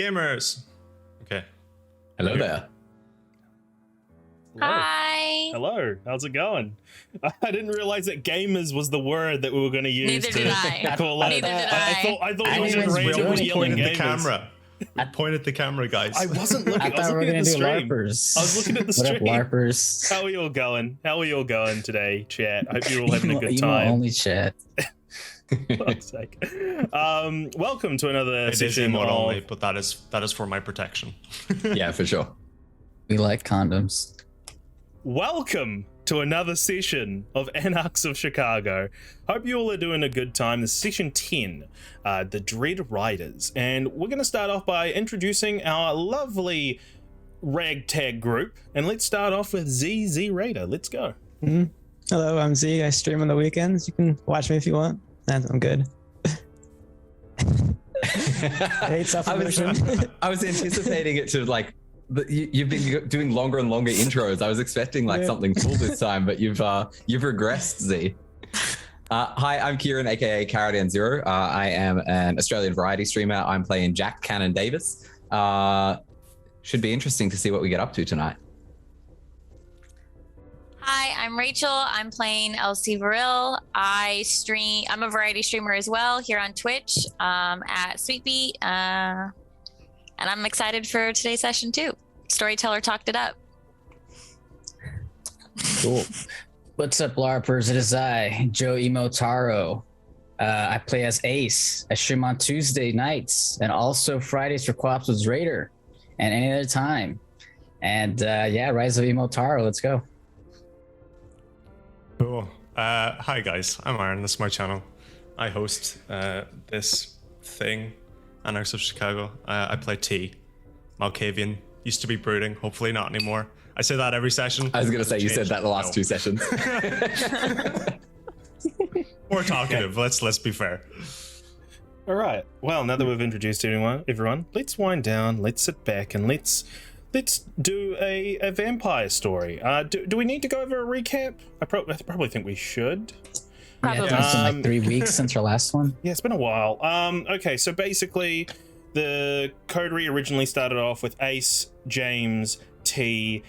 gamers. Okay. Hello there. Hi. Hello. How's it going? I didn't realize that gamers was the word that we were going to use. Neither did I. Call Neither it. did I. I thought I you were was just really randomly yelling Point at the gamers. camera. Point at the camera, guys. I wasn't looking. I thought we were looking gonna at the do stream. LARPers. I was looking at the What up, stream. LARPers? How are you all going? How are you all going today, chat? Hope you're all having a good Emo time. only chat. For fuck's sake. Welcome to another It is session emote of... only, but that is for my protection. Yeah, for sure. We like condoms. Welcome to another session of Anarchs of Chicago. Hope you all are doing a good time. This is session 10, the Dread Riders. And we're going to start off by introducing our lovely ragtag group. And let's start off with Z Raider. Let's go. Mm-hmm. Hello, I'm Z. I stream on the weekends. You can watch me if you want. I'm good. I hate self-promotion. I was anticipating it to like, you've been doing longer and longer intros. I was expecting like something cool this time, but you've regressed, Z. Hi, I'm Kieran, aka Caradan Zero. I am an Australian variety streamer. I'm playing Jack Cannon Davis. Should be interesting to see what we get up to tonight. Hi, I'm Rachel. I'm playing Elsie Varil. I'm a variety streamer as well here on Twitch at Sweetbeat. And I'm excited for today's session too. Storyteller talked it up. Cool. What's up, LARPers? It is I, Joe Imotaro. I play as Ace. I stream on Tuesday nights and also Fridays for Co-ops with Raider and any other time. And yeah, Rise of Imotaro. Let's go. Cool. Hi guys, I'm Aaron. This is my channel. I host this thing, Anarchs of Chicago. I play T, Malkavian. Used to be brooding, hopefully not anymore. I say that every session. I was going to say, you said that the last two sessions. More talkative, let's be fair. All right. Well, now that we've introduced everyone, let's wind down, let's sit back, and let's do a vampire story. Do we need to go over a recap? I probably think we should. Probably. Yeah, it's been like 3 weeks since our last one. Yeah, it's been a while. Okay, so basically, the coterie originally started off with Ace, James, T,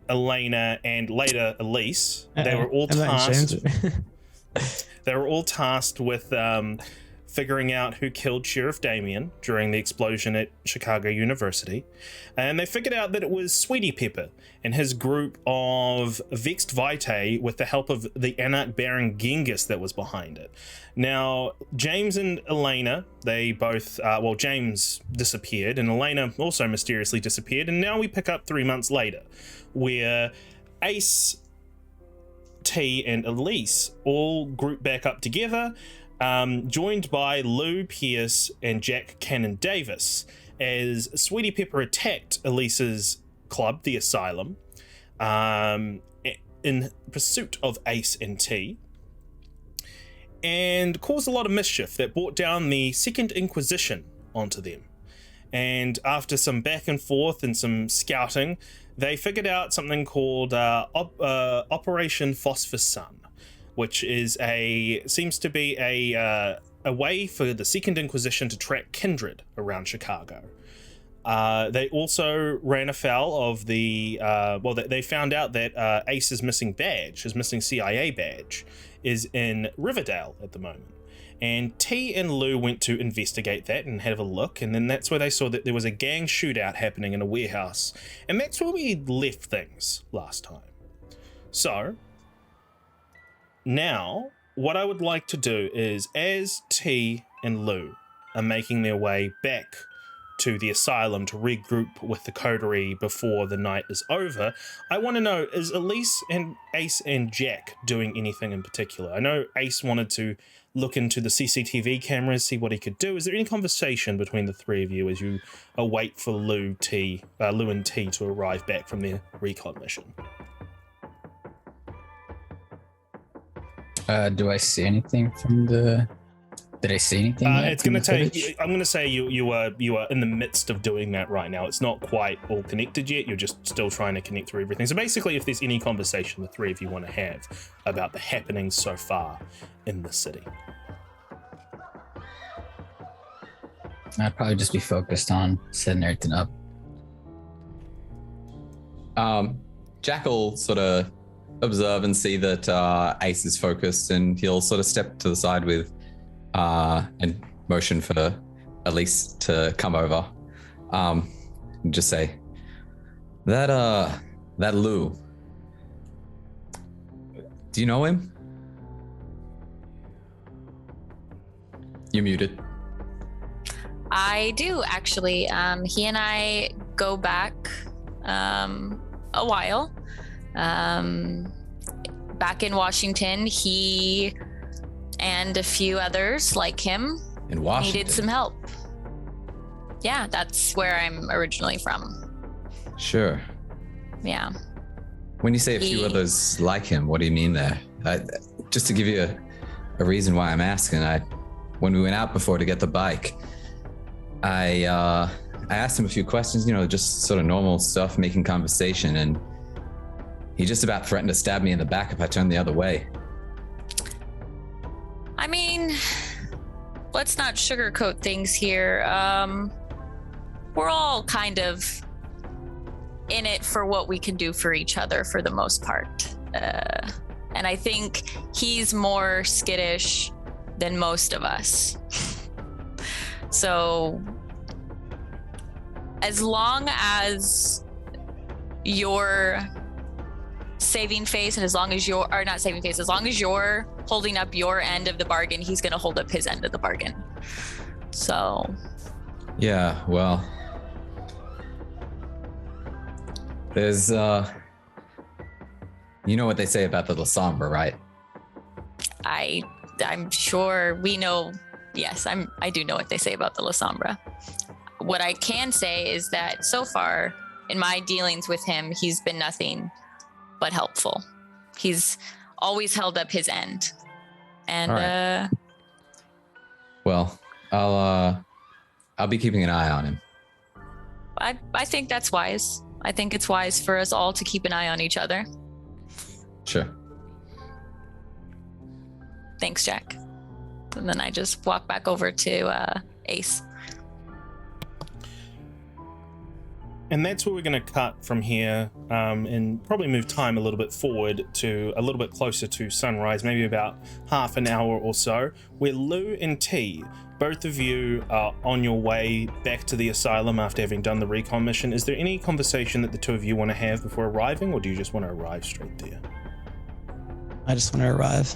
Elena, and later Elise. They were all tasked. They were all tasked with figuring out who killed Sheriff Damien during the explosion at Chicago University. And they figured out that it was Sweetie Pepper and his group of Vexed Vitae with the help of the Anarch Baron Genghis that was behind it. Now, James and Elena, they both, James disappeared and Elena also mysteriously disappeared. And now we pick up 3 months later, where Ace, T, and Elise all group back up together, joined by Lou Pierce and Jack Cannon Davis, as Sweetie Pepper attacked Elise's club, the Asylum, in pursuit of Ace and T, and caused a lot of mischief that brought down the Second Inquisition onto them. And after some back and forth and some scouting, they figured out something called Operation Phosphor Sun, which seems to be a way for the Second Inquisition to track kindred around Chicago. They also ran afoul of they found out that Ace's missing badge, his missing CIA badge, is in Riverdale at the moment. And T and Lou went to investigate that and have a look, and then that's where they saw that there was a gang shootout happening in a warehouse. And that's where we left things last time. So, now, what I would like to do is, as T and Lou are making their way back to the Asylum to regroup with the coterie before the night is over, I want to know, is Elise and Ace and Jack doing anything in particular? I know Ace wanted to look into the CCTV cameras, see what he could do. Is there any conversation between the three of you as you await for Lou and T to arrive back from their recon mission? Do I see anything from the... Did I see anything? It's going to take... I'm going to say you are in the midst of doing that right now. It's not quite all connected yet. You're just still trying to connect through everything. So basically, if there's any conversation the three of you want to have about the happenings so far in the city. I'd probably just be focused on setting everything up. Jack will sort of observe and see that Ace is focused, and he'll sort of step to the side with and motion for Elise to come over. And just say, that Lou, do you know him? You're muted. I do actually. He and I go back a while. Back in Washington, he and a few others like him In Washington? needed some help. Yeah, that's where I'm originally from. Sure. Yeah. When you say a few others like him, what do you mean there? Just to give you a reason why I'm asking, when we went out before to get the bike, I asked him a few questions, just sort of normal stuff, making conversation, and he just about threatened to stab me in the back if I turned the other way. I mean, let's not sugarcoat things here. We're all kind of in it for what we can do for each other for the most part. And I think he's more skittish than most of us. So as long as you're saving face, and as long as you're, or not saving face, as long as you're holding up your end of the bargain, he's going to hold up his end of the bargain. So Yeah, well, there's you know what they say about the La Sombra, right? I'm sure we know. Yes, I do know what they say about the La Sombra. What I can say is that so far in my dealings with him, he's been nothing but helpful. He's always held up his end. And All right. Well, I'll be keeping an eye on him. I think that's wise. I think it's wise for us all to keep an eye on each other. Sure. Thanks, Jack. And then I just walk back over to Ace. And that's where we're going to cut from here, and probably move time a little bit forward to a little bit closer to sunrise, maybe about half an hour or so, where Lou and T, both of you are on your way back to the asylum after having done the recon mission. Is there any conversation that the two of you want to have before arriving, or do you just want to arrive straight there? I just want to arrive.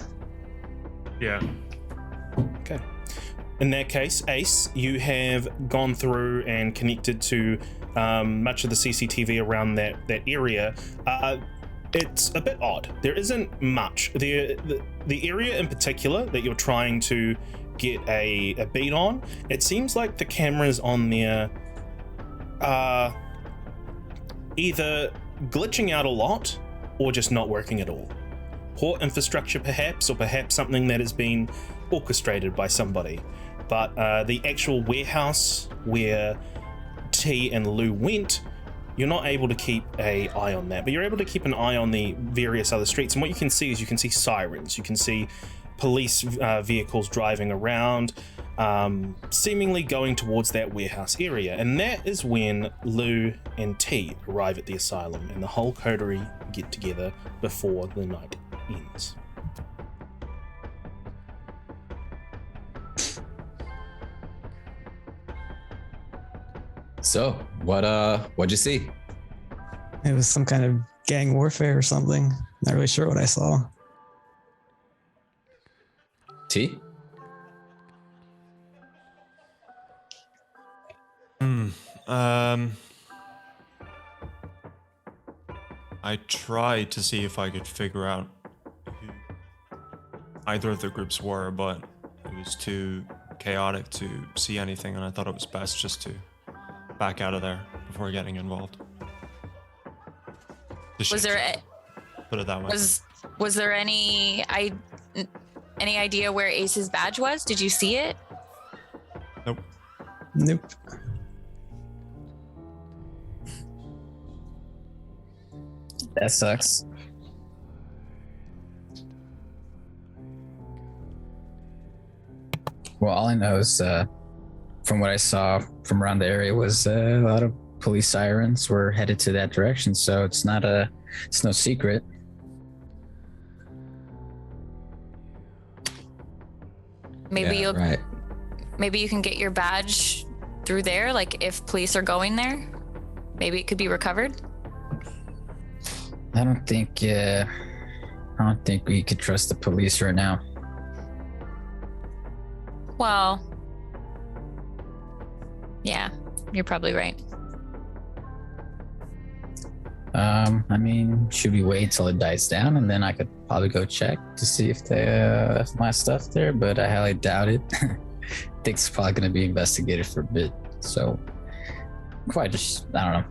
Yeah. Okay. In that case, Ace, you have gone through and connected to much of the CCTV around that area. It's a bit odd. There isn't much. The area in particular that you're trying to get a beat on, it seems like the cameras on there are either glitching out a lot or just not working at all. Poor infrastructure perhaps, or perhaps something that has been orchestrated by somebody. But the actual warehouse where T and Lou went, you're not able to keep an eye on that, but you're able to keep an eye on the various other streets. And what you can see is you can see sirens, you can see police vehicles driving around, seemingly going towards that warehouse area. And that is when Lou and T arrive at the asylum and the whole coterie get together before the night ends. So, what'd you see? It was some kind of gang warfare or something. Not really sure what I saw. T? I tried to see if I could figure out who either of the groups were, but it was too chaotic to see anything, and I thought it was best just to back out of there before getting involved. Was there Put it that way. was there any idea where Ace's badge was? Did you see it? Nope. Nope. That sucks. Well, all I know is from from what I saw from around the area was a lot of police sirens were headed to that direction. So it's no secret. Maybe right. maybe you can get your badge through there. Like if police are going there, maybe it could be recovered. I don't think we could trust the police right now. Well, yeah, you're probably right. I mean, should we wait till it dies down and then I could probably go check to see if they have my stuff there? But I highly doubt it. I think it's probably going to be investigated for a bit. So, I don't know.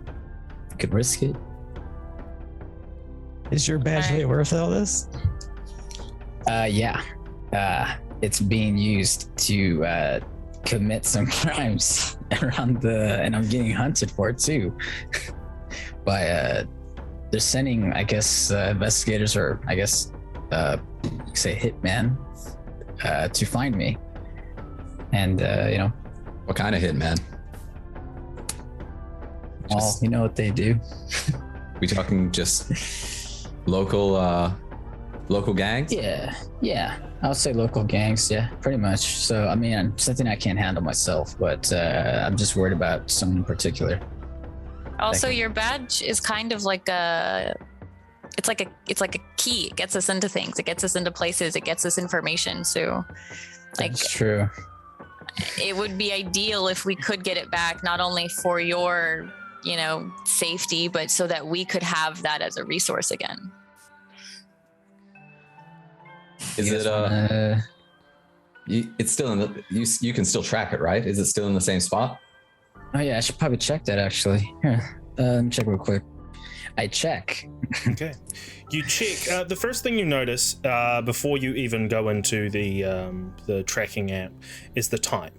Could risk it. Is your badge really worth all this? Yeah. It's being used to commit some crimes around and I'm getting hunted for it too. By they're sending, I guess, investigators or I guess say hitman to find me. And What kind of hitman? well, you know what they do. We talking just local gangs? Yeah. I would say local gangs, yeah, pretty much. So I mean, something I can't handle myself, but I'm just worried about someone in particular. Also, your badge is kind of like it's like a key. It gets us into things. It gets us into places. It gets us information. So, like, That's true. it would be ideal if we could get it back, not only for your, safety, but so that we could have that as a resource again. Is it it's still in the you can still track it, right? Is it still in the same spot? Oh yeah, I should probably check that actually. Here, let me check real quick. I check. Okay. You check. The first thing you notice before you even go into the tracking app is the time.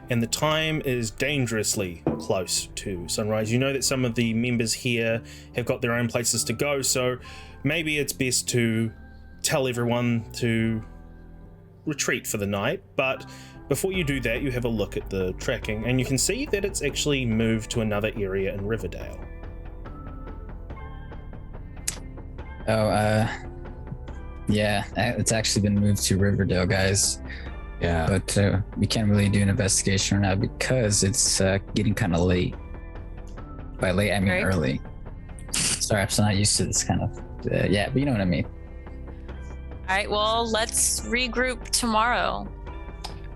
And the time is dangerously close to sunrise. You know that some of the members here have got their own places to go, so maybe it's best to tell everyone to retreat for the night. But before you do that, you have a look at the tracking, and you can see that it's actually moved to another area in Riverdale. Oh, yeah, it's actually been moved to Riverdale, guys. Yeah. But we can't really do an investigation right now because it's getting kind of late. By late, I mean Right. early. Sorry, I'm still not used to this kind of. Yeah, but you know what I mean. All right. Well, let's regroup tomorrow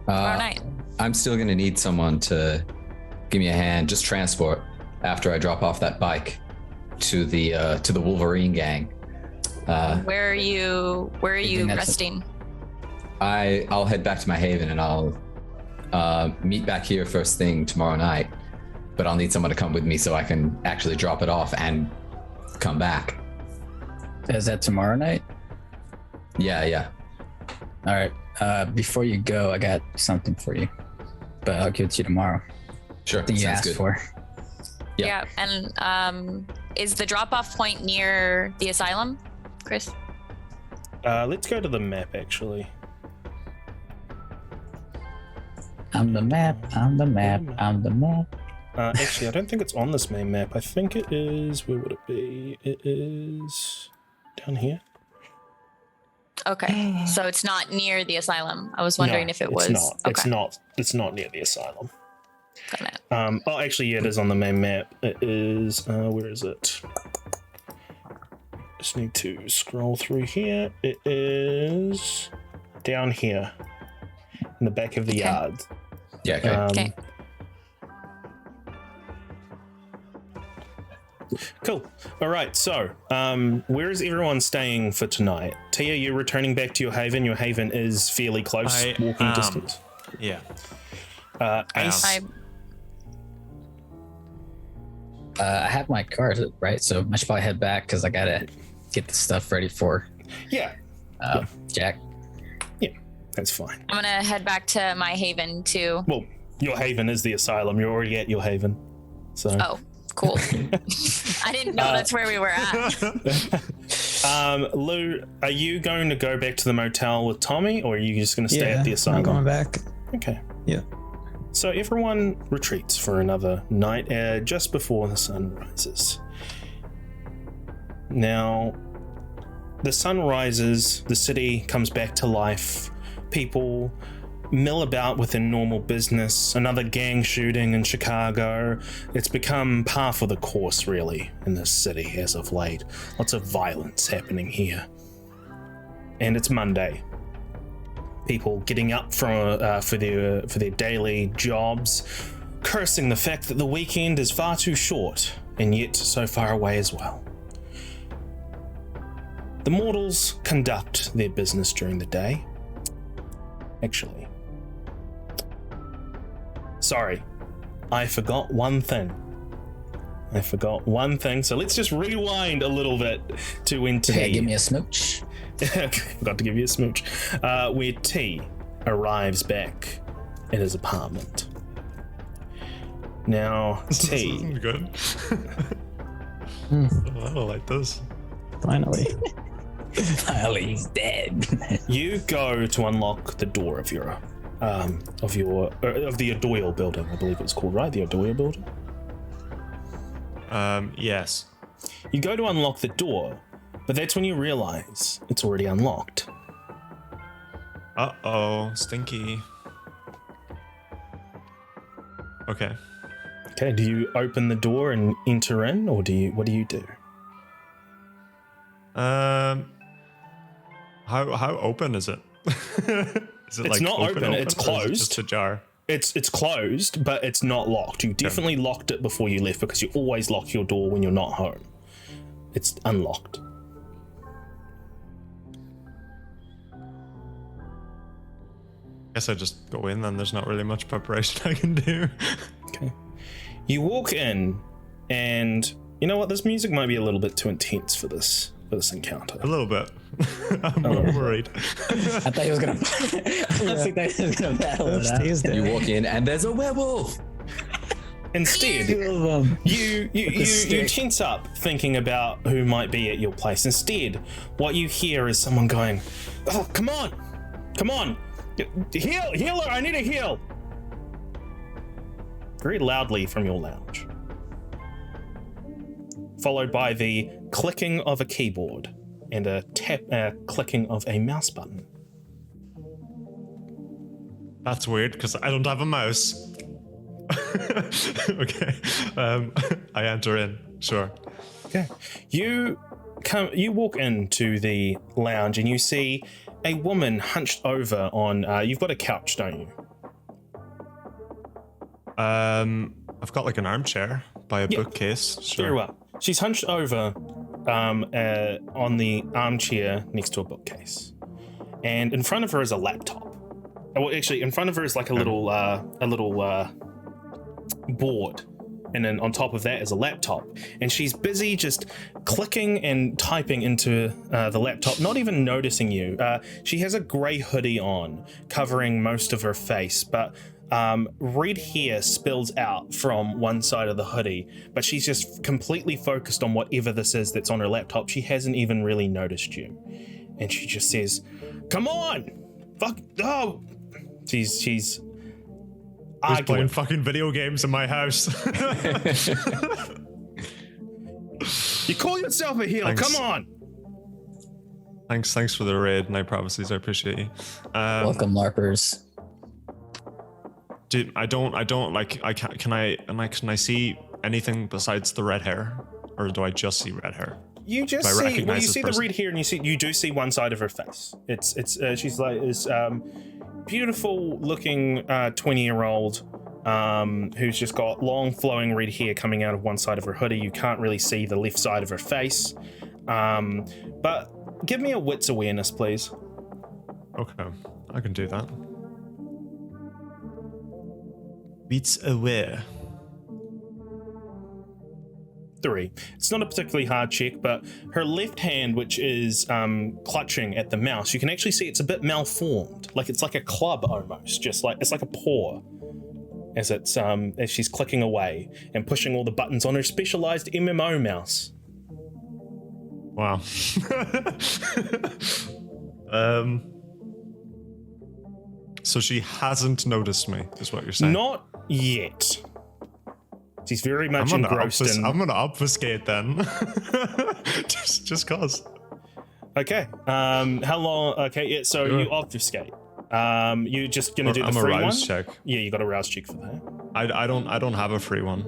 night. I'm still gonna need someone to give me a hand, just transport after I drop off that bike to the Wolverine gang. Where are you think that's resting? I'll head back to my haven and I'll meet back here first thing tomorrow night, but I'll need someone to come with me so I can actually drop it off and come back. Is that tomorrow night? Yeah. All right. Before you go, I got something for you, but I'll give it to you tomorrow. Sure. Thing you Sounds asked good. for. Yeah. And is the drop-off point near the asylum, Chris? Let's go to the map, actually. I'm the map. Actually, I don't think it's on this main map. I think it is. Where would it be? It is down here. Okay, so it's not near the asylum. I was wondering No, if it was. It's not. Okay. It's not near the asylum. Got it. Actually, yeah, it is on the main map. It is. Where is it? Just need to scroll through here. It is down here, in the back of the Okay. yard. Yeah. Okay. Okay. Cool. All right. So, where is everyone staying for tonight? Tia, you're returning back to your haven. Your haven is fairly close, walking distance. Yeah. Ace. I have my car, right? So I should probably head back because I gotta get the stuff ready for Yeah, Jack. that's fine. I'm gonna head back to my haven too. Well, your haven is the asylum. You're already at your haven. So. Oh, cool. I didn't know that's where we were at. Lou, are you going to go back to the motel with Tommy, or are you just going to stay at the I'm asylum? going back. Okay. Yeah. So everyone retreats for another night just before the sun rises. Now, the sun rises, the city comes back to life, people mill about within normal business, another gang shooting in Chicago. It's become par for the course, really, in this city as of late. Lots of violence happening here. And it's Monday. People getting up for their daily jobs, cursing the fact that the weekend is far too short and yet so far away as well. The mortals conduct their business during the day. Actually, sorry, I forgot one thing. So let's just rewind a little bit to when T. Yeah, give me a smooch. Forgot to give you a smooch. Where T arrives back in his apartment. Now, This T. isn't good. I don't like this. Finally. Finally, he's dead. You go to unlock the door of your of the O'Doyle building, I believe it's called, right? The O'Doyle building. Yes. You go to unlock the door, but that's when you realize it's already unlocked. Uh-oh, stinky. Okay. Okay, do you open the door and enter in, or what do you do? How open is it? Is it It's not open, it's or is it closed. just ajar. It's closed, but it's not locked. You definitely locked it before you left, because you always lock your door when you're not home. It's unlocked. Guess I just go in, and there's not really much preparation I can do. Okay. You walk in, and you know what? This music might be a little bit too intense for this encounter. A little bit. I'm worried. I thought he was gonna. I honestly thought he was gonna battle it out. Tuesday. You walk in and there's a werewolf. Instead, Two of them. you stick. tense up thinking about who might be at your place. Instead, what you hear is someone going, "Oh, come on, healer, I need a heal." Very loudly from your lounge, followed by the clicking of a keyboard and a clicking of a mouse button. That's weird, because I don't have a mouse. Okay. I enter in. Sure. Okay. You walk into the lounge and you see a woman hunched over on. You've got a couch, don't you? I've got like an armchair by a bookcase. Sure. Very well. She's hunched over on the armchair next to a bookcase, and in front of her is a laptop. Well, actually, in front of her is like a little board, and then on top of that is a laptop, and she's busy just clicking and typing into the laptop, not even noticing you. She has a grey hoodie on, covering most of her face, but red hair spills out from one side of the hoodie, but she's just completely focused on whatever this is that's on her laptop. She hasn't even really noticed you, and she just says, "Come on, fuck!" Oh, she's Who's arguing. playing fucking video games in my house? You call yourself a healer? Thanks. Come on. Thanks for the raid, Night Prophecies. I appreciate you. Welcome, LARPers. Dude, I don't like. Can I see anything besides the red hair, or do I just see red hair? You just I see, recognize well, you this see the person? red hair, and you do see one side of her face. It's she's like this beautiful looking 20-year-old who's just got long flowing red hair coming out of one side of her hoodie. You can't really see the left side of her face, but give me a wits awareness, please. Okay, I can do that. Beats aware. 3. It's not a particularly hard check, but her left hand, which is clutching at the mouse, you can actually see it's a bit malformed. Like it's like a club almost, just like it's like a paw, as it's as she's clicking away and pushing all the buttons on her specialized MMO mouse. Wow. So she hasn't noticed me, is what you're saying? Not yet. She's very much engrossed in. I'm gonna obfuscate then. just cause. Okay. How long? Okay. Yeah. So Sure. you obfuscate. You just gonna do the I'm a free one? rouse check. Yeah, you got a rouse check for that. I don't have a free one.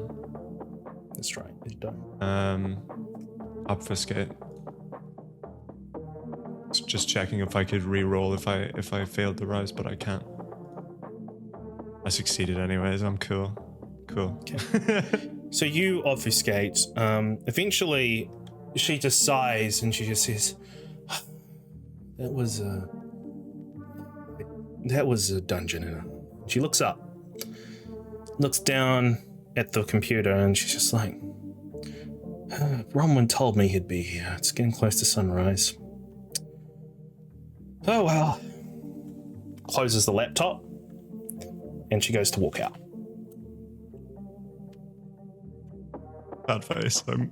That's right. You don't. Obfuscate. Just checking if I could re-roll if I failed the rouse, but I can't. I succeeded anyways. I'm cool. Okay. So you obfuscate. Eventually, she just sighs and she just says, "That was a dungeon." And she looks up, looks down at the computer, and she's just like, "Bronwyn told me he'd be here. It's getting close to sunrise. Oh well." Closes the laptop, and she goes to walk out. That face. I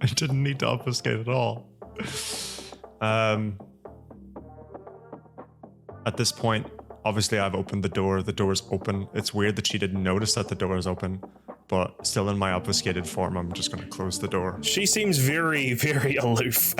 I didn't need to obfuscate at all. At this point, obviously I've opened the door. The door's open. It's weird that she didn't notice that the door is open, but still in my obfuscated form, I'm just going to close the door. She seems very, very aloof.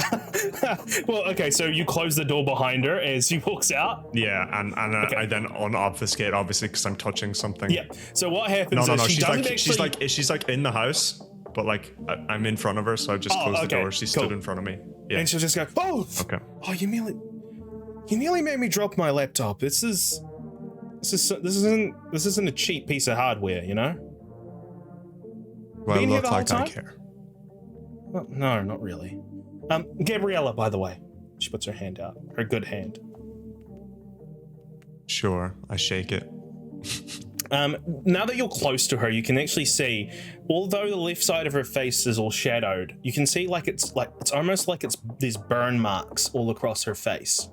Well, okay, so you close the door behind her as she walks out? Yeah, and Okay. I then unobfuscate, obviously, because I'm touching something. Yeah. So what happens No, is she doesn't actually... she's like in the house, but like I'm in front of her, so I just closed the door. She stood in front of me. Yeah. And she'll just go, "Oh, Okay. oh, you nearly made me drop my laptop. This isn't a cheap piece of hardware, you know?" Well, Been here look the like whole I time? care. Well, no, not really. Gabriella, by the way. She puts her hand out. Her good hand. Sure, I shake it. Now that you're close to her, you can actually see, although the left side of her face is all shadowed, you can see it's almost like there's burn marks all across her face.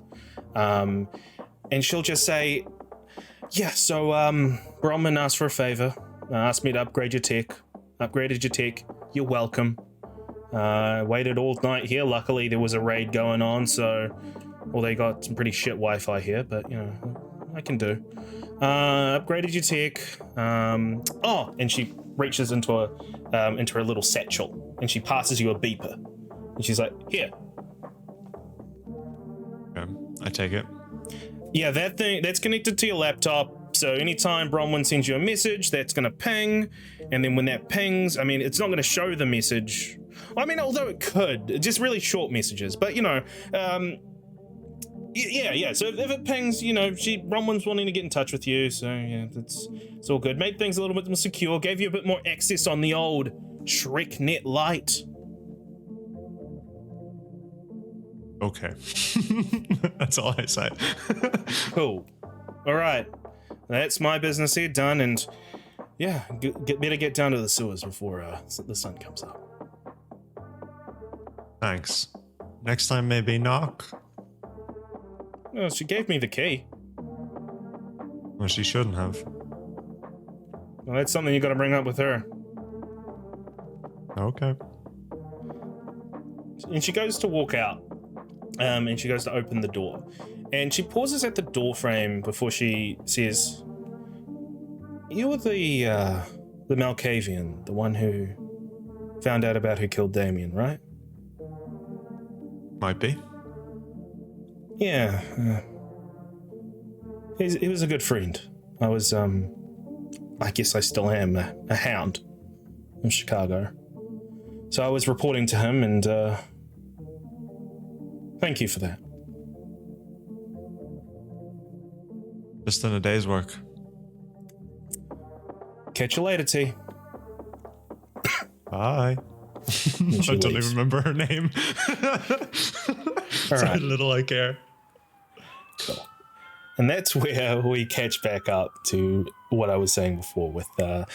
And she'll just say, "Yeah, so Bronwyn asked for a favor. Asked me to upgrade your tech. Upgraded your tech. You're welcome. Waited all night here. Luckily there was a raid going on, so they got some pretty shit Wi-Fi here, but you know, I can do. Upgraded your tech. And she reaches into her little satchel and she passes you a beeper. And she's like, "Here." Okay, I take it. Yeah, that's connected to your laptop. So anytime Bronwyn sends you a message, that's going to ping. And then when that pings, I mean, it's not going to show the message. I mean, although it could, just really short messages. But, you know, yeah. So if it pings, you know, Bronwyn's wanting to get in touch with you. So, yeah, it's all good. Made things a little bit more secure. Gave you a bit more access on the old ShrekNet Lite. Okay. That's all I say. Cool. All right. That's my business here done, and yeah, better get down to the sewers before the sun comes up. Thanks. Next time maybe knock. Well, she gave me the key. Well, she shouldn't have. Well, that's something you got to bring up with her. Okay. And she goes to walk out, and she goes to open the door, and she pauses at the door frame before she says, "You were the Malkavian, the one who found out about who killed Damien, right?" Might be. Yeah. He was a good friend. I was, I guess I still am a hound of Chicago. So I was reporting to him, and thank you for that. Just in a day's work. Catch you later, T. Bye. And she I don't leaves. even remember her name. All So right. little I care. And that's where we catch back up to what I was saying before with the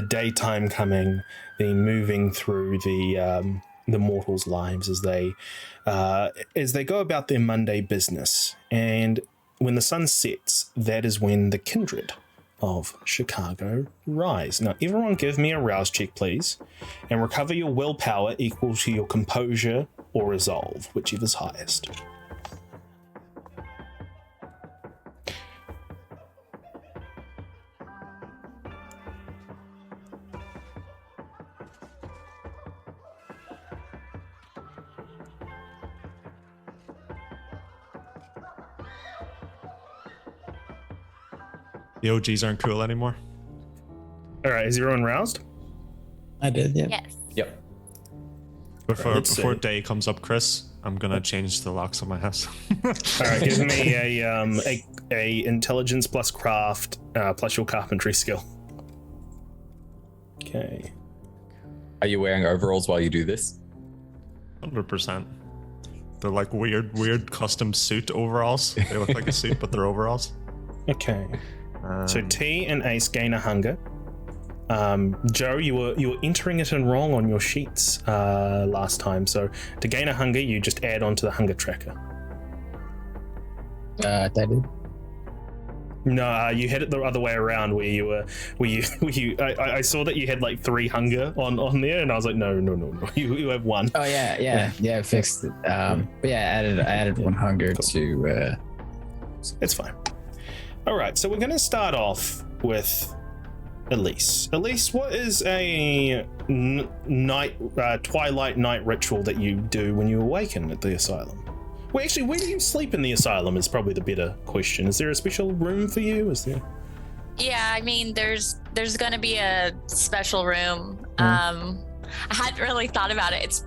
daytime coming, the moving through the mortals' lives as they go about their Monday business. And when the sun sets, that is when the kindred of Chicago rise. Now, everyone give me a rouse check, please, and recover your willpower equal to your composure or resolve, whichever's highest. The OGs aren't cool anymore. All right, is everyone roused? I did, yeah. Yes. Yep. Before see. day comes up, Chris, I'm gonna change the locks on my house. All right, give me a intelligence plus craft plus your carpentry skill. Okay. Are you wearing overalls while you do this? 100%. They're like weird custom suit overalls. They look like a suit, but they're overalls. Okay. So T and Ace gain a hunger. Joe, you were entering it in wrong on your sheets last time. So to gain a hunger, you just add on to the hunger tracker. That did. No, you had it the other way around, where you I saw that you had like 3 hunger on there, and I was like, no, you have 1. Oh yeah, I fixed it. But yeah, I added 1 hunger to. It's fine. All right, so we're going to start off with Elise. Elise, what is a twilight night ritual that you do when you awaken at the asylum? Well, actually, where do you sleep in the asylum is probably the better question. Is there a special room for you? Is there? Yeah, I mean, there's gonna be a special room. I hadn't really thought about it.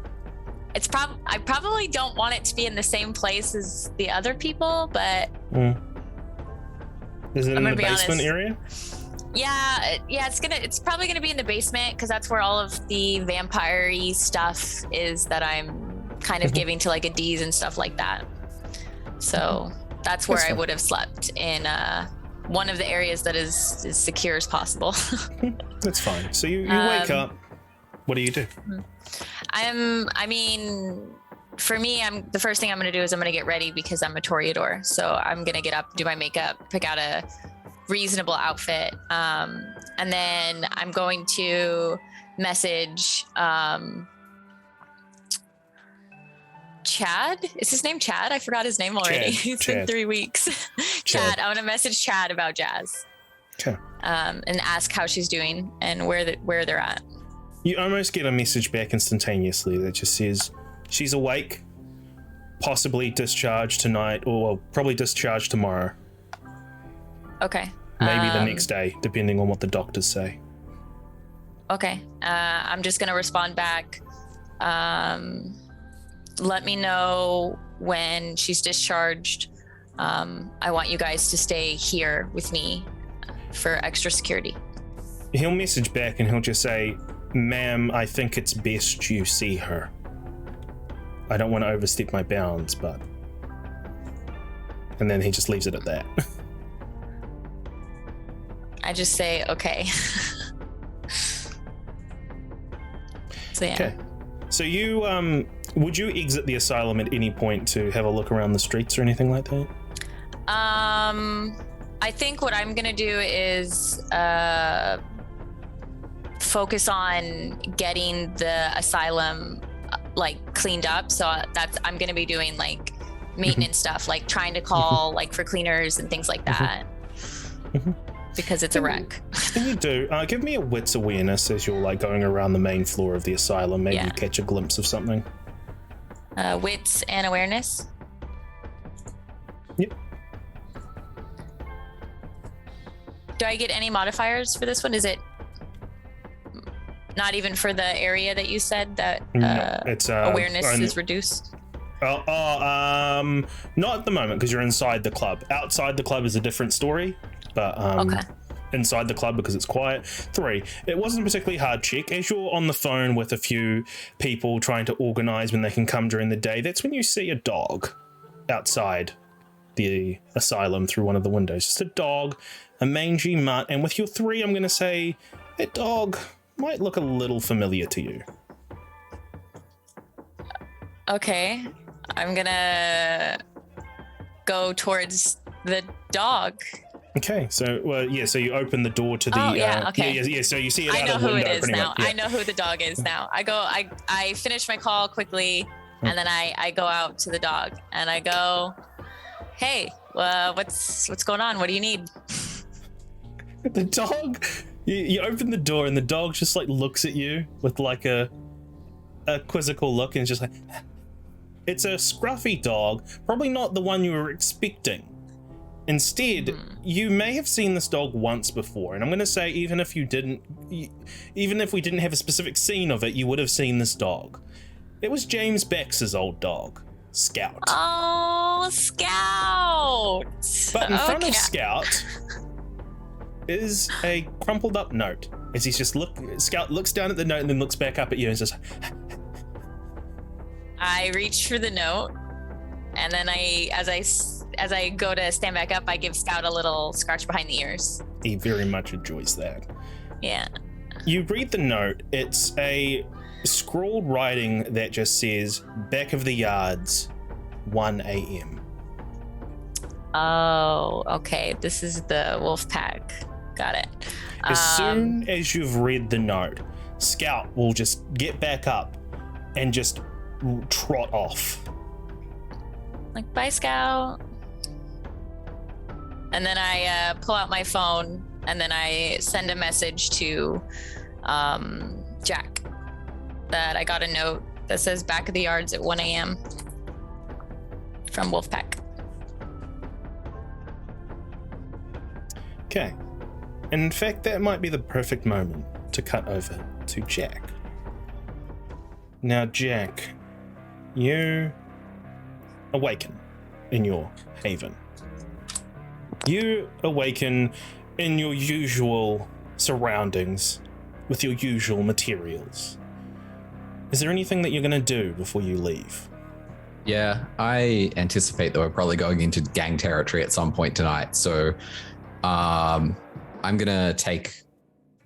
I probably don't want it to be in the same place as the other people, but Is it I'm in the gonna be basement honest. area? yeah, it's probably gonna be in the basement because that's where all of the vampire-y stuff is that I'm kind of giving to like a D's and stuff like that. So that's where I would have slept, in one of the areas that is as secure as possible. That's fine. So you wake up. What do you do? For me, the first thing I'm going to do is I'm going to get ready because I'm a toreador. So I'm going to get up, do my makeup, pick out a reasonable outfit. And then I'm going to message Chad. Is his name Chad? I forgot his name already. Chad. It's been 3 weeks. Chad. I'm going to message Chad about Jazz. Okay. And ask how she's doing and where they're at. You almost get a message back instantaneously that just says she's awake, possibly discharged tonight, or probably discharged tomorrow. Okay. Maybe the next day, depending on what the doctors say. Okay. I'm just going to respond back. Let me know when she's discharged. I want you guys to stay here with me for extra security. He'll message back and he'll just say, "Ma'am, I think it's best you see her. I don't want to overstep my bounds, but..." And then he just leaves it at that. I just say, okay. So yeah. Okay. So you, would you exit the asylum at any point to have a look around the streets or anything like that? I think what I'm gonna do is focus on getting the asylum like cleaned up. So I'm gonna be doing like maintenance stuff, like trying to call like for cleaners and things like that, because it's a wreck. Can you do? Give me a wits awareness as you're like going around the main floor of the asylum. Maybe you catch a glimpse of something. Wits and awareness. Yep. Do I get any modifiers for this one? Is it not even for the area that you said that it's awareness is reduced? Not at the moment because you're inside the club. Outside the club is a different story, but inside the club, because it's quiet. 3, it wasn't a particularly hard check. As you're on the phone with a few people trying to organize when they can come during the day, that's when you see a dog outside the asylum through one of the windows. Just a dog, a mangy mutt, and with your 3, I'm going to say that dog might look a little familiar to you. Okay, I'm gonna go towards the dog. Okay, so so you open the door to the. Okay. So you see it I out know of the who window. it is pretty now. much, yeah. I know who the dog is now. I finish my call quickly, and then I go out to the dog and I go, "Hey, what's going on? What do you need?" The dog. You open the door and the dog just like looks at you with like a quizzical look and just like. It's a scruffy dog, probably not the one you were expecting. Instead, you may have seen this dog once before, and I'm going to say even if we didn't have a specific scene of it, you would have seen this dog. It was James Bex's old dog, Scout. Oh, Scout! But in front of Scout is a crumpled up note. As he's just Scout looks down at the note and then looks back up at you and says, I reach for the note, and then as I go to stand back up, I give Scout a little scratch behind the ears. He very much enjoys that. Yeah. You read the note. It's a scrawled writing that just says, back of the yards, 1 a.m. Oh, okay. This is the wolf pack. Got it. As soon as you've read the note, Scout will just get back up and just trot off. Like, bye, Scout. And then I pull out my phone, and then I send a message to Jack that I got a note that says back of the yards at 1 a.m. from Wolfpack. Okay. And in fact, that might be the perfect moment to cut over to Jack. Now, Jack, you awaken in your haven. You awaken in your usual surroundings with your usual materials. Is there anything that you're going to do before you leave? Yeah, I anticipate that we're probably going into gang territory at some point tonight. So I'm going to take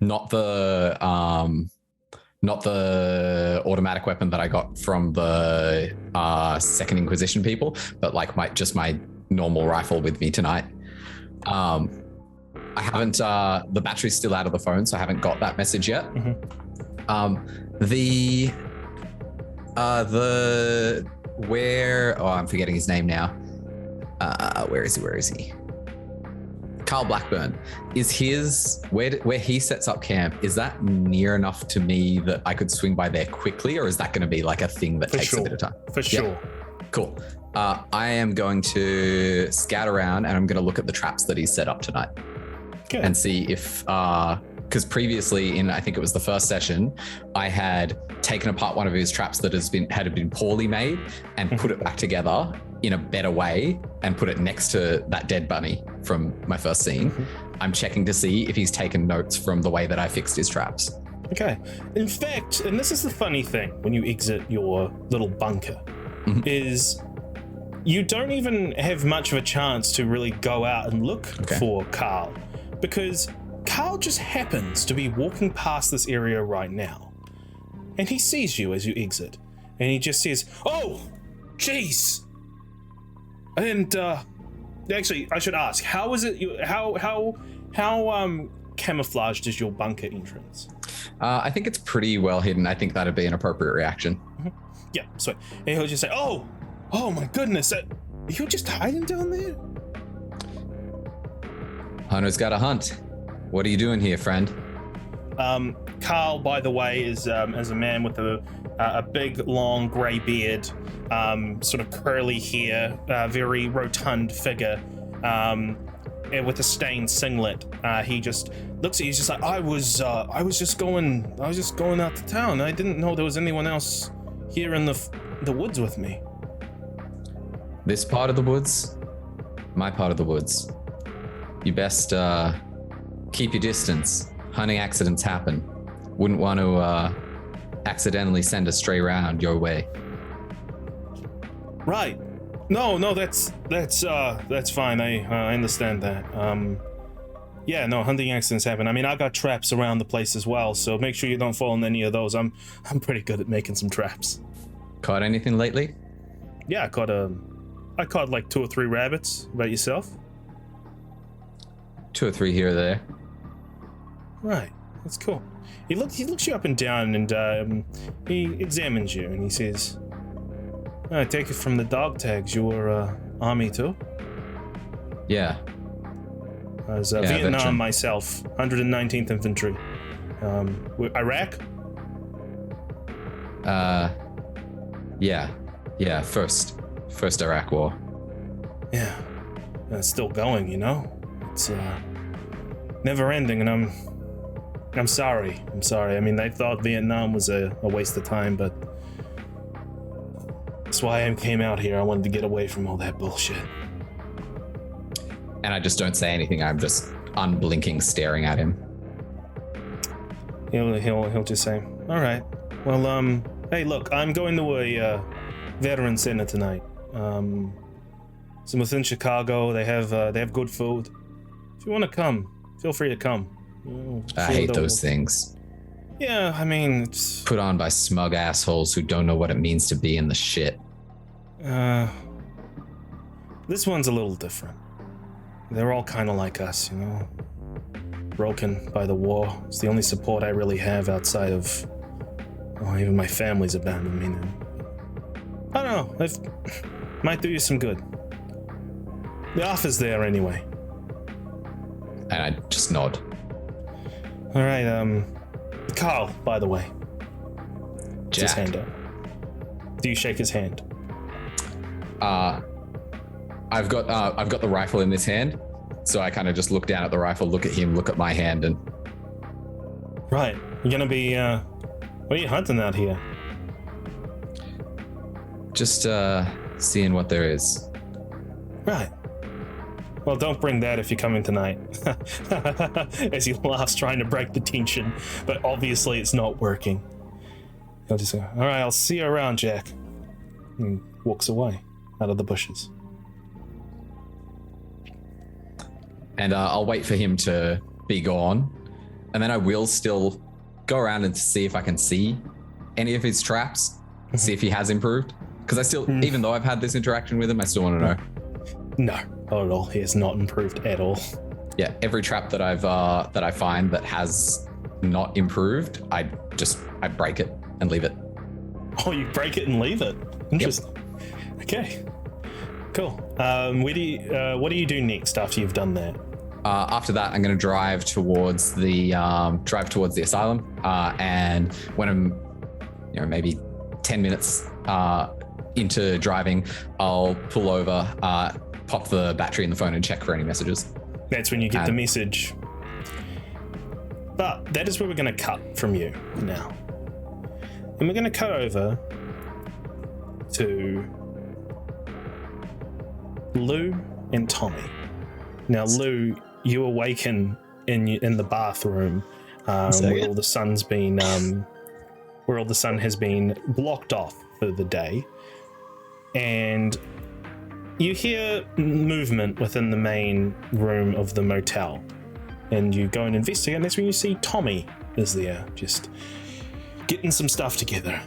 not the automatic weapon that I got from the Second Inquisition people, but like my normal rifle with me tonight. I haven't, the battery's still out of the phone, so I haven't got that message yet. I'm forgetting his name now. Where is he? Carl Blackburn. Is his, where he sets up camp, is that near enough to me that I could swing by there quickly, or is that going to be like a thing that takes a bit of time? For sure. Cool. I am going to scout around and I'm going to look at the traps that he's set up tonight. Good. And see if, because previously in, I think it was the first session, I had taken apart one of his traps that had been poorly made and put it back together in a better way and put it next to that dead bunny from my first scene. I'm checking to see if he's taken notes from the way that I fixed his traps. Okay. In fact, and this is the funny thing when you exit your little bunker, is you don't even have much of a chance to really go out and look for Carl, because Carl just happens to be walking past this area right now, and he sees you as you exit, and he just says, "Oh, jeez." And actually, I should ask, how is it? How camouflaged is your bunker entrance? I think it's pretty well hidden. I think that'd be an appropriate reaction. Yeah. So and he'll just say, "Oh my goodness, you're just hiding down there." Hunter's got a hunt. What are you doing here, friend? Carl, by the way, is a man with a big, long grey beard, sort of curly hair, very rotund figure, and with a stained singlet. He just looks at you. He's just like, I was just going out to town. I didn't know there was anyone else here in the woods with me. This part of the woods, my part of the woods. You best keep your distance. Hunting accidents happen. Wouldn't want to accidentally send a stray round your way. Right. No, that's fine. I understand that. Yeah, no, hunting accidents happen. I mean, I got traps around the place as well, so make sure you don't fall in any of those. I'm pretty good at making some traps. Caught anything lately? Yeah, I caught like 2 or 3 rabbits. What about yourself? 2 or 3 here or there. Right, that's cool. He looks you up and down, and he examines you, and he says, "I take it from the dog tags you were Army too?" Yeah. I was Vietnam veteran. myself, 119th Infantry. Iraq? Yeah. First Iraq War. Yeah. still going, you know? It's never ending, and I'm sorry. I'm sorry. I mean, they thought Vietnam was a waste of time, but that's why I came out here. I wanted to get away from all that bullshit. And I just don't say anything. I'm just unblinking, staring at him. He'll just say, "All right. Well, hey, look, I'm going to a veteran center tonight. So within Chicago, they have good food. If you want to come, feel free to come. I hate those things. Yeah, I mean, it's put on by smug assholes who don't know what it means to be in the shit. This one's a little different. They're all kind of like us, you know? Broken by the war. It's the only support I really have outside of... Oh, even my family's abandoned me now. I don't know. It might do you some good. The offer's there anyway. And I just nod. All right, Carl, by the way. It's his hand up. Do you shake his hand? I've got the rifle in this hand, so I kind of just look down at the rifle, look at him, look at my hand, and... Right. You're gonna be, what are you hunting out here? Just, seeing what there is. Right. Well, don't bring that if you're coming tonight. As he laughs, trying to break the tension, but obviously it's not working. He'll just go, all right, I'll see you around, Jack. And walks away out of the bushes. And I'll wait for him to be gone. And then I will still go around and see if I can see any of his traps, see if he has improved. Because I still, even though I've had this interaction with him, I still want to know. No, not at all. He has not improved at all. Yeah, every trap that I find that has not improved, I break it and leave it. Oh, you break it and leave it? Interesting. Yep. Okay. Cool. What do you do next after you've done that? After that, I'm going to drive towards the asylum. And when I'm, maybe 10 minutes into driving, I'll pull over, pop the battery in the phone, and check for any messages. That's when you get the message. But that is where we're going to cut from you now. And we're going to cut over to Lou and Tommy. Now, Lou, you awaken in the bathroom where all the sun's been where all the sun has been blocked off for the day, and you hear movement within the main room of the motel, and you go and investigate, and that's when you see Tommy is there, just getting some stuff together,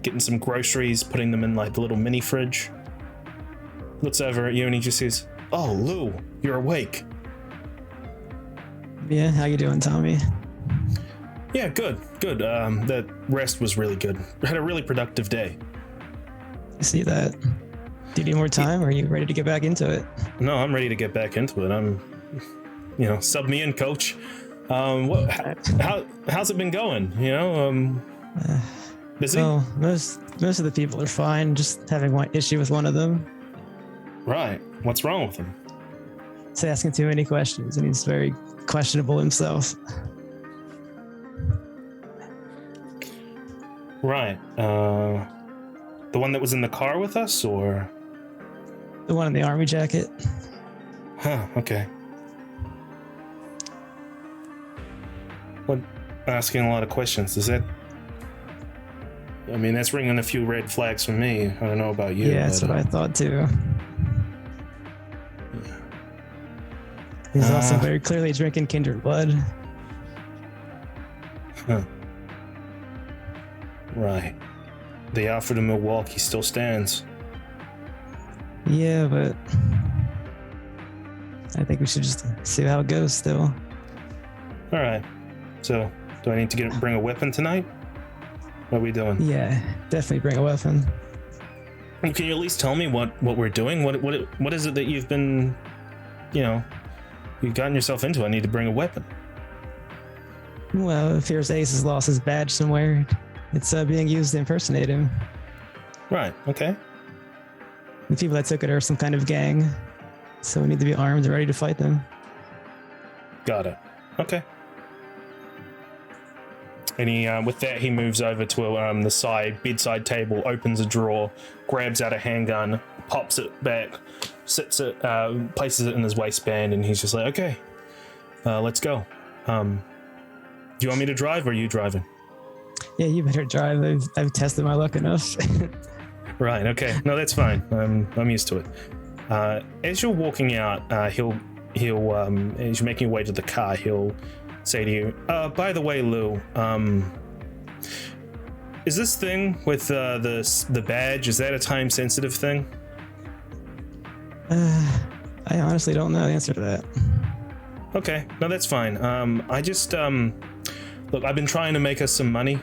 getting some groceries, putting them in like the little mini fridge. Looks over at you and he just says, "Oh, Lou, you're awake." Yeah, how you doing, Tommy? Yeah, good. That rest was really good. I had a really productive day. I see that. Do you need more time, or are you ready to get back into it? No, I'm ready to get back into it. I'm, sub me in, coach. How's it been going? Busy? Well, most of the people are fine. Just having one issue with one of them. Right. What's wrong with him? He's asking too many questions, and he's very questionable himself. Right. The one that was in the car with us, or? The one in the army jacket. Huh, okay. What? Asking a lot of questions. Is that... I mean, that's ringing a few red flags for me. I don't know about you. Yeah, that's what I thought too. He's also very clearly drinking kindred blood. Huh. Right. The offer to Milwaukee still stands. Yeah, but I think we should just see how it goes still. All right. So, do I need to bring a weapon tonight? What are we doing? Yeah, definitely bring a weapon. Can you at least tell me what we're doing? What is it that you've been, you've gotten yourself into? I need to bring a weapon. Well, it appears Ace has lost his badge somewhere. It's being used to impersonate him. Right. Okay. The people that took it are some kind of gang, so we need to be armed and ready to fight them. Got it. Okay. And he, with that, he moves over to the bedside table, opens a drawer, grabs out a handgun, pops it back, places it in his waistband, and he's just like, "Okay, let's go. Do you want me to drive, or are you driving?" Yeah, you better drive. I've tested my luck enough. Right. Okay. No, that's fine. I'm used to it. As you're walking out, he'll as you're making your way to the car, he'll say to you, "By the way, Lou, is this thing with the badge, is that a time-sensitive thing?" I honestly don't know the answer to that. Okay, no, that's fine. I just look, I've been trying to make us some money,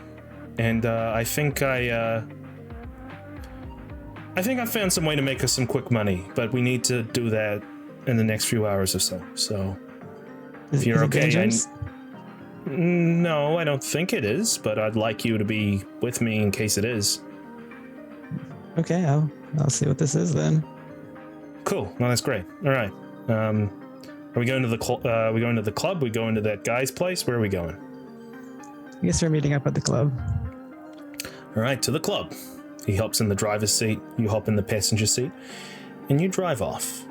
and I think I found some way to make us some quick money, but we need to do that in the next few hours or so. So if you're okay, no, I don't think it is, but I'd like you to be with me in case it is. Okay, I'll see what this is then. Cool. No, that's great. All right. Are we going to the we going to the club? We going to that guy's place? Where are we going? I guess we're meeting up at the club. All right, to the club. He hops in the driver's seat. You hop in the passenger seat, and you drive off.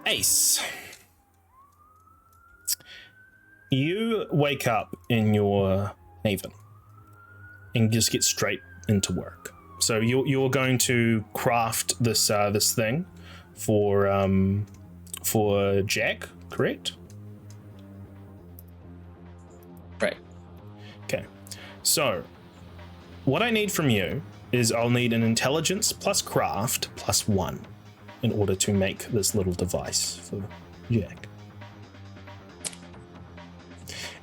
Ace. You wake up in your haven and just get straight into work. So you're going to craft this thing for Jack, correct? Right. Okay. So what I need from you is I'll need an intelligence plus craft plus 1 in order to make this little device for Jack.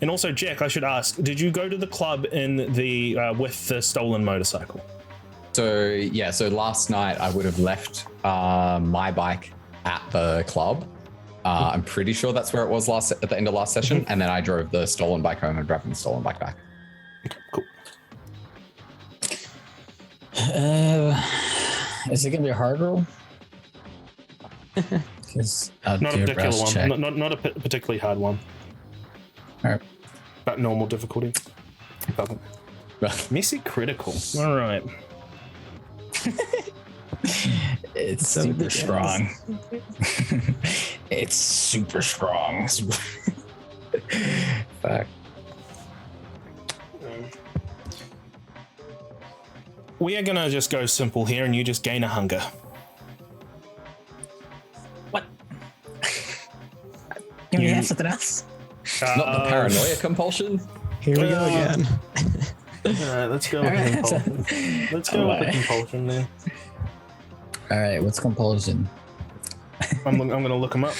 And also, Jack, I should ask, did you go to the club in the with the stolen motorcycle? So yeah, so last night I would have left my bike at the club. I'm pretty sure that's where it was at the end of last session, and then I drove the stolen bike home and drove the stolen bike back. Cool. Is it gonna be a hard roll? Because I'll Not a do a particular brass one. check. Not a particularly hard one. All right. About normal difficulty. Messy critical. All right. It's So super ridiculous. strong. It's super strong. Fuck. We are gonna just go simple here, and you just gain a hunger. What? Give me You- something else. Not the paranoia compulsion. Here we go again. All right, let's go with All right, compulsion. Let's go with the compulsion then. All right, what's compulsion? I'm gonna look him up.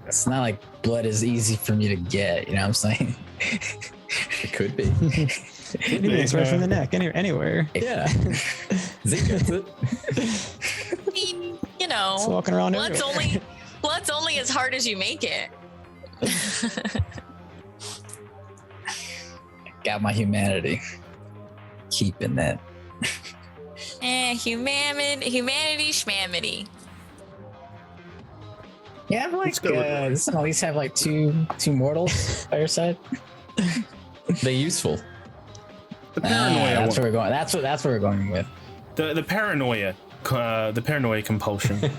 It's not like blood is easy for me to get. You know what I'm saying? It could be. It's right from the neck, anywhere. Yeah. Zeke gets it. I mean, you It's know, walking around blood's everywhere. only as hard as you make it. Got my humanity. Keeping that. Humanity, schmamity. Yeah, but like Let's go with that. doesn't at least have like two mortals by your side. They're useful. The paranoia That's one. where we're going. That's what we're going with. The paranoia compulsion.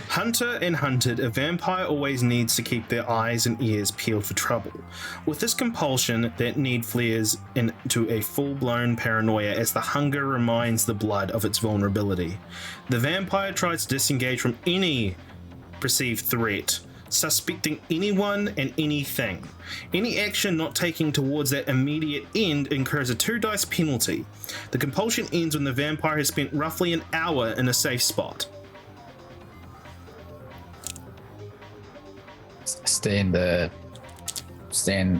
Hunter and hunted, a vampire always needs to keep their eyes and ears peeled for trouble. With this compulsion, that need flares into a full-blown paranoia as the hunger reminds the blood of its vulnerability. The vampire tries to disengage from any perceived threat, suspecting anyone and anything. Any action not taking towards that immediate end incurs a 2 dice penalty. The compulsion ends when the vampire has spent roughly an hour in a safe spot. Stay in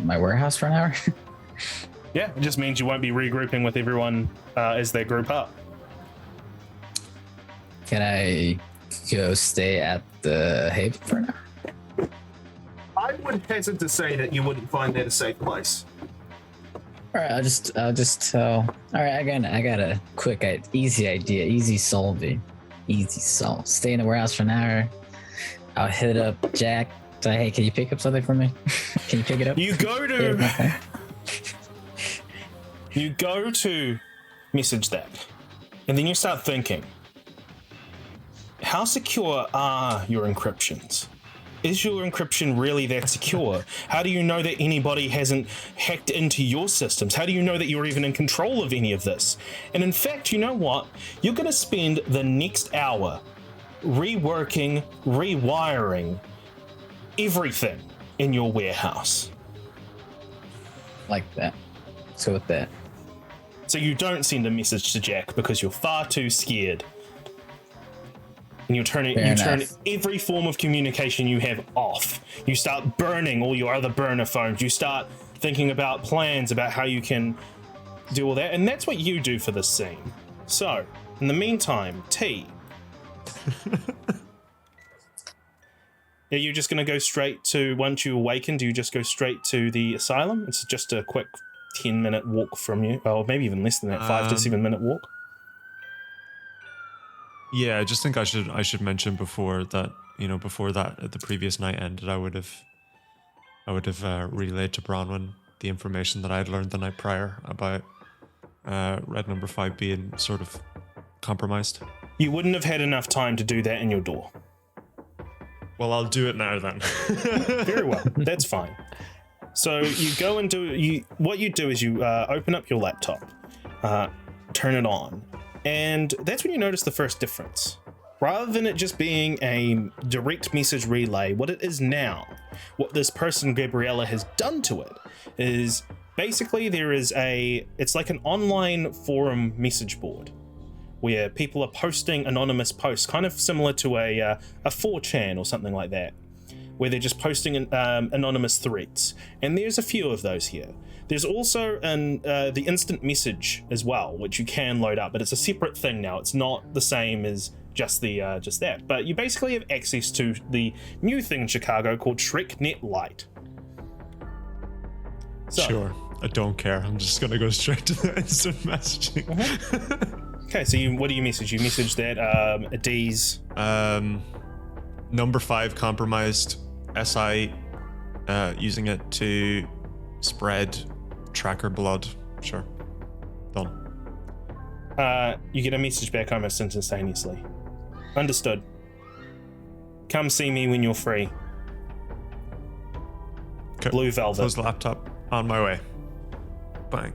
my warehouse for an hour. Yeah, it just means you won't be regrouping with everyone as they group up. Can I go stay at the Haven for an hour? I would hesitate to say that you wouldn't find that a safe place. All right, I'll just tell. All right, I got a quick, easy idea, easy solve. Stay in the warehouse for an hour. I'll hit up Jack. Say, hey, can you pick up something for me? Can you pick it up? You go to message that, and then you start thinking, how secure are your encryptions? Is your encryption really that secure? How do you know that anybody hasn't hacked into your systems? How do you know that you're even in control of any of this? And in fact, you know what? You're going to spend the next hour reworking, rewiring everything in your warehouse. Like that. So with that. So you don't send a message to Jack because you're far too scared. And you turn every form of communication you have off. You start burning all your other burner phones. You start thinking about plans about how you can do all that. And that's what you do for this scene. So, in the meantime, T. Are you just going to go straight to, once you awaken, do you just go straight to the asylum? It's just a quick 10-minute walk from you. Or maybe even less than that, 5 to 7 minute walk. Yeah, I just think I should mention before that the previous night ended, I would have relayed to Bronwyn the information that I had learned the night prior about Red Number 5 being sort of compromised. You wouldn't have had enough time to do that in your door. Well, I'll do it now then. Very well, that's fine. So you go and what you do is you open up your laptop, turn it on, and that's when you notice the first difference. Rather than it just being a direct message relay, what it is now, what this person Gabriella has done to it, is basically it's like an online forum message board where people are posting anonymous posts, kind of similar to a 4chan or something like that, where they're just posting anonymous threads. And there's a few of those here. There's also the instant message as well, which you can load up, but it's a separate thing now. It's not the same as just that. But you basically have access to the new thing in Chicago called ShrekNet Lite. So, sure, I don't care. I'm just gonna go straight to the instant messaging. Okay, so what do you message? You message that D's. Number 5 compromised. SI using it to spread tracker blood. Sure. Done. You get a message back almost instantaneously. Understood. Come see me when you're free. Okay. Blue Velvet. Close the laptop. On my way. Bang.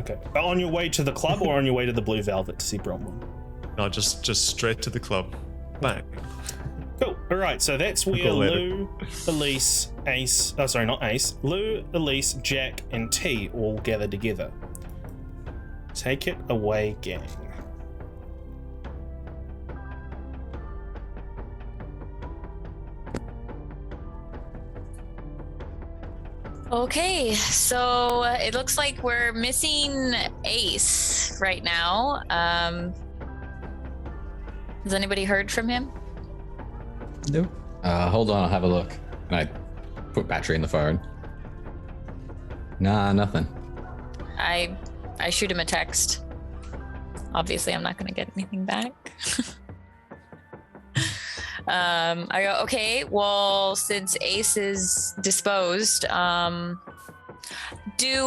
Okay. On your way to the club or on your way to the Blue Velvet to see Bronwyn? No, just straight to the club. Bang. Cool. All right. So that's where Lou, Elise, Lou, Elise, Jack, and T all gather together. Take it away, gang. Okay, so it looks like we're missing Ace right now. Has anybody heard from him? No. Hold on, I'll have a look. And I put battery in the phone. Nah, nothing. I shoot him a text. Obviously, I'm not going to get anything back. I go, okay, well, since Ace is disposed, do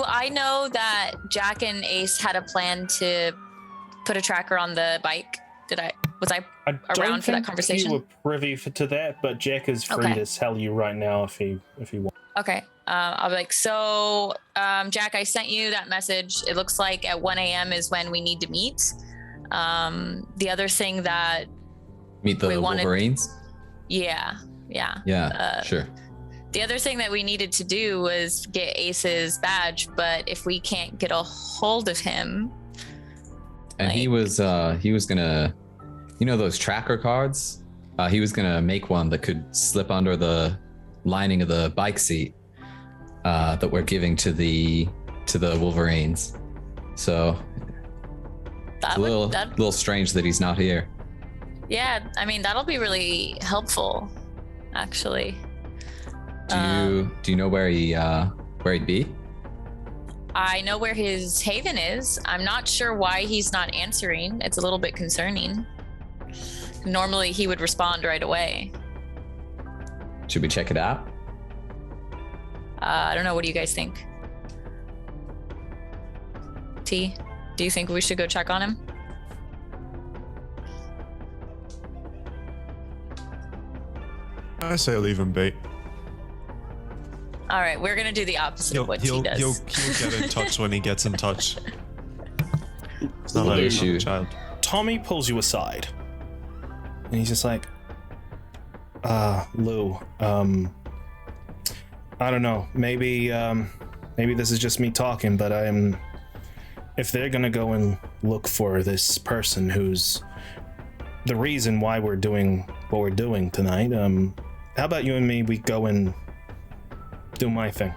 I know that Jack and Ace had a plan to put a tracker on the bike? Was I around for that conversation? You were privy to that, but Jack is free to tell you right now if he wants. Okay. I'll be like, so, Jack, I sent you that message. It looks like at 1 a.m. is when we need to meet. The other thing that meet the Wolverines? Yeah. Sure. The other thing that we needed to do was get Ace's badge, but if we can't get a hold of him. And he was gonna, those tracker cards? He was gonna make one that could slip under the lining of the bike seat that we're giving to the Wolverines. So it's a little strange that he's not here. Yeah, I mean, that'll be really helpful, actually. Do you know where he'd be? I know where his haven is. I'm not sure why he's not answering. It's a little bit concerning. Normally he would respond right away. Should we check it out? I don't know. What do you guys think? T, do you think we should go check on him? I say leave him be. All right, we're gonna do the opposite of what T does. He'll get in touch when he gets in touch. It's not No like issue. a child. Tommy pulls you aside, and he's just like, Lou, I don't know, maybe this is just me talking, but if they're gonna go and look for this person who's the reason why we're doing what we're doing tonight, how about you and me, we go and do my thing?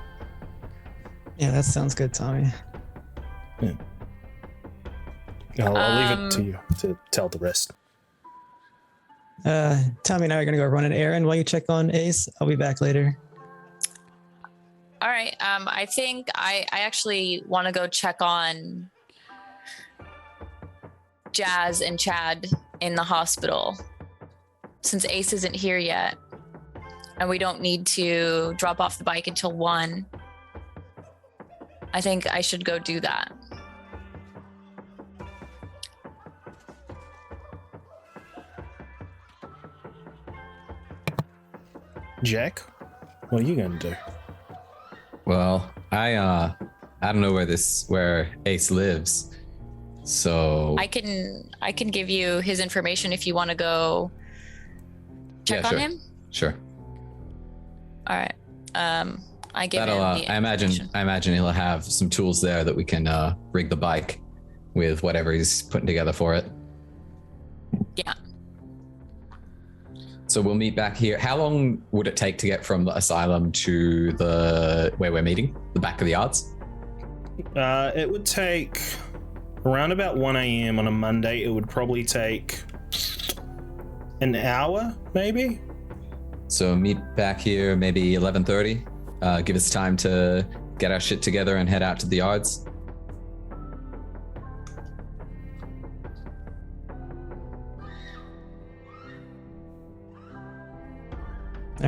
Yeah, that sounds good, Tommy. Yeah. I'll leave it to you to tell the rest. Tommy and I are gonna go run an errand while you check on Ace. I'll be back later. All right. I think I actually want to go check on Jazz and Chad in the hospital, since Ace isn't here yet, and we don't need to drop off the bike until 1. I think I should go do that. Jack, what are you gonna do? Well, I don't know where Ace lives. So I can give you his information if you want to go check on him. Sure. All right. I give him the I imagine he'll have some tools there that we can rig the bike with whatever he's putting together for it. Yeah. So we'll meet back here. How long would it take to get from the asylum to where we're meeting, the back of the yards? It would take around about 1 a.m. on a Monday. It would probably take an hour, maybe. So meet back here maybe 11:30. Give us time to get our shit together and head out to the yards.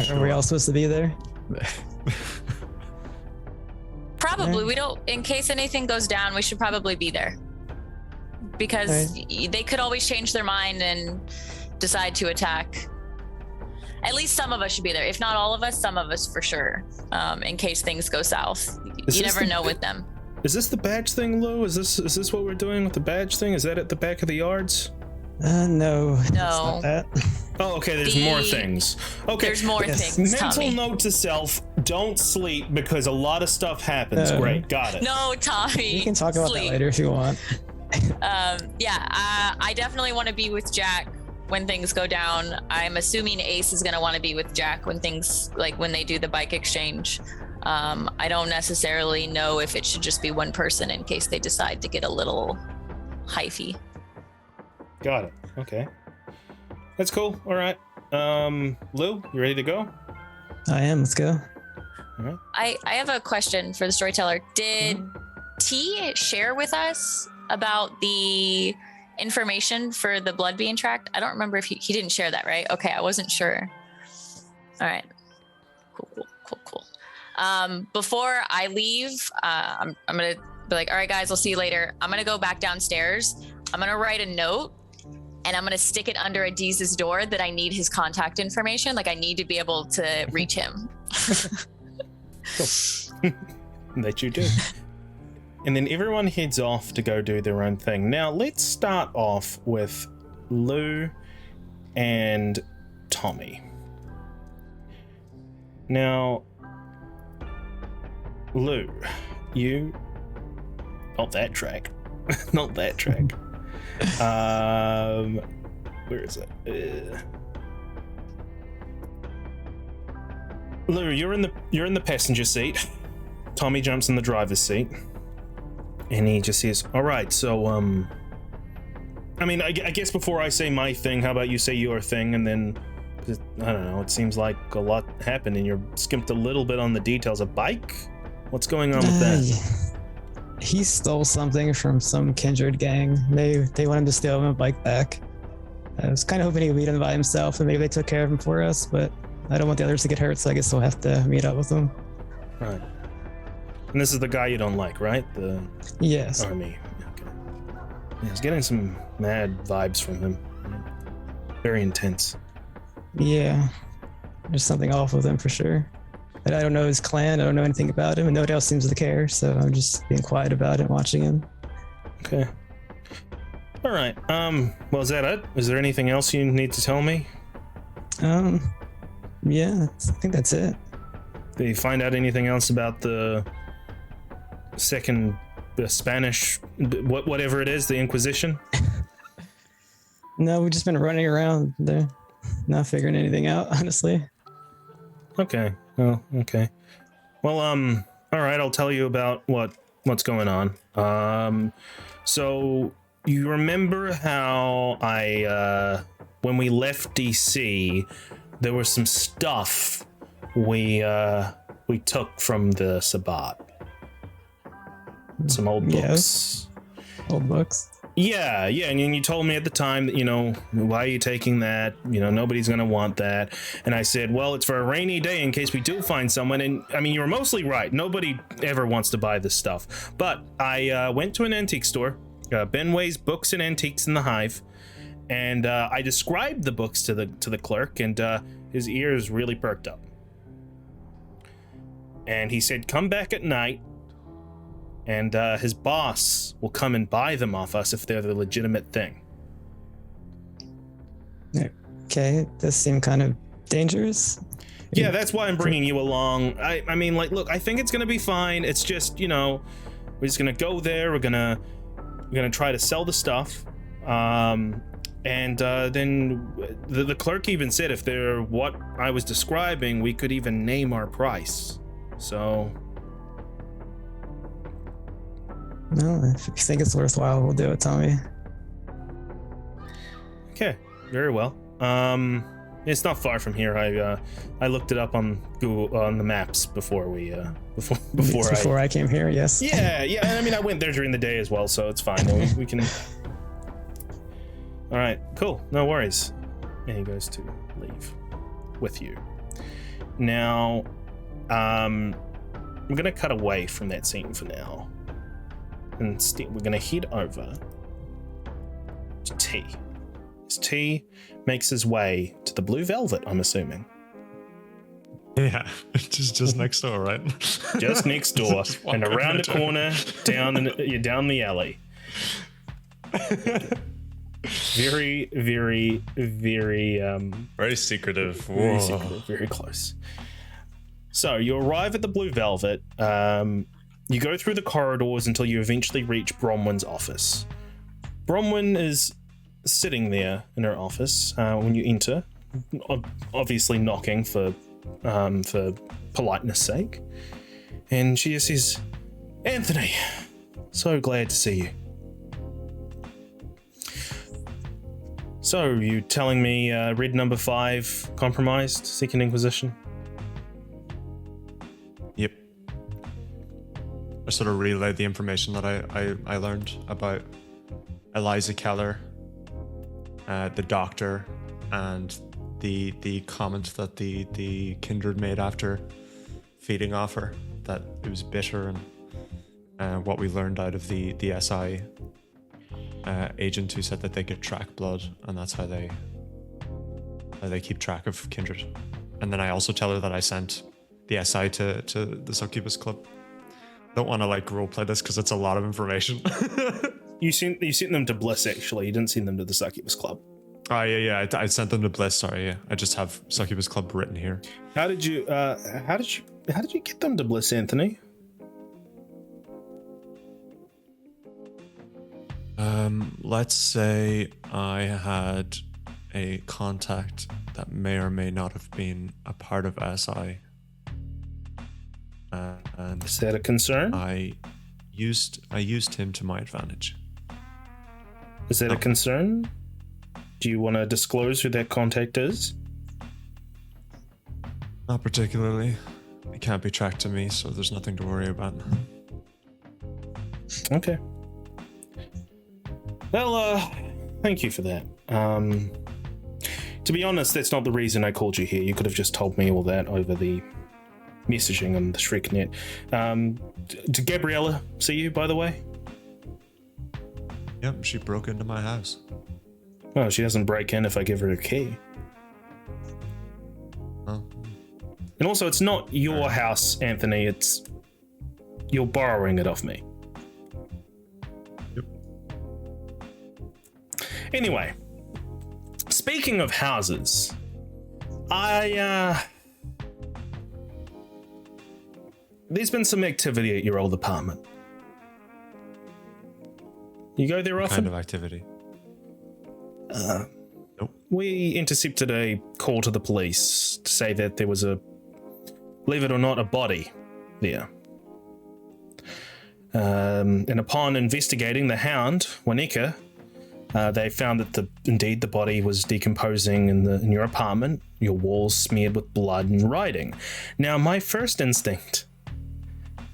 Are we all supposed to be there? Probably. We don't, in case anything goes down, we should probably be there, because they could always change their mind and decide to attack. At least some of us should be there. If not all of us, some of us for sure, in case things go south. You never know with them. Is this the badge thing, Lou? Is this what we're doing with the badge thing? Is that at the back of the yards? No. It's No. not that. Oh, okay, there's more things. Okay. There's more things, Mental Tommy. note to self, don't sleep because a lot of stuff happens. Great, got it. No, Tommy. We can talk about sleep. that later if you want. I definitely want to be with Jack when things go down. I'm assuming Ace is going to want to be with Jack when when they do the bike exchange. I don't necessarily know if it should just be one person in case they decide to get a little hyphy. Got it. Okay. That's cool. All right. Lou, you ready to go? I am. Let's go. All right. I have a question for the storyteller. Did T share with us about the information for the blood being tracked? I don't remember if he didn't share that, right? Okay, I wasn't sure. All right. Cool. Before I leave, I'm gonna be like, all right, guys, I'll see you later. I'm gonna go back downstairs. I'm gonna write a note, and I'm gonna stick it under Adiz's door that I need his contact information. Like, I need to be able to reach him. That you do. And then everyone heads off to go do their own thing. Now, let's start off with Lou and Tommy. Now, Lou, you... Not that track. Not that track. Where is it? Lou, you're in the passenger seat. Tommy jumps in the driver's seat, and he just says, "All right, so I mean, I guess before I say my thing, how about you say your thing, and then I don't know. It seems like a lot happened, and you're skimped a little bit on the details. A bike? What's going on with that?" he stole something from some kindred gang. They want him to steal my bike back. I was kind of hoping he would meet him by himself, and maybe they took care of him for us, but I don't want the others to get hurt, so I guess we'll have to meet up with them. Right. And this is the guy you don't like, right? The Yes. army. Okay. Yeah, I was getting some mad vibes from him. Very intense. Yeah. There's something off with him for sure. But I don't know his clan. I don't know anything about him, and nobody else seems to care. So I'm just being quiet about it, watching him. Okay. All right. Well, is that it? Is there anything else you need to tell me? Yeah, I think that's it. Did you find out anything else about the Spanish, whatever it is, the Inquisition? No, we've just been running around there, not figuring anything out, honestly. Okay. Well, okay. Well, all right. I'll tell you about what's going on. So you remember how when we left DC, there was some stuff we took from the Sabbat. Some old books. Yes. Old books. Yeah, and you told me at the time that, why are you taking that? Nobody's going to want that. And I said, well, it's for a rainy day in case we do find someone. And I mean, you were mostly right. Nobody ever wants to buy this stuff. But I went to an antique store, Benway's Books and Antiques in the Hive, and I described the books to the clerk, and his ears really perked up. And he said, come back at night, and his boss will come and buy them off us if they're the legitimate thing. Okay, it does seem kind of dangerous. Yeah, that's why I'm bringing you along. I mean, look, I think it's gonna be fine. It's just, we're just gonna go there. We're gonna try to sell the stuff, and then the clerk even said if they're what I was describing, we could even name our price. So. No, if you think it's worthwhile, we'll do it, Tommy. Okay, very well. It's not far from here. I looked it up on Google on the maps before before I came here. Yes. Yeah. And I mean, I went there during the day as well, so it's fine. We can. All right, cool. No worries. And he goes to leave with you. Now, I'm gonna cut away from that scene for now. Instead, we're gonna head over to T. As T makes his way to the Blue Velvet, I'm assuming. Yeah, just next door, right? Just next door, and around the corner, down the alley. Very, very, very, very secretive. Very secretive, very close. So you arrive at the Blue Velvet. You go through the corridors until you eventually reach Bronwyn's office. Bronwyn is sitting there in her office when you enter, obviously knocking for politeness sake. And she just says, Anthony, so glad to see you. So, you telling me Red Number 5 compromised Second Inquisition? Yep. I sort of relayed the information that I learned about Eliza Keller, the doctor, and the comment that the kindred made after feeding off her, that it was bitter, and what we learned out of the SI agent who said that they could track blood, and that's how they keep track of kindred. And then I also tell her that I sent the SI to the Succubus Club. Don't want to roleplay this because it's a lot of information. You sent them to Bliss, actually. You didn't send them to the Succubus Club. Oh yeah. I sent them to Bliss. Sorry, yeah. I just have Succubus Club written here. How did you get them to Bliss, Anthony? Let's say I had a contact that may or may not have been a part of SI. And is that a concern? I used him to my advantage. Is that a concern? Do you want to disclose who that contact is? Not particularly. It can't be tracked to me, so there's nothing to worry about. Okay. Well, thank you for that. To be honest, that's not the reason I called you here. You could have just told me all that over the messaging on the ShrekNet. Did Gabriella see you, by the way? Yep, she broke into my house. Well, she doesn't break in if I give her a key. Oh. And also, it's not your house, Anthony. It's... You're borrowing it off me. Yep. Anyway, speaking of houses, there's been some activity at your old apartment. You go there What often? kind of activity? Nope. We intercepted a call to the police to say that there was believe it or not, a body there. And upon investigating the hound, Wanika, they found that indeed the body was decomposing in your apartment, your walls smeared with blood and writing. Now, my first instinct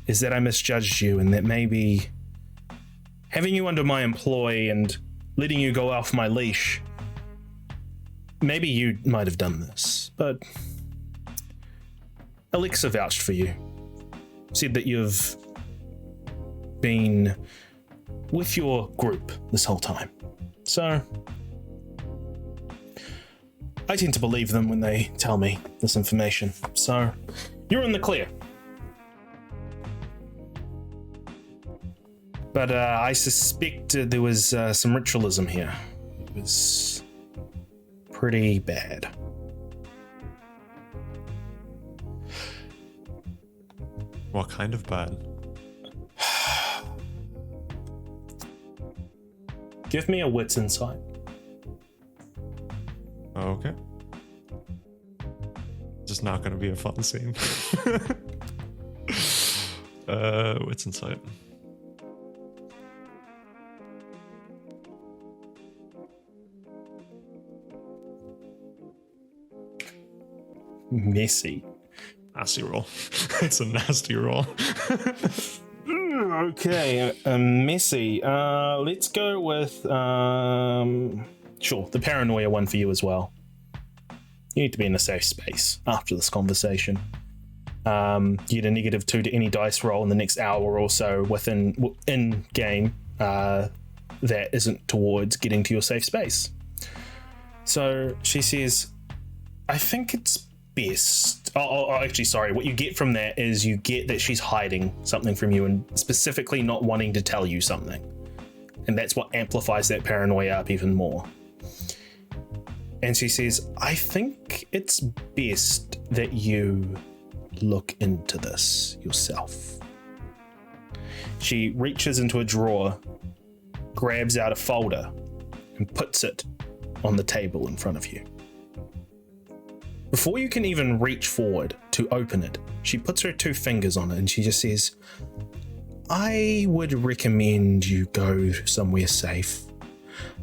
is that I misjudged you and that maybe having you under my employ and letting you go off my leash, maybe you might have done this, but Alexa vouched for you, said that you've been with your group this whole time. So I tend to believe them when they tell me this information. So you're in the clear. But I suspect there was some ritualism here. It was pretty bad. What kind of bad? Give me a wits insight. Okay. Just not going to be a fun scene. Wits insight. Messy. Nasty roll. It's a nasty roll. Okay, messy. Let's go with sure, the paranoia one for you as well. You need to be in a safe space after this conversation. You get a -2 to any dice roll in the next hour or so in game that isn't towards getting to your safe space. So she says, I think it's best. Actually, sorry. What you get from that is you get that she's hiding something from you and specifically not wanting to tell you something. And that's what amplifies that paranoia up even more. And she says, I think it's best that you look into this yourself. She reaches into a drawer, grabs out a folder, and puts it on the table in front of you. Before you can even reach forward to open it, she puts her 2 fingers on it and she just says, I would recommend you go somewhere safe,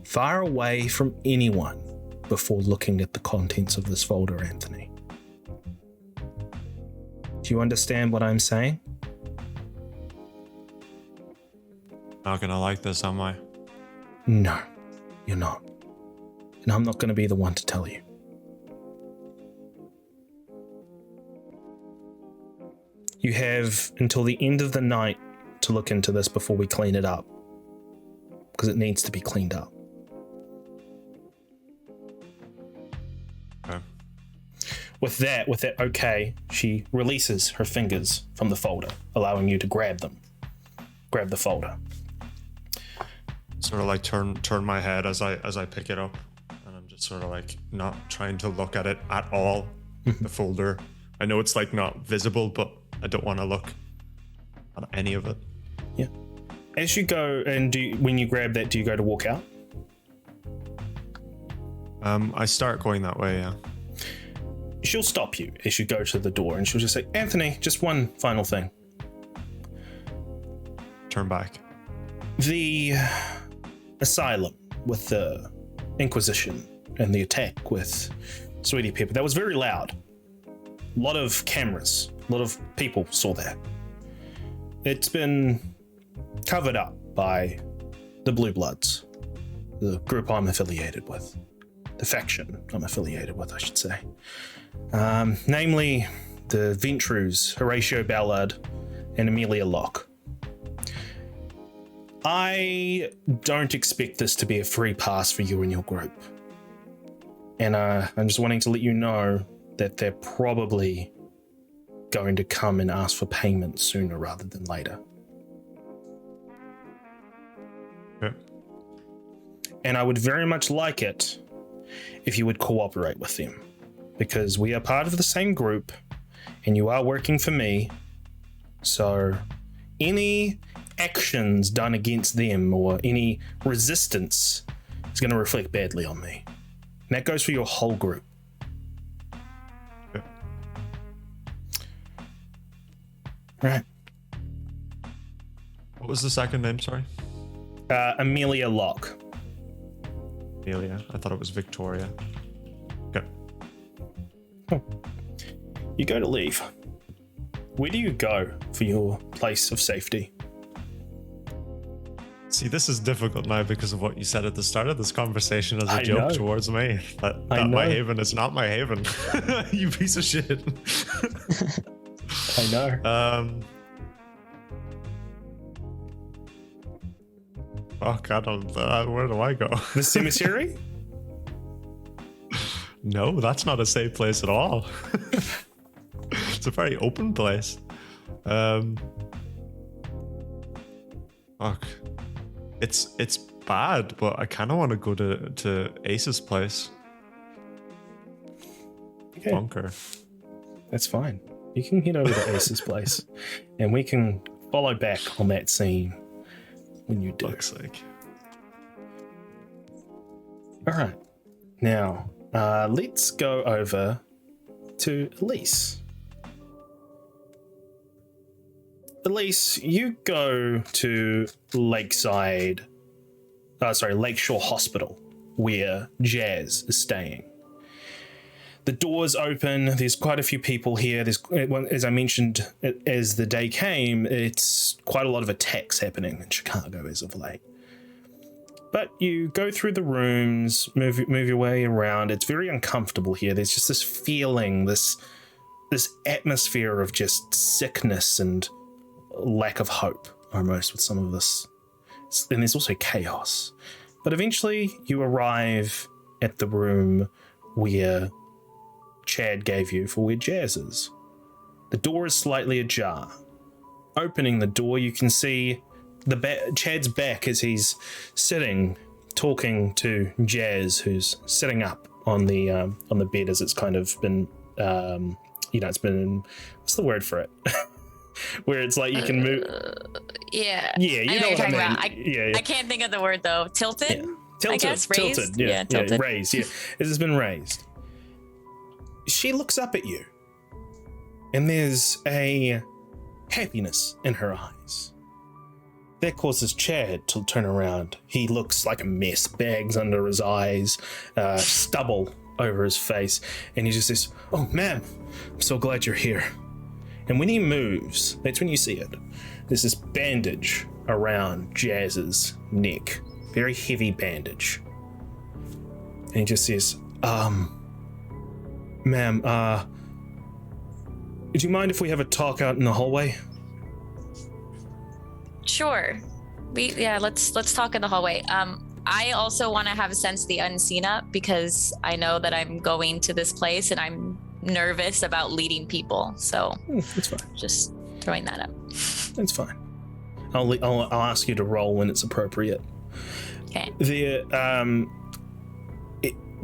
far away from anyone, before looking at the contents of this folder, Anthony. Do you understand what I'm saying? Not gonna like this, am I? No, you're not. And I'm not going to be the one to tell you. You have until the end of the night to look into this before we clean it up, because it needs to be cleaned up. Okay. With that, okay, she releases her fingers from the folder, allowing you to grab the folder. Sort of like turn my head as I pick it up, and I'm just sort of like not trying to look at it at all. The folder. I know it's like not visible, but I don't want to look at any of it. Yeah. As you go, and when you grab that, do you go to walk out? I start going that way, yeah. She'll stop you as you go to the door, and she'll just say, Anthony, just one final thing. Turn back. The asylum with the Inquisition and the attack with Sweetie Pepper, that was very loud. A lot of cameras, a lot of people saw that. It's been covered up by the Blue Bloods, the group I'm affiliated with, the faction I'm affiliated with, I should say. Namely, the Ventrus, Horatio Ballard, and Amelia Locke. I don't expect this to be a free pass for you and your group. And I'm just wanting to let you know that they're probably going to come and ask for payment sooner rather than later. Yeah. And I would very much like it if you would cooperate with them, because we are part of the same group and you are working for me. So any actions done against them or any resistance is going to reflect badly on me. And that goes for your whole group. Yeah. Right. What was the second name, sorry? Amelia Locke. Amelia. I thought it was Victoria. Okay. You go to leave. Where do you go for your place of safety? See, this is difficult now because of what you said at the start of this conversation as a I joke know. towards me. That my haven is not my haven. You piece of shit. I know. Oh God, where do I go? The cemetery? No, that's not a safe place at all. It's a very open place. Fuck. It's bad, but I kind of want to go to Ace's place. Okay, Bunker. that's fine. You can head over to Ace's place, and we can follow back on that scene when you do. Looks like. All right. Now, let's go over to Elise. Elise, you go to Lakeshore Hospital, where Jazz is staying. The doors open. There's quite a few people here. As I mentioned, as the day came, it's quite a lot of attacks happening in Chicago as of late. But you go through the rooms, move your way around. It's very uncomfortable here. There's just this feeling, this atmosphere of just sickness and lack of hope, almost, with some of this. And there's also chaos. But eventually you arrive at the room where Chad gave you for where Jazz is. The door is slightly ajar. Opening the door, you can see Chad's back as he's sitting, talking to Jazz, who's sitting up on the bed as it's kind of been, it's been, what's the word for it? Where it's like you can move. Yeah. Yeah, I know what you're talking about. Yeah. I can't think of the word though. Tilted? Yeah. Tilted. I guess raised. Tilted. Yeah. Tilted. Raised. Yeah. It has been raised. She looks up at you, and there's a happiness in her eyes. That causes Chad to turn around. He looks like a mess, bags under his eyes, stubble over his face, and he just says, "Oh, ma'am, I'm so glad you're here." And when he moves, that's when you see it. There's this bandage around Jazz's neck, very heavy bandage. And he just says, "Ma'am, do you mind if we have a talk out in the hallway?" Sure. Let's talk in the hallway. I also want to have a sense of the unseen up because I know that I'm going to this place and I'm nervous about leading people. So That's fine. just throwing that up. That's fine. I'll ask you to roll when it's appropriate. Okay.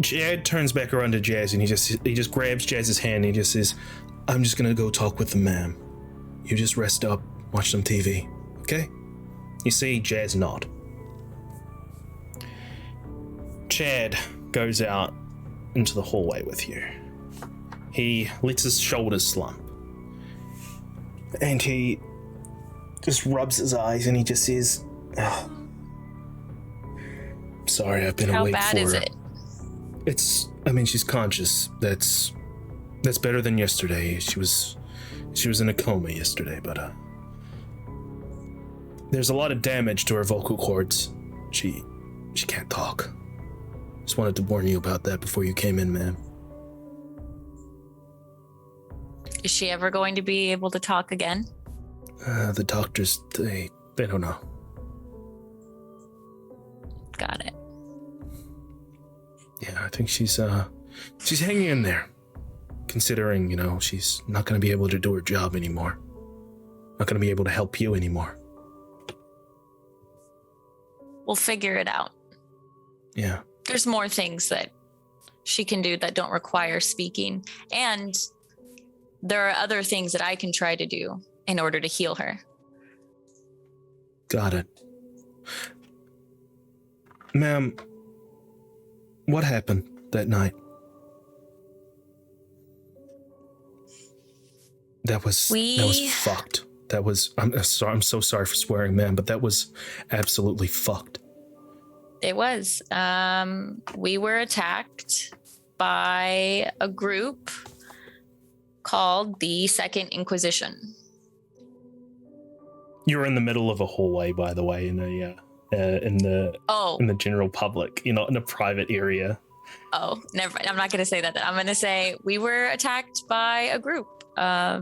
Chad turns back around to Jazz and he just grabs Jazz's hand and he just says, "I'm just gonna go talk with the ma'am. You just rest up, watch some TV, okay?" You see Jazz nod. Chad goes out into the hallway with you. He lets his shoulders slump. And he just rubs his eyes and he just says, "Oh, sorry, I've been awake for her." How bad is it? She's conscious. That's better than yesterday. She was in a coma yesterday, but There's a lot of damage to her vocal cords. She can't talk. Just wanted to warn you about that before you came in, ma'am. Is she ever going to be able to talk again? The doctors, they don't know. Got it. Yeah, I think she's hanging in there. Considering, she's not going to be able to do her job anymore. Not going to be able to help you anymore. We'll figure it out. Yeah. There's more things that she can do that don't require speaking. And there are other things that I can try to do in order to heal her. Got it. Ma'am, what happened that night? That was fucked. I'm so sorry for swearing, ma'am, but that was absolutely fucked. It was. We were attacked by a group called the Second Inquisition. You're in the middle of a hallway, by the way, in the general public. You're not in a private area. Oh, never mind. I'm not going to say that. I'm going to say we were attacked by a group. I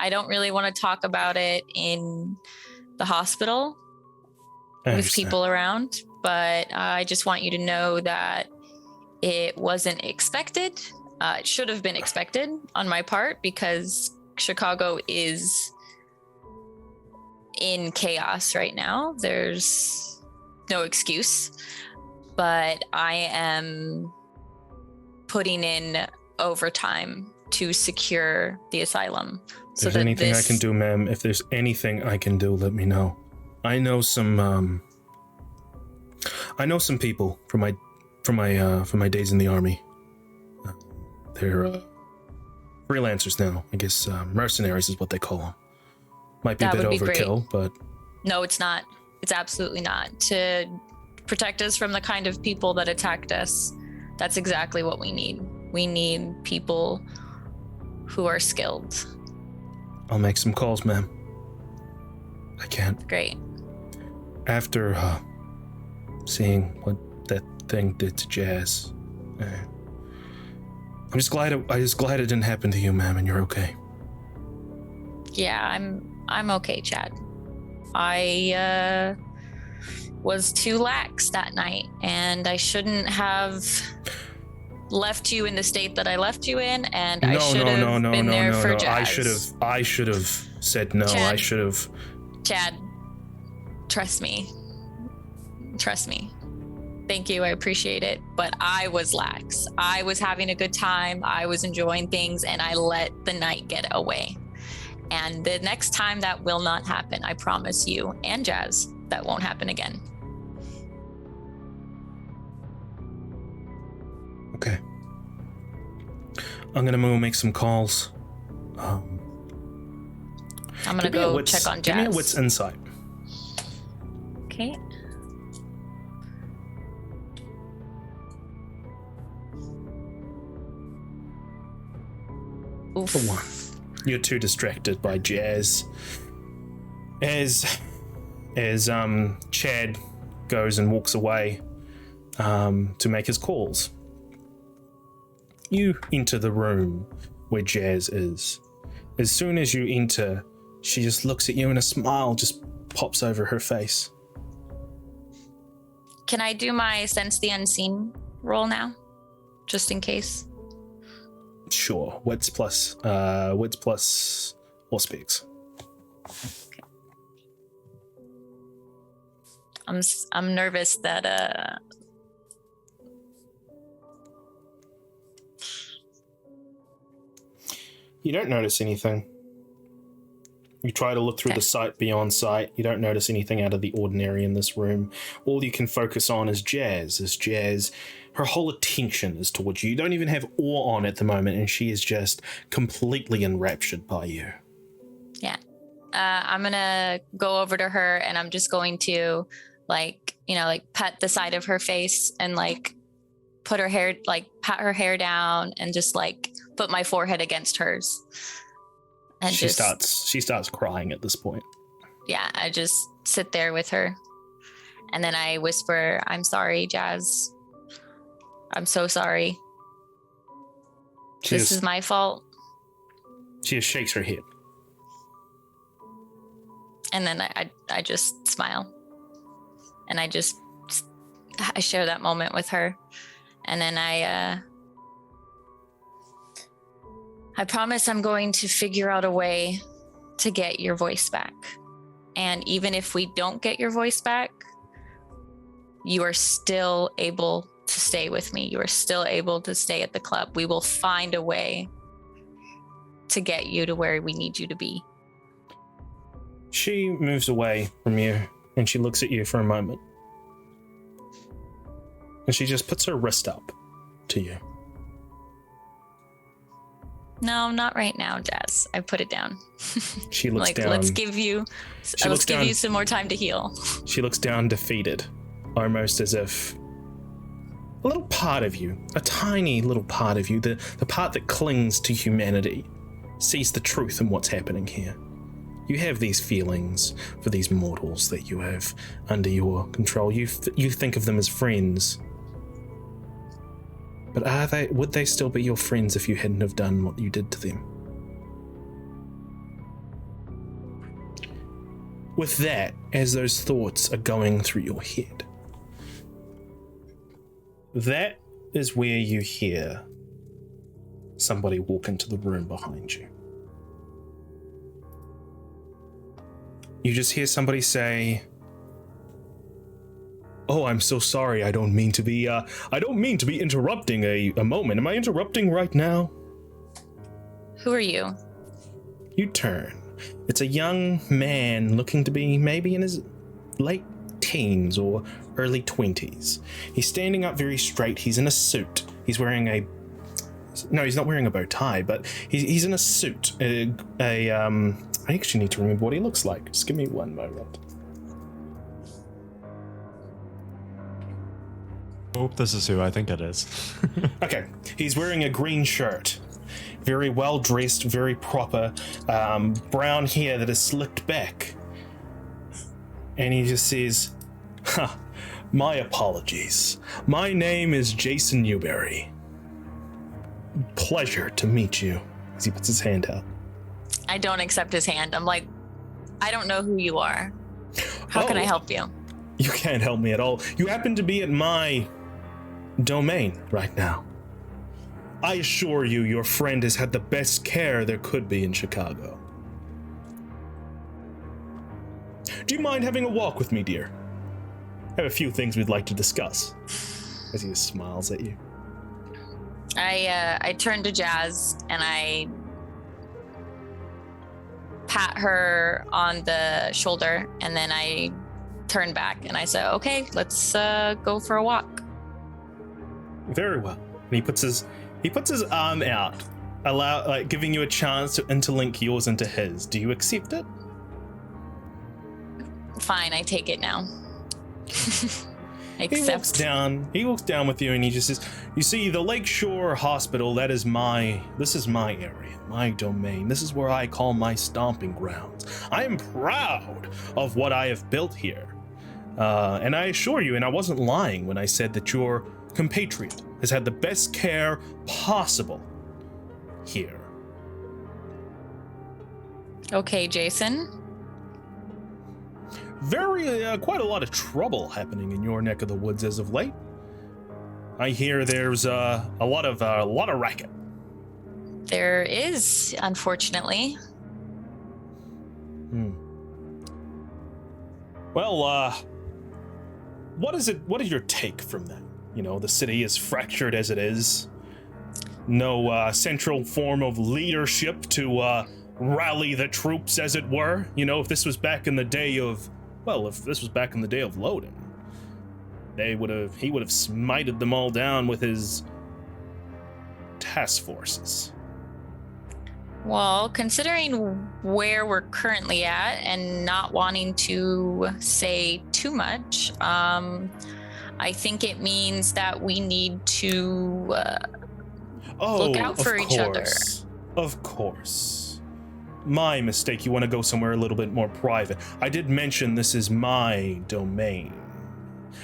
don't really want to talk about it in the hospital with people around, but I just want you to know that it wasn't expected. It should have been expected on my part because Chicago is in chaos right now. There's no excuse, but I am putting in overtime to secure the asylum. If there's anything I can do, ma'am, if there's anything I can do, let me know. I know some people from my days in the army. They're freelancers now. I guess mercenaries is what they call them. Might be a bit overkill, but no, it's not. It's absolutely not. To protect us from the kind of people that attacked us, that's exactly what we need. We need people who are skilled. I'll make some calls, ma'am. I can't. Great. After seeing what that thing did to Jazz, I'm just glad it didn't happen to you, ma'am, and you're okay. Yeah, I'm okay, Chad. I was too lax that night, and I shouldn't have left you in the state that I left you in, and I should have been there for Jazz. I should have said no. Chad, I should have. Chad, trust me. Thank you, I appreciate it, but I was lax. I was having a good time, I was enjoying things, and I let the night get away. And the next time that will not happen, I promise you and Jazz, that won't happen again. Okay. I'm gonna go make some calls. I'm gonna go check on Jazz. Give me a wits insight. Okay. Oof. For one. You're too distracted by Jazz. As Chad goes and walks away to make his calls, you enter the room where Jazz is. As soon as you enter, she just looks at you and a smile just pops over her face. Can I do my Sense the Unseen roll now? Just in case? Sure. Wits plus or speaks. Okay. I'm nervous that You don't notice anything. You try to look through the sight beyond sight. You don't notice anything out of the ordinary in this room. All you can focus on is Jazz. Her whole attention is towards you. You don't even have awe on at the moment, and she is just completely enraptured by you. Yeah. I'm gonna go over to her, and I'm just going to pet the side of her face and put her hair, pat her hair down and just put my forehead against hers. And she starts crying at this point. yeah, I just sit there with her. And then I whisper, I'm sorry, Jazz. I'm so sorry. This is my fault. She just shakes her head. And then I just smile. And I share that moment with her. And then I promise I'm going to figure out a way to get your voice back. And even if we don't get your voice back, you are still able to stay with me. You are still able to stay at the club. We will find a way to get you to where we need you to be. She moves away from you and she looks at you for a moment. And she just puts her wrist up to you. No, not right now, Jazz. I put it down. She looks down. Let's give you some more time to heal. She looks down defeated, almost as if a little part of you, a tiny little part of you, the part that clings to humanity, sees the truth in what's happening here. You have these feelings for these mortals that you have under your control. You think of them as friends. But would they still be your friends if you hadn't have done what you did to them? With that, as those thoughts are going through your head, that is where you hear somebody walk into the room behind you. You just hear somebody say, "Oh, I'm so sorry. I don't mean to be interrupting a moment. Am I interrupting right now?" Who are you? You turn. It's a young man looking to be maybe in his late teens or early 20s. He's standing up very straight. He's in a suit. He's wearing no, he's not wearing a bow tie, but he's in a suit. I actually need to remember what he looks like. Just give me one moment. Oh, this is who I think it is. Okay, he's wearing a green shirt. Very well dressed, very proper. Brown hair that is slicked back. And he just says, "My apologies. My name is Jason Newberry. Pleasure to meet you." As he puts his hand out. I don't accept his hand. I'm like, I don't know who you are. How can I help you? You can't help me at all. You happen to be at my domain right now. I assure you, your friend has had the best care there could be in Chicago. Do you mind having a walk with me, dear? I have a few things we'd like to discuss. As he just smiles at you. I turn to Jazz and I pat her on the shoulder, and then I turn back and I say, "Okay, let's go for a walk." Very well. And he puts his arm out, giving you a chance to interlink yours into his. Do you accept it? Fine, I take it now. He walks down with you and he just says, "You see, the Lakeshore Hospital, this is my area, my domain. This is where I call my stomping grounds. I am proud of what I have built here. And I assure you, and I wasn't lying when I said that your compatriot has had the best care possible here." Okay, Jason. Quite a lot of trouble happening in your neck of the woods as of late. I hear there's a lot of racket. There is, unfortunately. Well, what is your take from that? You know, the city is fractured as it is. No central form of leadership to rally the troops, as it were. You know, if this was back in the day of Loden, he would have smited them all down with his task forces. Well, considering where we're currently at and not wanting to say too much, I think it means that we need to look out for each other. Of course. my mistake. You want to go somewhere a little bit more private. I did mention this is my domain.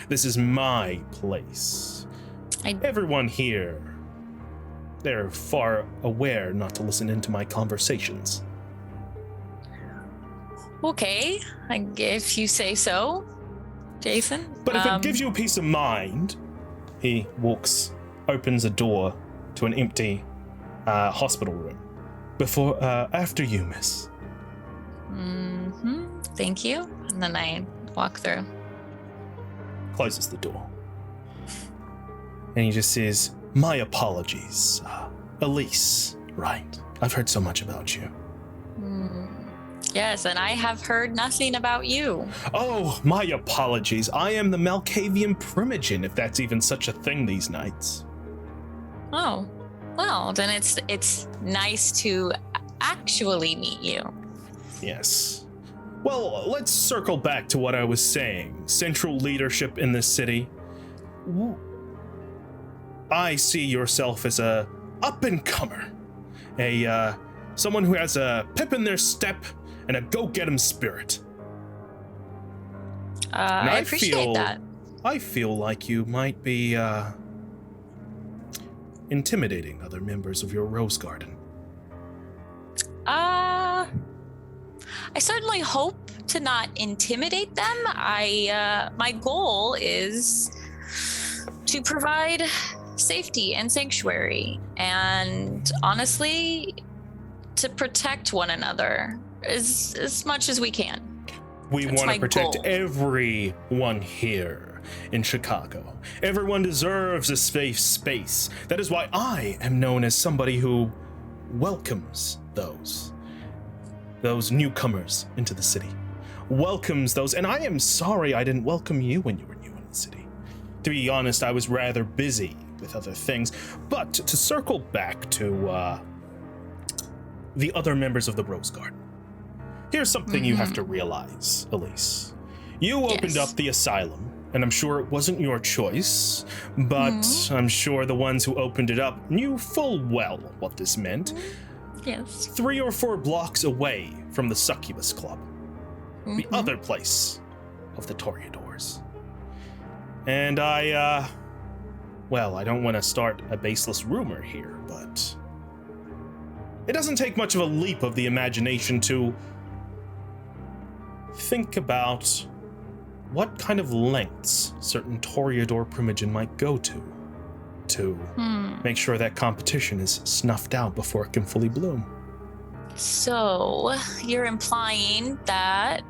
This is my place. Everyone here, they're far aware not to listen into my conversations. Okay, if you say so, Jason. But if it gives you a peace of mind, he opens a door to an empty hospital room. After you, miss. Thank you. And then I walk through. Closes the door. And he just says, my apologies. Elise, right? I've heard so much about you. Yes, and I have heard nothing about you. Oh, my apologies. I am the Malkavian Primogen, if that's even such a thing these nights. Oh, well, then it's nice to actually meet you. Yes. Well, let's circle back to what I was saying. Central leadership in this city. I see yourself as a up-and-comer. Someone who has a pep in their step and a go-get-'em spirit. I appreciate that. I feel like you might be intimidating other members of your Rose Garden. I certainly hope to not intimidate them. My goal is to provide safety and sanctuary, and honestly, to protect one another as much as we can. We want to protect everyone here in Chicago. Everyone deserves a safe space. That is why I am known as somebody who welcomes those newcomers into the city. Welcomes those, and I am sorry I didn't welcome you when you were new in the city. To be honest, I was rather busy with other things. But to circle back to the other members of the Rose Garden, here's something you have to realize, Elise. You opened up the asylum, and I'm sure it wasn't your choice, but I'm sure the ones who opened it up knew full well what this meant. Yes. 3 or 4 blocks away from the Succubus Club, the other place of the Toreadors. And I don't want to start a baseless rumor here, but it doesn't take much of a leap of the imagination to think about what kind of lengths certain Toreador Primogen might go to make sure that competition is snuffed out before it can fully bloom. So you're implying that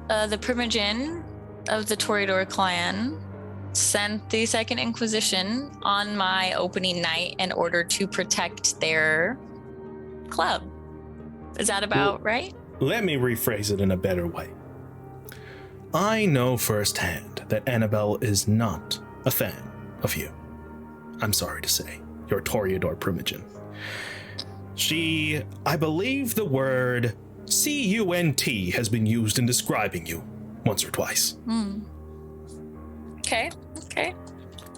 the Primogen of the Toreador clan sent the Second Inquisition on my opening night in order to protect their club. Is that about right? Let me rephrase it in a better way. I know firsthand that Annabelle is not a fan of you. I'm sorry to say, your Toreador Primogen. I believe the word CUNT has been used in describing you once or twice. Okay.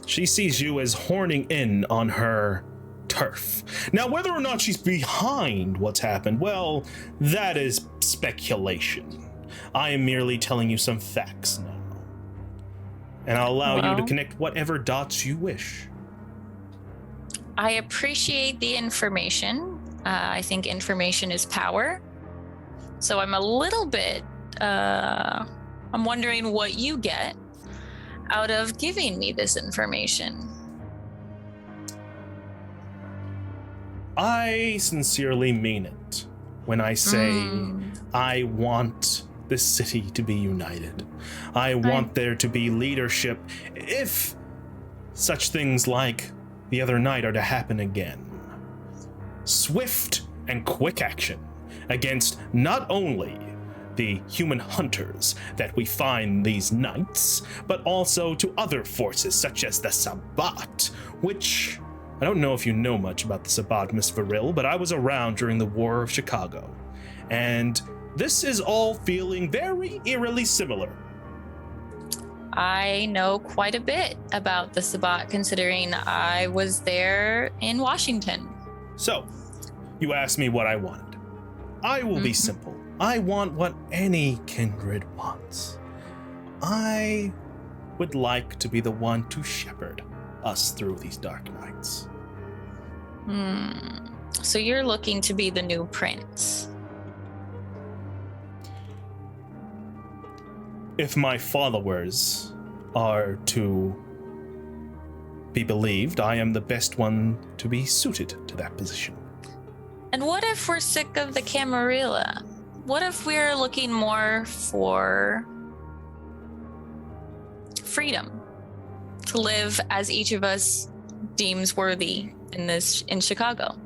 She sees you as horning in on her turf. Now, whether or not she's behind what's happened, well, that is speculation. I am merely telling you some facts now. And I'll allow you to connect whatever dots you wish. I appreciate the information. I think information is power. So I'm a little bit, I'm wondering what you get out of giving me this information. I sincerely mean it when I say I want this city to be united. I want there to be leadership if such things like the other night are to happen again. Swift and quick action against not only the human hunters that we find these nights, but also to other forces such as the Sabbat, which I don't know if you know much about the Sabbat, Miss Viril, but I was around during the War of Chicago, and this is all feeling very eerily similar. I know quite a bit about the Sabbat, considering I was there in Washington. So, you asked me what I wanted. I will be simple. I want what any kindred wants. I would like to be the one to shepherd us through these dark nights. So you're looking to be the new prince? If my followers are to be believed, I am the best one to be suited to that position. And what if we're sick of the Camarilla? What if we're looking more for freedom to live as each of us deems worthy in Chicago?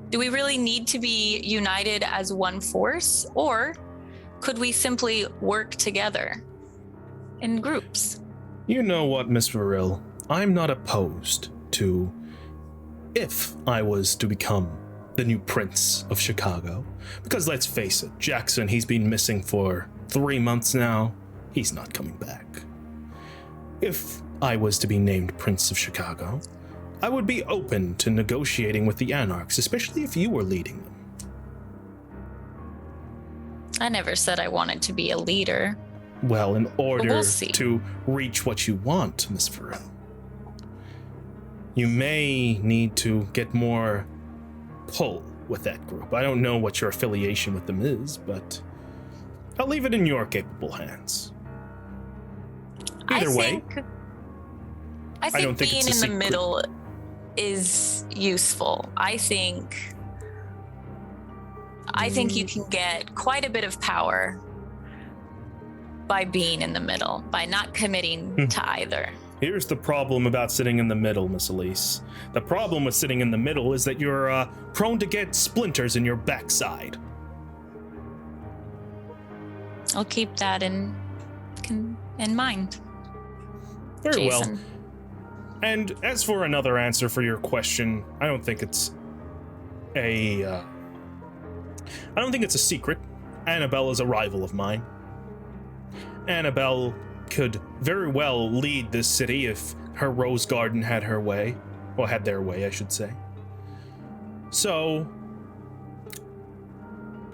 Do we really need to be united as one force, or could we simply work together in groups? You know what, Miss Varil? I'm not opposed to, if I was to become the new Prince of Chicago. Because let's face it, Jackson, he's been missing for 3 months now. He's not coming back. If I was to be named Prince of Chicago, I would be open to negotiating with the Anarchs, especially if you were leading them. I never said I wanted to be a leader. Well, in order we'll see. to reach what you want, Miss Varel, you may need to get more pull with that group. I don't know what your affiliation with them is, but I'll leave it in your capable hands. Either way, I don't think being it's a in the secret. middle is useful. I think you can get quite a bit of power by being in the middle, by not committing to either. Here's the problem about sitting in the middle, Miss Elise. The problem with sitting in the middle is that you're prone to get splinters in your backside. I'll keep that in mind. Very Jason. well. And as for another answer for your question, I don't think it's a secret. Annabelle is a rival of mine. Annabelle could very well lead this city if her Rose Garden had her way, or had their way, I should say. So,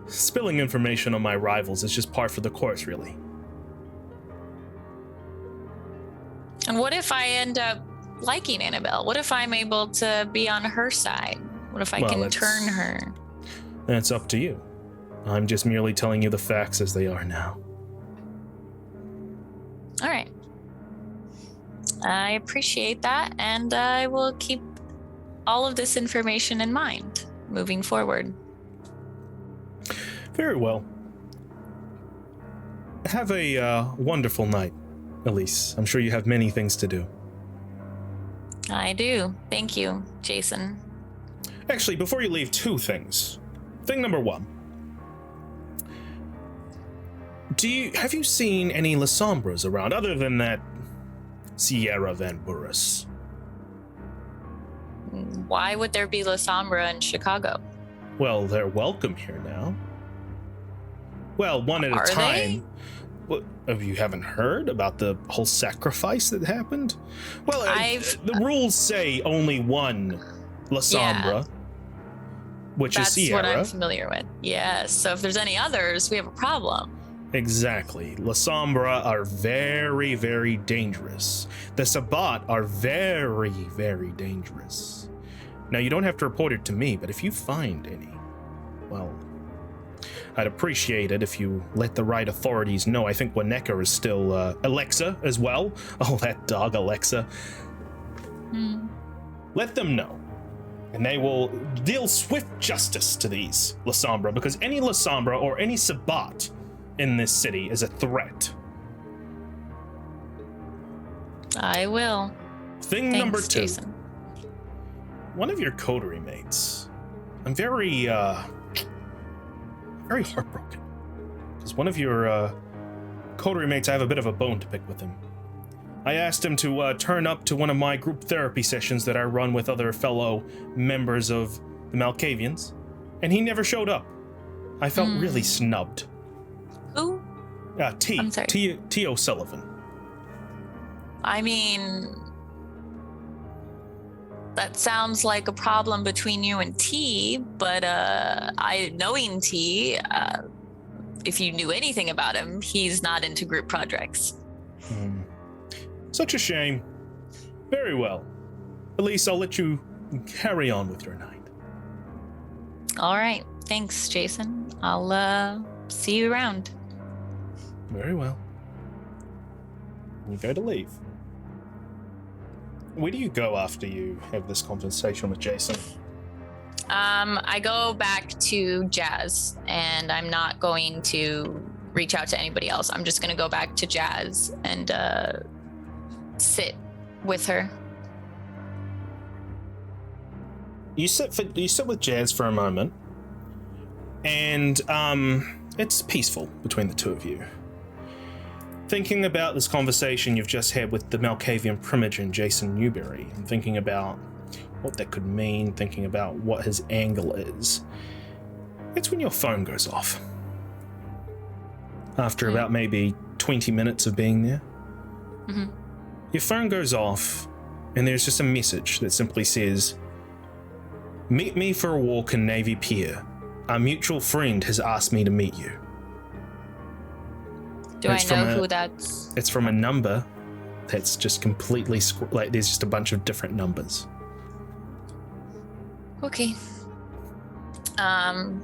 spilling information on my rivals is just par for the course, really. And what if I end up liking Annabelle? What if I'm able to be on her side? What if I can turn her? That's up to you. I'm just merely telling you the facts as they are now. All right. I appreciate that, and I will keep all of this information in mind moving forward. Very well. Have a wonderful night, Elise. I'm sure you have many things to do. I do. Thank you, Jason. Actually, before you leave, 2 things. Thing number 1. Have you seen any Lasombras around other than that Sierra Van Burris? Why would there be La Sombra in Chicago? Well, they're welcome here now. Well, one at Are a they? time. What, you haven't heard about the whole sacrifice that happened? Well, the rules say only one La Sombra, which is Sierra. That's what I'm familiar with. Yes. So if there's any others, we have a problem. Exactly. La Sombra are very, very dangerous. The Sabbat are very, very dangerous. Now, you don't have to report it to me, but if you find any, well, I'd appreciate it if you let the right authorities know. I think Winnecker is still Alexa as well. Oh, that dog, Alexa. Let them know, and they will deal swift justice to these La Sombra, because any La Sombra or any Sabbat in this city is a threat. I will. Thing Thanks, number 2. Jason. One of your coterie mates. I'm very heartbroken. Because one of your coterie mates, I have a bit of a bone to pick with him. I asked him to turn up to one of my group therapy sessions that I run with other fellow members of the Malkavians, and he never showed up. I felt really snubbed. Who? I'm sorry. T. O'Sullivan. I mean, that sounds like a problem between you and T, but knowing T, if you knew anything about him, he's not into group projects. Such a shame. Very well. Elise, I'll let you carry on with your night. All right. Thanks, Jason. I'll see you around. Very well. You go to leave. Where do you go after you have this conversation with Jason? I go back to Jazz, and I'm not going to reach out to anybody else. I'm just going to go back to Jazz and sit with her. You sit with Jazz for a moment, and it's peaceful between the two of you. Thinking about this conversation you've just had with the Malkavian Primogen, Jason Newberry, and thinking about what that could mean, thinking about what his angle is, it's when your phone goes off. After about maybe 20 minutes of being there, your phone goes off, and there's just a message that simply says, "Meet me for a walk in Navy Pier. Our mutual friend has asked me to meet you." Do I know who that's? It's from a number that's just completely like there's just a bunch of different numbers. Okay. I'm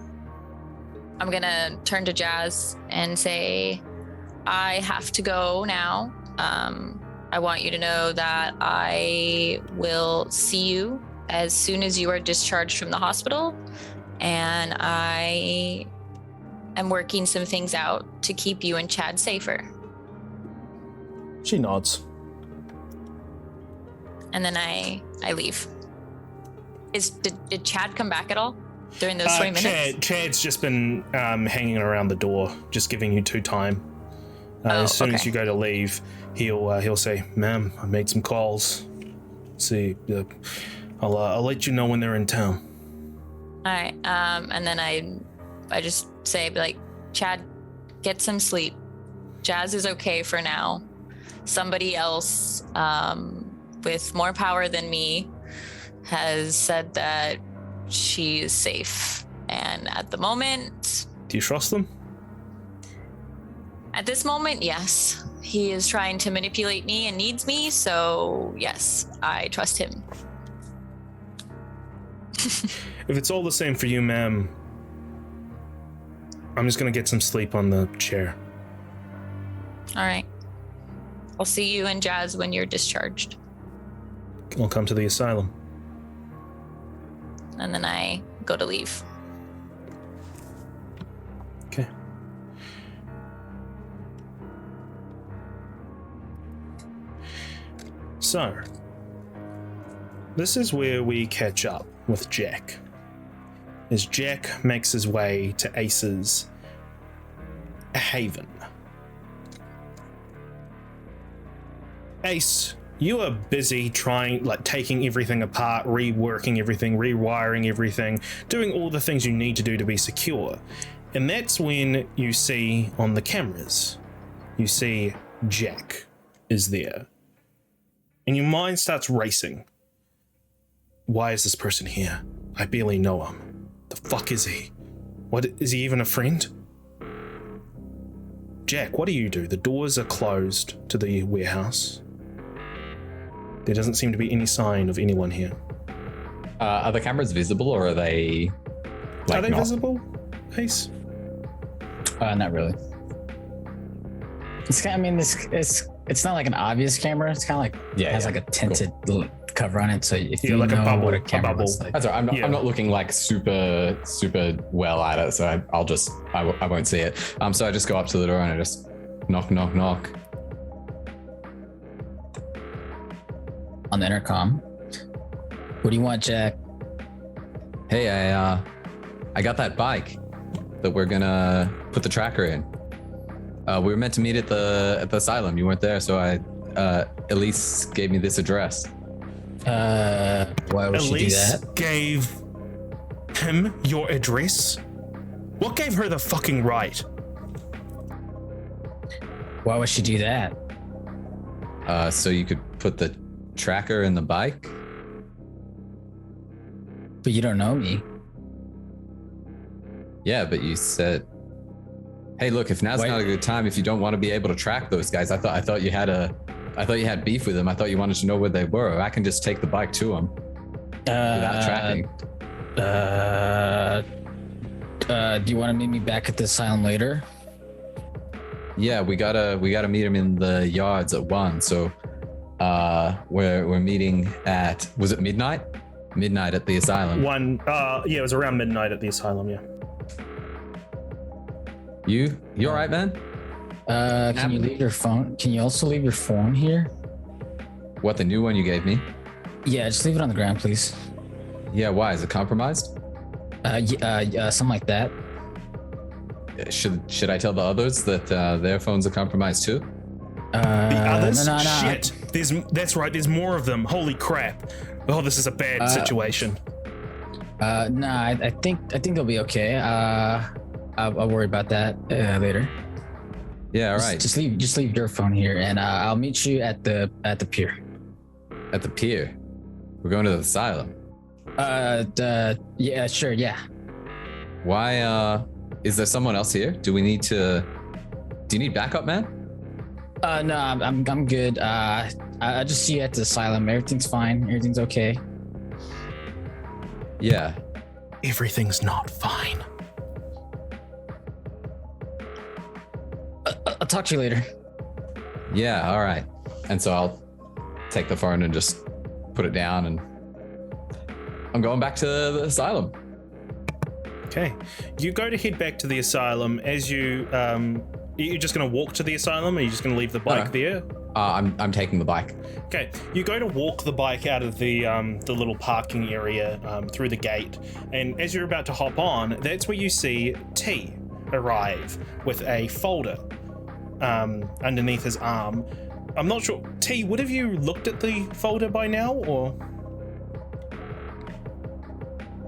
gonna turn to Jazz and say, I have to go now. I want you to know that I will see you as soon as you are discharged from the hospital, and I am working some things out to keep you and Chad safer. She nods. And then I leave. Did Chad come back at all during those 20 minutes? Chad's just been hanging around the door, just giving you time. As soon as you go to leave, he'll say, "Ma'am, I made some calls. See, I'll let you know when they're in town." All right. And then I just say, like, Chad, get some sleep. Jazz is okay for now. Somebody else with more power than me has said that she is safe. And at the moment... Do you trust them? At this moment, yes. He is trying to manipulate me and needs me, so yes, I trust him. If it's all the same for you, ma'am, I'm just gonna get some sleep on the chair. All right. I'll see you and Jazz when you're discharged. I'll come to the asylum. And then I go to leave. Okay. So, this is where we catch up with Jack. As Jack makes his way to Ace's haven. Ace, you are busy taking everything apart, reworking everything, rewiring everything, doing all the things you need to do to be secure. And that's when you see on the cameras, you see Jack is there. And your mind starts racing. Why is this person here? I barely know him. The fuck is he? What, is he even a friend? Jack, what do you do? The doors are closed to the warehouse. There doesn't seem to be any sign of anyone here. Are the cameras visible, or are they? Are they visible, Ace? Not really. It's kind. I mean, it's not like an obvious camera. It's kind of like it has like a tinted cover on it, so if you like know a bubble, what a camera looks like. That's all right. I'm not looking like super well at it, so I won't see it. So I just go up to the door and I just knock. On the intercom. What do you want, Jack? Hey, I got that bike that we're gonna put the tracker in. We were meant to meet at the asylum. You weren't there, so Elise gave me this address. Why would she do Elise that? gave him your address? What gave her the fucking right? Why would she do that? So you could put the tracker in the bike? But you don't know me. Yeah, but you said, "Hey, look, if now's Wait. not a good time, if you don't want to be able to track those guys, I thought you had beef with them. I thought you wanted to know where they were. I can just take the bike to them without tracking." Do you want to meet me back at the asylum later? Yeah, we gotta meet him in the yards at 1. So, we're meeting at, was it midnight? Midnight at the asylum. Yeah, it was around midnight at the asylum. Yeah. You all right, man? Can you leave your phone? Can you also leave your phone here? What, the new one you gave me? Yeah, just leave it on the ground, please. Yeah, why? Is it compromised? Something like that. Should I tell the others that their phones are compromised too? The others? No. Shit. That's right. There's more of them. Holy crap. Oh, this is a bad situation. I think they'll be okay. I'll worry about that later. Yeah, all right. Just leave your phone here, and I'll meet you at the pier. At the pier? We're going to the asylum. Yeah, sure, yeah. Why, is there someone else here? Do you need backup, man? No, I'm good. I just see you at the asylum. Everything's fine. Everything's okay. Yeah. Everything's not fine. I'll talk to you later. Yeah, all right. And so I'll take the phone and just put it down, and I'm going back to the asylum. Okay. You go to head back to the asylum. As you're just going to walk to the asylum, or are you just going to leave the bike there? I'm taking the bike. Okay. You go to walk the bike out of the little parking area through the gate, and as you're about to hop on, that's where you see T arrive with a folder underneath his arm. I'm not sure. T, would have you looked at the folder by now, or?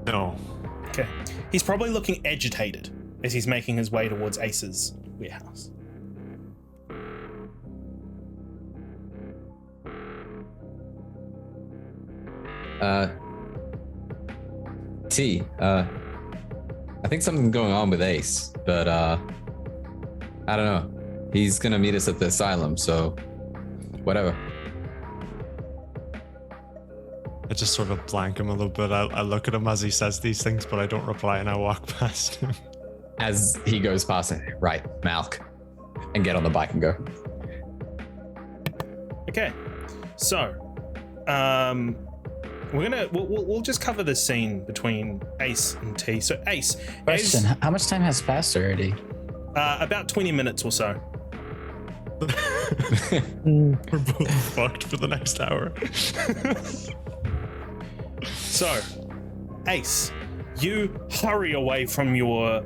No. Okay. He's probably looking agitated as he's making his way towards Ace's warehouse. T, I think something's going on with Ace, but I don't know. He's gonna meet us at the asylum, so whatever. I just sort of blank him a little bit. I look at him as he says these things, but I don't reply, and I walk past him. As he goes past it, right, Malk, and get on the bike and go. Okay. So, we'll just cover the scene between Ace and T. So Ace, Question: how much time has passed already? About 20 minutes or so. We're both fucked for the next hour. So, Ace, you hurry away from your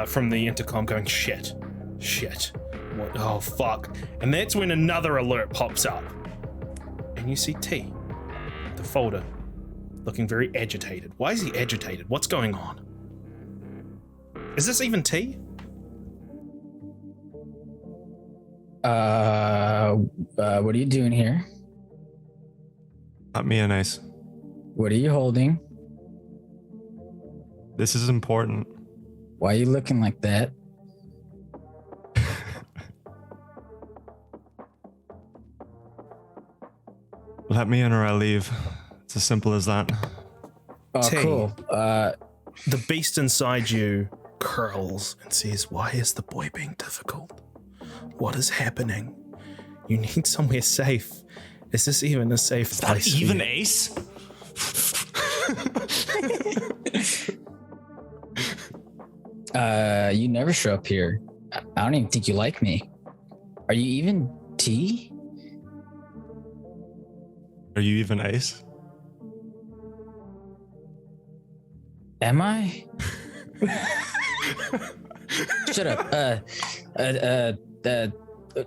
from the intercom, going shit. What? Oh fuck! And that's when another alert pops up, and you see T, the folder, looking very agitated. Why is he agitated? What's going on? Is this even T? What are you doing here? Not me and Ace. What are you holding? This is important. Why are you looking like that? Let me in or I leave. It's as simple as that. Oh, T. cool. The beast inside you curls and says, "Why is the boy being difficult? What is happening? You need somewhere safe. Is this even a safe place? Even for you?" Ace? You never show up here. I don't even think you like me. Are you even T? Are you even Ace? Am I? Shut up.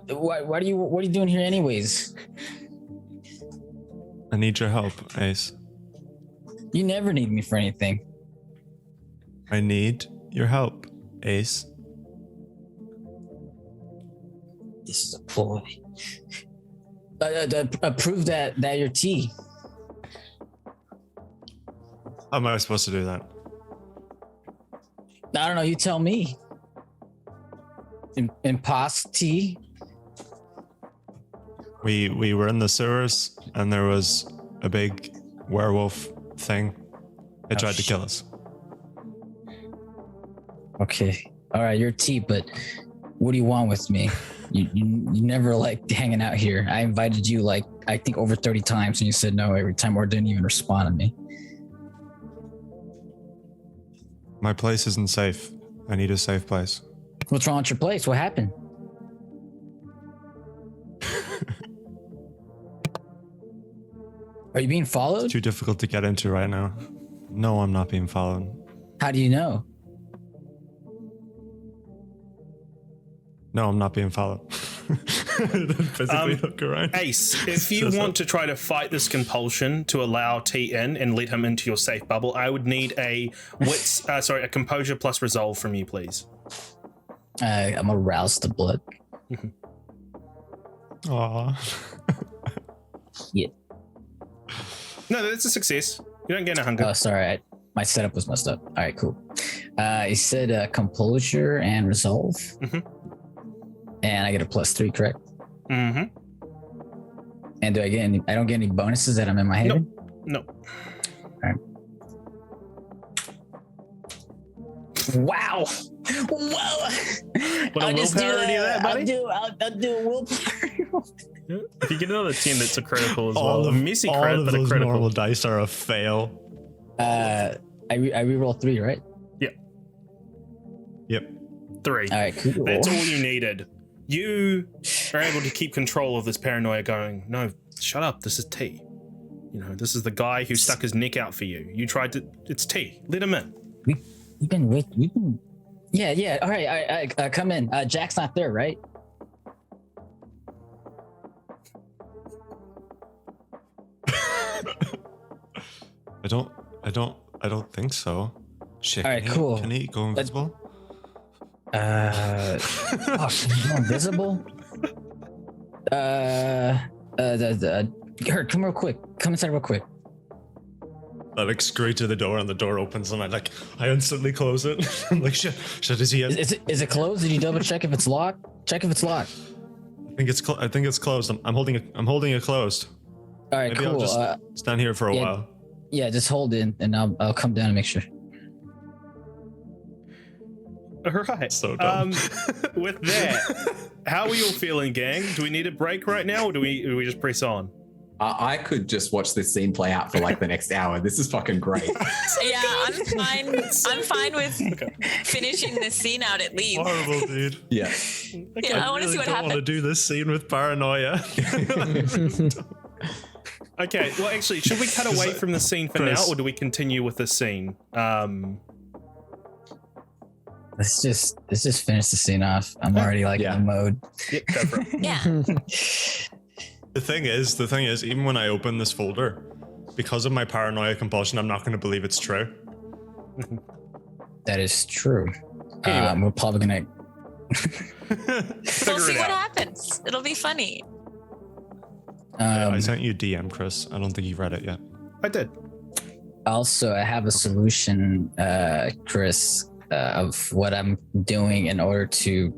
What are you doing here anyways? I need your help, Ace. You never need me for anything. I need your help, Ace. This is a ploy. Prove that you're T. How am I supposed to do that? I don't know. You tell me. Imposti. We were in the sewers and there was a big werewolf thing. It tried to kill us. Okay. All right, you're T, but what do you want with me? You never liked hanging out here. I invited you like I think over 30 times and you said no every time or didn't even respond to me. My place isn't safe. I need a safe place. What's wrong with your place? What happened? Are you being followed? It's too difficult to get into right now. No, I'm not being followed. How do you know? No, I'm not being followed. Physically look around. Ace, if you want to try to fight this compulsion to allow T in and let him into your safe bubble, I would need a a composure plus resolve from you, please. I'm aroused to blood. Aww. Yeah. No, that's a success. You don't get a hunger. Oh, sorry. My setup was messed up. All right, cool. You said composure and resolve. Mm-hmm. And I get a +3, correct? Mm-hmm. And do I get any? I don't get any bonuses that I'm in my haven? No. All right. Wow. Whoa. I'll just do that, buddy? I'll do a willpower. If you get another 10, that's a critical as All well. of, A messy all crit, of but a those critical. normal dice are a fail. I re-roll 3, right? Yep. 3. All right, cool. That's all you needed. You are able to keep control of this paranoia going, no, shut up, this is T. You know, this is the guy who stuck his neck out for you. You tried to, it's T. Let him in. We've been. Yeah. All right, come in. Jack's not there, right? I don't think so. Shit. All right, cool. Can he go invisible? Oh, can you go invisible? Hurt, come real quick. Come inside real quick. I like scurry to the door and the door opens and I instantly close it. I'm like, shit, is he in? Is it closed? Did you double check if it's locked? Check if it's locked. I think it's closed. I'm holding it closed. All right, Maybe cool. I'll just stand here for a while. Yeah, just hold it and I'll come down and make sure. All right. So dumb. With that, how are you all feeling, gang? Do we need a break right now, or do we just press on? I could just watch this scene play out for like the next hour. This is fucking great. Yeah, I'm fine. I'm fine with finishing this scene out at least. Horrible, dude. Yeah. Yeah, I want to see what I want to happens. do this scene with paranoia. Okay. Well, actually, should we cut away from the scene for Chris. now, or do we continue with the scene? Let's just finish the scene off. I'm already in the mode. Yep, go for it. Yeah. The thing is, even when I open this folder, because of my paranoia compulsion, I'm not going to believe it's true. That is true. Anyway. We're probably gonna. We'll see what happens. It'll be funny. I sent you a DM, Chris. I don't think you've read it yet. I did. Also, I have a solution, Chris, of what I'm doing in order to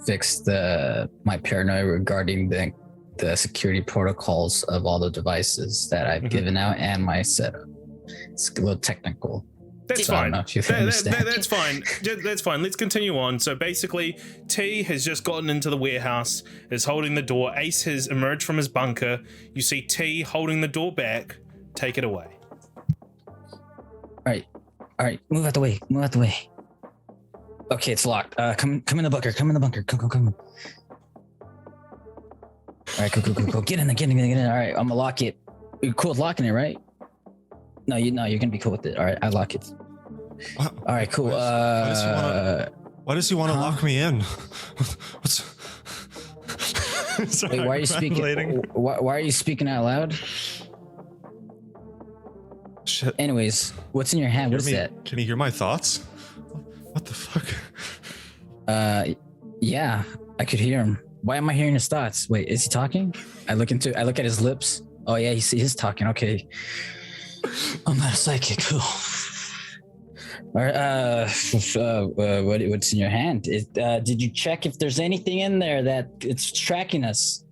fix my paranoia regarding the security protocols of all the devices that I've given out and my setup. It's a little technical. That's So I don't fine. know if you understand. That's fine. That's fine. Let's continue on. So basically, T has just gotten into the warehouse, is holding the door. Ace has emerged from his bunker. You see T holding the door back. Take it away. All right, move out the way. Okay, it's locked. Come in the bunker. Come. All right, cool. Get in. All right, I'm gonna lock it. You're cool with locking it, right? No, you're gonna be cool with it. All right, I lock it. What? All right, cool. Why does he want to lock me in? What's... Sorry, Wait, why are you speaking? translating. Why are you speaking out loud? Shit. Anyways, what's in your hand? What's that? Can you hear my thoughts? What the fuck? Yeah, I could hear him. Why am I hearing his thoughts? Wait, is he talking? I look at his lips. Oh yeah, he's talking. Okay. I'm not a psychic. Cool. All right, what's in your hand? Did you check if there's anything in there that it's tracking us?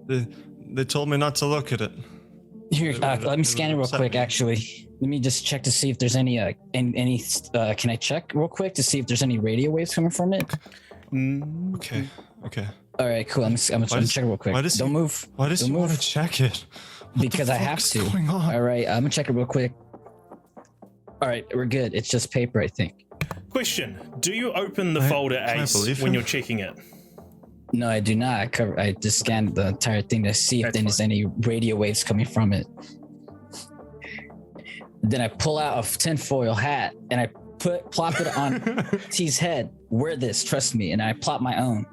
They told me not to look at it. Here, let me scan it real quick. Actually, let me just check to see if there's any. Can I check real quick to see if there's any radio waves coming from it? Okay. All right, cool. I'm gonna check it real quick. Don't move. Why does he want to check it? Because I have to. What's going on? All right, I'm gonna check it real quick. All right, we're good. It's just paper, I think. Question: do you open the folder, Ace, when you're checking it? No, I do not. I just scanned the entire thing to see if there's any radio waves coming from it. Then I pull out a tinfoil hat and I plop it on T's head. Wear this, trust me. And I plop my own.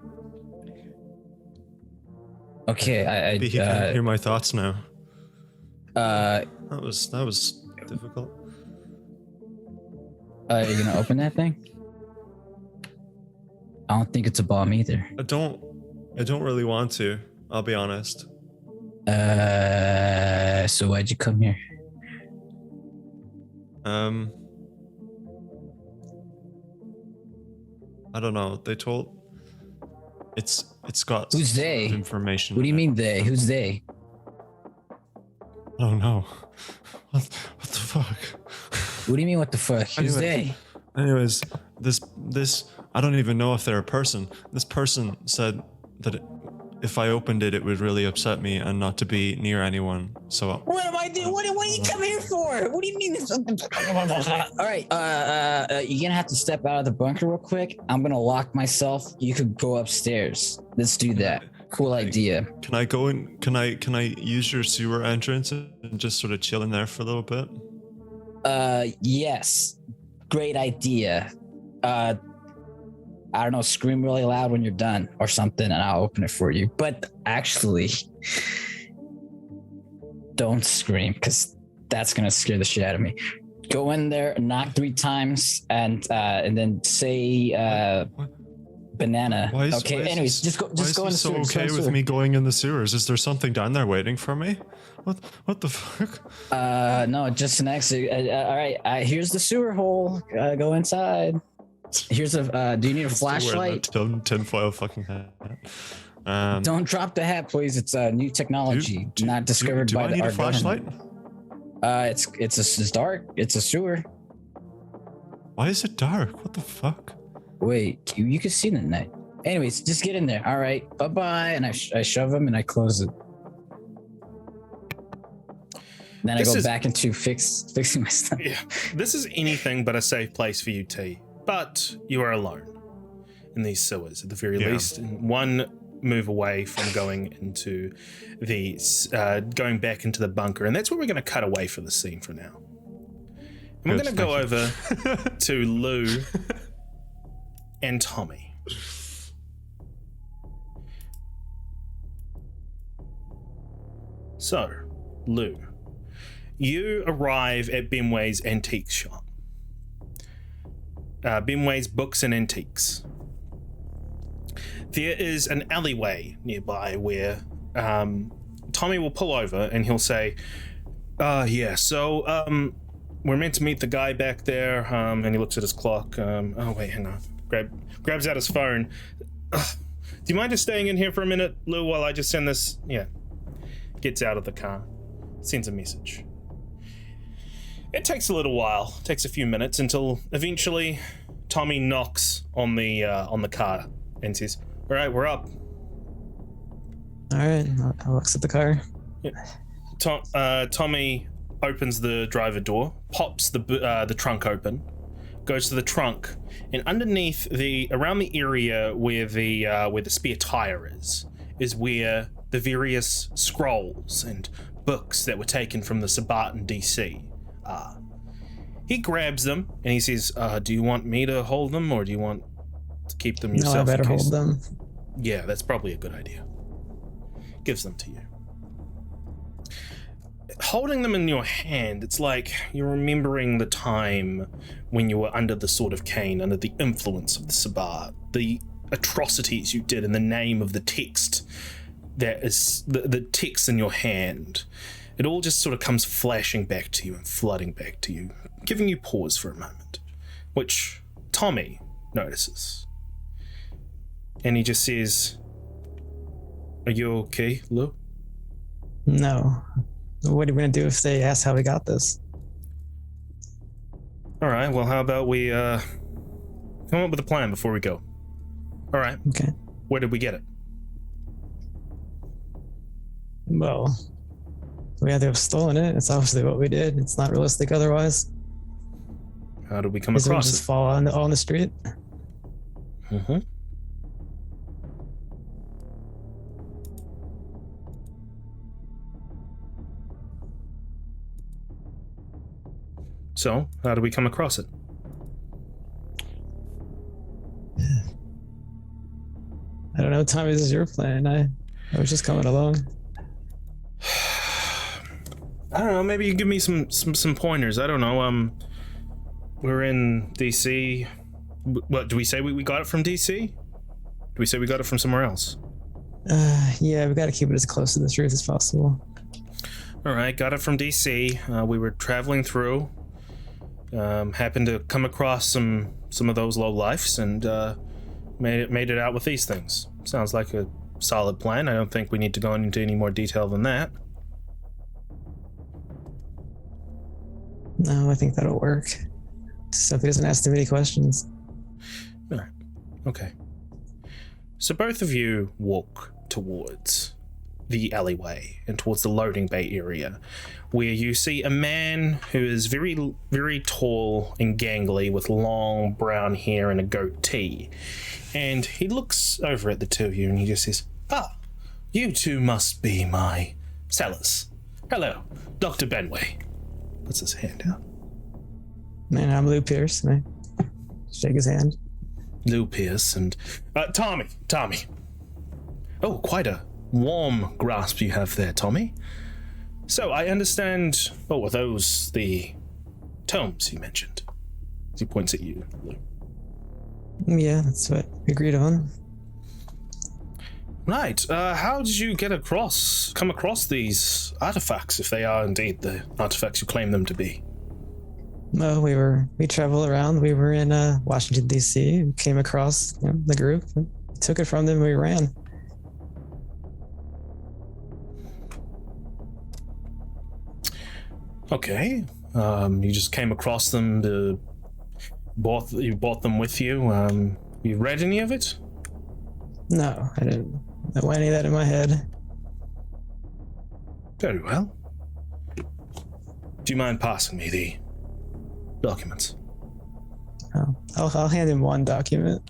Okay, I you can hear my thoughts now. That was difficult. Are you gonna open that thing? I don't think it's a bomb either. I don't really want to. I'll be honest. So why'd you come here? I don't know. They told it's got Who's they? Information. What do you mean they? Who's they? I don't know. What the fuck? What do you mean what the fuck? Who's they? Anyways, this I don't even know if they're a person. This person said that if I opened it, it would really upset me and not to be near anyone. So what am I doing? What do you come here for? What do you mean? All right, you're gonna have to step out of the bunker real quick. I'm gonna lock myself. You could go upstairs. Let's do that. Cool idea. Can I go in? Can I use your sewer entrance and just sort of chill in there for a little bit? Yes. Great idea. I don't know, scream really loud when you're done or something and I'll open it for you. But actually, don't scream because that's going to scare the shit out of me. Go in there, knock 3 times and then say banana. Anyways, just go in the sewers. So okay with me going in the sewers? Is there something down there waiting for me? What the fuck? No, just an exit. All right, here's the sewer hole. Go inside. Here's a. Do you need a flashlight? Tinfoil fucking hat. Don't drop the hat, please. It's a new technology, not discovered by I need our a flashlight? Government. It's dark. It's a sewer. Why is it dark? What the fuck? Wait, you can see the night. Anyways, just get in there. All right, bye bye. And I shove him and I close it. Then I go back into fixing my stuff. Yeah, this is anything but a safe place for you, T. But you are alone in these sewers, at the very least, and one move away from going into going back into the bunker, and that's where we're going to cut away for the scene for now. And we're going to go over to Lou and Tommy. So, Lou, you arrive at Benway's antique shop. Benway's Books and Antiques. There is an alleyway nearby where Tommy will pull over and he'll say, so we're meant to meet the guy back there, and he looks at his clock. Oh wait, hang on. Grabs out his phone. Do you mind just staying in here for a minute, Lou, while I just send this? Yeah. Gets out of the car, sends a message. It takes a little while, takes a few minutes until eventually Tommy knocks on the car and says, "All right, we're up." All right, I looks at the car. Yeah. Tommy opens the driver door, pops the trunk open, goes to the trunk, and underneath around the area where the spare tire is where the various scrolls and books that were taken from the Sabbat in DC are. He grabs them and he says, "Do you want me to hold them, or do you want to keep them yourself?" No, I better hold them. Yeah, that's probably a good idea. Gives them to you. Holding them in your hand, it's like you're remembering the time when you were under the Sword of Cain, under the influence of the Sabbat, the atrocities you did in the name of the text that is the text in your hand. it all just sort of comes flashing back to you and flooding back to you, giving you pause for a moment, which Tommy notices. And he just says, "Are you okay, Lou?" No. What are we gonna do if they ask how we got this? All right, well, how about we come up with a plan before we go? All right, Okay. where did we get it? Well, we had to have stolen it. It's obviously what we did. It's not realistic otherwise. How did we come Because we across just it? fall on the street. Mm-hmm. So, how did we come across it? I don't know, Tommy, this is your plan. I was just coming along. I don't know. Maybe you give me some pointers. I don't know. We're in DC. What do we say? We got it from DC? Do we say we got it from somewhere else? Yeah, we gotta keep it as close to the truth as possible. All right, got it from DC. We were traveling through. Happened to come across some of those low lifes and made it out with these things. Sounds like a solid plan. I don't think we need to go into any more detail than that. No, I think that'll work. Just hope he doesn't ask too many questions. All right. Okay. So both of you walk towards the alleyway and towards the loading bay area, where you see a man who is very, very tall and gangly with long brown hair and a goatee. And he looks over at the two of you and he just says, "Ah, you two must be my sellers. Hello, Dr. Benway." Puts his hand out. Man, I'm Lou Pierce. And I shake his hand. Lou Pierce and Tommy. Oh, quite a warm grasp you have there, Tommy. So I understand. Oh, are those the tomes you mentioned? As he points at you, Lou. Yeah, that's what we agreed on. Right. How did you come across these artifacts, if they are indeed the artifacts you claim them to be? Well, we traveled around. We were in Washington, D.C. We came across the group. We took it from them and we ran. Okay. You just came across them. You bought them with you. You read any of it? No, I didn't know any of that in my head. Very well. Do you mind passing me the documents? I'll hand him one document.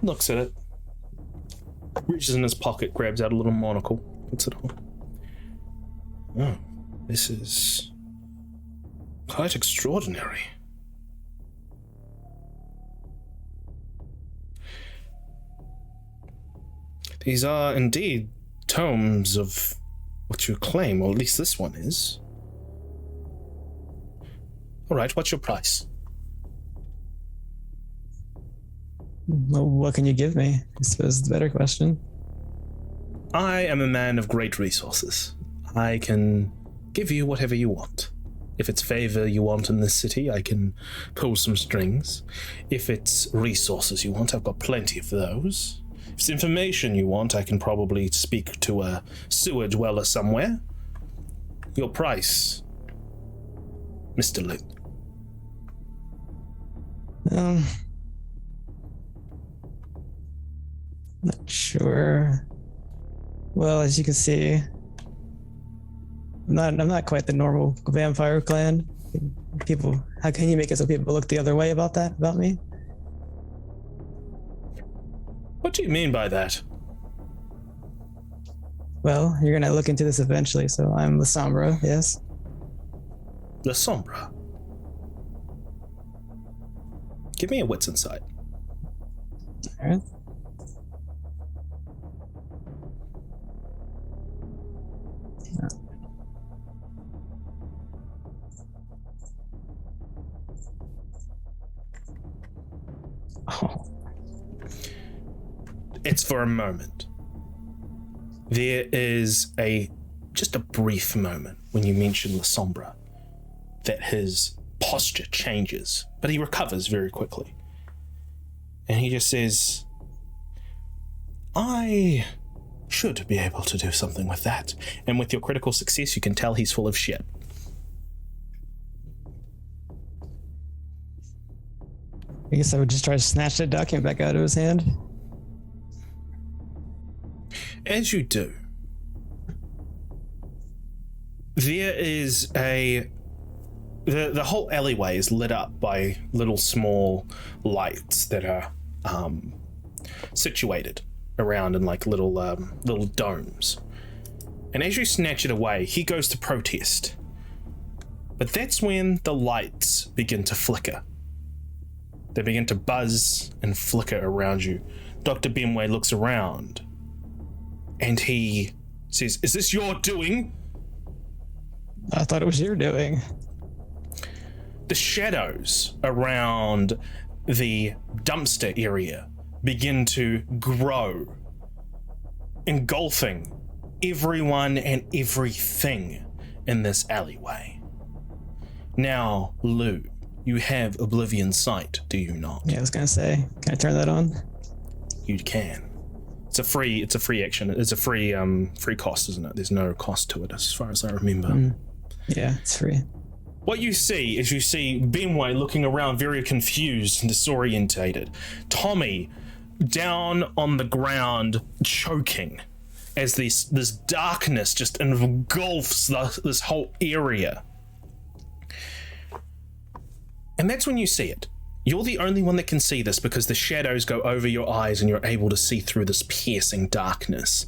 Looks at it. Reaches in his pocket, grabs out a little monocle, puts it on. Oh, this is quite extraordinary. These are indeed tomes of what you claim, or at least this one is. All right, what's your price? Well, what can you give me? I suppose it's a better question. I am a man of great resources. I can give you whatever you want. If it's favor you want in this city, I can pull some strings. If it's resources you want, I've got plenty of those. If it's information you want, I can probably speak to a sewer dweller somewhere. Your price, Mr. Luke. Not sure. Well, as you can see, I'm not quite the normal vampire clan. How can you make it so people look the other way about me? What do you mean by that? Well, you're gonna look into this eventually, so I'm La Sombra, yes? La Sombra. Give me a wits insight. All right. Oh. It's for a moment. There is a just a brief moment when you mention La Sombra that his posture changes, but he recovers very quickly. And he just says, I should be able to do something with that. And with your critical success, you can tell he's full of shit. I guess I would just try to snatch that document back out of his hand. As you do, there is the whole alleyway is lit up by little small lights that are situated around in like little domes. And as you snatch it away, he goes to protest. But that's when the lights begin to flicker. They begin to buzz and flicker around you. Dr. Benway looks around and he says, "Is this your doing?" I thought it was your doing. The shadows around the dumpster area begin to grow, engulfing everyone and everything in this alleyway. Now, Lou, you have Oblivion Sight, do you not? Yeah, I was gonna say, can I turn that on? You can. It's a free action. It's a free cost, isn't it? There's no cost to it as far as I remember. Yeah, it's free. What you see is Benway looking around very confused and disorientated. Tommy down on the ground choking as this darkness just engulfs this whole area. And that's when you see it. You're the only one that can see this because the shadows go over your eyes and you're able to see through this piercing darkness.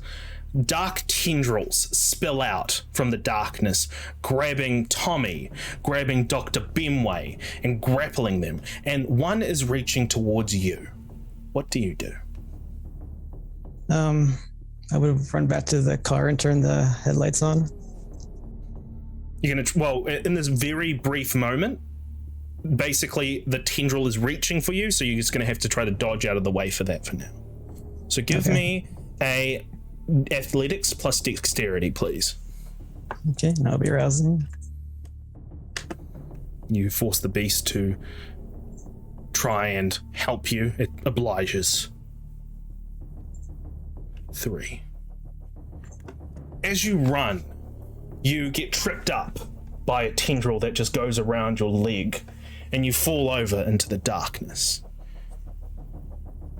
Dark tendrils spill out from the darkness, grabbing Tommy, grabbing Dr. Benway, and grappling them. And one is reaching towards you. What do you do? I would run back to the car and turn the headlights on. You're gonna, in this very brief moment, basically the tendril is reaching for you, so you're just gonna have to try to dodge out of the way for that for now. So give me a athletics plus dexterity, please. Okay, and I'll be rousing. You force the beast to try and help you. It obliges. 3. As you run, you get tripped up by a tendril that just goes around your leg, and you fall over into the darkness.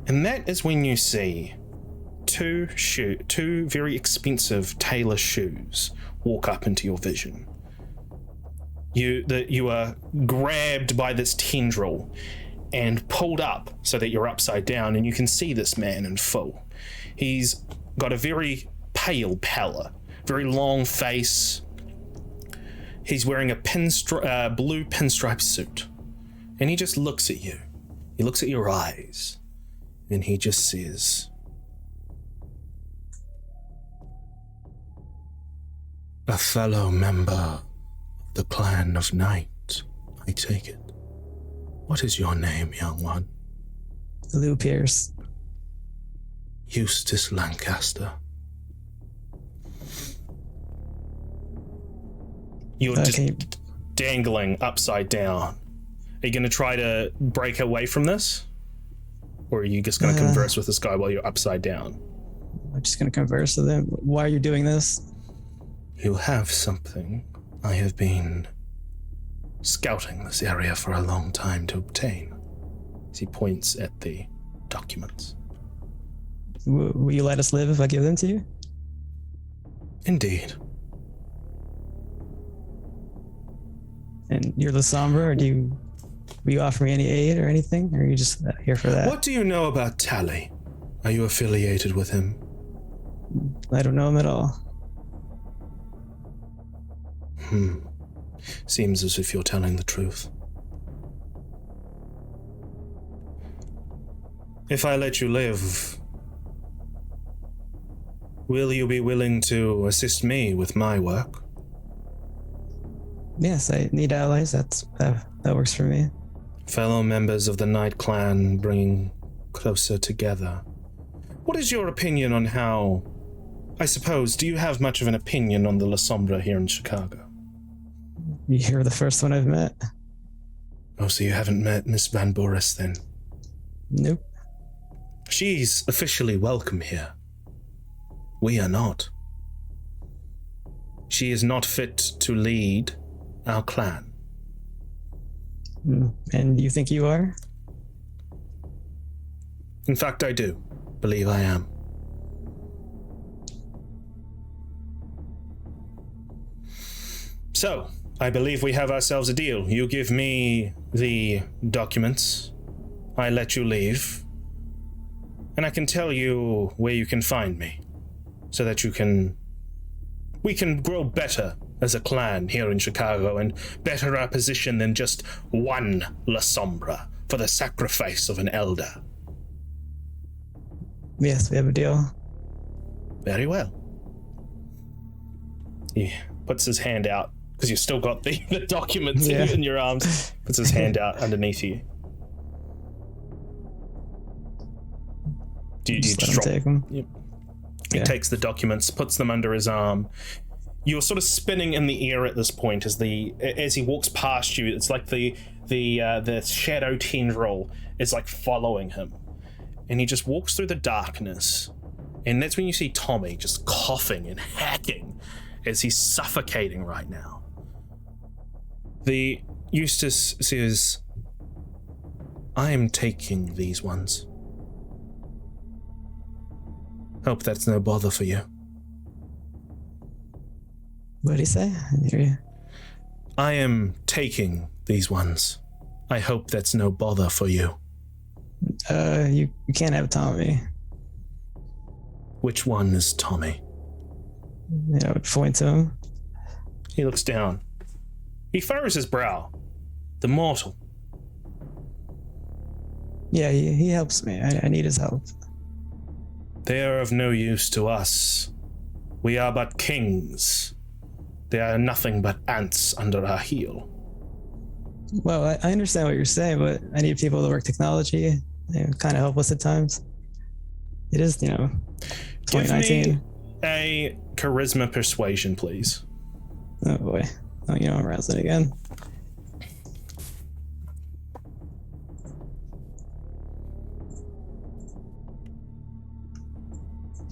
And that is when you see two very expensive tailor shoes walk up into your vision. You are grabbed by this tendril and pulled up so that you're upside down, and you can see this man in full. He's got a very pale pallor, very long face. He's wearing a blue pinstripe suit, and he just looks at you. He looks at your eyes, and he just says, "A fellow member of the clan of Night, I take it. What is your name, young one?" Lou Pierce. "Eustace Lancaster." You're just dangling upside down. Are you going to try to break away from this? Or are you just going to converse with this guy while you're upside down? I'm just going to converse with him. Why are you doing this? You have something I have been scouting this area for a long time to obtain. As he points at the documents. Will you let us live if I give them to you? Indeed. And you're the Sombra, or will you offer me any aid or anything? Or are you just here for that? What do you know about Tally? Are you affiliated with him? I don't know him at all. Seems as if you're telling the truth. If I let you live, will you be willing to assist me with my work? Yes, I need allies. That works for me. Fellow members of the Night Clan bringing closer together. What is your opinion on how I suppose, do you have much of an opinion on the La Sombra here in Chicago? You're the first one I've met. Oh, so you haven't met Miss Van Boris then? Nope. She's officially welcome here. We are not. She is not fit to lead our clan. And you think you are? In fact, I do believe I am. So, I believe we have ourselves a deal. You give me the documents, I let you leave, and I can tell you where you can find me, so that we can grow better as a clan here in Chicago and better our position than just one La Sombra for the sacrifice of an elder. Yes, we have a deal. Very well. He puts his hand out, because you've still got the documents in your arms. Puts his hand out underneath you. Do you just drop? Take them? Yep. He takes the documents, puts them under his arm. You're sort of spinning in the air at this point as he walks past you. It's like the shadow tendril is like following him, and he just walks through the darkness. And that's when you see Tommy just coughing and hacking as he's suffocating right now. The Eustace says, I am taking these ones. Hope that's no bother for you. What did he say? I didn't hear you. I am taking these ones. I hope that's no bother for you. You can't have Tommy. Which one is Tommy? I would point to him. He looks down. He furrows his brow. The mortal. Yeah, he helps me. I need his help. They are of no use to us. We are but kings. They are nothing but ants under our heel. Well, I understand what you're saying, but I need people to work technology. They're kind of helpless at times. It is, 2019. Give me a charisma persuasion, please. Oh boy. Oh, I'm rousing again.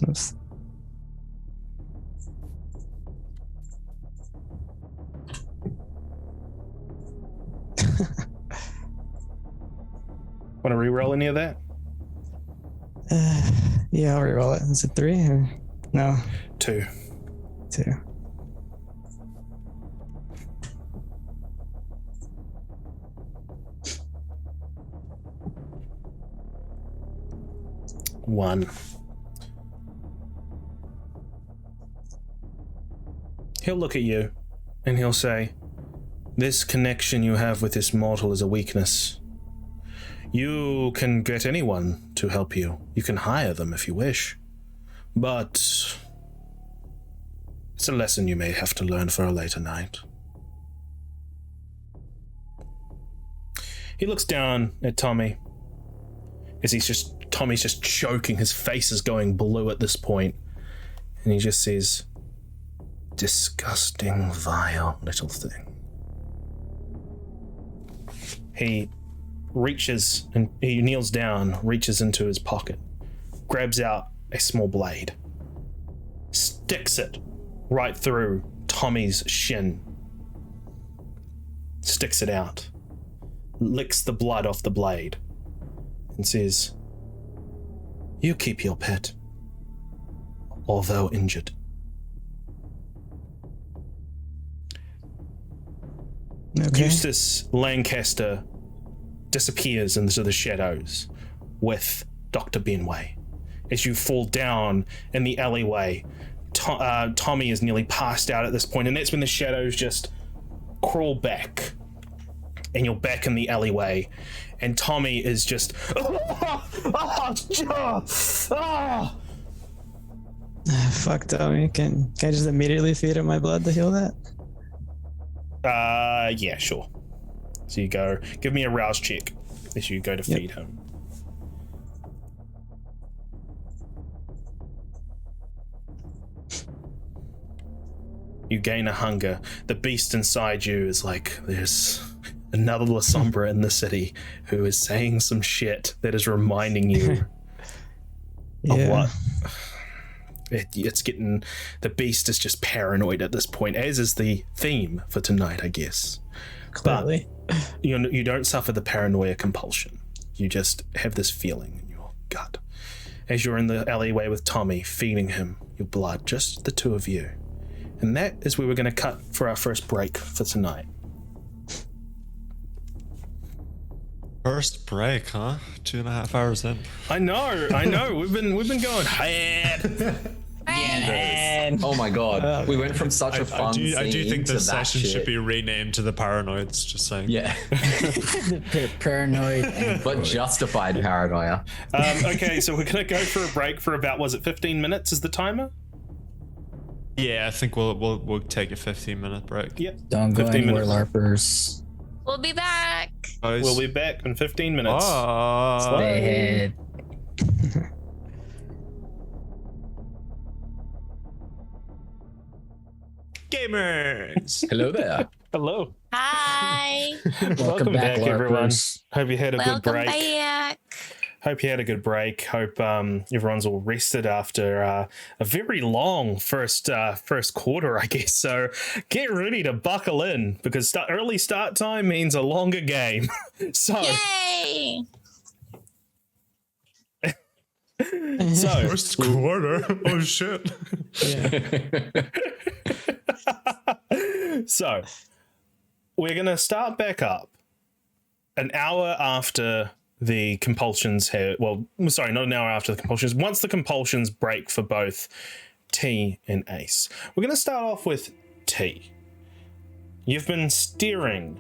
Oops. Want to re-roll any of that? Yeah, I'll reroll it. Is it 3 or no? 2. 2. One. He'll look at you and he'll say, this connection you have with this mortal is a weakness. You can get anyone to help you. You can hire them if you wish. But it's a lesson you may have to learn for a later night. He looks down at Tommy as Tommy's just choking. His face is going blue at this point. And he just says, disgusting, vile little thing. He reaches and he kneels down, reaches into his pocket, grabs out a small blade, sticks it right through Tommy's shin, sticks it out, licks the blood off the blade, and says, you keep your pet, although injured. Okay. Eustace Lancaster disappears into the shadows with Dr. Benway. As you fall down in the alleyway, Tommy is nearly passed out at this point, and that's when the shadows just crawl back, and you're back in the alleyway, and Tommy is just Fuck Tommy. Can I just immediately feed him my blood to heal that? Yeah, sure. So you go, give me a rouse check as you go to feed him. You gain a hunger. The beast inside you is like, there's another La Sombra in the city who is saying some shit that is reminding you of what. It's getting, the beast is just paranoid at this point, as is the theme for tonight, I guess. Clearly. But you don't suffer the paranoia compulsion. You just have this feeling in your gut. As you're in the alleyway with Tommy, feeding him your blood, just the two of you. And that is where we're going to cut for our first break for tonight. First break, huh? 2.5 hours in. I know. We've been going hard. Oh my god, we went from such a fun scene I do think to this that session shit. should be renamed to the Paranoids, just saying. Yeah, Paranoid. but justified paranoia. Okay, so we're going to go for a break for about, was it 15 minutes is the timer? Yeah, I think we'll take a 15-minute break. Yep. Don't go 15 anywhere, minutes. LARPers. We'll be back. Guys. We'll be back in 15 minutes. Stay ahead. Gamers! Hello there. Hello. Hi. Welcome back, everyone. LARPers. Hope you had a good Welcome break. back. Hope you had a good break. Hope everyone's all rested after a very long first quarter, I guess. So get ready to buckle in, because early start time means a longer game. So Yay. First quarter? Oh, shit. So we're going to start back up an hour after the compulsions have, well, sorry, not an hour after the compulsions. Once the compulsions break for both T and Ace, we're going to start off with T. You've been staring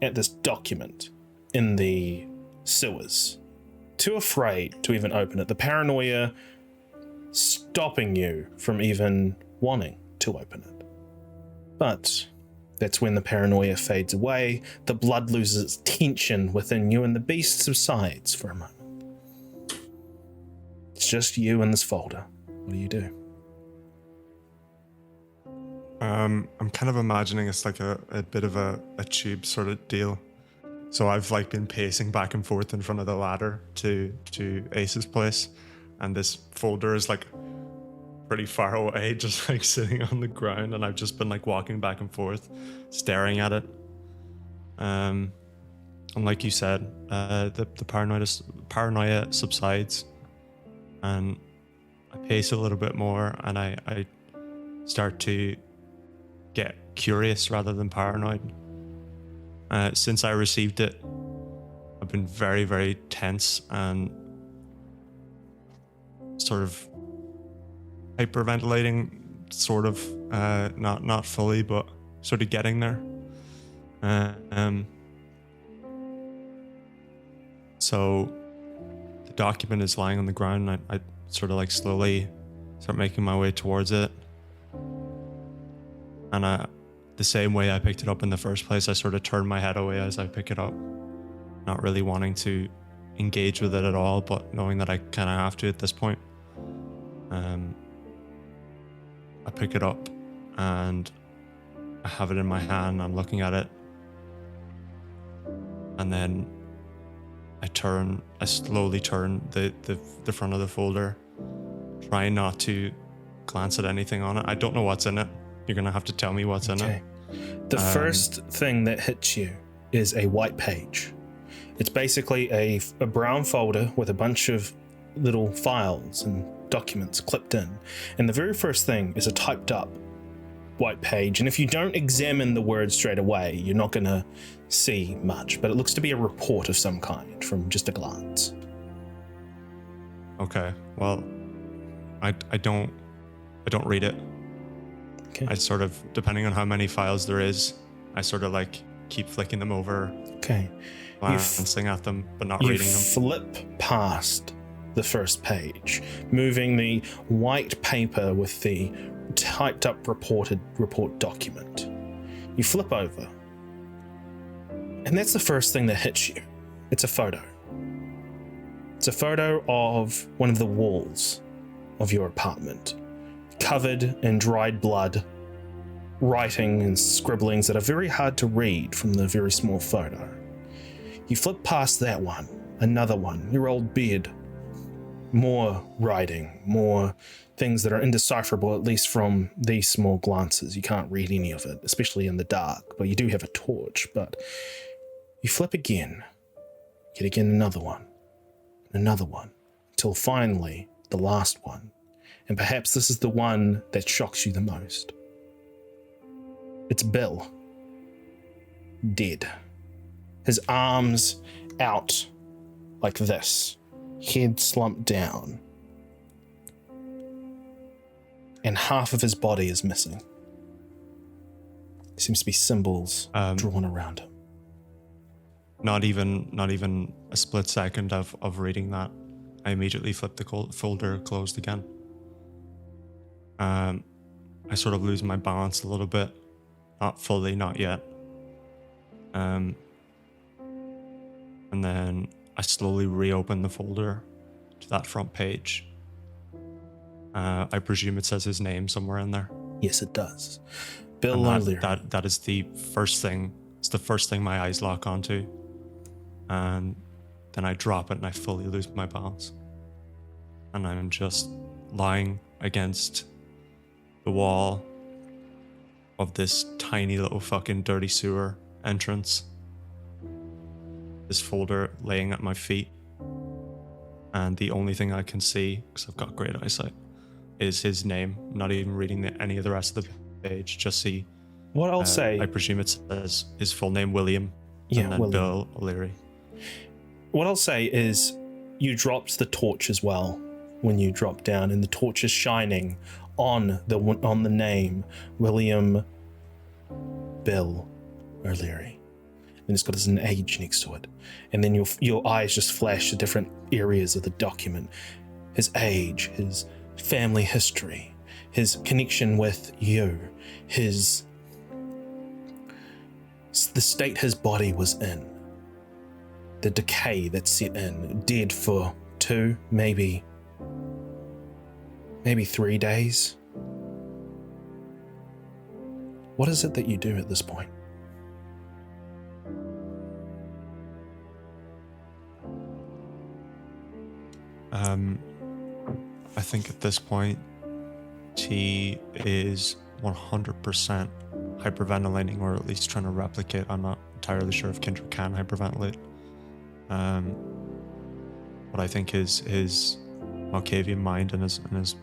at this document in the sewers, too afraid to even open it. The paranoia stopping you from even wanting to open it. But that's when the paranoia fades away, the blood loses its tension within you, and the beast subsides for a moment. It's just you and this folder. What do you do? I'm kind of imagining it's like a bit of a tube sort of deal. So I've like been pacing back and forth in front of the ladder to Ace's place, and this folder is like pretty far away, just like sitting on the ground, and I've just been like walking back and forth, staring at it. And like you said, the paranoia subsides, and I pace a little bit more, and I start to get curious rather than paranoid. Since I received it, I've been very, very tense and sort of hyperventilating, sort of, not fully, but sort of getting there. So the document is lying on the ground, and I sort of like slowly start making my way towards it. And the same way I picked it up in the first place, I sort of turn my head away as I pick it up, not really wanting to engage with it at all, but knowing that I kind of have to at this point. I pick it up and I have it in my hand. I'm looking at it, and then I slowly turn the front of the folder, trying not to glance at anything on it. I don't know what's in it. You're gonna have to tell me what's in it. The first thing that hits you is a white page. It's basically a brown folder with a bunch of little files and documents clipped in. And the very first thing is a typed up white page. And if you don't examine the words straight away, you're not going to see much. But it looks to be a report of some kind from just a glance. Okay, well, I don't read it. Okay. I sort of, depending on how many files there is, I sort of like keep flicking them over, Okay. glancing at them, but not You reading them. flip past the first page, moving the white paper with the typed up report document. You flip over, and that's the first thing that hits you. It's a photo. It's a photo of one of the walls of your apartment, covered in dried blood writing and scribblings that are very hard to read from the very small photo. You flip past that one, another one, your old beard. More writing, more things that are indecipherable, at least from these small glances. You can't read any of it, especially in the dark, but you do have a torch. But you flip again, yet again another one, until finally the last one. And perhaps this is the one that shocks you the most. It's Bill. Dead. His arms out like this, head slumped down. And half of his body is missing. There seems to be symbols drawn around him. Not even a split second of reading that. I immediately flipped the folder closed again. I sort of lose my balance a little bit. Not fully, not yet. And then I slowly reopen the folder to that front page. I presume it says his name somewhere in there. Yes, it does. Bill O'Leary. That is the first thing. It's the first thing my eyes lock onto. And then I drop it and I fully lose my balance. And I'm just lying against the wall of this tiny little fucking dirty sewer entrance. This folder laying at my feet. And the only thing I can see, because I've got great eyesight, is his name. Not even reading any of the rest of the page, just see. What I'll say... I presume it says his full name, William. Yeah, and then William. Bill O'Leary. What I'll say is you dropped the torch as well when you dropped down, and the torch is shining on the name William Bill O'Leary. And it's got an age next to it. And then your eyes just flash to different areas of the document. His age, his family history, his connection with you, the state his body was in, the decay that set in, dead for 2, maybe 3 days. What is it that you do at this point? I think at this point, T is 100% hyperventilating, or at least trying to replicate. I'm not entirely sure if Kindred can hyperventilate. But I think his Malkavian mind and his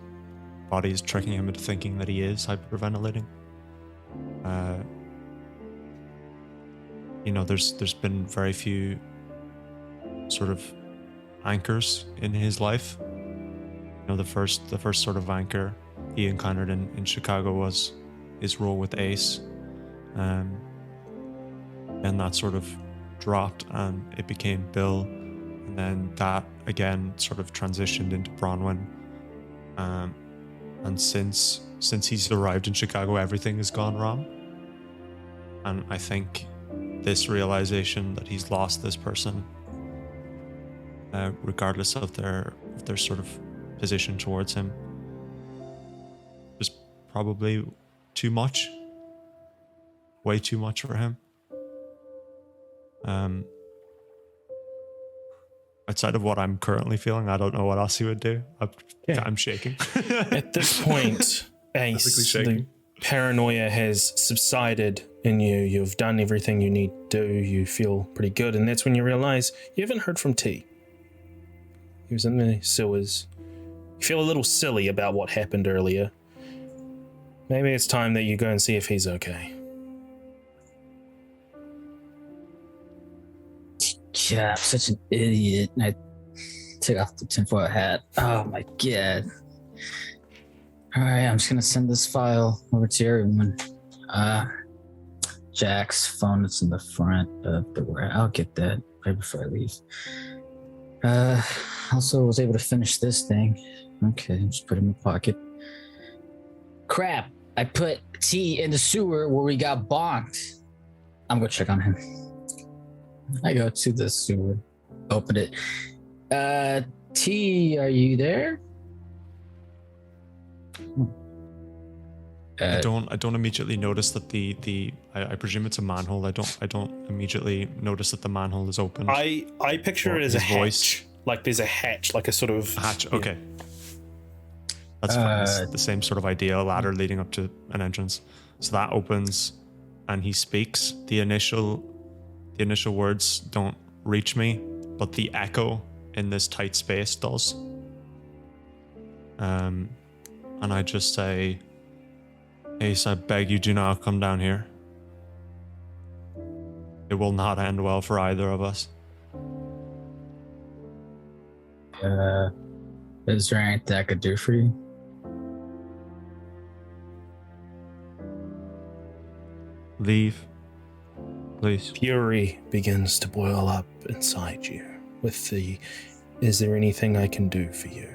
body is tricking him into thinking that he is hyperventilating. There's been very few sort of anchors in his life. The first sort of anchor he encountered in Chicago was his role with Ace. And that sort of dropped and it became Bill. And then that again sort of transitioned into Bronwyn. And since he's arrived in Chicago, everything has gone wrong. And I think this realization that he's lost this person, regardless of their sort of position towards him, was probably too much. Way too much for him. Outside of what I'm currently feeling, I don't know what else he would do. I'm shaking. At this point, Ace, the paranoia has subsided in you. You've done everything you need to do. You feel pretty good. And that's when you realize you haven't heard from T. He was in the sewers. You feel a little silly about what happened earlier. Maybe it's time that you go and see if he's okay. Yeah, I'm such an idiot. And I took off the tinfoil hat. Oh my god. Alright, I'm just gonna send this file over to everyone. Jack's phone is in the front of the warehouse. I'll get that right before I leave. Also was able to finish this thing. Okay, just put it in my pocket. Crap! I put T in the sewer where we got bonked. I'm gonna check on him. I go to the sewer, open it. T, are you there? I don't immediately notice that I presume it's a manhole. I don't immediately notice that the manhole is open. I picture it as a hatch. Voice. Like there's a hatch, like a sort of hatch. Okay. That's fine. It's the same sort of idea, a ladder leading up to an entrance. So that opens and he speaks. The initial words don't reach me, but the echo in this tight space does. And I just say, Ace, I beg you, do not come down here. It will not end well for either of us. Is there anything I could do for you? Leave, please. Fury begins to boil up inside you with the, is there anything I can do for you?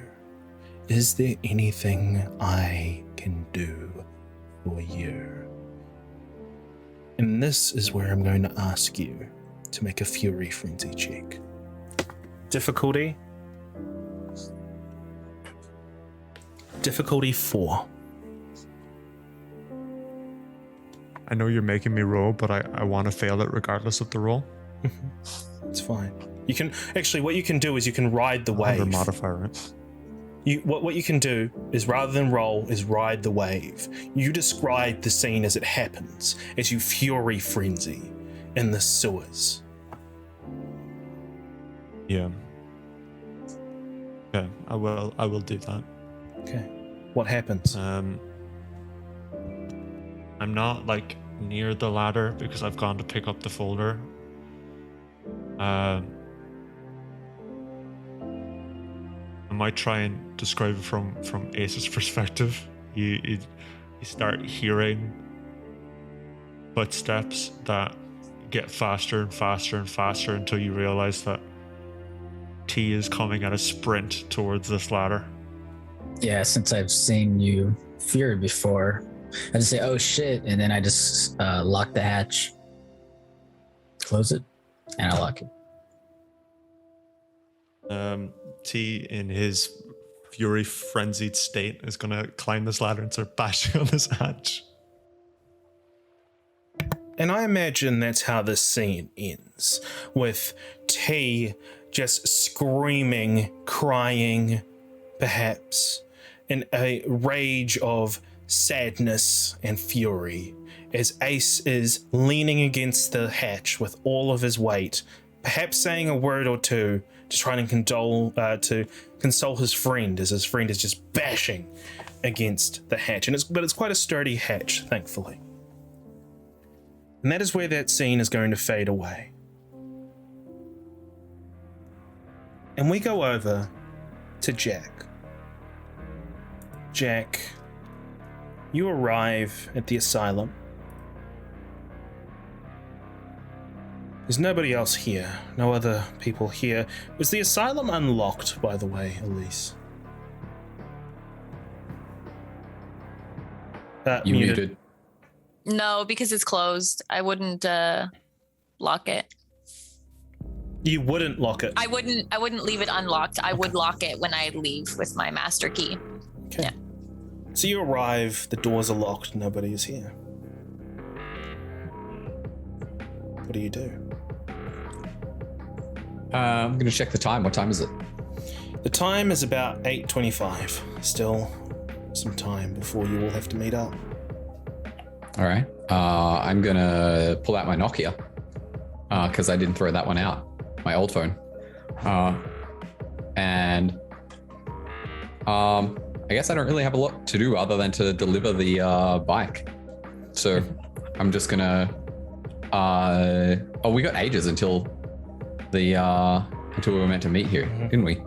Is there anything I can do for you? And this is where I'm going to ask you to make a Fury Frenzy check. Difficulty 4. I know you're making me roll, but I want to fail it regardless of the roll. It's fine. You can actually, what you can do is you can ride the wave. Under modifier, right? What you can do is, rather than roll, is ride the wave. You describe the scene as it happens, as you Fury Frenzy in the sewers. Yeah. Okay, I will do that. Okay. What happens? I'm not like near the ladder because I've gone to pick up the folder. I might try and describe it from Ace's perspective. You start hearing footsteps that get faster and faster and faster until you realize that T is coming at a sprint towards this ladder. Yeah, since I've seen you Fury before, I just say, oh shit, and then I just lock the hatch, close it, and I lock it. T, in his fury frenzied state, is gonna climb this ladder and start bashing on this hatch. And I imagine that's how this scene ends, with T just screaming, crying, perhaps, in a rage of sadness and fury, as Ace is leaning against the hatch with all of his weight, perhaps saying a word or two to try and console his friend, as his friend is just bashing against the hatch. But it's quite a sturdy hatch, thankfully. And that is where that scene is going to fade away. And we go over to Jack. Jack, you arrive at the asylum. There's nobody else here, no other people here. Was the asylum unlocked, by the way, Elise? You muted. No, because it's closed. I wouldn't lock it. You wouldn't lock it? I wouldn't leave it unlocked. I would lock it when I leave with my master key. Okay. Yeah. So you arrive, the doors are locked, nobody is here. What do you do? I'm going to check the time. What time is it? The time is about 8:25. Still some time before you all have to meet up. All right. I'm going to pull out my Nokia because I didn't throw that one out, my old phone. And I guess I don't really have a lot to do other than to deliver the bike. So I'm just going to... we got ages until we were meant to meet here, didn't we?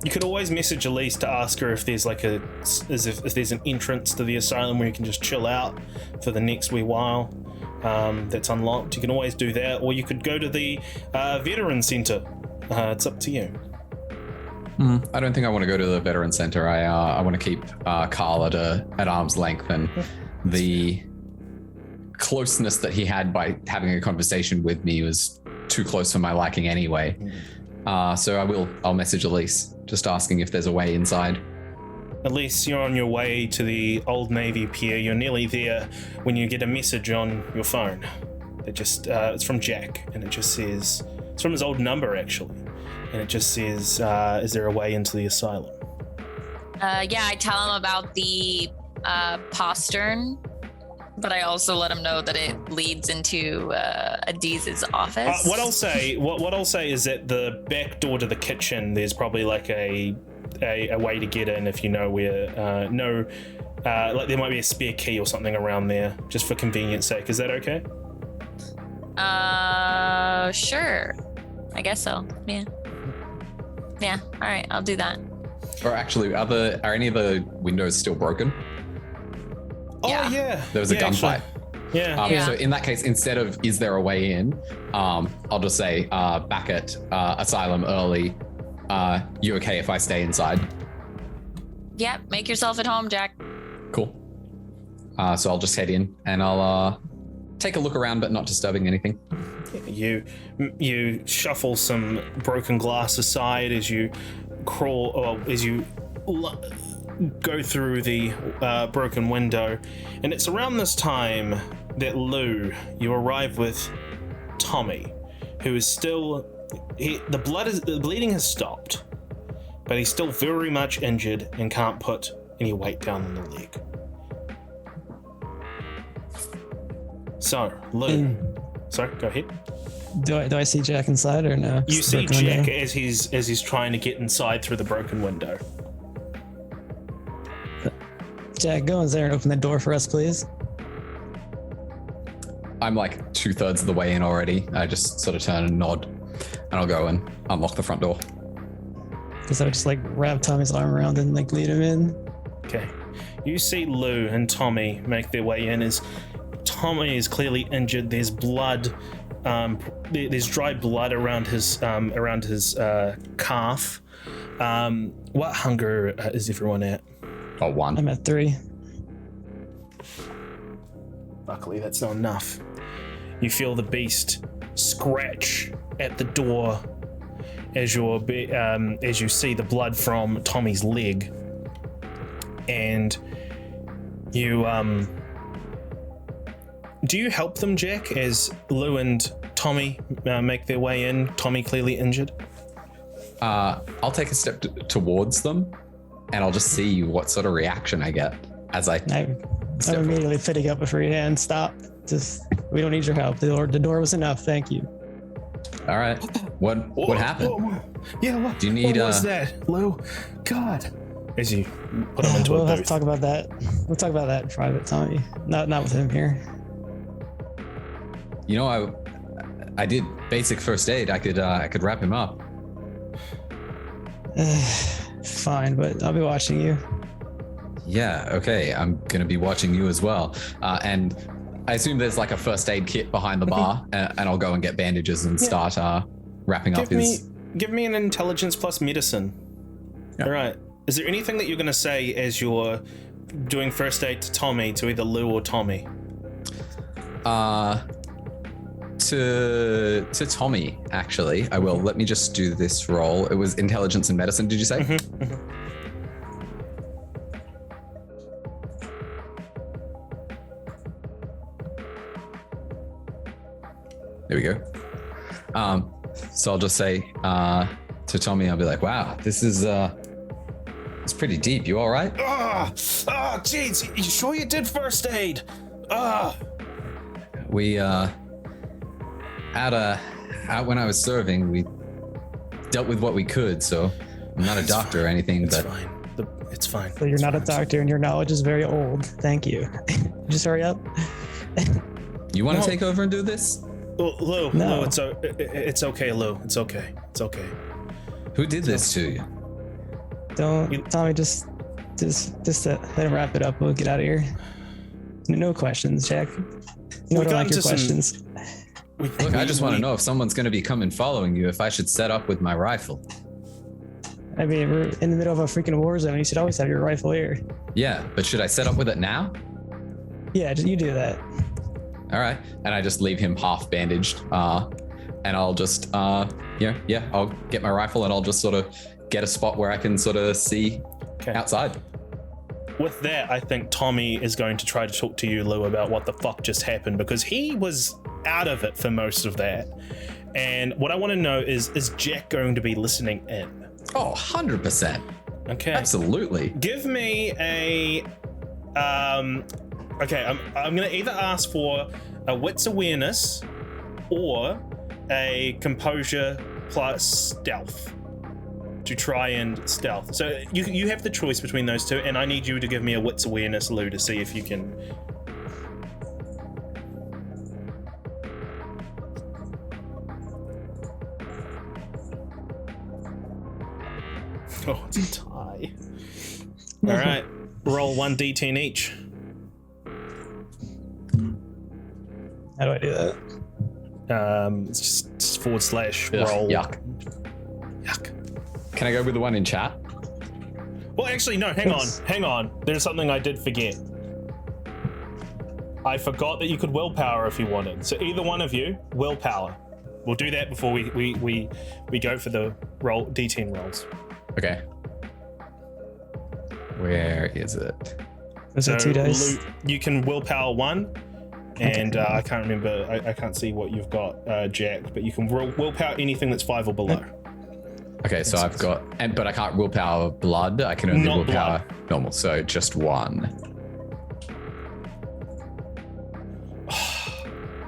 You could always message Elise to ask her if there's like if there's an entrance to the asylum where you can just chill out for the next wee while. That's unlocked. You can always do that, or you could go to the veteran center. It's up to you. I don't think I want to go to the veteran center. I want to keep Carl at arm's length, and the closeness that he had by having a conversation with me was too close for my liking anyway. So I'll message Elise, just asking if there's a way inside. At least you're on your way to the Old Navy Pier. You're nearly there when you get a message on your phone. It's from Jack, and it just says, it's from his old number actually, and it just says, is there a way into the asylum? Yeah, I tell him about the postern, but I also let him know that it leads into Adiz's office. What I'll say is that the back door to the kitchen, there's probably like a way to get in if you know where. Like there might be a spare key or something around there, just for convenience sake. Is that okay? Sure. I guess so. Yeah. Yeah. All right. I'll do that. Or actually, are any of the windows still broken? Yeah. Oh yeah. There was a gunfight. Yeah. So in that case, instead of "is there a way in," I'll just say back at Asylum early. You okay if I stay inside? Yep. Make yourself at home, Jack. Cool. So I'll just head in and I'll take a look around, but not disturbing anything. You shuffle some broken glass aside as you go through the broken window, and it's around this time that Lou, you arrive with Tommy, who is still the bleeding has stopped, but he's still very much injured and can't put any weight down on the leg. So, Lou, sorry, go ahead. Do I see Jack inside or no? You Just see broken Jack window? as he's trying to get inside through the broken window. Jack, go in there and open the door for us, please. I'm like 2/3 of the way in already. I just sort of turn and nod, and I'll go and unlock the front door. Because I would just like wrap Tommy's arm around and like lead him in. Okay. You see Lou and Tommy make their way in as Tommy is clearly injured. There's blood. There's dry blood around his calf. What hunger is everyone at? Oh, 1. I'm at 3. Luckily, that's not enough. You feel the beast scratch at the door as you see the blood from Tommy's leg, and you do you help them, Jack, as Lou and Tommy make their way in? Tommy clearly injured. I'll take a step towards them, and I'll just see what sort of reaction I get as I I'm step immediately fitting up a free hand. Stop. We don't need your help. The door was enough. Thank you. All right. What happened? Whoa. Yeah, what? Do you need, what was that, Lou? God. As you put him into We'll a have to booth. talk about that. We'll talk about that in private, Tommy. Not with him here. You know, I did basic first aid. I could wrap him up. Fine, but I'll be watching you. Yeah, okay. I'm gonna be watching you as well. And I assume there's like a first aid kit behind the bar, and I'll go and get bandages and start wrapping up his. Give me an intelligence plus medicine. Yeah. All right. Is there anything that you're going to say as you're doing first aid to Tommy, to either Lou or Tommy? To Tommy, actually, I will. Let me just do this roll. It was intelligence and medicine, did you say? There we go. So I'll just say to Tommy, I'll be like, wow, this is it's pretty deep. You all right? Jeez, you sure you did first aid? We out when I was serving, we dealt with what we could, so I'm not a doctor or anything, It's but fine. It's fine. So you're not a doctor and your knowledge is very old. Thank you. Just hurry up. you want to No. take over and do this? Lou, No. Lou, it's okay, Lou. It's okay. Who did this to you? Don't, Tommy, just let him wrap it up. We'll get out of here. No questions, Jack. You know, I don't like your questions. Look, I just want to know if someone's going to be coming following you, if I should set up with my rifle. I mean, we're in the middle of a freaking war zone. You should always have your rifle here. Yeah, but should I set up with it now? Yeah, you do that. All right. And I just leave him half bandaged. And I'll just, I'll get my rifle and I'll just sort of get a spot where I can sort of see outside. with that, I think Tommy is going to try to talk to you, Lou, about what the fuck just happened, because he was out of it for most of that. And what I want to know is Jack going to be listening in? Oh, 100%. Okay. Absolutely. Give me a... okay, I'm going to either ask for a wits awareness or a composure plus stealth to try and stealth. So you have the choice between those two, and I need you to give me a wits awareness, Lou, to see if you can... Oh, it's a tie. All right, roll 1d10 each. How do I do that? It's just / roll. Yuck. Can I go with the one in chat? Well, actually, no, hang on. There's something I did forget. I forgot that you could willpower if you wanted. So either one of you, willpower. We'll do that before we go for the roll d10 rolls. Okay. Where is it? Is it 2 dice? Lou, you can willpower 1, and I can't remember. I can't see what you've got, Jack. But you can willpower anything that's 5 or below. Okay, so I've got, but I can't willpower blood. I can only Not willpower blood. normal. So just 1.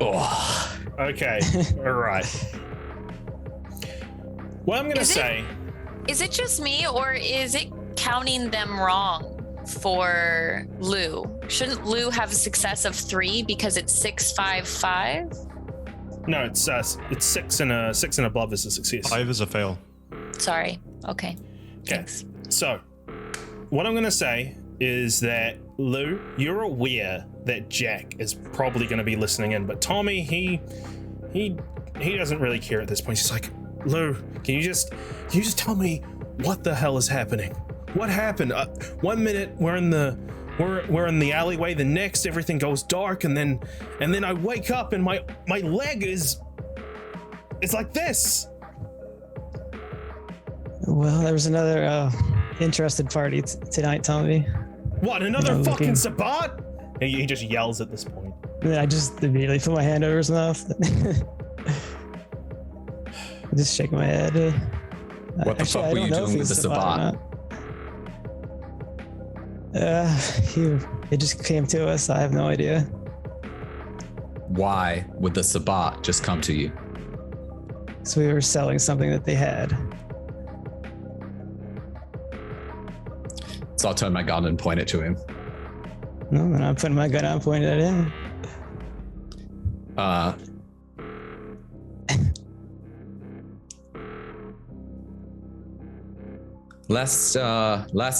Oh. Okay. All right. What I'm gonna say. Is it just me, or is it counting them wrong for Lou? Shouldn't Lou have a success of 3 because it's 6, 5, 5? No, it's 6 and above is a success. 5 is a fail. Sorry. Okay. Okay. Thanks. So, what I'm gonna say is that Lou, you're aware that Jack is probably going to be listening in, but Tommy, he doesn't really care at this point. He's like, Lou, can you just tell me what the hell is happening? What happened? 1 minute we're in the alleyway, the next everything goes dark, and then I wake up and my leg is like this. Well, there was another interested party tonight, Tommy. What, another No, fucking looking. Sabat? He just yells at this point. And then I just immediately put my hand over his mouth. Just shaking my head. What the fuck were you doing with the Sabat? It just came to us. I have no idea. Why would the Sabat just come to you? So we were selling something that they had. So I'll turn my gun and point it to him. No, and I'm putting my gun out and pointing at him. Last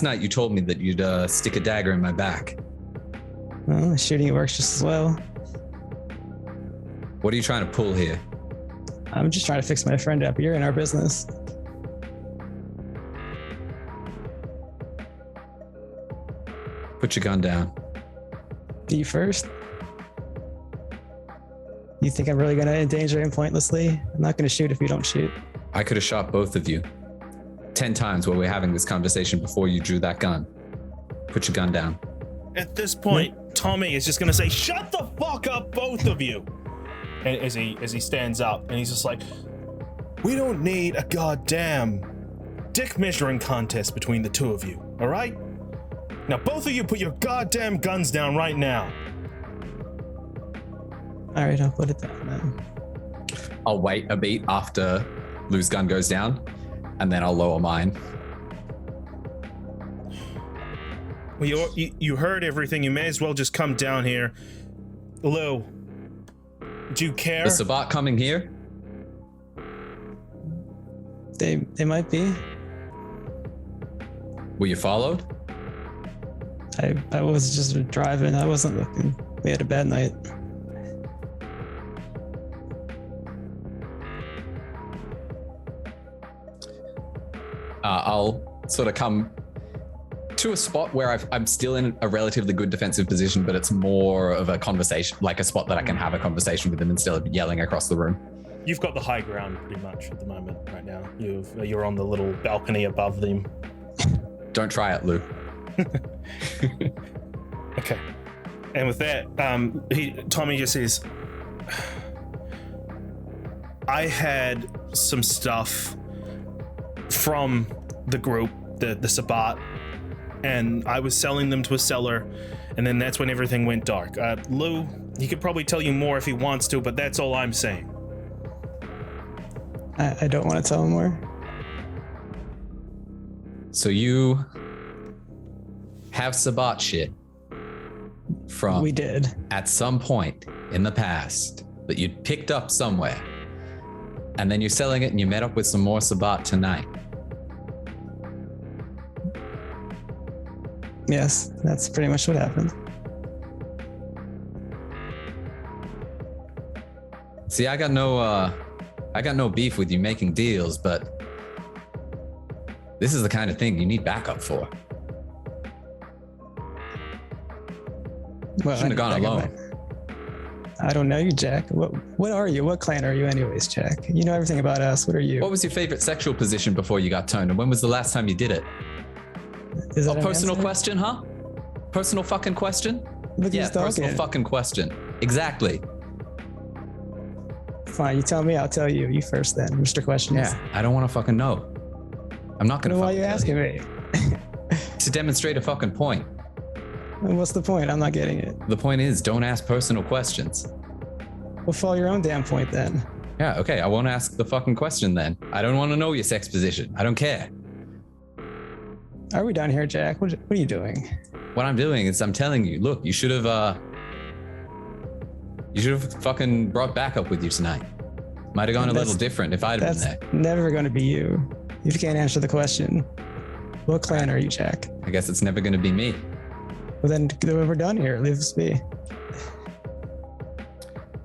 night you told me that you'd stick a dagger in my back. Well, shooting works just as well. What are you trying to pull here? I'm just trying to fix my friend up. You're in our business. Put your gun down. You first. You think I'm really gonna endanger him pointlessly? I'm not gonna shoot if you don't shoot. I could have shot both of you 10 times while we were having this conversation before you drew that gun. Put your gun down. At this point, Tommy is just gonna say, "Shut the fuck up, both of you!" And as he stands up, and he's just like, "We don't need a goddamn dick measuring contest between the two of you, all right? Now, both of you put your goddamn guns down right now." All right, I'll put it down then. I'll wait a beat after Lou's gun goes down, and then I'll lower mine. Well, you heard everything. You may as well just come down here. Lou, do you care? The Sabat coming here? They might be. Were you followed? I was just driving. I wasn't looking. We had a bad night. I'll sort of come to a spot where I'm still in a relatively good defensive position, but it's more of a conversation, like a spot that I can have a conversation with them instead of yelling across the room. You've got the high ground pretty much at the moment right now. You're on the little balcony above them. Don't try it, Lou. Okay. And with that, Tommy just says, I had some stuff from the group, the Sabbat, and I was selling them to a seller, and then that's when everything went dark. Lou, he could probably tell you more if he wants to, but that's all I'm saying. I don't want to tell him more. So you have Sabbat shit from We did. at some point in the past that you'd picked up somewhere, and then you're selling it and you met up with some more Sabbat tonight. Yes, that's pretty much what happened. See, I got no beef with you making deals, but this is the kind of thing you need backup for. Well, Shouldn't have gone alone. I don't know you, Jack. What are you? What clan are you anyways, Jack? You know everything about us. What are you? What was your favorite sexual position before you got turned, and when was the last time you did it? Is A that an personal answer? question, huh? Personal fucking question? Look, Yeah, he's talking. personal fucking question. Exactly. Fine, you tell me, I'll tell you. You first then, Mr. Questions. Yeah, I don't want to fucking know. I'm not gonna Then why are fucking you tell asking me? To demonstrate a fucking point. What's the point? I'm not getting it. The point is, don't ask personal questions. Well, follow your own damn point then. Yeah, okay, I won't ask the fucking question then. I don't want to know your sex position. I don't care. Are we done here, Jack? What are you doing? What I'm doing is I'm telling you, look, you should have fucking brought backup with you tonight. Might have gone a little different if I'd have been That's there. never going to be you. If you can't answer the question. What clan are you, Jack? I guess it's never gonna be me. Well, then we're done here. Leave us be.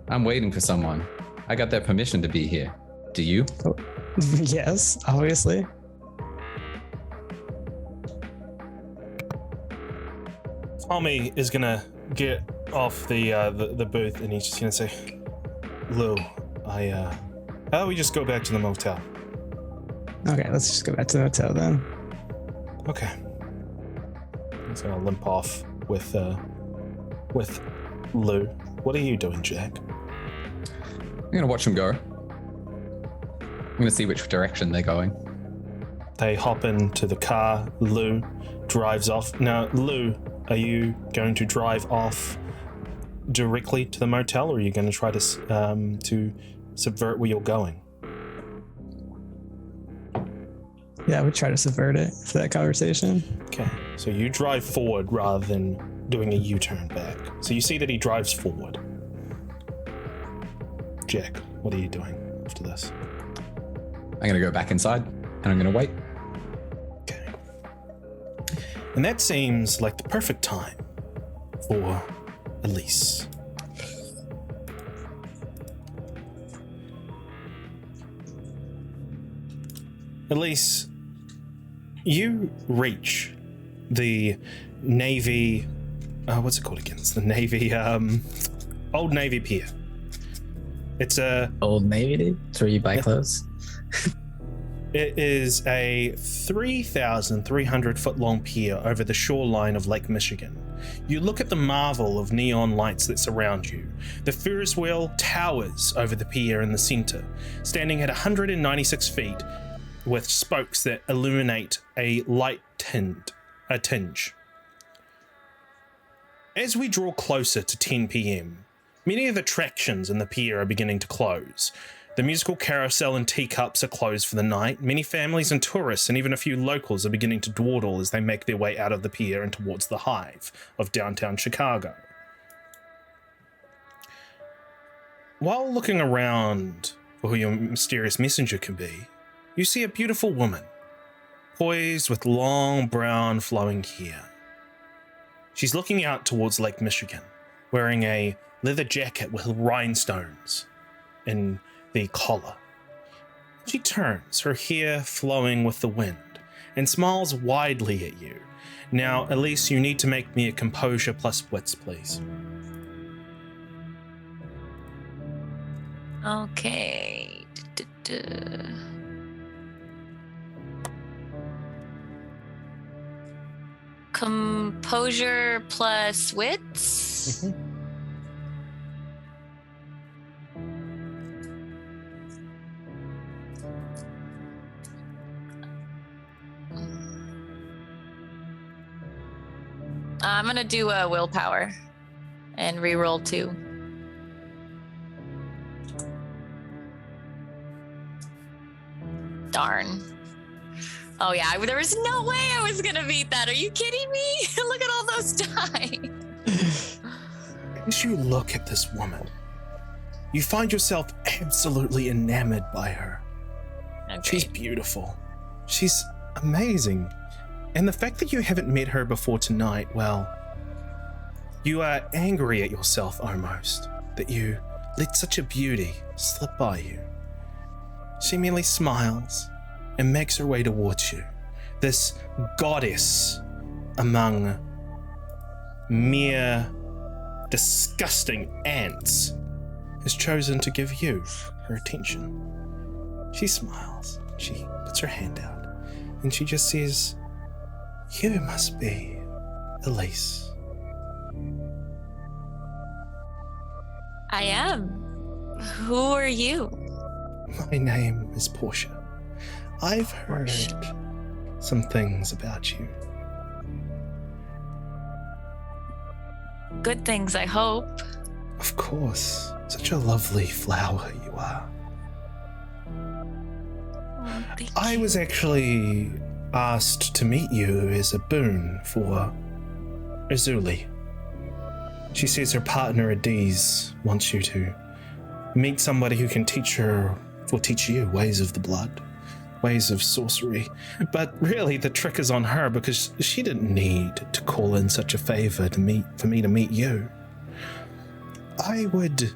I'm waiting for someone. I got their permission to be here. Do you? Yes, obviously. Tommy is gonna get off the booth, and he's just gonna say, Lou, how about we just go back to the motel? Okay, let's just go back to the hotel then. Okay. He's gonna limp off with Lou. What are you doing, Jack? I'm gonna watch them go. I'm gonna see which direction they're going. They hop into the car. Lou drives off. Now, Lou, are you going to drive off directly to the motel, or are you going to try to subvert where you're going? Yeah, we try to subvert it for that conversation. Okay, so you drive forward rather than doing a U-turn back. So you see that he drives forward. Jack, what are you doing after this? I'm gonna go back inside and I'm gonna wait. Okay. And that seems like the perfect time for Elise. Elise, you reach the Navy, what's it called again? It's the Navy, Old Navy Pier. It's a... Old Navy, dude? It's where you buy clothes? It is a 3,300 foot long pier over the shoreline of Lake Michigan. You look at the marvel of neon lights that surround you. The Ferris wheel towers over the pier in the center, standing at 196 feet with spokes that illuminate a light tinge. As we draw closer to 10 p.m., many of the attractions in the pier are beginning to close. The musical carousel and teacups are closed for the night. Many families and tourists and even a few locals are beginning to dawdle as they make their way out of the pier and towards the hive of downtown Chicago. While looking around for who your mysterious messenger can be, you see a beautiful woman, poised with long brown flowing hair. She's looking out towards Lake Michigan, wearing a leather jacket with rhinestones in the collar. She turns, her hair flowing with the wind, and smiles widely at you. Now, Elise, you need to make me a composure plus wits, please. Okay. Composure plus wits. I'm gonna do a willpower and re-roll 2. Darn. Oh yeah, there was no way I was gonna beat that. Are you kidding me? Look at all those die. As you look at this woman, you find yourself absolutely enamored by her. Okay. She's beautiful. She's amazing. And the fact that you haven't met her before tonight, well, you are angry at yourself almost, that you let such a beauty slip by you. She merely smiles and makes her way towards you. This goddess among mere disgusting ants has chosen to give you her attention. She smiles, she puts her hand out, and she just says, "You must be Elise." I am. Who are you? My name is Portia. I've heard some things about you. Good things, I hope. Of course, such a lovely flower you are. Oh, thank I you. was actually asked to meet you as a boon for Azuli. She says her partner Adiz wants you to meet somebody who can teach her, or teach you, ways of the blood, ways of sorcery. But really, the trick is on her, because she didn't need to call in such a favor for me to meet you. I would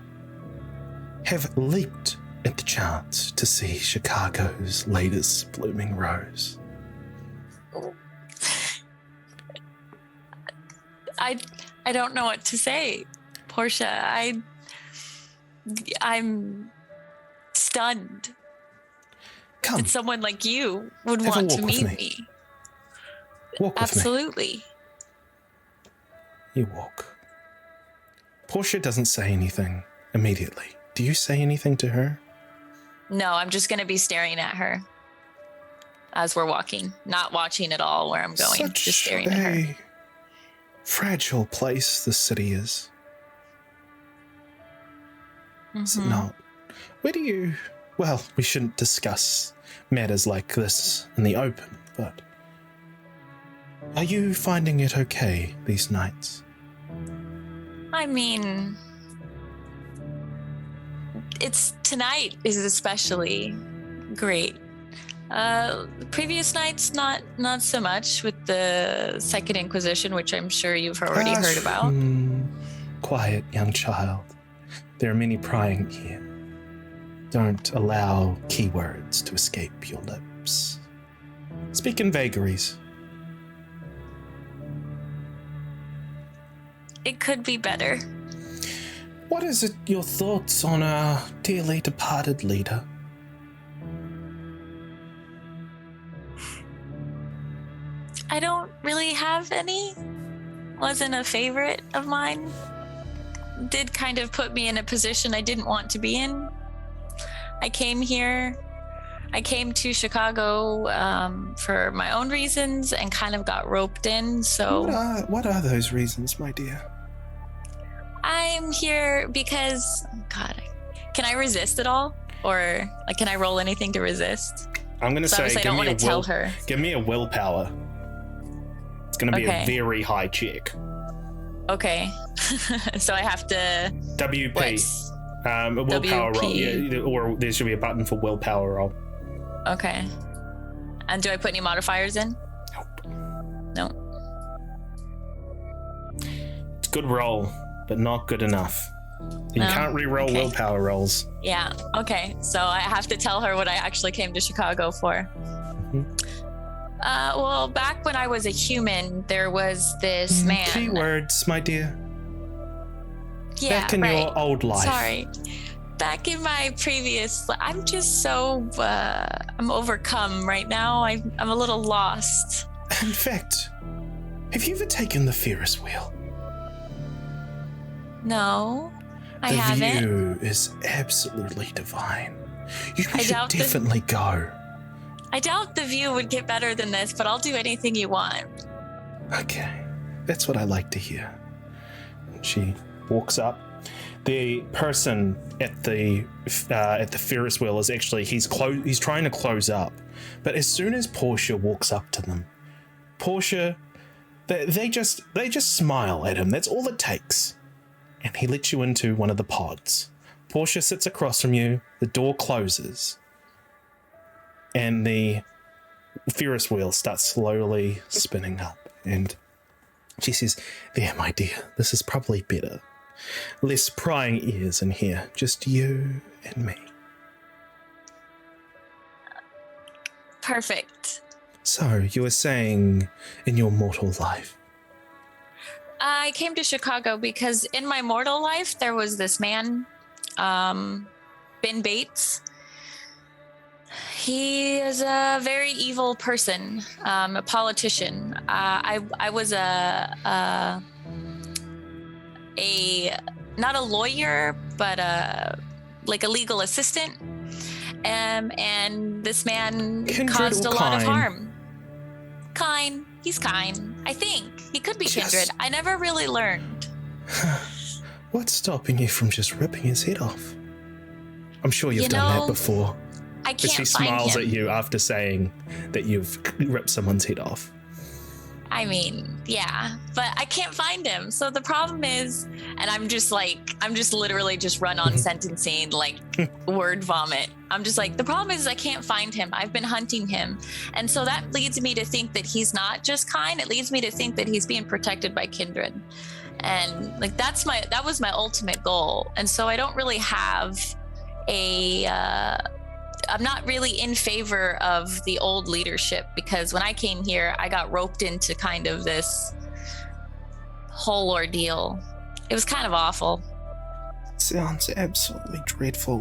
have leaped at the chance to see Chicago's latest blooming rose. I don't know what to say, Portia. I'm stunned Come, that someone like you would Have a want to walk with meet me. me. walk with me. Absolutely. You walk. Portia doesn't say anything immediately. Do you say anything to her? No, I'm just going to be staring at her as we're walking, not watching at all where I'm going, Such just staring at her. a fragile place the city is. Is it Mhm. not? Where do you... Well, we shouldn't discuss matters like this in the open, but... Are you finding it okay these nights? I mean, it's tonight is especially great. Previous nights, not so much with the Second Inquisition, which I'm sure you've already heard about. Quiet, young child. There are many prying here. Don't allow keywords to escape your lips. Speak in vagaries. It could be better. What is it your thoughts on our dearly departed leader? I don't really have any. Wasn't a favorite of mine. Did kind of put me in a position I didn't want to be in. I came to Chicago for my own reasons and kind of got roped in. So What are those reasons, my dear? I'm here because, God, can I resist at all? Or like, can I roll anything to resist? I'm going to So say, obviously I don't want to tell her. Give me a willpower. It's going to be Okay. a very high check. Okay. So I have to. WP. What's- A willpower roll. WP. Yeah, or there should be a button for willpower roll. Okay. And do I put any modifiers in? No. It's a good roll, but not good enough. You No? can't re-roll Okay. willpower rolls. Yeah. Okay. So I have to tell her what I actually came to Chicago for. Well, back when I was a human, there was this man. Keywords, my dear. Yeah, Back in right. your old life. Sorry. Back in my previous, I'm just so I'm overcome right now. I'm a little lost. In fact, Have you ever taken the Ferris wheel? No, I The haven't. view is absolutely divine. We should doubt that- definitely go. I doubt the view would get better than this, but I'll do anything you want. Okay, that's what I like to hear. And she walks up. The person at the Ferris wheel is actually he's trying to close up, but as soon as Portia walks up to them, Portia, they just smile at him. That's all it takes, and he lets you into one of the pods. Portia sits across from you. The door closes, and the Ferris wheel starts slowly spinning up, and she says, "There, my dear, this is probably better. Less prying ears in here, just you and me." Perfect. So, you were saying in your mortal life? I came to Chicago because in my mortal life, there was this man, Ben Bates. He is a very evil person, a politician. I was not a lawyer, but like a legal assistant. And this man Kindred caused a or lot of kind? harm. Kind. He's kind. I think he could be kindred. I never really learned. What's stopping you from just ripping his head off? I'm sure you've You done know, that before. I But she can't find smiles him. at you after saying that you've ripped someone's head off. I mean, yeah, but I can't find him. So the problem is, and I'm just literally just run on sentencing, like word vomit. I'm just like, the problem is I can't find him. I've been hunting him. And so that leads me to think that he's not just kind. It leads me to think that he's being protected by kindred. And like, that was my ultimate goal. And so I don't really have I'm not really in favor of the old leadership, because when I came here, I got roped into kind of this whole ordeal. It was kind of awful. Sounds absolutely dreadful.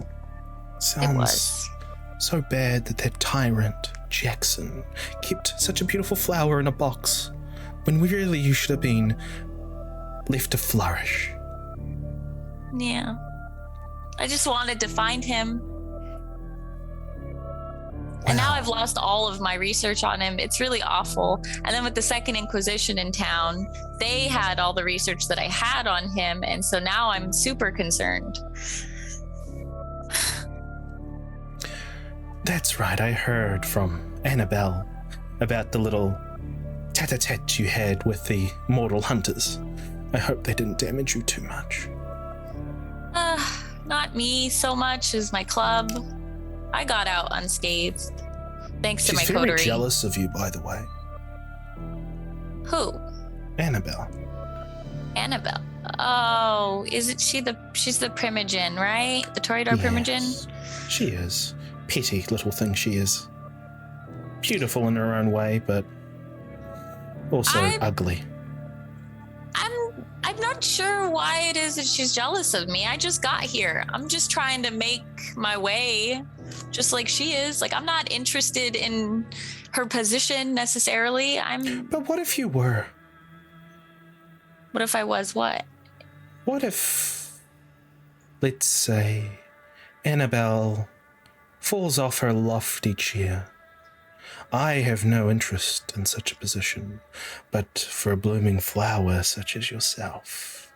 It Sounds was. so bad that tyrant, Jackson, kept such a beautiful flower in a box, when really you should have been left to flourish. Yeah. I just wanted to find him. And now Wow. I've lost all of my research on him. It's really awful. And then with the Second Inquisition in town, they had all the research that I had on him. And so now I'm super concerned. That's right, I heard from Annabelle about the little tete-a-tete you had with the mortal hunters. I hope they didn't damage you too much. Not me so much as my club. I got out unscathed. Thanks to my She's very coterie. jealous of you, by the way. Who? Annabelle. Annabelle. Oh, she's the Primogen, right? The Toreador Primogen? Yes, she is. Petty little thing she is. Beautiful in her own way, but also ugly. I'm not sure why it is that she's jealous of me. I just got here. I'm just trying to make my way, just like she is. Like, I'm not interested in her position necessarily. But what if you were? What if I was what? What if, let's say, Annabelle falls off her lofty chair? I have no interest in such a position, but for a blooming flower such as yourself.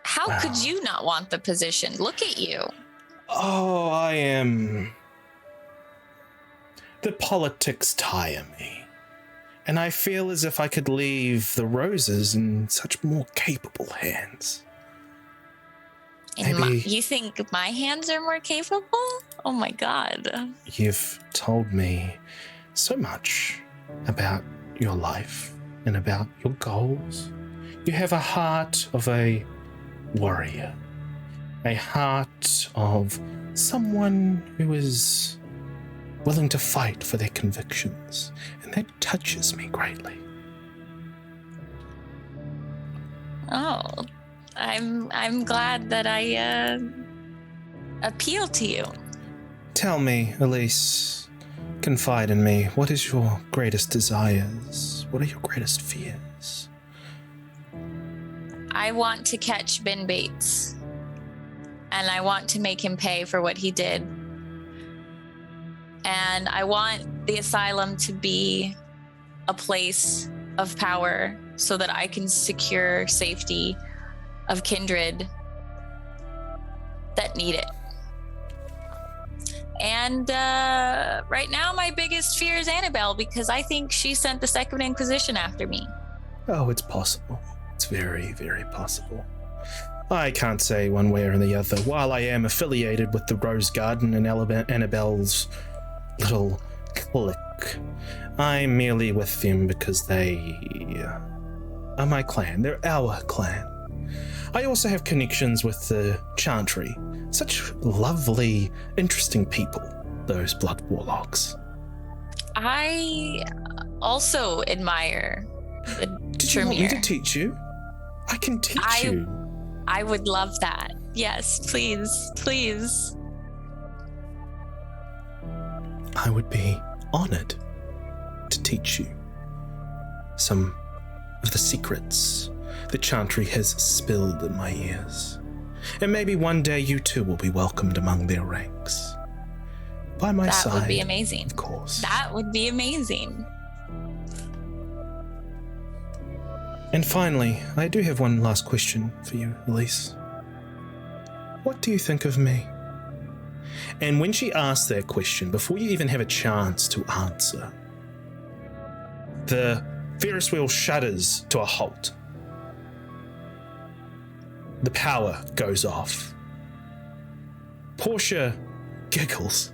How Wow. could you not want the position? Look at you. Oh, I am. The politics tire me, and I feel as if I could leave the roses in such more capable hands. Maybe- You think my hands are more capable? Oh my god. You've told me so much about your life and about your goals. You have a heart of a warrior, a heart of someone who is willing to fight for their convictions, and that touches me greatly. Oh, I'm glad that I appeal to you. Tell me, Elise, Confide in me. What is your greatest desires? What are your greatest fears? I want to catch Ben Bates. And I want to make him pay for what he did. And I want the asylum to be a place of power so that I can secure safety of kindred that need it. And right now, my biggest fear is Annabelle, because I think she sent the Second Inquisition after me. Oh, it's possible. It's very, very possible. I can't say one way or the other. While I am affiliated with the Rose Garden and Annabelle's little clique, I'm merely with them because they are my clan. They're our clan. I also have connections with the Chantry. Such lovely, interesting people, those blood warlocks. I also admire the Did you want me Tremere. to teach you? I can teach you. I would love that. Yes, please, please. I would be honored to teach you some of the secrets the Chantry has spilled in my ears. And maybe one day you too will be welcomed among their ranks. By my side. That would be amazing. Of course. That would be amazing. And finally, I do have one last question for you, Elise. What do you think of me? And when she asks that question, before you even have a chance to answer, the Ferris wheel shudders to a halt. The power goes off. Portia giggles.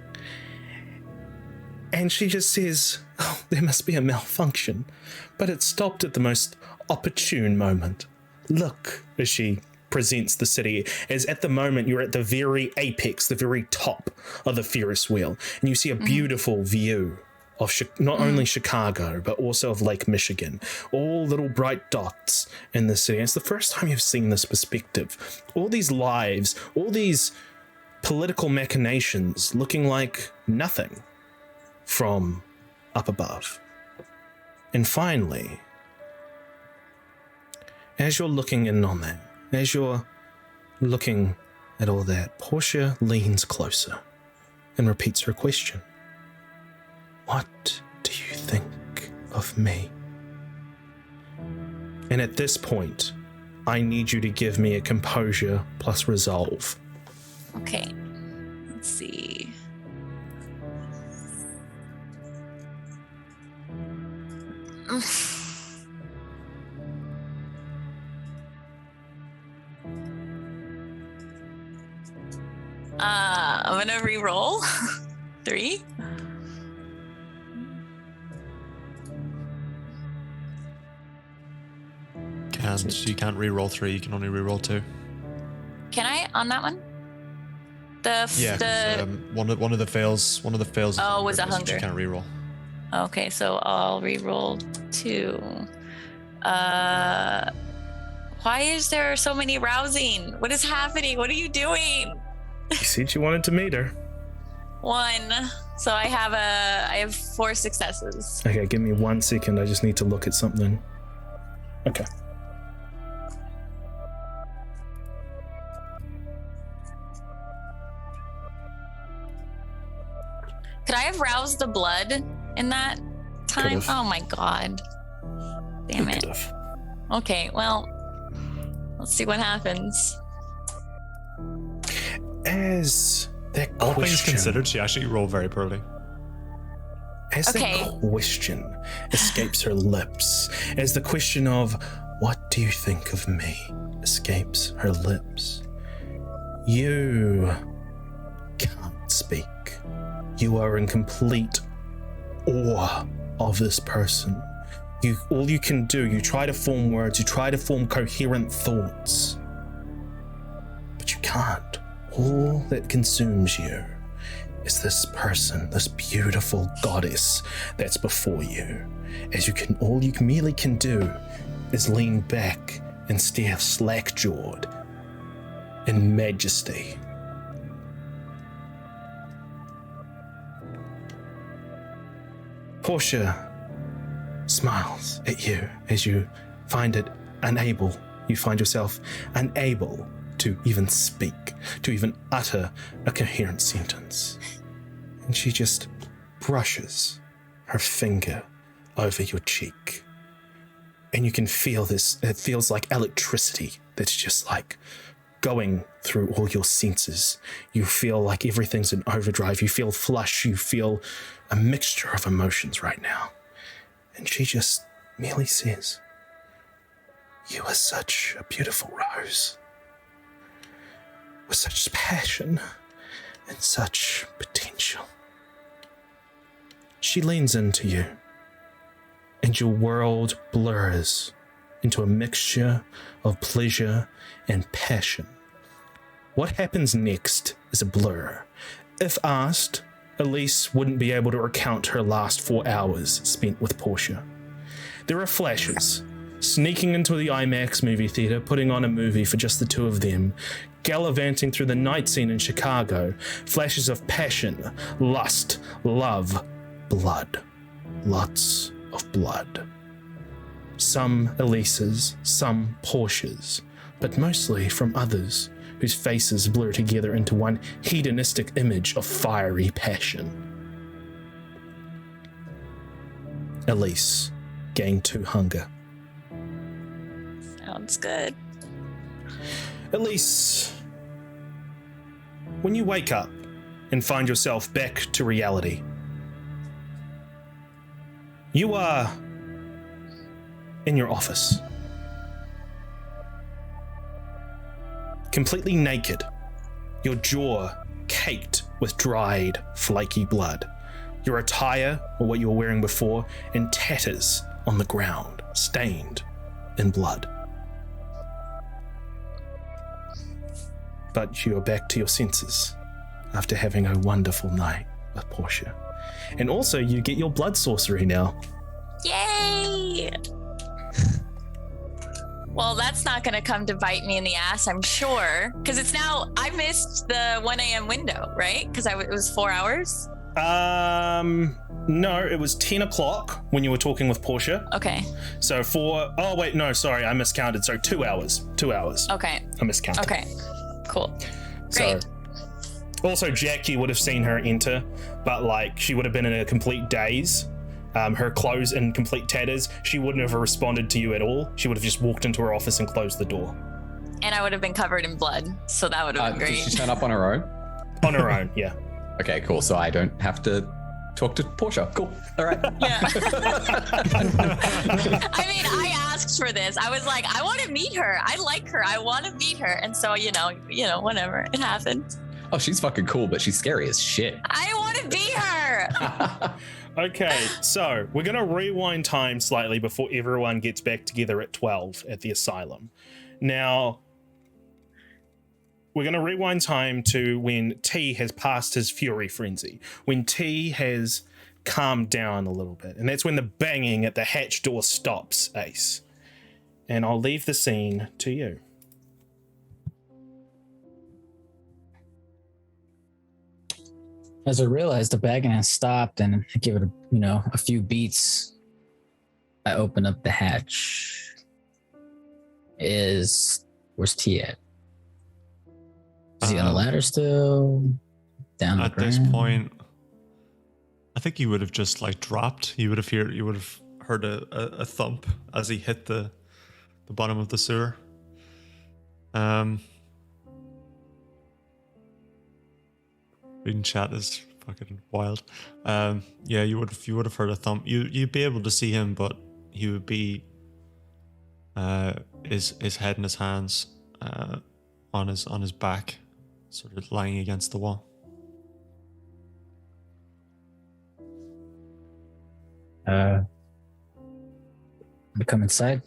And she just says, "Oh, there must be a malfunction." But it stopped at the most opportune moment. Look, as she presents the city, as at the moment you're at the very apex, the very top of the Ferris wheel, and you see a beautiful view of not only Chicago, but also of Lake Michigan. All little bright dots in the city. And it's the first time you've seen this perspective. All these lives, all these political machinations looking like nothing from up above. And finally, as you're looking in on that, as you're looking at all that, Portia leans closer and repeats her question. What do you think of me? And at this point, I need you to give me a composure plus resolve. Okay. Let's see. I'm gonna re-roll 3. You can't re-roll 3, you can only re-roll 2. Can I on that one? One of the fails. Oh, was a hunger. You can't re-roll. Okay, so I'll re-roll 2. Why is there so many rousing? What is happening? What are you doing? You said you wanted to meet her. 1. So I have 4 successes. Okay, give me 1 second. I just need to look at something. Okay. Could I have roused the blood in that time? Could've. Oh my god. Damn it. Could've. Okay, well, let's see what happens. As that All things question, considered, she actually rolled very poorly. as Okay. that question escapes her lips, as the question of "What do you think of me?" escapes her lips, you can't speak. You are in complete awe of this person. All you can do, you try to form words, you try to form coherent thoughts, but you can't. All that consumes you is this person, this beautiful goddess that's before you. All you merely can do is lean back and stare slack-jawed in majesty. Portia smiles at you as you find yourself unable to even speak, to even utter a coherent sentence. And she just brushes her finger over your cheek. And you can feel this, it feels like electricity that's just like going through all your senses. You feel like everything's in overdrive. You feel flush. You feel a mixture of emotions right now. And she just merely says, "You are such a beautiful rose, with such passion and such potential." She leans into you, and your world blurs into a mixture of pleasure and passion. What happens next is a blur. If asked, Elise wouldn't be able to recount her last 4 hours spent with Portia. There are flashes, sneaking into the IMAX movie theater, putting on a movie for just the two of them, gallivanting through the night scene in Chicago, flashes of passion, lust, love, blood. Lots of blood. Some Elises, some Portias, but mostly from others whose faces blur together into one hedonistic image of fiery passion. Elise, Gang 2 Hunger. Sounds good. Elise, when you wake up and find yourself back to reality, you are in your office. Completely naked, your jaw caked with dried, flaky blood. Your attire, or what you were wearing before, in tatters on the ground, stained in blood. But you are back to your senses after having a wonderful night with Portia. And also, you get your blood sorcery now. Yay! Well, that's not going to come to bite me in the ass, I'm sure. Because it's now, I missed the 1 a.m. window, right? Because it was 4 hours? No, it was 10 o'clock when you were talking with Portia. Okay. So I miscounted. So 2 hours. 2 hours. Okay. I miscounted. Okay. Cool. Great. So, also, Jackie would have seen her enter, but like she would have been in a complete daze. Her clothes in complete tatters. She wouldn't have responded to you at all. She would have just walked into her office and closed the door. And I would have been covered in blood, so that would have been great. Did she turn up on her own? On her own, yeah. Okay, cool. So I don't have to talk to Portia. Cool. All right. Yeah. I mean, I asked for this. I was like, I want to meet her. I like her. I want to meet her. And so, you know, whatever. It happened. Oh, she's fucking cool, but she's scary as shit. I want to be her. Okay, so we're going to rewind time slightly before everyone gets back together at 12 at the asylum. Now, we're going to rewind time to when T has passed his fury frenzy, when T has calmed down a little bit, and that's when the banging at the hatch door stops, Ace. And I'll leave the scene to you. As I realized the banging has stopped and I give it a few beats, I open up the hatch. Where's T at? Is he on the ladder still? Down the At ground? this point, I think you would have just like dropped. You would have heard a thump as he hit the bottom of the sewer. Reading chat is fucking wild. Yeah, you would have heard a thump. You'd be able to see him, but he would be his head in his hands, on his back, sort of lying against the wall. We come inside.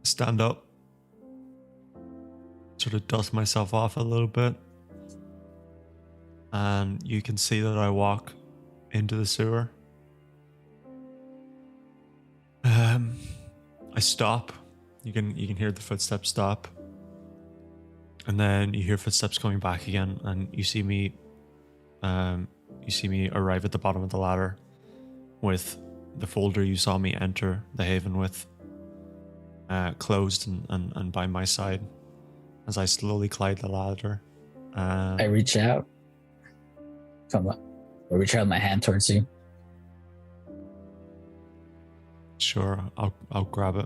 Stand up, sort of dust myself off a little bit, and you can see that I walk into the sewer. I stop. You can hear the footsteps stop. And then you hear footsteps coming back again, and you see me arrive at the bottom of the ladder with the folder you saw me enter the haven with closed and by my side as I slowly climb the ladder. I reach out. I reach out my hand towards you. Sure, I'll grab it.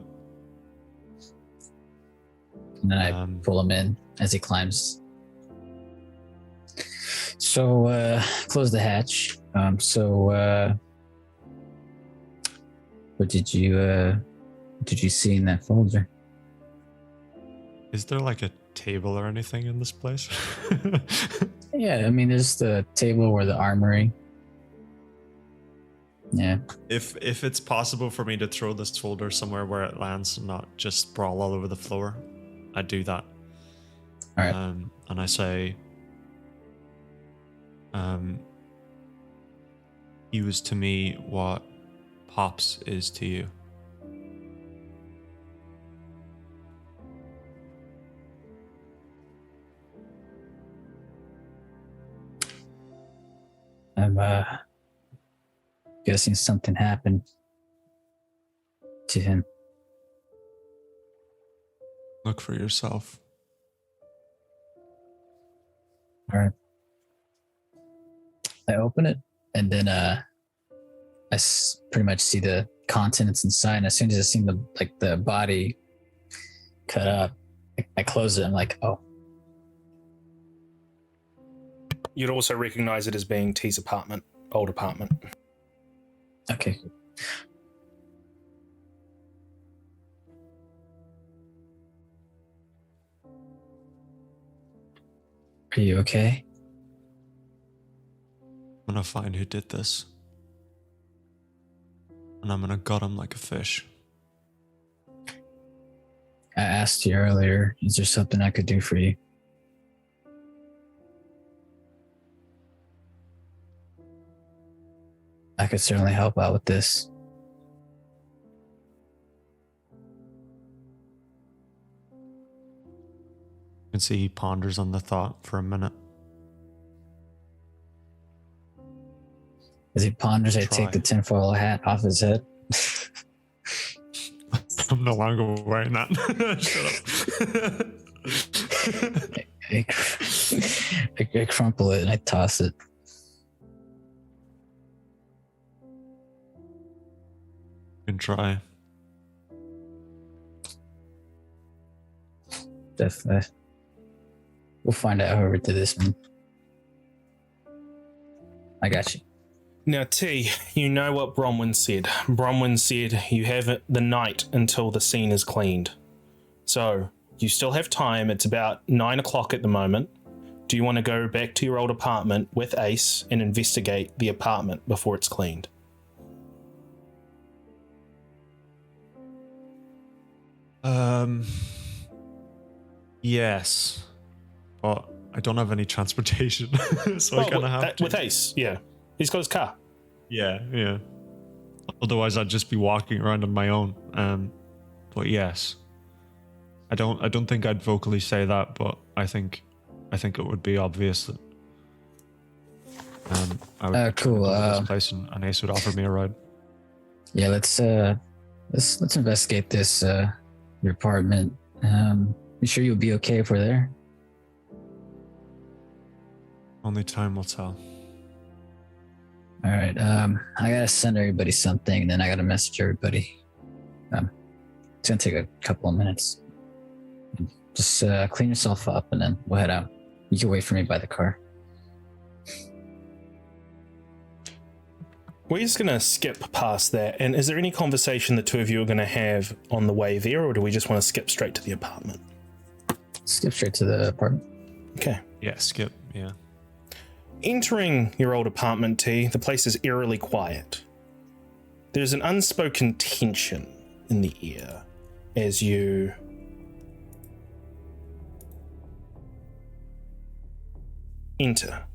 And then I pull him in as he climbs. So, close the hatch. What did you see in that folder? Is there like a table or anything in this place? Yeah, I mean, there's the table or the armory. Yeah. If it's possible for me to throw this folder somewhere where it lands and not just sprawl all over the floor, I'd do that. All right. And I say, use to me what Pops is to you. I'm guessing something happened to him. Look for yourself. All right. I open it, and then pretty much see the contents inside. And as soon as I see the body cut up, I close it. I'm like, oh. You'd also recognize it as being T's apartment, old apartment. Okay. Are you okay? I'm gonna find who did this. And I'm gonna gut him like a fish. I asked you earlier, is there something I could do for you? I could certainly help out with this. You can see he ponders on the thought for a minute. As he ponders, I take the tinfoil hat off his head. I'm no longer wearing that. Shut up. I crumple it and I toss it. You can try. Definitely. We'll find out whoever did this one. I got you. Now, T, you know what Bronwyn said. Bronwyn said you have the night until the scene is cleaned. So, you still have time. It's about 9 o'clock at the moment. Do you want to go back to your old apartment with Ace and investigate the apartment before it's cleaned? Yes. But I don't have any transportation, so I kind of have to. With Ace, yeah. He's got his car. Yeah. Otherwise, I'd just be walking around on my own. But yes, I don't think I'd vocally say that, but I think it would be obvious that I would cool. go to this place and Ace would offer me a ride. Yeah, let's investigate this your apartment. You sure you'll be okay if we're there? Only time will tell. All right. I gotta send everybody something, and then I gotta message everybody. It's gonna take a couple of minutes. Just clean yourself up, and then we'll head out. You can wait for me by the car. We're just going to skip past that. And is there any conversation the two of you are going to have on the way there, or do we just want to skip straight to the apartment? Skip straight to the apartment. Okay. Yeah, skip. Yeah. Entering your old apartment, T, the place is eerily quiet. There's an unspoken tension in the air as you enter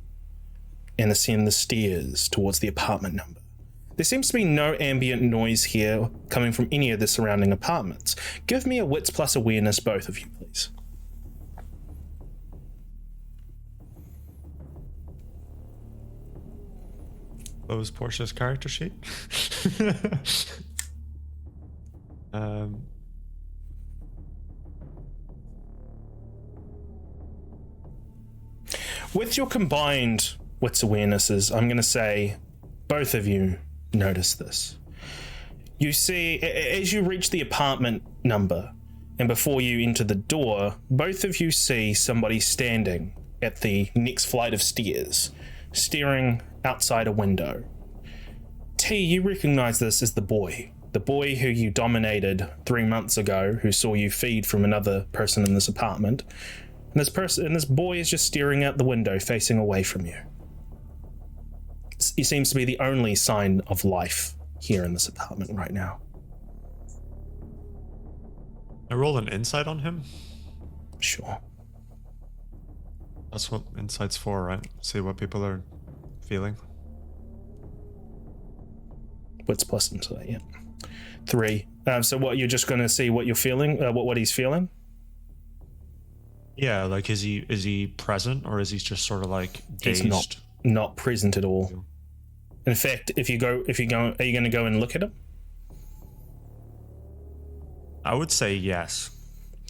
and ascend the stairs towards the apartment number. There seems to be no ambient noise here coming from any of the surrounding apartments. Give me a wits plus awareness, both of you, please. What was Portia's character sheet? With your combined wits awarenesses, I'm going to say both of you notice this. You see, as you reach the apartment number, and before you enter the door, both of you see somebody standing at the next flight of stairs, staring outside a window. T, you recognize this as the boy who you dominated 3 months ago, who saw you feed from another person in this apartment. And this boy is just staring out the window, facing away from you. He seems to be the only sign of life here in this apartment right now. I roll an insight on him. Sure. That's what insight's for, right? See what people are feeling. Wits plus insight, yeah. 3. So what, you're just going to see what you're feeling, what he's feeling? Yeah, like is he present, or is he just sort of like dazed? He's not present at all. In fact, are you going to go and look at him? I would say yes.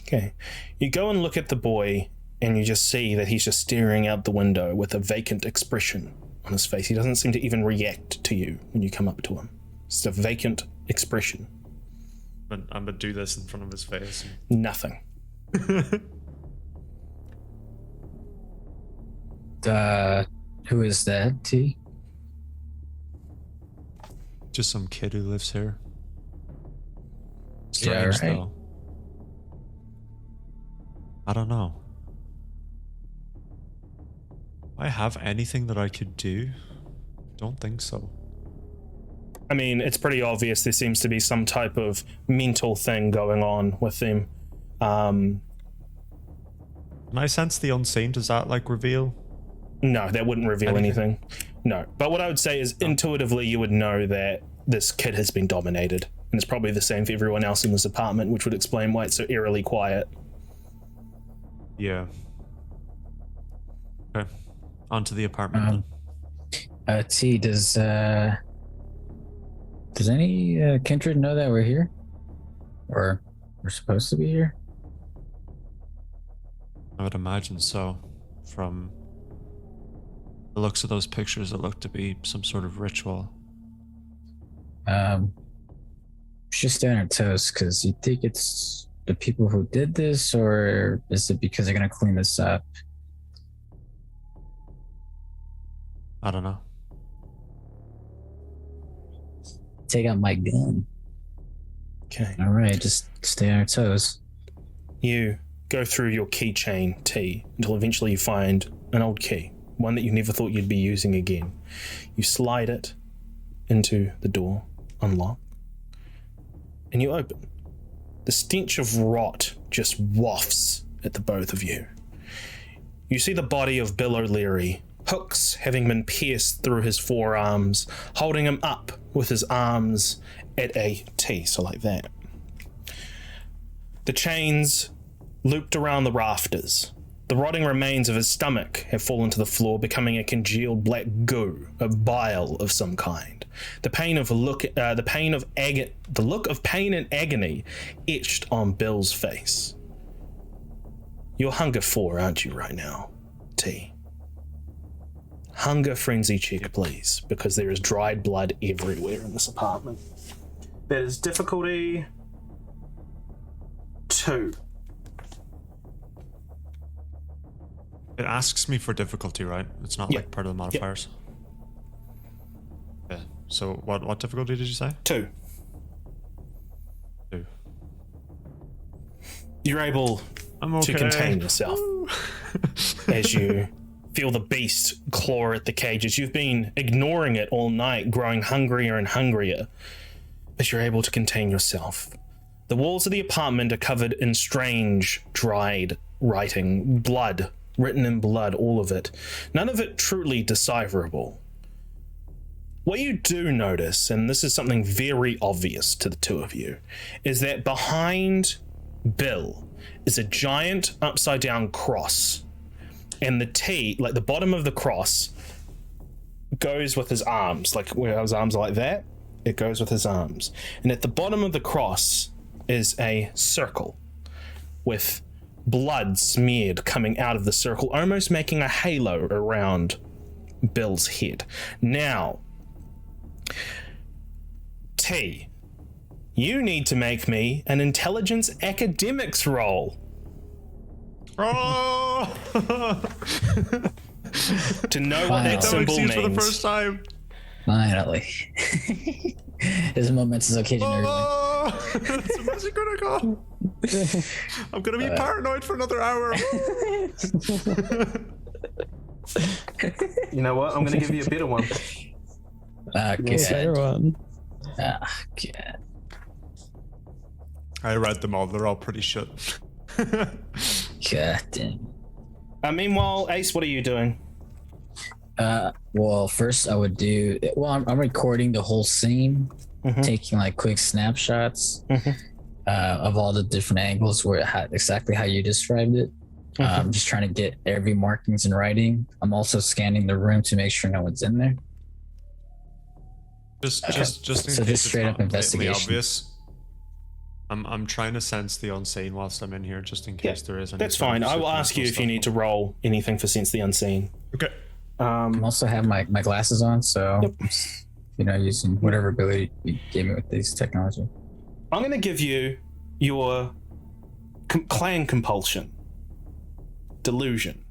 Okay. You go and look at the boy, and you just see that he's just staring out the window with a vacant expression on his face. He doesn't seem to even react to you when you come up to him. It's a vacant expression. But I'm gonna do this in front of his face. Nothing. Who is that, T? Just some kid who lives here. Yeah, Strange, right. though. I don't know. Do I have anything that I could do? Don't think so. I mean, it's pretty obvious there seems to be some type of mental thing going on with them. Can I sense the unseen? Does that like reveal? No, that wouldn't reveal anything. No. But what I would say is intuitively you would know that this kid has been dominated. And it's probably the same for everyone else in this apartment, which would explain why it's so eerily quiet. Yeah. Okay. Onto the apartment then. T, does any kindred know that we're here? Or we're supposed to be here? I would imagine so. From the looks of those pictures, it looked to be some sort of ritual. Just stay on our toes, because you think it's the people who did this, or is it because they're gonna clean this up? I don't know. Take out my gun. Okay. All right, just stay on our toes. You go through your keychain, T, until eventually you find an old key, one that you never thought you'd be using again. You slide it into the door, unlock, and you open. The stench of rot just wafts at the both of you. You see the body of Bill O'Leary, hooks having been pierced through his forearms, holding him up with his arms at a T, so like that. The chains looped around the rafters. The rotting remains of his stomach have fallen to the floor, becoming a congealed black goo, a bile of some kind. The look of pain and agony etched on Bill's face. You're hunger 4, aren't you, right now, T? Hunger frenzy check, please, because there is dried blood everywhere in this apartment. That is difficulty 2. It asks me for difficulty, right? It's not like part of the modifiers. Yeah. So what difficulty did you say? 2. 2. You're able to contain yourself as you feel the beast claw at the cages. You've been ignoring it all night, growing hungrier and hungrier, but you're able to contain yourself. The walls of the apartment are covered in strange, dried writing, blood, written in blood, all of it. None of it truly decipherable. What you do notice, and this is something very obvious to the two of you, is that behind Bill is a giant upside down cross, and the T, like the bottom of the cross, goes with his arms, like where his arms are like that, it goes with his arms. And at the bottom of the cross is a circle with blood smeared coming out of the circle, almost making a halo around Bill's head. Now, T, you need to make me an intelligence academics roll. Oh! To know what that symbol means. For the first time. Finally. There's a momentous occasion, everyone. Oh! It's a magic critical. I'm gonna be paranoid for another hour. You know what? I'm gonna give you a better one. Good. One. Good. I read them all. They're all pretty shit. God damn. Meanwhile, Ace, what are you doing? Well, first I would do. Well, I'm recording the whole scene, taking like quick snapshots of all the different angles exactly how you described it. I'm just trying to get every markings in writing. I'm also scanning the room to make sure no one's in there. Just in So case just it's straight not up completely investigation. obvious. I'm trying to sense the unseen whilst I'm in here, just in case there is any. That's fine. I will ask you if you need to roll anything for sense the unseen. Okay. I also have my glasses on, so using whatever ability you gave me with this technology. I'm going to give you your clan compulsion. Delusion.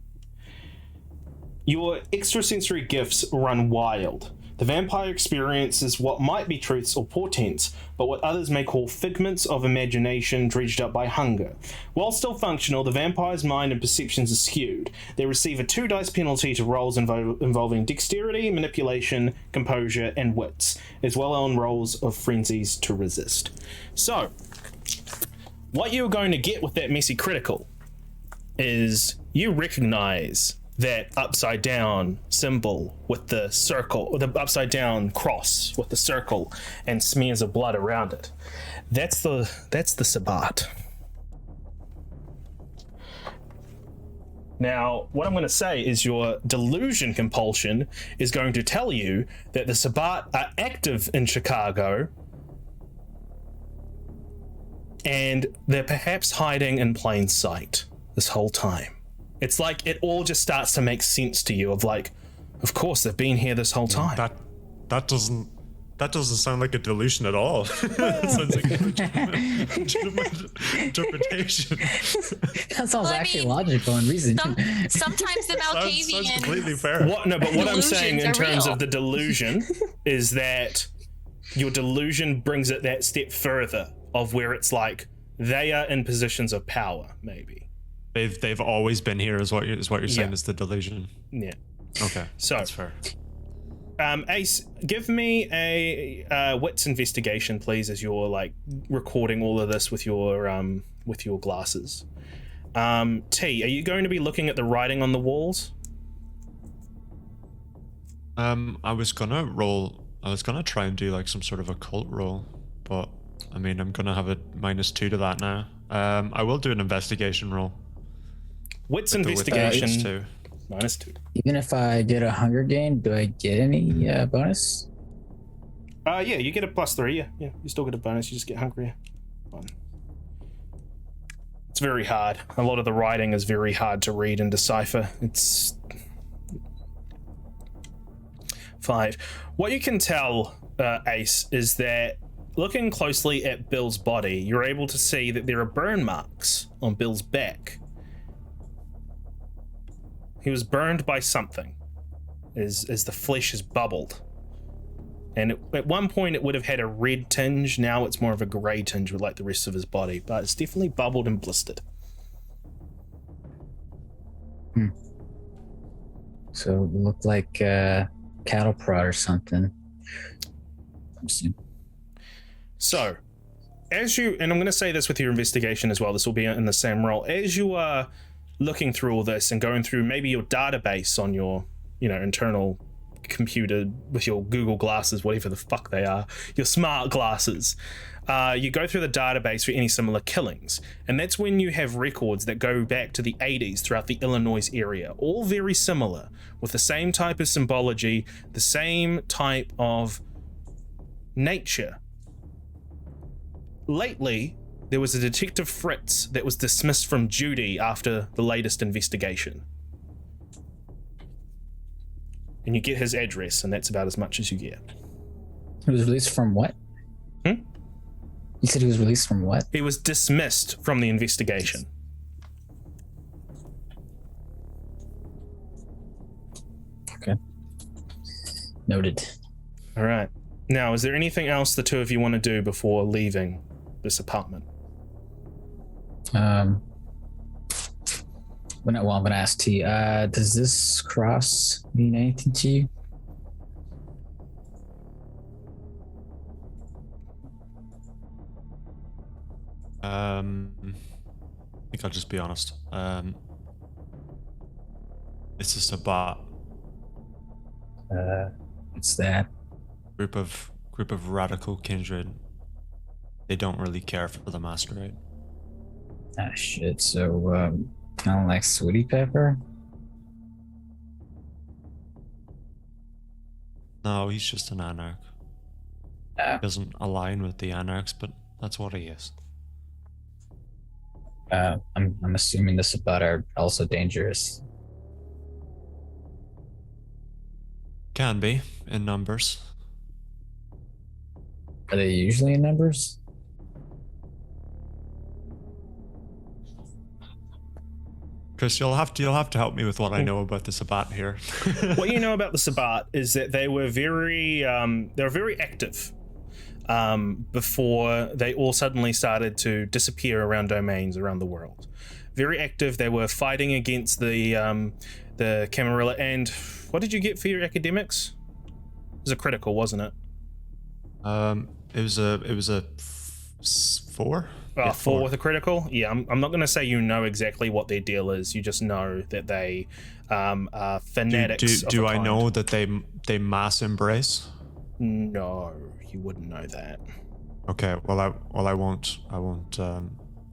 Your extrasensory gifts run wild. The vampire experiences what might be truths or portents, but what others may call figments of imagination dredged up by hunger. While still functional, the vampire's mind and perceptions are skewed. They receive a 2 dice penalty to rolls involving dexterity, manipulation, composure, and wits, as well on rolls of frenzies to resist. So, what you're going to get with that messy critical is you recognize that upside down symbol with the circle, or the upside down cross with the circle and smears of blood around it. That's the Sabbat. Now, what I'm going to say is your delusion compulsion is going to tell you that the Sabbat are active in Chicago and they're perhaps hiding in plain sight this whole time. It's like it all just starts to make sense to you of like, of course they've been here this whole time. That doesn't sound like a delusion at all. It sounds like a legitimate interpretation. That sounds actually logical and reasonable. Sometimes the Sounds completely Malkavians. fair. What I'm saying in Delusions are terms real. of the delusion is that your delusion brings it that step further of where it's like they are in positions of power, maybe. They've always been here, is what you're saying is the delusion. Yeah. Okay, So, that's fair. Ace, give me a wits investigation, please, as you're like recording all of this with your glasses. T, are you going to be looking at the writing on the walls? I was gonna try and do like some sort of occult roll, but I mean I'm gonna have a -2 to that now. I will do an investigation roll. Wits With the investigation too. -2. Even if I get a hunger game, do I get any bonus? Yeah, you get a +3. Yeah, you still get a bonus. You just get hungrier. Fine. It's very hard. A lot of the writing is very hard to read and decipher. It's 5. What you can tell, Ace, is that looking closely at Bill's body, you're able to see that there are burn marks on Bill's back. He was burned by something as the flesh has bubbled. And at one point it would have had a red tinge, now it's more of a grey tinge with like the rest of his body, but it's definitely bubbled and blistered. So it looked like cattle prod or something. So, and I'm going to say this with your investigation as well, this will be in the same role, as you are looking through all this and going through maybe your database on your internal computer with your Google glasses, whatever the fuck they are, your smart glasses. You go through the database for any similar killings, and that's when you have records that go back to the 80s throughout the Illinois area, all very similar, with the same type of symbology, the same type of nature. Lately, there was a Detective Fritz that was dismissed from duty after the latest investigation. And you get his address, and that's about as much as you get. He was released from what? You said he was released from what? He was dismissed from the investigation. Okay. Noted. All right. Now, is there anything else the two of you want to do before leaving this apartment? I'm gonna ask T. Does this cross mean anything to you? I think I'll just be honest. It's just a bot. What's that? Group of radical kindred. They don't really care for the Masquerade. Ah, shit. So, kind of like Sweetie Pepper? No, he's just an anarch. He doesn't align with the anarchs, but that's what he is. I'm assuming the Sabbat are also dangerous. Can be, in numbers. Are they usually in numbers? Chris, you'll have to help me with what I know about the Sabbat here. What you know about the Sabbat is that they were very active before they all suddenly started to disappear around domains around the world. Very active. They were fighting against the Camarilla. And what did you get for your academics? It was a critical, wasn't it? It was a 4. Yeah, 4 with a critical. Yeah, I'm not going to say you know exactly what their deal is. You just know that they are fanatics. Do I know that they mass embrace? No, you wouldn't know that. Okay, well I won't I'll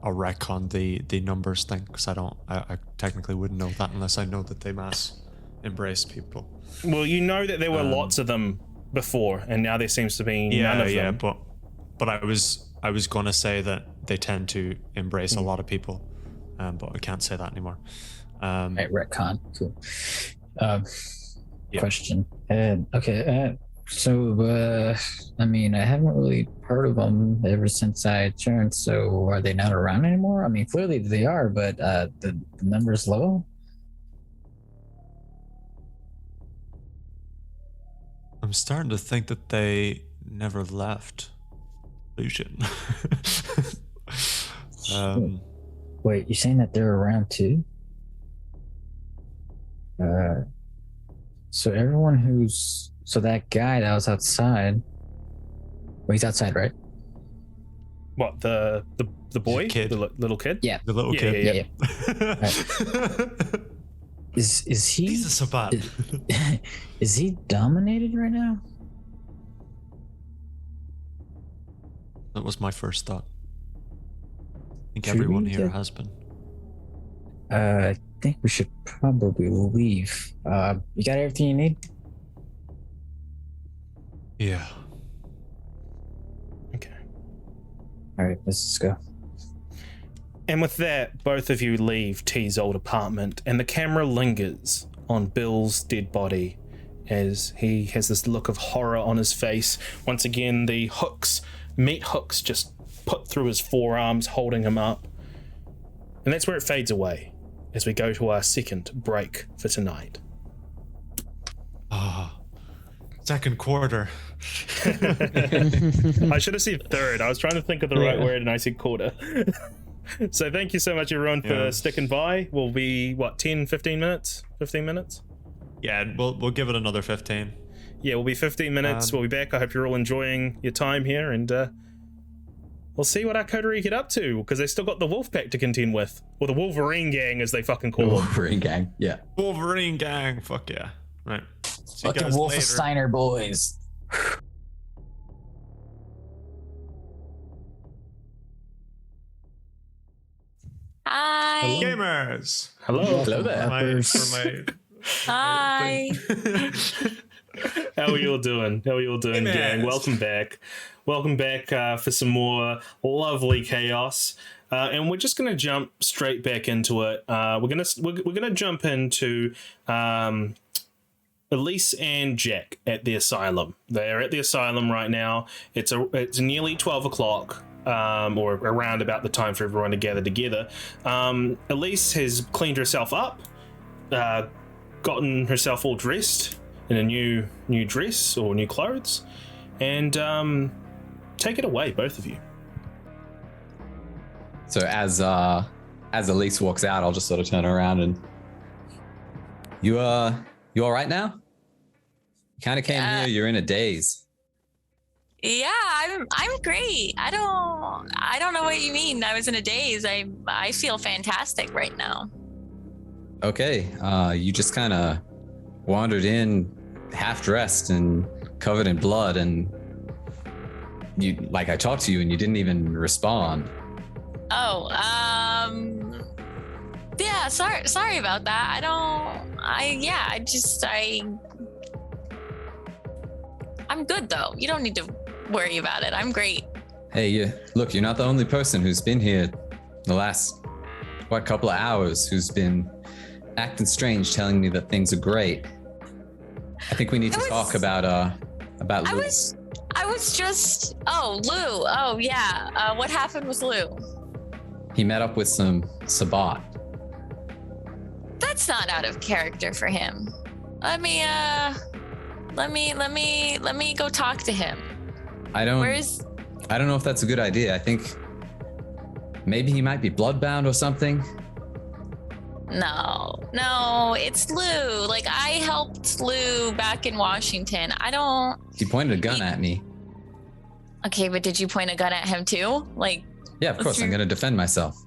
retcon the numbers thing, because I technically wouldn't know that unless I know that they mass embrace people. Well, you know that there were lots of them before, and now there seems to be none of them. Yeah, but I was gonna say that they tend to embrace a lot of people, but I can't say that anymore. Right, retcon. Cool. Yeah. Question. Okay. So, I mean, I haven't really heard of them ever since I turned. So, are they not around anymore? I mean, clearly they are, but the number's low. I'm starting to think that they never left Illusion. Wait, you're saying that they're around too? So everyone so that guy that was outside. Well, he's outside, right? What, the boy? The kid. The little kid? Yeah. The little kid. Yeah. Is he? He's a Sabbat. Is he dominated right now? That was my first thought. I think Should everyone we here get- has been. I think we should probably leave. You got everything you need? Yeah. Okay. All right, let's just go. And with that, both of you leave T's old apartment, and the camera lingers on Bill's dead body as he has this look of horror on his face. Once again, the meat hooks just put through his forearms, holding him up. And that's where it fades away as we go to our second break for tonight. Second quarter. I should have said third. I was trying to think of the right word and I said quarter. So thank you so much, everyone, for sticking by. We'll be, 10, 15 minutes? 15 minutes? Yeah, we'll give it another 15. Yeah, we'll be 15 minutes. We'll be back. I hope you're all enjoying your time here, and we'll see what our coterie get up to, because they still got the Wolf Pack to contend with. Or the Wolverine Gang, as they fucking call it. Wolverine gang. Yeah. Wolverine gang, fuck yeah. Right. See you Fucking guys later. Wolfensteiner boys. Hi. Gamers. Hello. Hello there. Hi. How are you all doing? Hey, man. gang? Welcome back. Welcome back for some more lovely chaos. And we're just gonna jump straight back into it. We're gonna jump into Elise and Jack at the asylum. They're at the asylum right now. It's nearly 12 o'clock. Or around about the time for everyone to gather together. Elise has cleaned herself up, gotten herself all dressed in a new dress or new clothes, and take it away, both of you. So as Elise walks out, I'll just sort of turn around and you all right now? You kind of came here. You're in a daze. Yeah, I'm great. I don't know what you mean. I was in a daze. I feel fantastic right now. Okay, you just kind of wandered in, half dressed and covered in blood, and I talked to you and you didn't even respond. Oh, yeah. Sorry about that. I'm good though. You don't need to worry about it. I'm great. Hey, look, you're not the only person who's been here the last, couple of hours who's been acting strange, telling me that things are great. I think we need to talk about Lou. I was just, Lou. Oh yeah. What happened with Lou? He met up with some Sabat. That's not out of character for him. Let me go talk to him. I don't know if that's a good idea. I think maybe he might be bloodbound or something. No, it's Lou. Like, I helped Lou back in Washington. He pointed a gun at me. Okay, but did you point a gun at him too? Like, yeah, of course. I'm going to defend myself.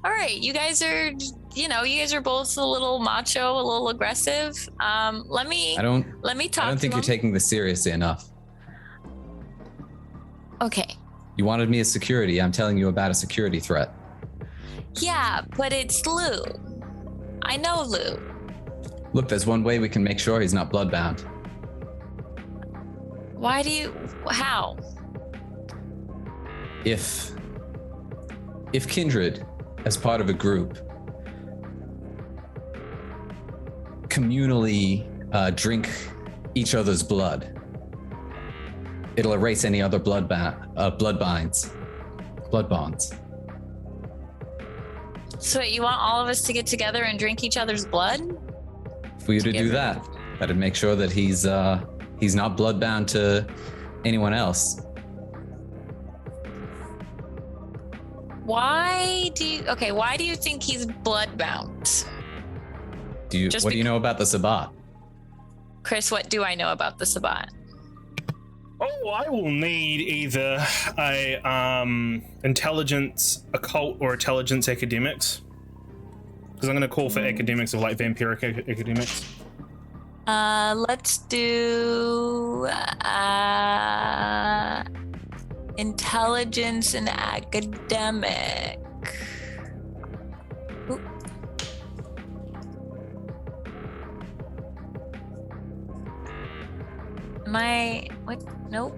All right, you guys are both a little macho, a little aggressive. Let me talk to him. I don't think you're taking this seriously enough. Okay. You wanted me as security. I'm telling you about a security threat. Yeah, but it's Lou. I know Lou. Look, there's one way we can make sure he's not bloodbound. How? If Kindred, as part of a group, communally drink each other's blood, it'll erase any other blood bonds. So you want all of us to get together and drink each other's blood? If we were to do that, that'd make sure that he's not bloodbound to anyone else. Why do you think he's bloodbound? What do you know about the Sabat? Chris, what do I know about the Sabat? Oh, I will need either a intelligence occult or intelligence academics, because I'm going to call for academics of like vampiric academics. Let's do intelligence and academic. Oop. What? Nope.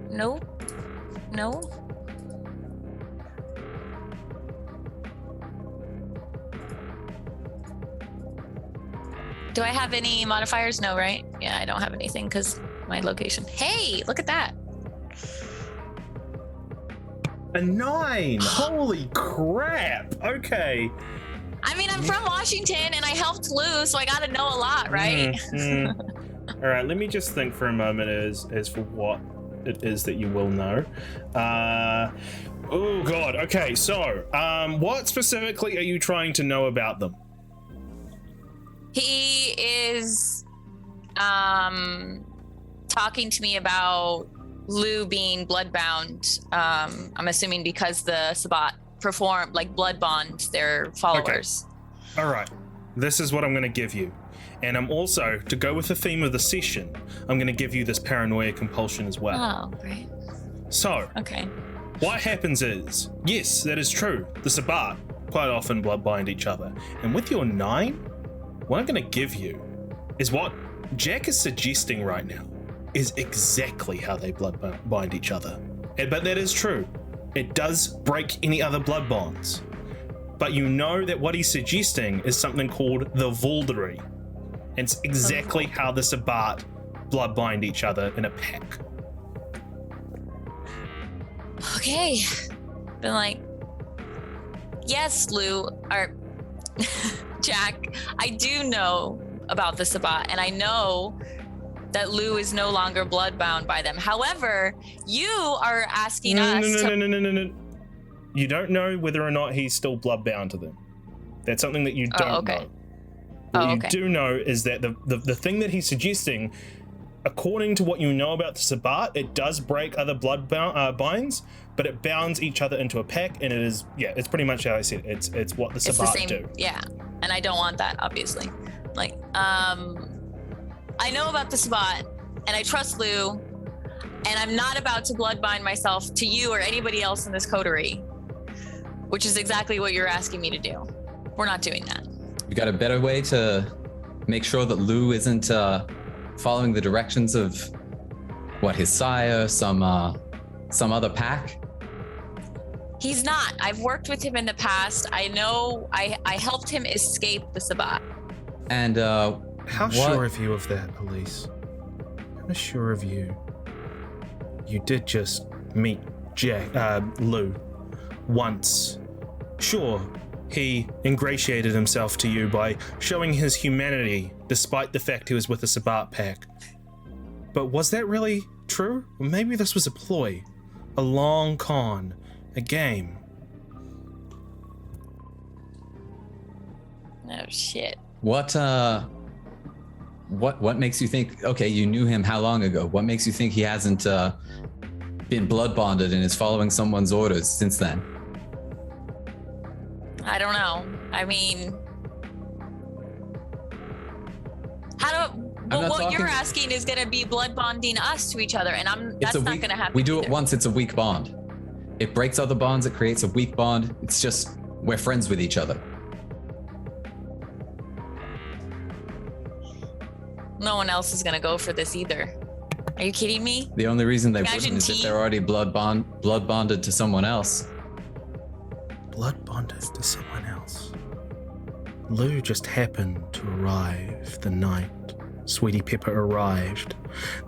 No. Do I have any modifiers? No, right? Yeah, I don't have anything because my location. Hey, look at that. A 9. Holy crap. Okay. I mean, I'm from Washington and I helped Lou, so I got to know a lot, right? All right, let me just think for a moment as for what it is that you will know. Oh God. Okay, so what specifically are you trying to know about them? He is talking to me about Lou being bloodbound. I'm assuming because the Sabat perform like blood bond their followers. Okay. All right, this is what I'm going to give you. And I'm also, to go with the theme of the session, I'm going to give you this paranoia compulsion as well. Oh, great. So, Okay. what happens is, yes, that is true. The Sabbat quite often bloodbind each other. And with your 9, what I'm going to give you is what Jack is suggesting right now is exactly how they bloodbind each other. But that is true. It does break any other blood bonds. But you know that what he's suggesting is something called the Voldry. And it's exactly how the Sabbat bloodbind each other in a pack. Okay. Been like, yes, Lou, or Jack, I do know about the Sabbat, and I know that Lou is no longer bloodbound by them. However, you are asking us No. You don't know whether or not he's still bloodbound to them. That's something that you don't know. What you do know is that the thing that he's suggesting, according to what you know about the Sabbat, it does break other blood binds, but it bounds each other into a pack, and it is, it's pretty much how I said it. It's what the Sabbat do. Yeah, and I don't want that, obviously. Like, I know about the Sabbat, and I trust Lou, and I'm not about to bloodbind myself to you or anybody else in this coterie, which is exactly what you're asking me to do. We're not doing that. You got a better way to make sure that Lou isn't following the directions of his sire, some other pack? He's not. I've worked with him in the past. I know I helped him escape the Sabbat. And how sure of you of that, Elise? How sure of you? You did just meet Lou once. Sure, he ingratiated himself to you by showing his humanity despite the fact he was with the Sabbat pack. But was that really true? Or maybe this was a ploy, a long con, a game. Oh shit. What makes you think, okay, you knew him how long ago? What makes you think he hasn't been blood bonded and is following someone's orders since then? I don't know. I mean, what you're asking is going to be blood bonding us to each other, and that's not going to happen. We do either. it once, it's a weak bond. It breaks other bonds, it creates a weak bond. It's just, we're friends with each other. No one else is going to go for this either. Are you kidding me? The only reason they Imagine wouldn't is if they're already blood bonded to someone else. Blood bonded to someone else. Lou just happened to arrive the night Sweetie Pepper arrived.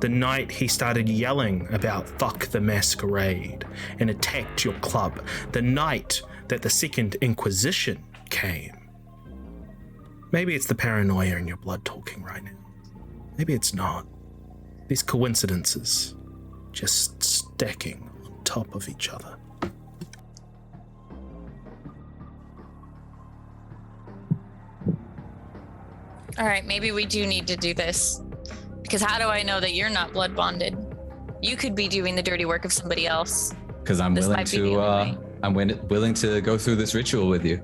The night he started yelling about fuck the Masquerade and attacked your club. The night that the Second Inquisition came. Maybe it's the paranoia in your blood talking right now. Maybe it's not. These coincidences just stacking on top of each other. All right, maybe we do need to do this. Because how do I know that you're not blood bonded? You could be doing the dirty work of somebody else. Because I'm willing to go through this ritual with you.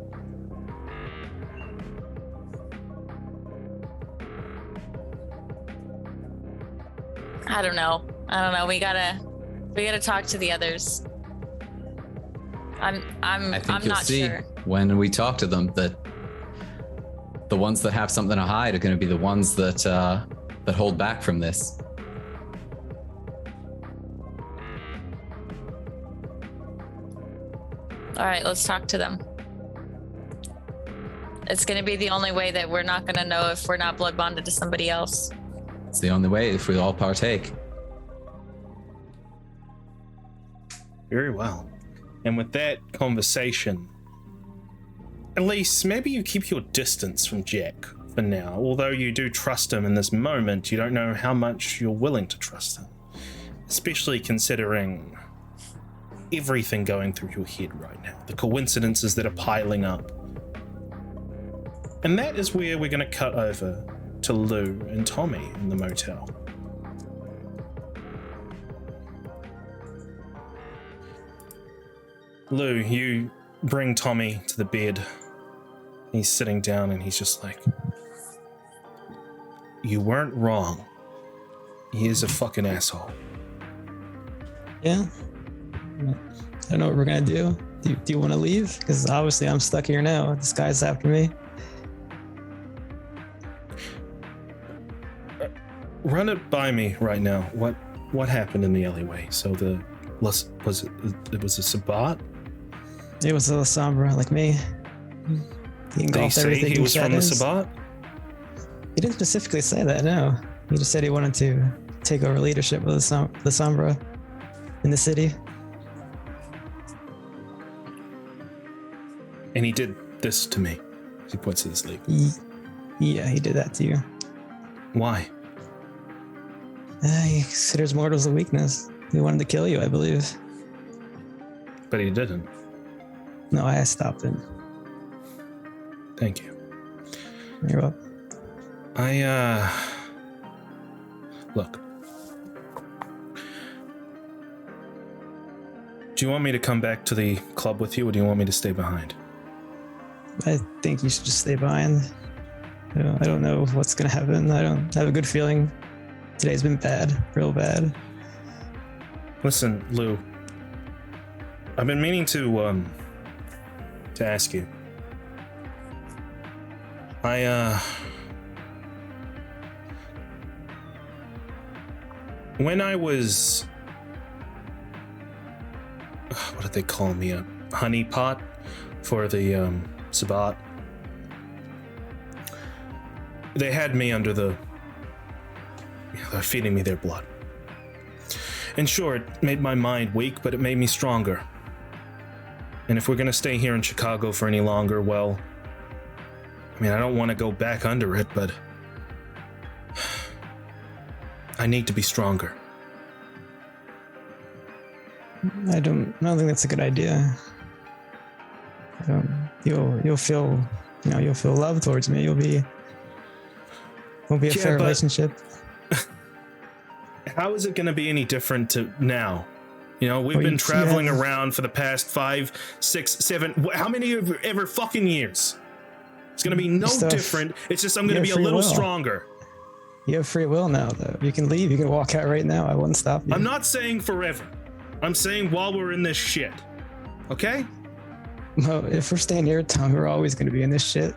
I don't know. We gotta talk to the others. I'm you'll not see sure. When we talk to them that the ones that have something to hide are going to be the ones that hold back from this. All right, let's talk to them. It's going to be the only way that we're not going to know if we're not blood bonded to somebody else. It's the only way if we all partake. Very well. And with that conversation, Elise, maybe you keep your distance from Jack for now. Although you do trust him in this moment, you don't know how much you're willing to trust him. Especially considering everything going through your head right now. The coincidences that are piling up. And that is where we're going to cut over to Lou and Tommy in the motel. Lou, you bring Tommy to the bed. He's sitting down and he's just like, you weren't wrong. He is a fucking asshole. Yeah. I don't know what we're gonna do. Do you want to leave? Because obviously I'm stuck here now. This guy's after me. Run it by me right now. What happened in the alleyway? So it was a Sabbat? It was a Sombra, like me. He Did he say he was from the Sabbat? He didn't specifically say that, no. He just said he wanted to take over leadership of the Sombra in the city. And he did this to me. He points to this league. Yeah, he did that to you. Why? He considers mortals a weakness. He wanted to kill you, I believe. But he didn't. No, I stopped him. Thank you. You're welcome. Look. Do you want me to come back to the club with you, or do you want me to stay behind? I think you should just stay behind. I don't know what's gonna happen. I don't have a good feeling. Today's been bad, real bad. Listen, Lou. I've been meaning to ask you. When I was, what did they call me? A honeypot for the Sabbat. They had me under they're feeding me their blood. And sure, it made my mind weak, but it made me stronger. And if we're gonna stay here in Chicago for any longer, well, I mean, I don't want to go back under it, but I need to be stronger. I don't think that's a good idea. You'll feel love towards me. Won't be a fair relationship. How is it going to be any different to now? You know, we've been traveling around for the past 5, 6, 7, how many ever fucking years? It's going to be no different. It's just I'm going to be a little stronger. You have free will now, though. You can leave. You can walk out right now. I wouldn't stop you. I'm not saying forever. I'm saying while we're in this shit. Okay? Well, if we're staying here, Tom, we're always going to be in this shit.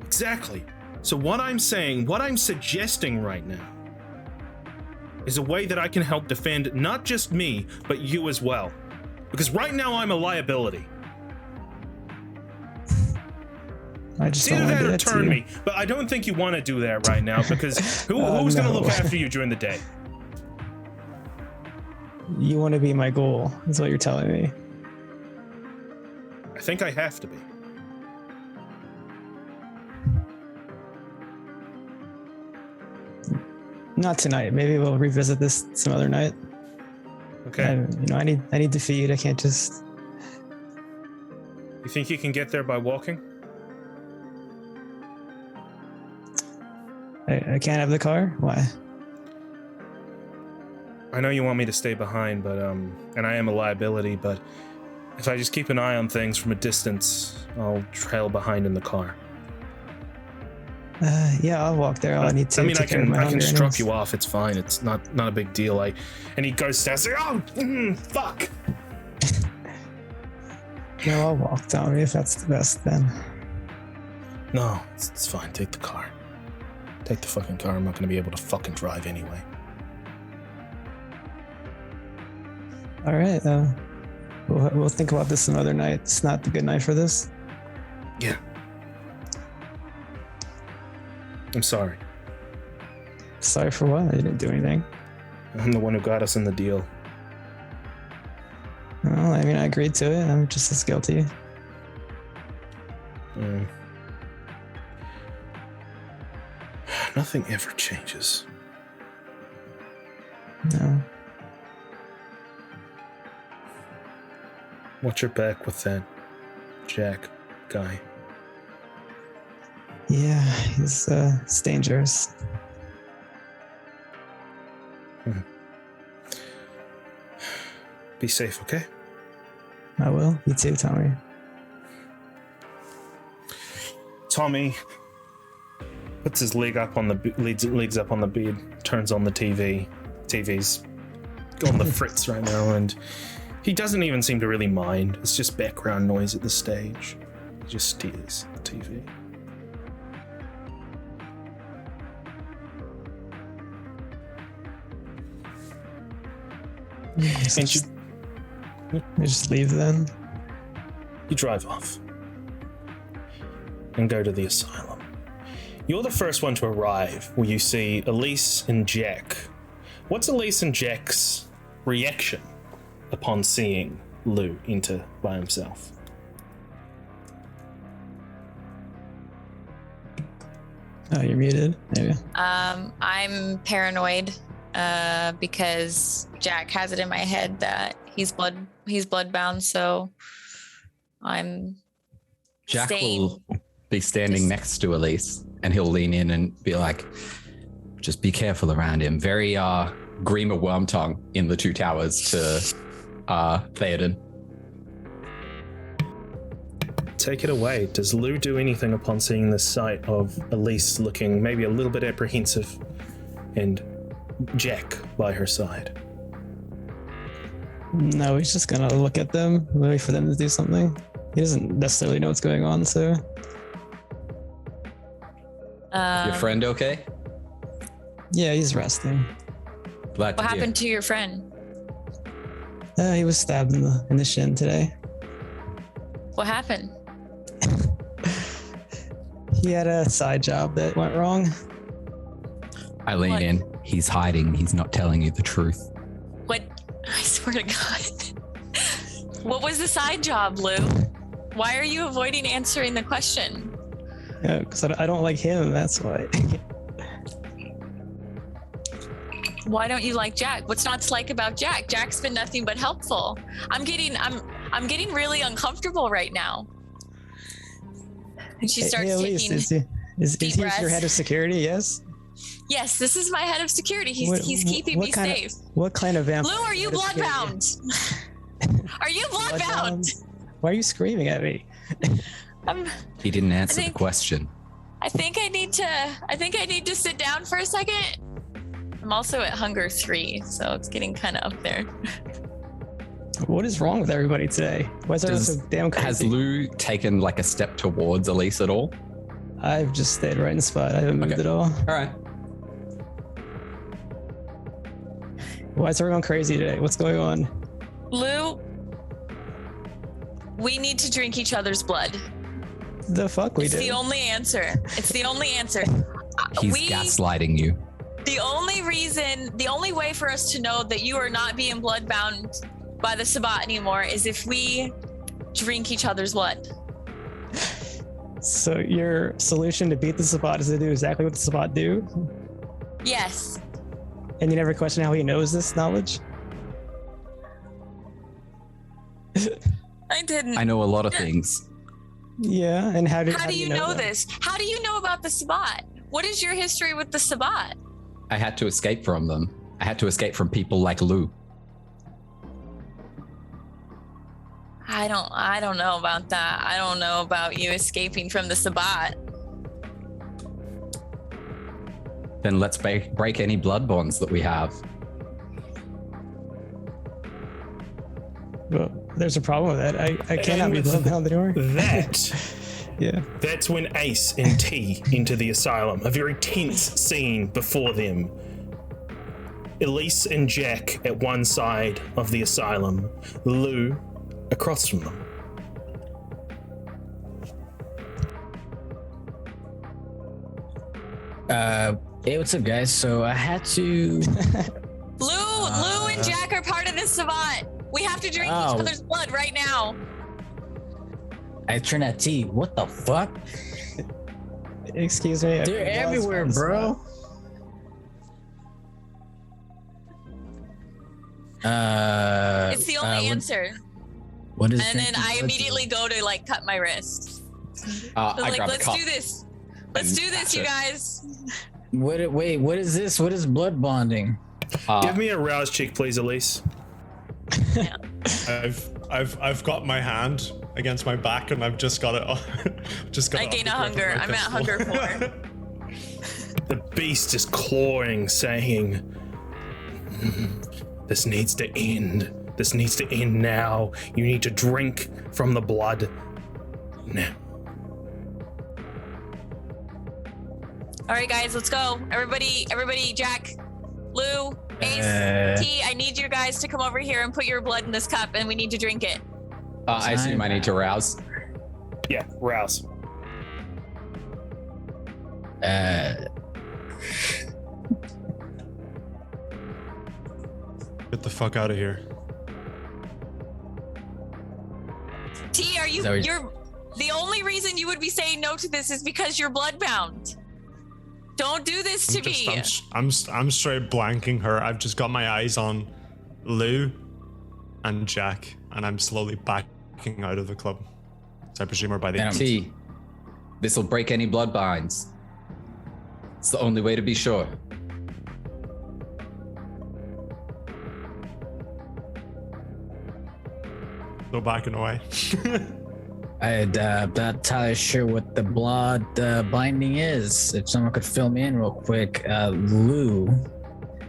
Exactly. So what I'm suggesting right now is a way that I can help defend not just me, but you as well. Because right now I'm a liability. I just it's either don't that or want to turn me, but I don't think you want to do that right now because who's going to look after you during the day? You want to be my goal, is what you're telling me. I think I have to be. Not tonight. Maybe we'll revisit this some other night. Okay. I need to feed. I can't just. You think you can get there by walking? I can't have the car? Why? I know you want me to stay behind, but and I am a liability, but if I just keep an eye on things from a distance, I'll trail behind in the car. Yeah, I'll walk there. I need to. I mean, I can strop you off. It's fine. It's not a big deal. And he goes down. Oh, fuck. No, I'll walk, Tommy, if that's the best then. No, it's fine. Take the car. Take the fucking car. I'm not gonna be able to fucking drive anyway. All right. We'll think about this another night. It's not the good night for this. Yeah. I'm sorry. Sorry for what? I didn't do anything. I'm the one who got us in the deal. Well, I mean, I agreed to it. I'm just as guilty. Nothing ever changes. No. Watch your back with that Jack guy. Yeah, it's dangerous. Be safe, okay? I will. You too, Tommy. puts his legs up on the bed, turns on the TV. TV's on the fritz right now, and he doesn't even seem to really mind. It's just background noise at the stage. He just stares at the TV. And We just leave then. you drive off and go to the asylum. You're the first one to arrive, where you see Elise and Jack. What's Elise and Jack's reaction upon seeing Lou enter by himself? Oh, you're muted. Maybe. I'm paranoid because Jack has it in my head that he's bloodbound, so I'm Jack staying. will be standing next to Elise, and he'll lean in and be like, just be careful around him. Very Grima Wormtongue in the Two Towers to Theoden. Take it away. Does Lou do anything upon seeing the sight of Elise looking maybe a little bit apprehensive and Jack by her side? No, he's just gonna look at them, wait for them to do something. He doesn't necessarily know what's going on, so. Your friend okay? Yeah, he's resting. Glad to What hear. happened to your friend? He was stabbed in the shin today. What happened? He had a side job that went wrong. I lean What? in. He's hiding. He's not telling you the truth. What? I swear to God. What was the side job, Lou? Why are you avoiding answering the question? Yeah, because I don't like him. That's why. Why don't you like Jack? What's not to like about Jack? Jack's been nothing but helpful. I'm getting really uncomfortable right now. And she starts Hey, Elise, taking. is deep he breaths. your head of security? Yes. Yes, this is my head of security. He's keeping me safe. What kind of vampire? Lou, are you head of security? bloodbound? Are you bloodbound? Why are you screaming at me? He didn't answer the think- question. I think I need to sit down for a second. I'm also at hunger 3, so it's getting kind of up there. What is wrong with everybody today? Why is everyone so damn crazy? Has Lou taken like a step towards Elise at all? I've just stayed right in the spot. I haven't moved Okay. at all. All right. Why is everyone crazy today? What's going on? Lou, we need to drink each other's blood. The fuck we It's do? the only answer. It's the only answer. He's gaslighting you. The only way for us to know that you are not being bloodbound by the Sabbat anymore is if we drink each other's blood. So your solution to beat the Sabbat is to do exactly what the Sabbat do? Yes. And you never question how he knows this knowledge? I didn't. I know a lot of things. Yeah, and how do you know that? this? How do you know about the Sabbat? What is your history with the Sabbat? I had to escape from them. I had to escape from people like Lou. I don't know about that. I don't know about you escaping from the Sabbat. Then let's break any blood bonds that we have. Well, there's a problem with that. I cannot be bloodbound anymore. Yeah. That's when Ace and T enter the asylum. A very tense scene before them. Elise and Jack at one side of the asylum. Lou across from them. Hey, what's up, guys? So I had to. Lou and Jack are part of this Sabbat. We have to drink each other's blood right now. I turned that T. What the fuck? Excuse me. They're everywhere, bro. It's the only answer. What is? And then drinking I blood? immediately go to like cut my wrist. I Like, grab a let's cup. do this. Let's and do this, patch you it. guys. Wait, what is this? What is blood bonding? Give me a rouse check, please, Elise. I've got my hand against my back and I've just got it. I gain a hunger. I'm at hunger 4. beast is clawing, saying, "This needs to end. This needs to end now. You need to drink from the blood now." All right, guys, let's go. Everybody, Jack, Lou, Ace, T, I need you guys to come over here and put your blood in this cup, and we need to drink it. I assume I need to rouse. Yeah, rouse. Get the fuck out of here. T, are you? So- You're the only reason you would be saying no to this is because you're bloodbound. Don't do this to me. I'm straight blanking her. I've just got my eyes on Lou and Jack, and I'm slowly backing out of the club. So I presume we're by the end. T, this will break any blood binds. It's the only way to be sure. Still backing away. I'm not entirely sure what the blood binding is. If someone could fill me in real quick, Lou.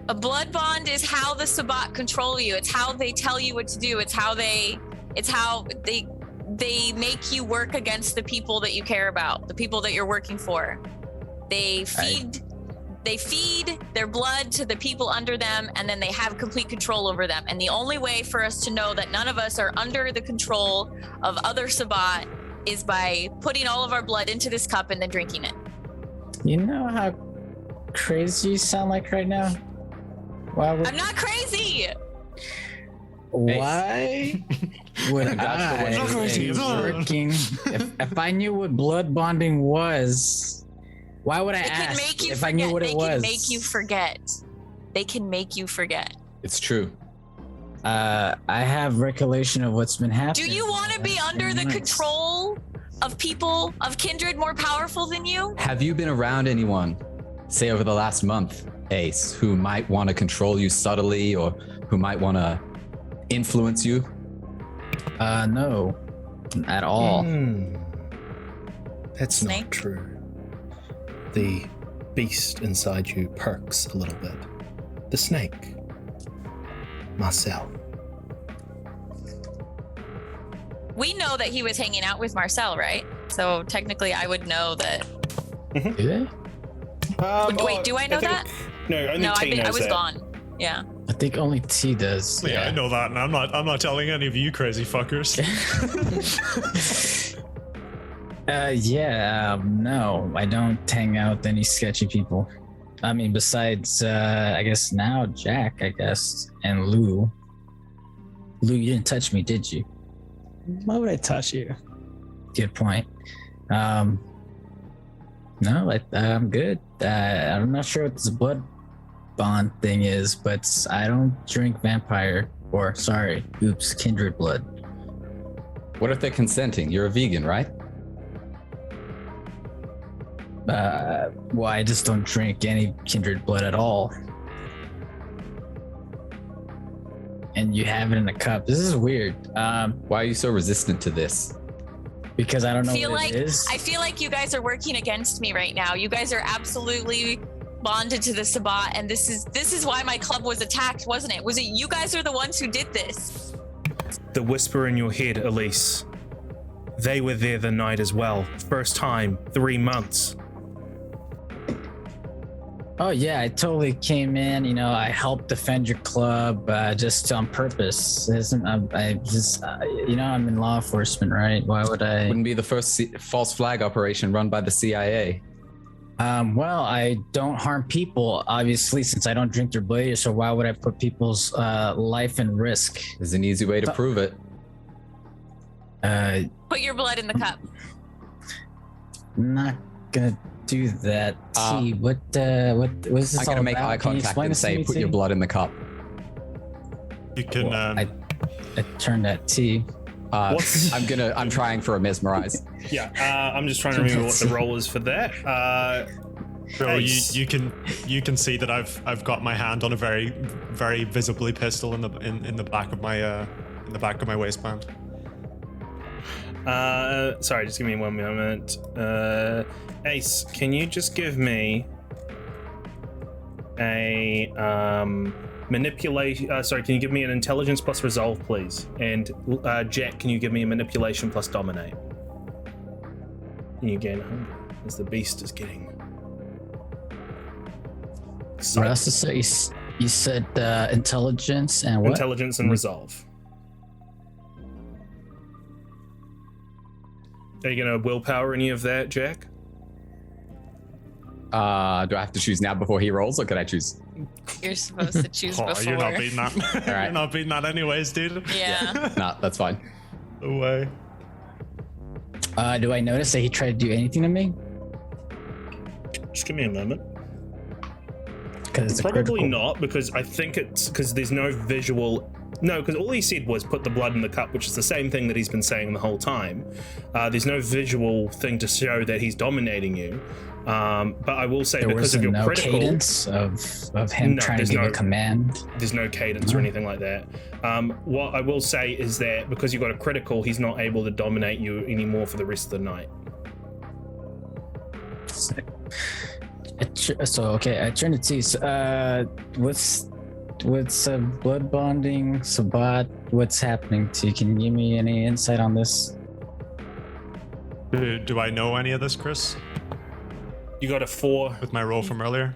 A blood bond is how the Sabbat control you. It's how they tell you what to do. It's how they make you work against the people that you care about, the people that you're working for. They feed their blood to the people under them, and then they have complete control over them. And the only way for us to know that none of us are under the control of other Sabbat is by putting all of our blood into this cup and then drinking it. You know how crazy you sound like right now? Why would I'm not crazy. Why would I be working? If I knew what blood bonding was, why would I ask if I knew what it was? They can make you forget. They can make you forget. It's true. I have recollection of what's been happening. Do you want to be under the control of people, of kindred more powerful than you? Have you been around anyone, say over the last month, Ace, who might want to control you subtly or who might want to influence you? No, at all. That's Snake? not true. The beast inside you perks a little bit. The snake. Marcel. We know that he was hanging out with Marcel, right? So technically I would know that. Do they? Wait, do I know that? No, only No, T knows I was that. gone. Yeah. I think only T does. Yeah, I know that, and I'm not telling any of you crazy fuckers. No, I don't hang out with any sketchy people. I mean, besides, I guess now Jack, I guess, and Lou. Lou, you didn't touch me, did you? Why would I touch you? Good point. No, I'm good. I'm not sure what this blood bond thing is, but I don't drink kindred blood. What if they're consenting? You're a vegan, right? Well, I just don't drink any kindred blood at all. And you have it in a cup. This is weird. Why are you so resistant to this? Because I don't know what it is. I feel like you guys are working against me right now. You guys are absolutely bonded to the Sabbat, and this is why my club was attacked, wasn't it? Was it you guys are the ones who did this? The whisper in your head, Elise. They were there the night as well. First time, 3 months. Oh yeah, I totally came in. You know, I helped defend your club just on purpose. I'm in law enforcement, right? Why would I? Wouldn't be the first false flag operation run by the CIA. Well, I don't harm people, obviously, since I don't drink their blood. So why would I put people's life in risk? There's an easy way to prove it. Put your blood in the cup. I'm not gonna do that. T, what is this I'm all gonna make about? eye Can you contact explain and this to say, me, "Put T? your blood in the cup." You can. I turned at T. I'm trying for a mesmerize. Yeah, I'm just trying to remember what the role is for that. So Ace. you can see that I've got my hand on a very very visibly pistol in the back of my waistband. Sorry, just give me 1 moment. Ace, can you just give me a manipulation. Sorry, can you give me an intelligence plus resolve, please? And Jack, can you give me a manipulation plus dominate? And you gain 100 as the beast is getting. Russ, you said intelligence and what? Intelligence and resolve. Are you going to willpower any of that, Jack? Do I have to choose now before he rolls, or can I choose? You're supposed to choose before. You're not beating that. All right. You're not beating that anyways, dude. Yeah. Nah, that's fine. No way. Do I notice that he tried to do anything to me? Just give me a moment. Because it's Probably not, because I think it's because there's no visual. No, because all he said was put the blood in the cup, which is the same thing that he's been saying the whole time. There's no visual thing to show that he's dominating you. But I will say, there because of your no critical cadence of him trying to give a command. There's no cadence or anything like that. What I will say is that because you got a critical, he's not able to dominate you anymore for the rest of the night. So okay, I turn to T. What's blood bonding, Sabat? What's happening to you? Can you give me any insight on this? Do I know any of this, Chris? You got a 4 With my roll from earlier?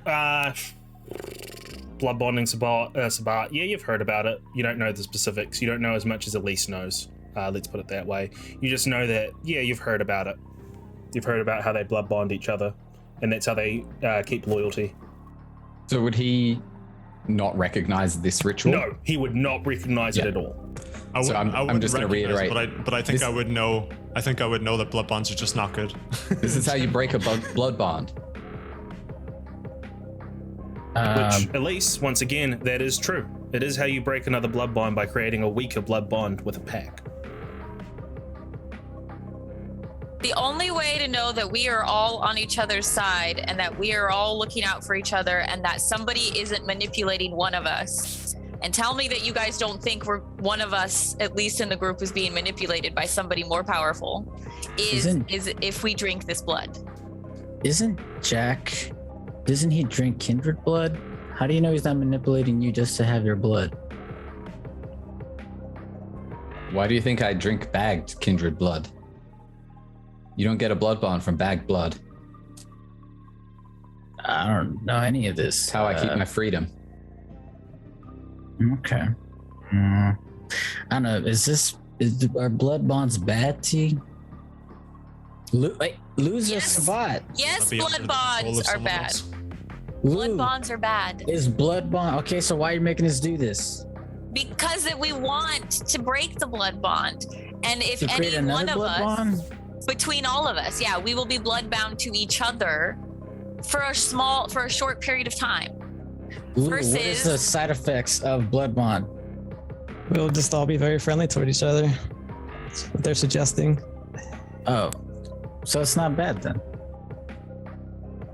blood bonding Sabat. Yeah, you've heard about it. You don't know the specifics. You don't know as much as Elise knows. Let's put it that way. You just know that, yeah, you've heard about it. You've heard about how they blood bond each other, and that's how they keep loyalty. So would he not recognize this ritual? No, he would not recognize it at all. I'm just going to reiterate. But I think I would know. I think I would know that blood bonds are just not good. This is how you break a blood bond. Which, Elise, once again, that is true. It is how you break another blood bond, by creating a weaker blood bond with a pack. The only way to know that we are all on each other's side and that we are all looking out for each other and that somebody isn't manipulating one of us, and tell me that you guys don't think we're one of us, at least in the group, is being manipulated by somebody more powerful, is if we drink this blood. Doesn't he drink kindred blood? How do you know he's not manipulating you just to have your blood? Why do you think I drink bagged kindred blood? You don't get a blood bond from bagged blood. I don't know any of this. It's how I keep my freedom. Okay. I don't know. Are blood bonds bad, T? Loser Sabat. Yes, blood bonds are bad. Blood bonds are bad. Is blood bond okay? So why are you making us do this? Because that we want to break the blood bond, and if To create any one another of blood us, bond? between all of us, yeah, we will be blood bound to each other for a short period of time. Lou, what is versus- the side effects of blood bond? We'll just all be very friendly toward each other. That's what they're suggesting. Oh, so it's not bad then.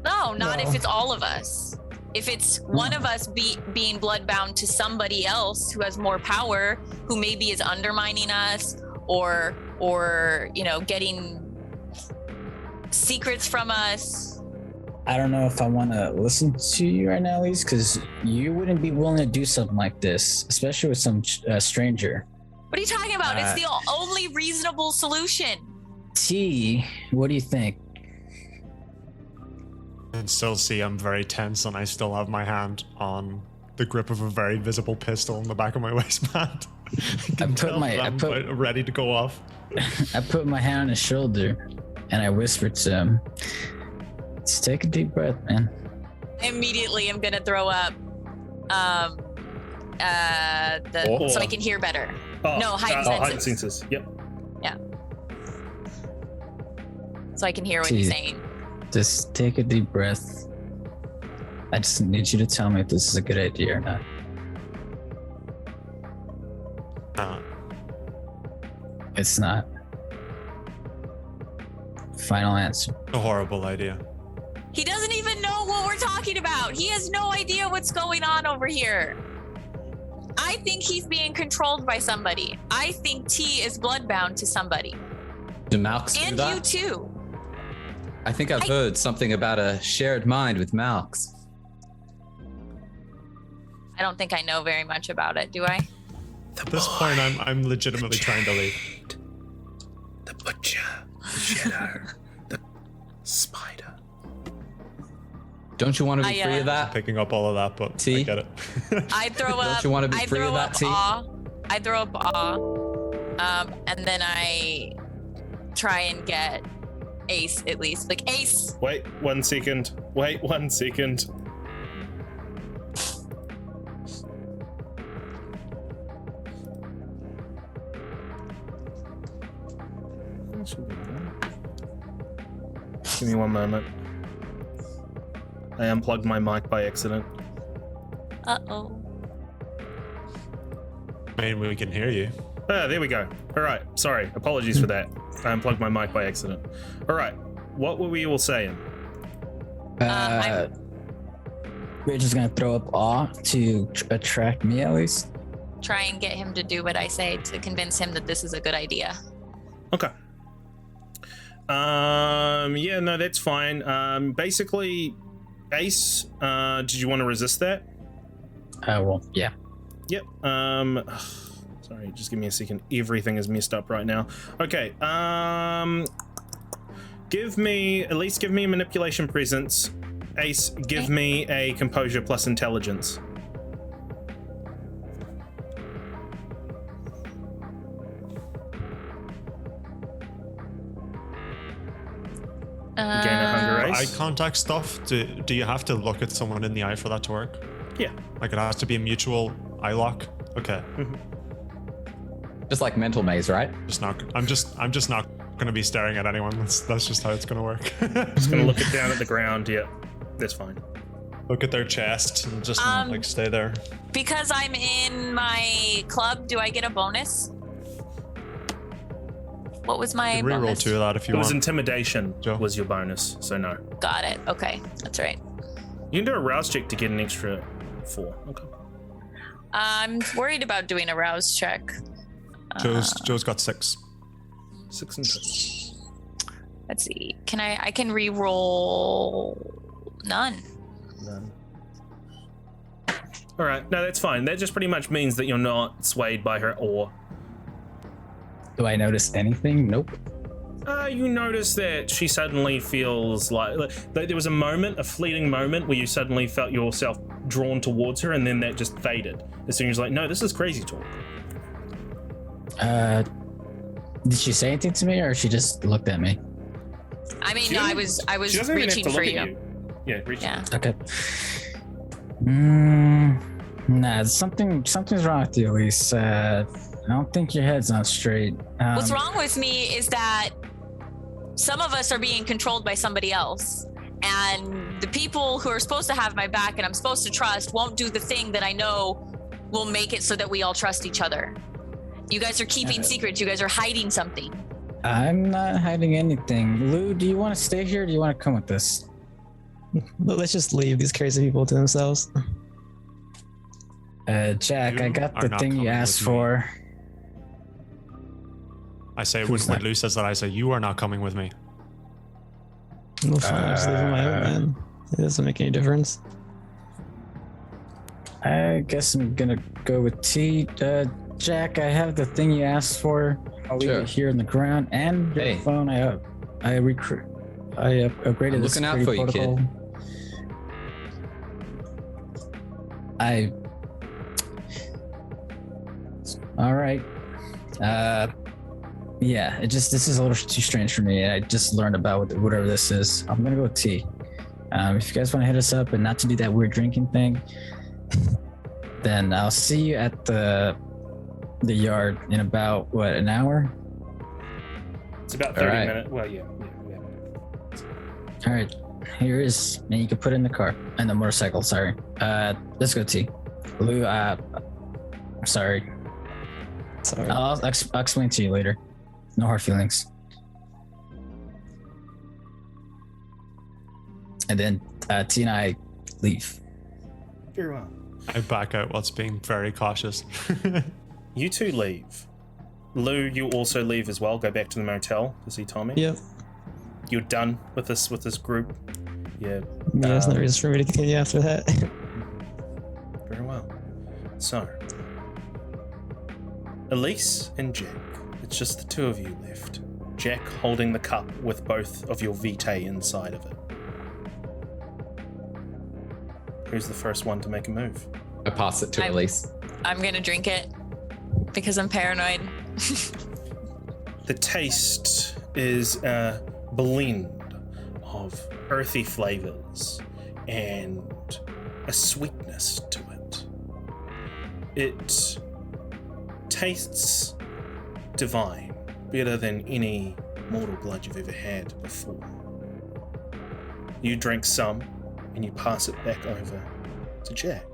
No, not No. if it's all of us. If it's one of us being blood bound to somebody else who has more power, who maybe is undermining us or getting secrets from us. I don't know if I want to listen to you right now, Elise, because you wouldn't be willing to do something like this, especially with some stranger. What are you talking about? It's the only reasonable solution. T, what do you think? And still see I'm very tense, and I still have my hand on the grip of a very visible pistol in the back of my waistband. I'm ready to go off. I put my hand on his shoulder and I whispered to him, "Just take a deep breath, man." Immediately, I'm gonna throw up. So I can hear better. Heightened heightened senses. senses. Yep. Yeah. So I can hear what he's saying. Just take a deep breath. I just need you to tell me if this is a good idea or not. It's not. Final answer. A horrible idea. He doesn't even know what we're talking about. He has no idea what's going on over here. I think he's being controlled by somebody. I think T is bloodbound to somebody. Do Malks do And that? you too. I think I've heard something about a shared mind with Malks. I don't think I know very much about it, do I? At this point, I'm legitimately trying to leave. The butcher, the shadow, the spider. Don't you want to be free of that? Picking up all of that, but T? I get it. I throw up. Don't you want to be I free of throw that, up T? I throw up awe. And then I try and get Ace at least. Like, Ace! Wait 1 second. Wait 1 second. Give me 1 moment. I unplugged my mic by accident. Uh-oh. I mean, we can hear you. Ah, there we go. All right. Sorry. Apologies for that. I unplugged my mic by accident. All right. What were we all saying? We're just gonna throw up awe to attract me at least. Try and get him to do what I say to convince him that this is a good idea. Okay. Yeah, no, that's fine. Basically, Ace, did you want to resist that? Well, yeah. Yep. Sorry, just give me a second. Everything is messed up right now. Okay. At least give me a manipulation presence. Ace, give me a composure plus intelligence. Gain a hunger, Eye Ace. contact stuff, do you have to look at someone in the eye for that to work? Yeah. Like it has to be a mutual eye lock? Okay. Just like mental maze, right? I'm just not gonna be staring at anyone. That's just how it's gonna work. Just gonna look it down at the ground. Yeah, that's fine. Look at their chest and just like stay there. Because I'm in my club, do I get a bonus? What was my You can reroll bonus? 2 of that if you It was want. intimidation Joe. was your bonus, so no. Got it. Okay, that's right. You can do a rouse check to get an extra 4. Okay. I'm worried about doing a rouse check. Joe's got 6. 6 and 2. Let's see. I can re-roll none. None. All right. No, that's fine. That just pretty much means that you're not swayed by her awe. Do I notice anything? Nope. You notice that she suddenly feels like there was a fleeting moment where you suddenly felt yourself drawn towards her, and then that just faded. As soon as you're like, no, this is crazy talk. Did she say anything to me, or she just looked at me? I mean, She no, I doesn't- was she doesn't even have reaching to for look you. at you. Yeah, reaching. Yeah. Okay. Nah, something's wrong with you, Elise. I don't think your head's on straight. What's wrong with me is that some of us are being controlled by somebody else. And the people who are supposed to have my back and I'm supposed to trust won't do the thing that I know will make it so that we all trust each other. You guys are keeping secrets. You guys are hiding something. I'm not hiding anything. Lou, do you want to stay here or do you want to come with us? Let's just leave these crazy people to themselves. Jack, You I got are the not thing you coming asked with me. for. I say Who's when that? Lou says that, I say you are not coming with me. Well, fine, I'll just leave on my own, man. It doesn't make any difference. I guess I'm gonna go with T. Jack, I have the thing you asked for. I'll leave Sure. it here on the ground and your Hey. phone. I upgraded I'm this looking out security for you, kid. protocol. All right. Yeah, this is a little too strange for me. I just learned about whatever this is. I'm gonna go with T. If you guys want to hit us up and not to do that weird drinking thing, then I'll see you at the yard in about an hour. It's about All 30 right. minutes. Well, yeah. All right, here is, and you can put it in the car and the motorcycle. Sorry. Let's go, T. Lou. I'm sorry. Sorry. I'll explain to you later. No hard feelings. And then T and I leave. Very well. I back out whilst being very cautious. You two leave. Lou, you also leave as well. Go back to the motel to see Tommy. Yep. You're done with this group. Yeah. Yeah, there's no reason for me to continue after that. Very well. So, Elise and Jack. It's just the two of you left. Jack holding the cup with both of your vitae inside of it. Who's the first one to make a move? I pass it to Elise. I'm gonna drink it because I'm paranoid. The taste is a blend of earthy flavors and a sweetness to it. It tastes divine, better than any mortal blood you've ever had before. You drink some and you pass it back over to Jack.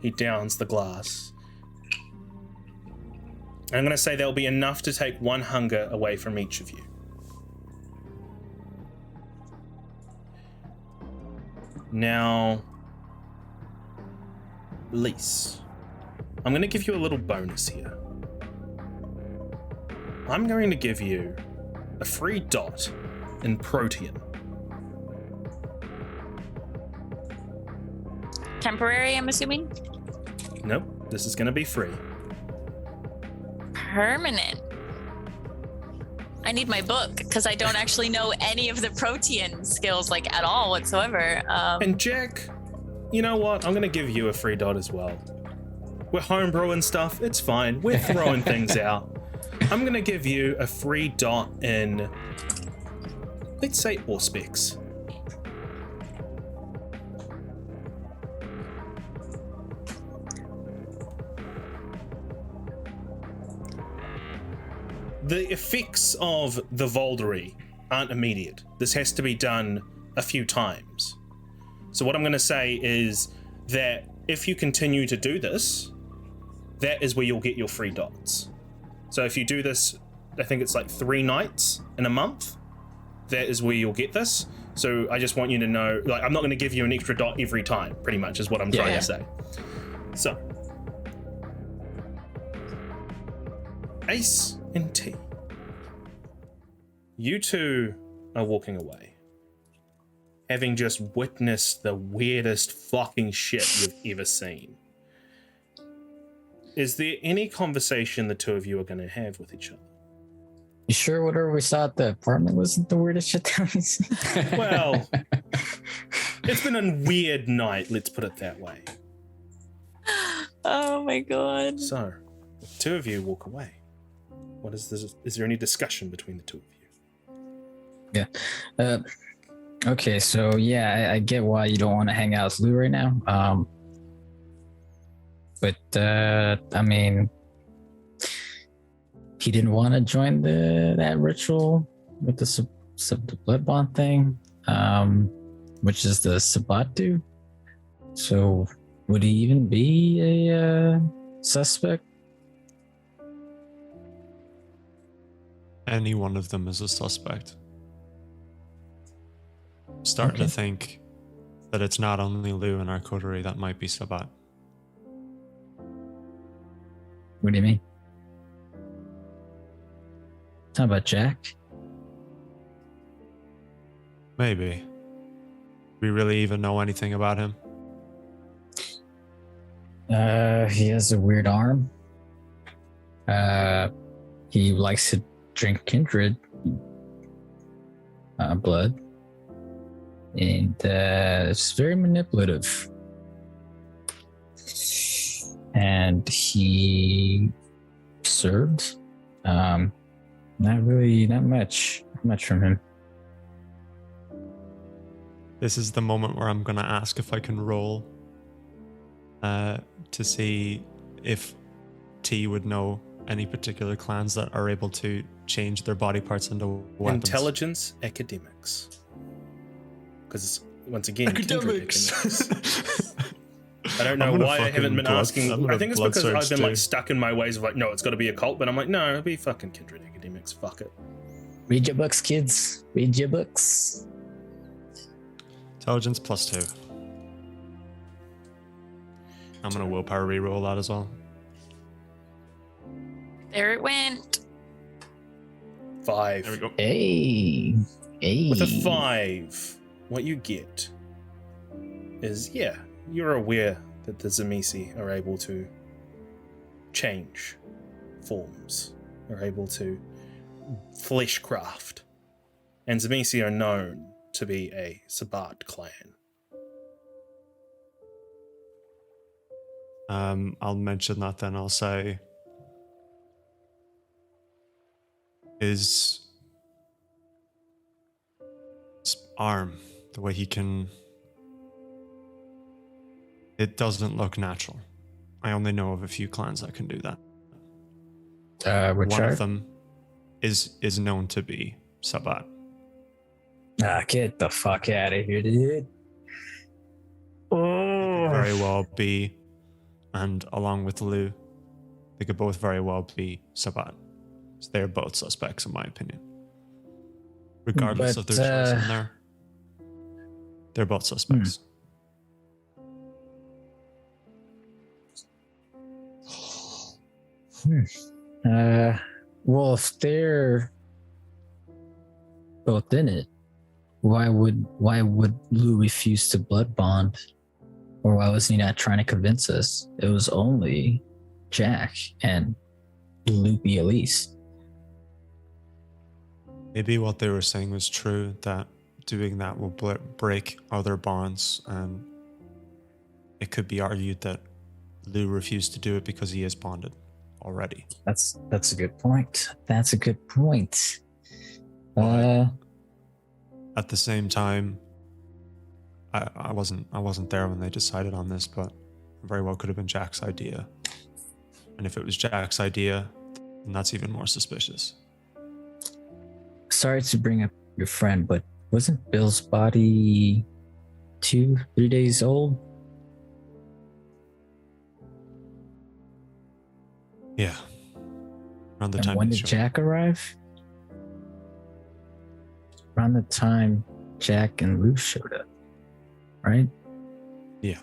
He downs the glass. I'm going to say there'll be enough to take one hunger away from each of you. Now, Lise, I'm going to give you a little bonus here. I'm going to give you a free dot in Protean. Temporary, I'm assuming? Nope, this is going to be free. Permanent. I need my book because I don't actually know any of the Protean skills like at all whatsoever. And Jack, you know what? I'm going to give you a free dot as well. We're homebrewing stuff. It's fine. We're throwing things out. I'm going to give you a free dot in, let's say, Auspex. The effects of the Voldery aren't immediate. This has to be done a few times. So what I'm going to say is that if you continue to do this, that is where you'll get your free dots. So if you do this, I think it's like 3 nights in a month, that is where you'll get this. So I just want you to know, like, I'm not going to give you an extra dot every time, pretty much is what I'm trying to say. So, Ace and T, you two are walking away, having just witnessed the weirdest fucking shit you've ever seen. Is there any conversation the two of you are going to have with each other? You sure whatever we saw at the apartment wasn't the weirdest shit that we seen? Well, it's been a weird night, let's put it that way. Oh my god. So, the two of you walk away. What is this? Is there any discussion between the two of you? Yeah. Okay, so yeah, I get why you don't want to hang out with Lou right now. But I mean, he didn't want to join that ritual with the blood bond thing, which is the Sabatu. So would he even be a suspect? Any one of them is a suspect. Starting to think that it's not only Lou and our coterie that might be Sabat. What do you mean? How about Jack? Maybe. We really even know anything about him? He has a weird arm. He likes to drink kindred blood. And it's very manipulative. And he served. Not much from him. This is the moment where I'm going to ask if I can roll to see if T would know any particular clans that are able to change their body parts into weapons. Intelligence, academics. Because, once again, academics. I don't know why I haven't been asking. I think it's because I've been like stuck in my ways of like, no, it's got to be a cult. But I'm like, no, it'll be fucking kindred academics. Fuck it. Read your books, kids. Read your books. Intelligence +2. I'm going to willpower reroll that as well. There it went. 5. There we go. Hey. With a 5, what you get is, yeah, you're aware that the Zamisi are able to change forms, are able to fleshcraft, and Zamisi are known to be a Sabbat clan. I'll mention that then. I'll say, his arm, the way he can, it doesn't look natural. I only know of a few clans that can do that. Which One are? of them is known to be Sabbat. Get the fuck out of here, dude. Oh. Very well be, and along with Lou, they could both very well be Sabbat. So they're both suspects, in my opinion. Regardless of their choice in there, they're both suspects. Well, if they're both in it, why would Lou refuse to blood bond? Or why was he not trying to convince us? It was only Jack and Loopy Elise. Maybe what they were saying was true, that doing that will break other bonds, and it could be argued that Lou refused to do it because he is bonded already. That's a good point. That's a good point. At the same time, I wasn't there when they decided on this, but it very well could have been Jack's idea. And if it was Jack's idea, then that's even more suspicious. Sorry to bring up your friend, but wasn't Bill's body 2-3 days old? Yeah. Around the And time. when did Jack arrive? Around the time Jack and Lou showed up, right? Yeah.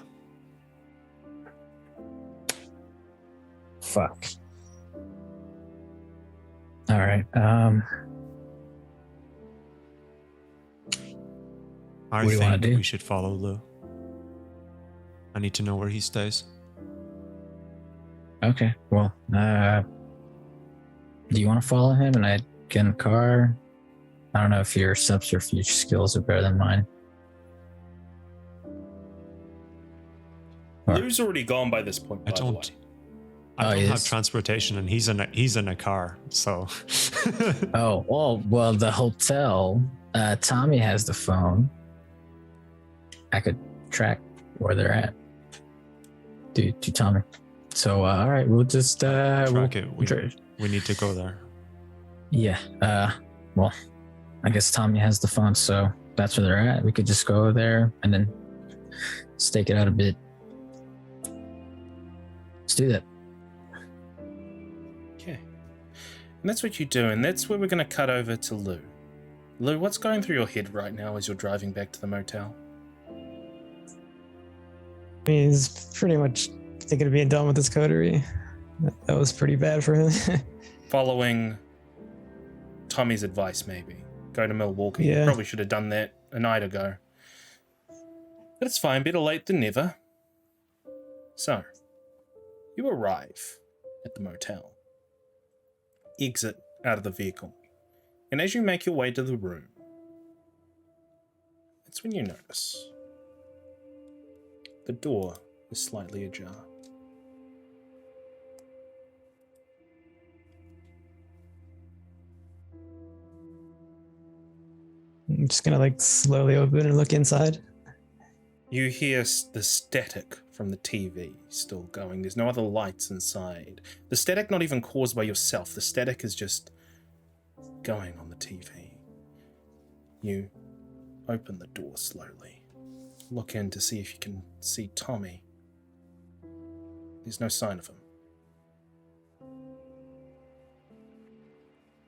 Fuck. All right. I What do you wanna think do? we should follow Lou. I need to know where he stays. Okay. Well, do you want to follow him and I get in the car? I don't know if your subterfuge skills are better than mine. Or- Lou's already gone by this point, by the way. I don't he have is? transportation, and he's in a car, so. Oh, well, the hotel, Tommy has the phone. I could track where they're at. To Tommy. So, all right, we'll just, Track it. We need to go there. Yeah. Well, I guess Tommy has the phone, so that's where they're at. We could just go there and then stake it out a bit. Let's do that. Okay. And that's what you do, and that's where we're going to cut over to Lou. Lou, what's going through your head right now as you're driving back to the motel? I mean, he's pretty much thinking of being done with this coterie. That was pretty bad for him. Following Tommy's advice, maybe. Go to Milwaukee. Yeah. Probably should have done that a night ago. But it's fine, better late than never. So, you arrive at the motel. Exit out of the vehicle. And as you make your way to the room, that's when you notice the door is slightly ajar. I'm just gonna like slowly open and look inside. You hear the static from the TV still going. There's no other lights inside. The static not even caused by yourself. The static is just going on the TV. You open the door slowly. Look in to see if you can see Tommy. There's no sign of him.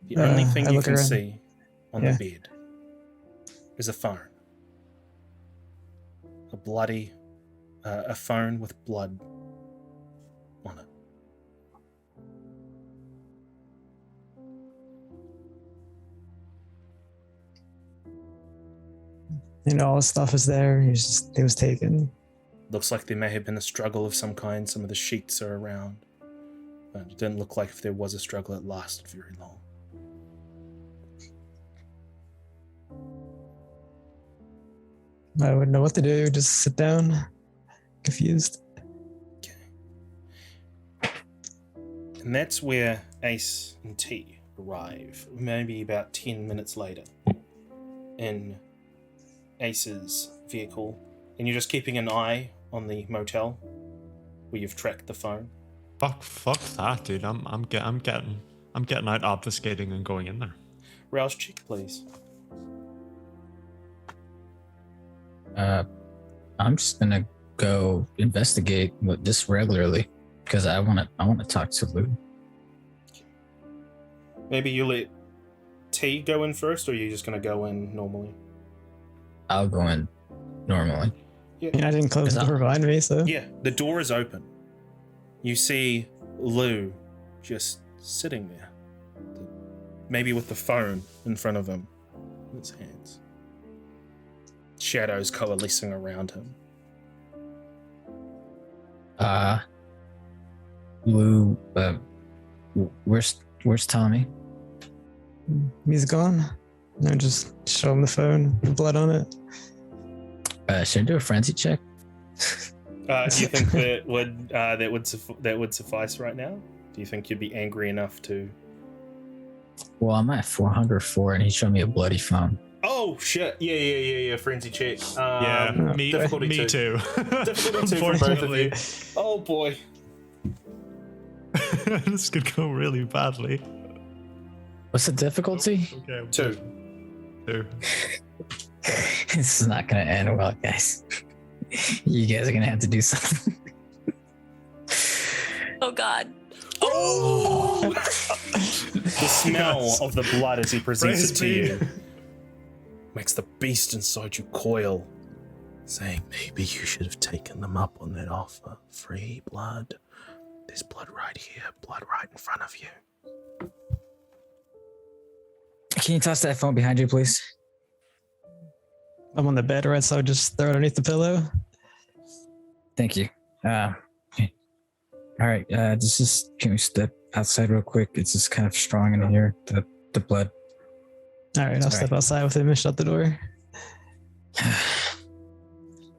The only thing I you look can around. see on Yeah. the bed is a phone. A phone with blood on it. And all his stuff is there. It was taken. Looks like there may have been a struggle of some kind. Some of the sheets are around. But it didn't look like if there was a struggle, it lasted very long. I wouldn't know what to do. Just sit down, confused. Okay. And that's where Ace and T arrive, maybe about 10 minutes later, in Ace's vehicle. And you're just keeping an eye on the motel where you've tracked the phone. Fuck that, dude. I'm getting out obfuscating and going in there. Rouse check, please. I'm just gonna go investigate this regularly because I wanna talk to Lou. Maybe you let T go in first, or are you just going to go in normally? I'll go in normally. Yeah. I didn't close the door behind me, so. Yeah, the door is open. You see Lou just sitting there, maybe with the phone in front of him in his hands. Shadows coalescing around him. Lou, where's Tommy? He's gone. No, just show him the phone, the blood on it. Should I do a frenzy check? Do you think that would suffice right now? Do you think you'd be angry enough to? Well, I'm at 404, and he showed me a bloody phone. Oh shit! Yeah. Frenzy check. Me difficulty too. Difficulty 2 for both of you. Oh boy. This could go really badly. What's the difficulty? Okay. 2. This is not gonna end well, guys. You guys are gonna have to do something. Oh God. Oh! The smell of the blood as he presents it to you makes the beast inside you coil, saying, "Maybe you should have taken them up on that offer. Free blood. There's blood right here, blood right in front of you." Can you toss that phone behind you, please? I'm on the bed, right? So I'll just throw it underneath the pillow. Thank you. Okay. All right. Can we step outside real quick? It's just kind of strong in here. The blood. All right, I'll step outside with him and shut the door.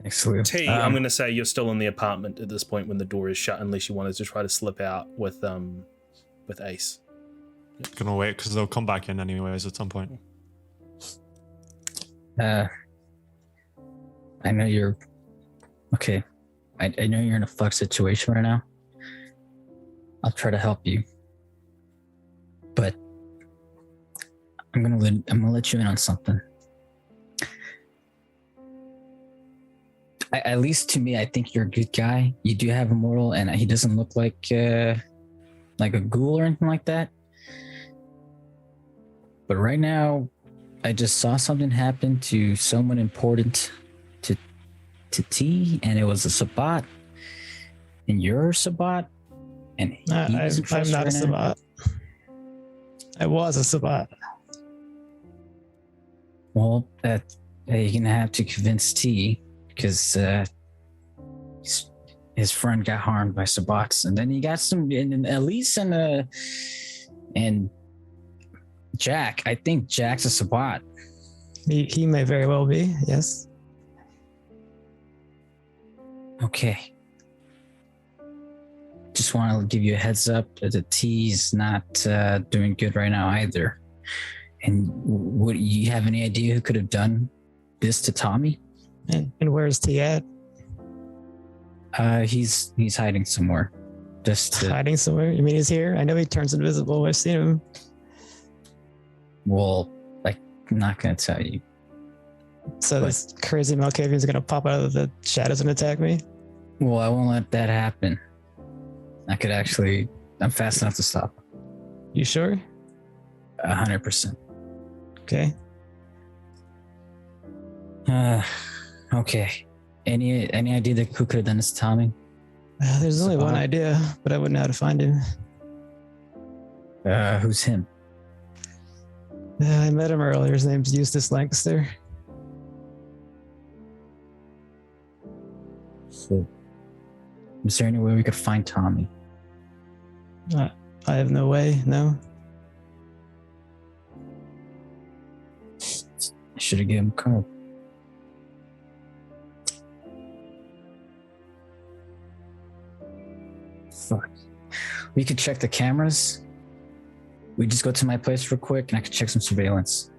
Excellent. T, I'm going to say you're still in the apartment at this point when the door is shut, unless you wanted to try to slip out with Ace. Gonna wait because they'll come back in anyways at some point. I know you're okay. I know you're in a fuck situation right now. I'll try to help you, but I'm gonna let you in on something. At least to me, I think you're a good guy. You do have a moral, and he doesn't look like a ghoul or anything like that. But right now, I just saw something happen to someone important to T, and it was a Sabbat. And you're a Sabbat, and I'm not a Sabbat. I was a Sabbat. Well, you're gonna have to convince T, because his friend got harmed by Sabbats, and then he got some, and Elise and Jack. I think Jack's a Sabbat. He may very well be, yes. Okay. Just want to give you a heads up that the T's not doing good right now either. And would you have any idea who could have done this to Tommy? And where's T at? He's hiding somewhere. Hiding somewhere? You mean he's here? I know he turns invisible. I've seen him. Well, I'm not gonna tell you. So this crazy Malkavian's gonna pop out of the shadows and attack me? Well, I won't let that happen. I'm fast enough to stop. You sure? 100%. Okay. Okay. Any idea that who could have done this to Tommy? There's only one idea, but I wouldn't know how to find him. Who's him? I met him earlier. His name's Eustace Lancaster. So, is there any way we could find Tommy? I have no way. No. I should have given him a call. Fuck. We could check the cameras. We just go to my place real quick and I could check some surveillance.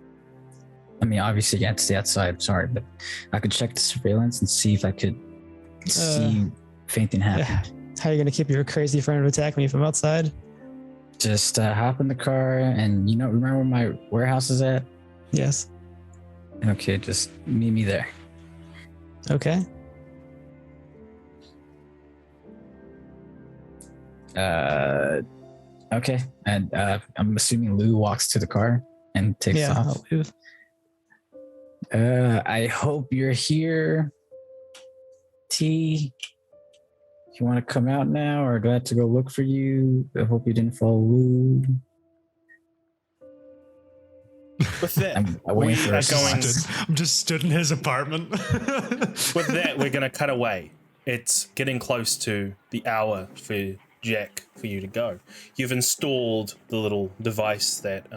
I mean, obviously, you have to stay outside. Sorry, but I could check the surveillance and see if I could see if anything happened. How are you gonna keep your crazy friend from attacking me from outside? Just hop in the car and remember where my warehouse is at? Yes. Okay, just meet me there. Okay. Okay, and I'm assuming Lou walks to the car and takes off. I'll leave. I hope you're here, T. If you want to come out now, or do I have to go look for you? I hope you didn't follow Lou. With that, I'm waiting for a response. I'm just stood in his apartment. with that, we're going to cut away. It's getting close to the hour for Jack for you to go. You've installed the little device that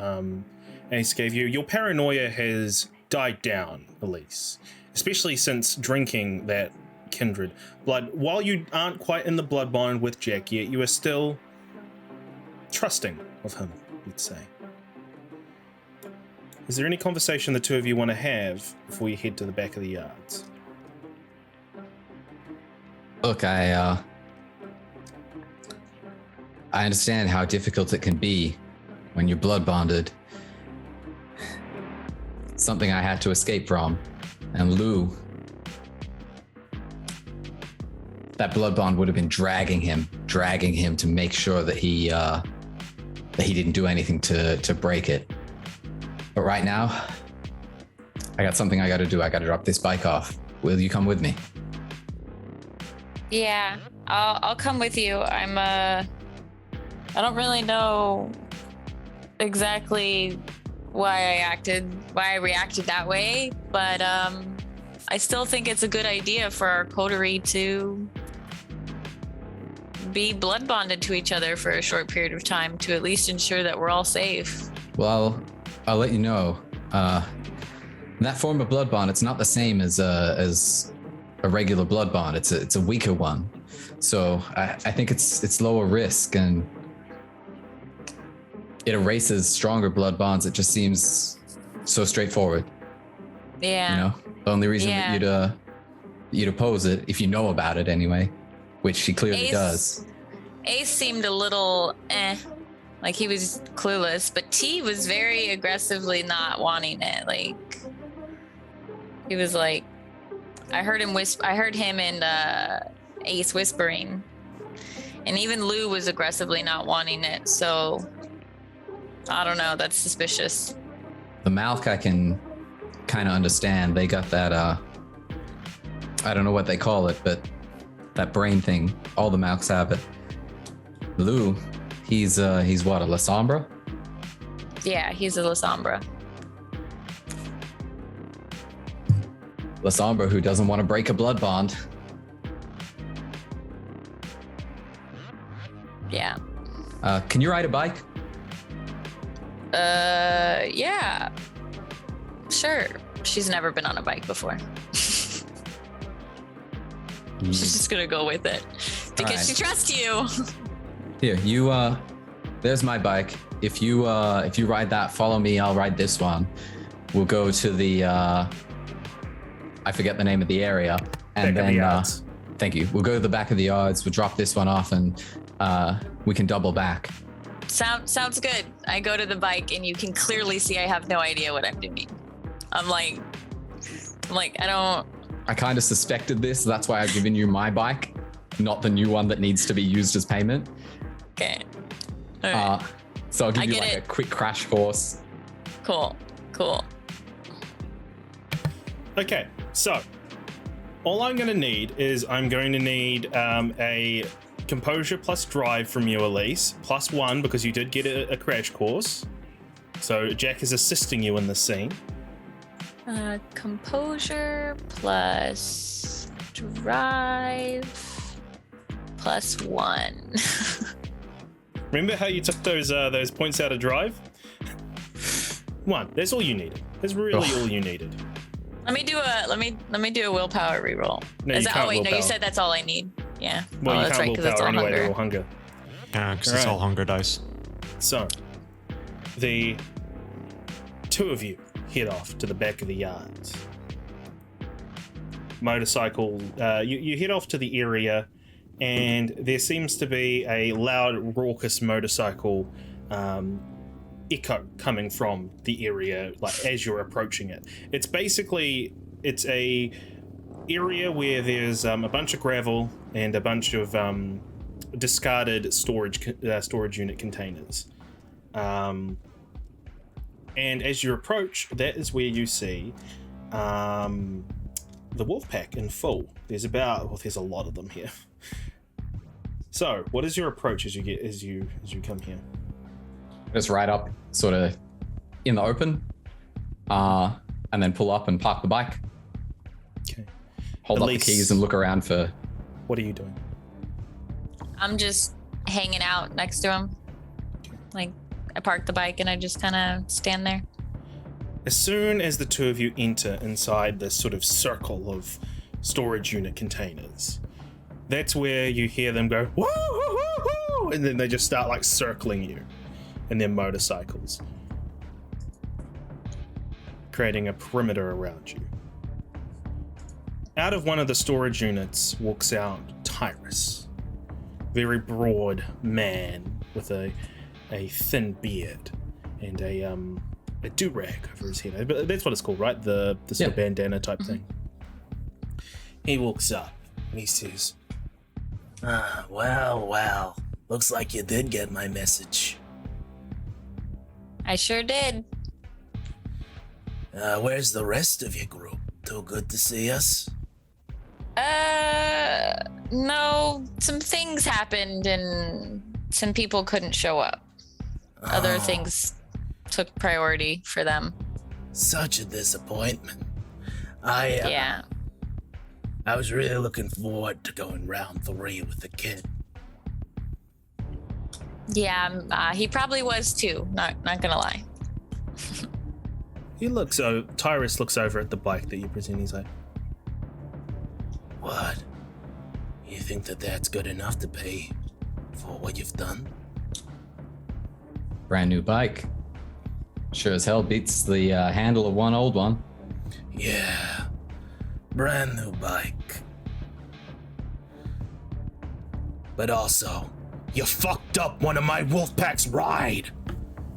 Ace gave you. Your paranoia has died down, Elise, especially since drinking that kindred blood. While you aren't quite in the blood bond with Jack yet, you are still trusting of him, you'd say. Is there any conversation the two of you want to have before you head to the back of the yards? Look, I understand how difficult it can be when you're blood bonded. Something I had to escape from. And Lou, that blood bond would have been dragging him to make sure that he didn't do anything to break it. But right now, I got something I got to do. I got to drop this bike off. Will you come with me? Yeah, I'll come with you. I don't really know exactly why I reacted that way, but I still think it's a good idea for our coterie to be blood bonded to each other for a short period of time to at least ensure that we're all safe. Well, I'll let you know. That form of blood bond, it's not the same as a regular blood bond. It's a weaker one. So I think it's lower risk, and it erases stronger blood bonds. It just seems so straightforward. Yeah. You know, the only reason that you'd oppose it, if you know about it anyway, which he clearly does. Ace seemed a little like he was clueless, but T was very aggressively not wanting it. Like he was like, I heard him and Ace whispering, and even Lou was aggressively not wanting it. So I don't know. That's suspicious. The Malk I can kind of understand. They got that, I don't know what they call it, but that brain thing. All the Malks have it. Lou, he's what, a La Sombra? Yeah, he's a La Sombra. La Sombra who doesn't want to break a blood bond. Yeah. Can you ride a bike? Yeah. Sure. She's never been on a bike before. She's just gonna go with it because she trusts you. Here, there's my bike. If you ride that, follow me. I'll ride this one. We'll go to the I forget the name of the area, and back of the yards. Thank you. We'll go to the back of the yards. We'll drop this one off, and we can double back. Sounds good. I go to the bike, and you can clearly see I have no idea what I'm doing. I'm like, I kind of suspected this. That's why I've given you my bike, not the new one that needs to be used as payment. Okay. All right. So I'll give you like a quick crash course. Cool. Okay, so all I'm going to need is a composure plus drive from you, Elise, +1 because you did get a crash course. So Jack is assisting you in this scene. Composure plus drive +1. Remember how you took those points out of drive? 1. That's all you needed. That's really all you needed. Let me do a willpower reroll. No, Is you that, can't oh wait, no, you willpower. said that's all I need. Yeah. Well, you that's can't right, because it's willpower all anyway to hunger. roll hunger. Yeah, because it's all hunger dice. So, the 2 of you head off to the back of the yard. Motorcycle, you head off to the area, and there seems to be a loud, raucous motorcycle echo coming from the area, like as you're approaching it. It's a area where there's a bunch of gravel and a bunch of discarded storage unit containers. And as you approach, that is where you see the wolf pack in full. There's a lot of them here. So, what is your approach as you come here? Just ride up, sort of in the open, and then pull up and park the bike. Okay. Hold up the keys and look around for. What are you doing? I'm just hanging out next to him. Like, I park the bike and I just kind of stand there. As soon as the 2 of you enter inside this sort of circle of storage unit containers, that's where you hear them go, woo, woo, woo, woo, and then they just start like circling you in their motorcycles, creating a perimeter around you. Out of one of the storage units walks out Tyrus, very broad man with a thin beard and a do-rag over his head. But that's what it's called, right? The sort of bandana type thing. He walks up and he says, Well, looks like you did get my message. I sure did. Where's the rest of your group? Too good to see us? No, some things happened and some people couldn't show up. Other things took priority for them. Such a disappointment. Yeah. I was really looking forward to going round 3 with the kid. Yeah, he probably was too. Not gonna lie. Tyrus looks over at the bike that you present. He's like, What? You think that that's good enough to pay for what you've done? Brand new bike. Sure as hell beats the handle of one old one. Yeah, brand new bike. But also, you fucked up one of my Wolfpack's ride.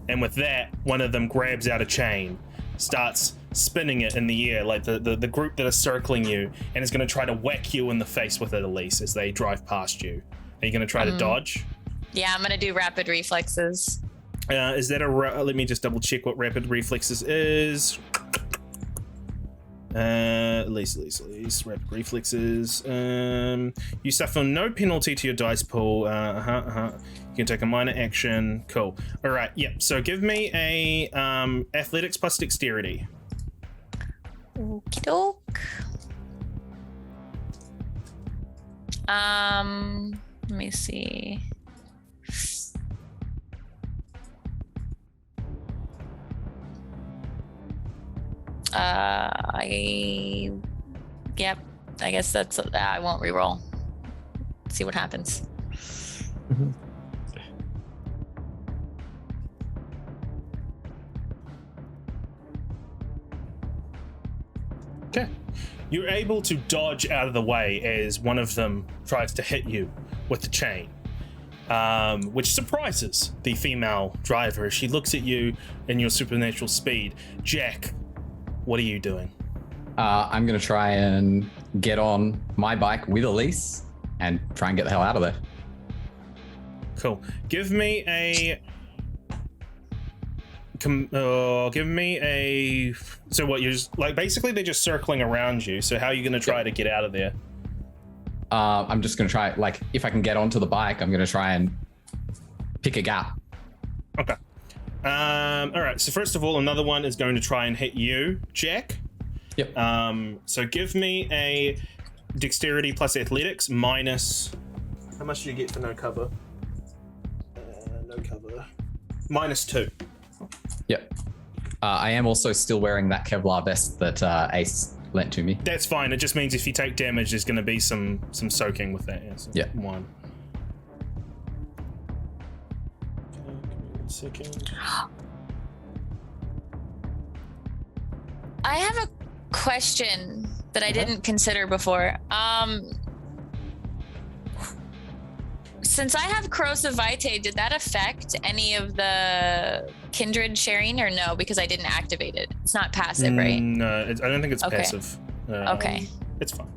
and with that, one of them grabs out a chain, starts spinning it in the air, like the group that are circling you, and is going to try to whack you in the face with it, Elise, as they drive past you. Are you going to try to dodge? Yeah, I'm going to do rapid reflexes. Is that let me just double check what rapid reflexes is. Elise, rapid reflexes. You suffer no penalty to your dice pool. You can take a minor action. Cool. All right. Yep. So give me a athletics plus dexterity. Okie doke. Let me see. Yep. I guess that's. I won't reroll. See what happens. Mm-hmm. Okay. You're able to dodge out of the way as one of them tries to hit you with the chain, which surprises the female driver. She looks at you in your supernatural speed. Jack, what are you doing? I'm going to try and get on my bike with Elise and try and get the hell out of there. Cool. Give me a... So what, you're just, like, basically they're just circling around you, so how are you going to try to get out of there? I'm just going to try, like, if I can get onto the bike, I'm going to try and pick a gap. Okay. All right, so first of all, another one is going to try and hit you, Jack. Yep. So give me a dexterity plus athletics minus. How much do you get for no cover? No cover. -2. Yep. I am also still wearing that Kevlar vest that Ace lent to me. That's fine. It just means if you take damage, there's going to be some soaking with that. Yeah. So Yeah. 1. Okay, give me 1 second. I have a question that I didn't consider before. Since I have Corrosive Vitae, did that affect any of the kindred sharing or no? Because I didn't activate it. It's not passive, right? No, I don't think it's Okay. passive. Okay. It's fine.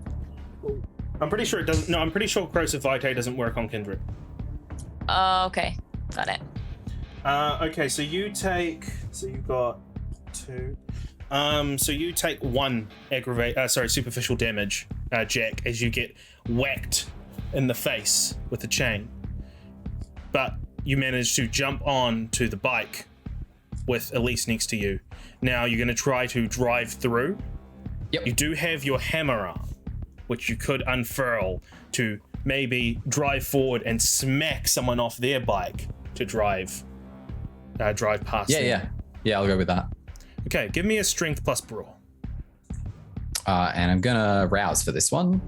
I'm pretty sure it doesn't. No, I'm pretty sure Corrosive Vitae doesn't work on kindred. Oh, okay. Got it. Okay, so you take. So you got 2. So you take 1 superficial damage, Jack, as you get whacked in the face with the chain. But you manage to jump on to the bike with Elise next to you. Now you're going to try to drive through. Yep. You do have your hammer arm, which you could unfurl to maybe drive forward and smack someone off their bike to drive past them. Yeah, I'll go with that. Okay, give me a strength plus brawl. And I'm gonna rouse for this one.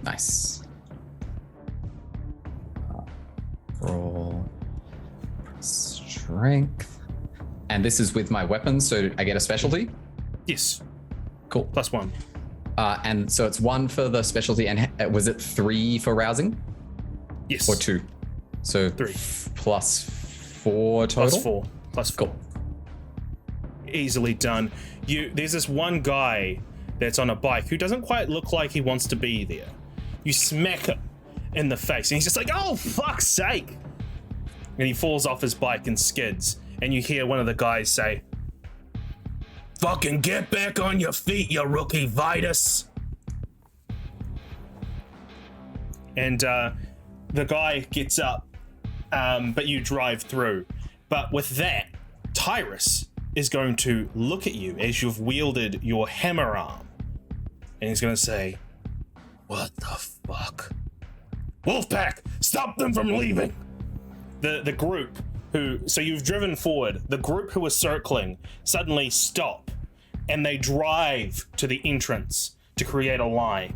Nice. Roll strength. And this is with my weapon, so I get a specialty. Yes, Cool. +1. And so it's 1 for the specialty, and was it 3 for rousing? Yes. Or 2? So 3. +4 total? +4. Cool. Easily done. There's this one guy that's on a bike who doesn't quite look like he wants to be there. You smack him in the face, and he's just like, "Oh, fuck's sake!" And he falls off his bike and skids. And you hear one of the guys say, "Fucking get back on your feet, you rookie Vitus!" And the guy gets up, but you drive through. But with that, Tyrus is going to look at you as you've wielded your hammer arm. And he's going to say, "What the fuck? Wolfpack, stop them from leaving!" The group so you've driven forward, the group who are circling suddenly stop, and they drive to the entrance to create a line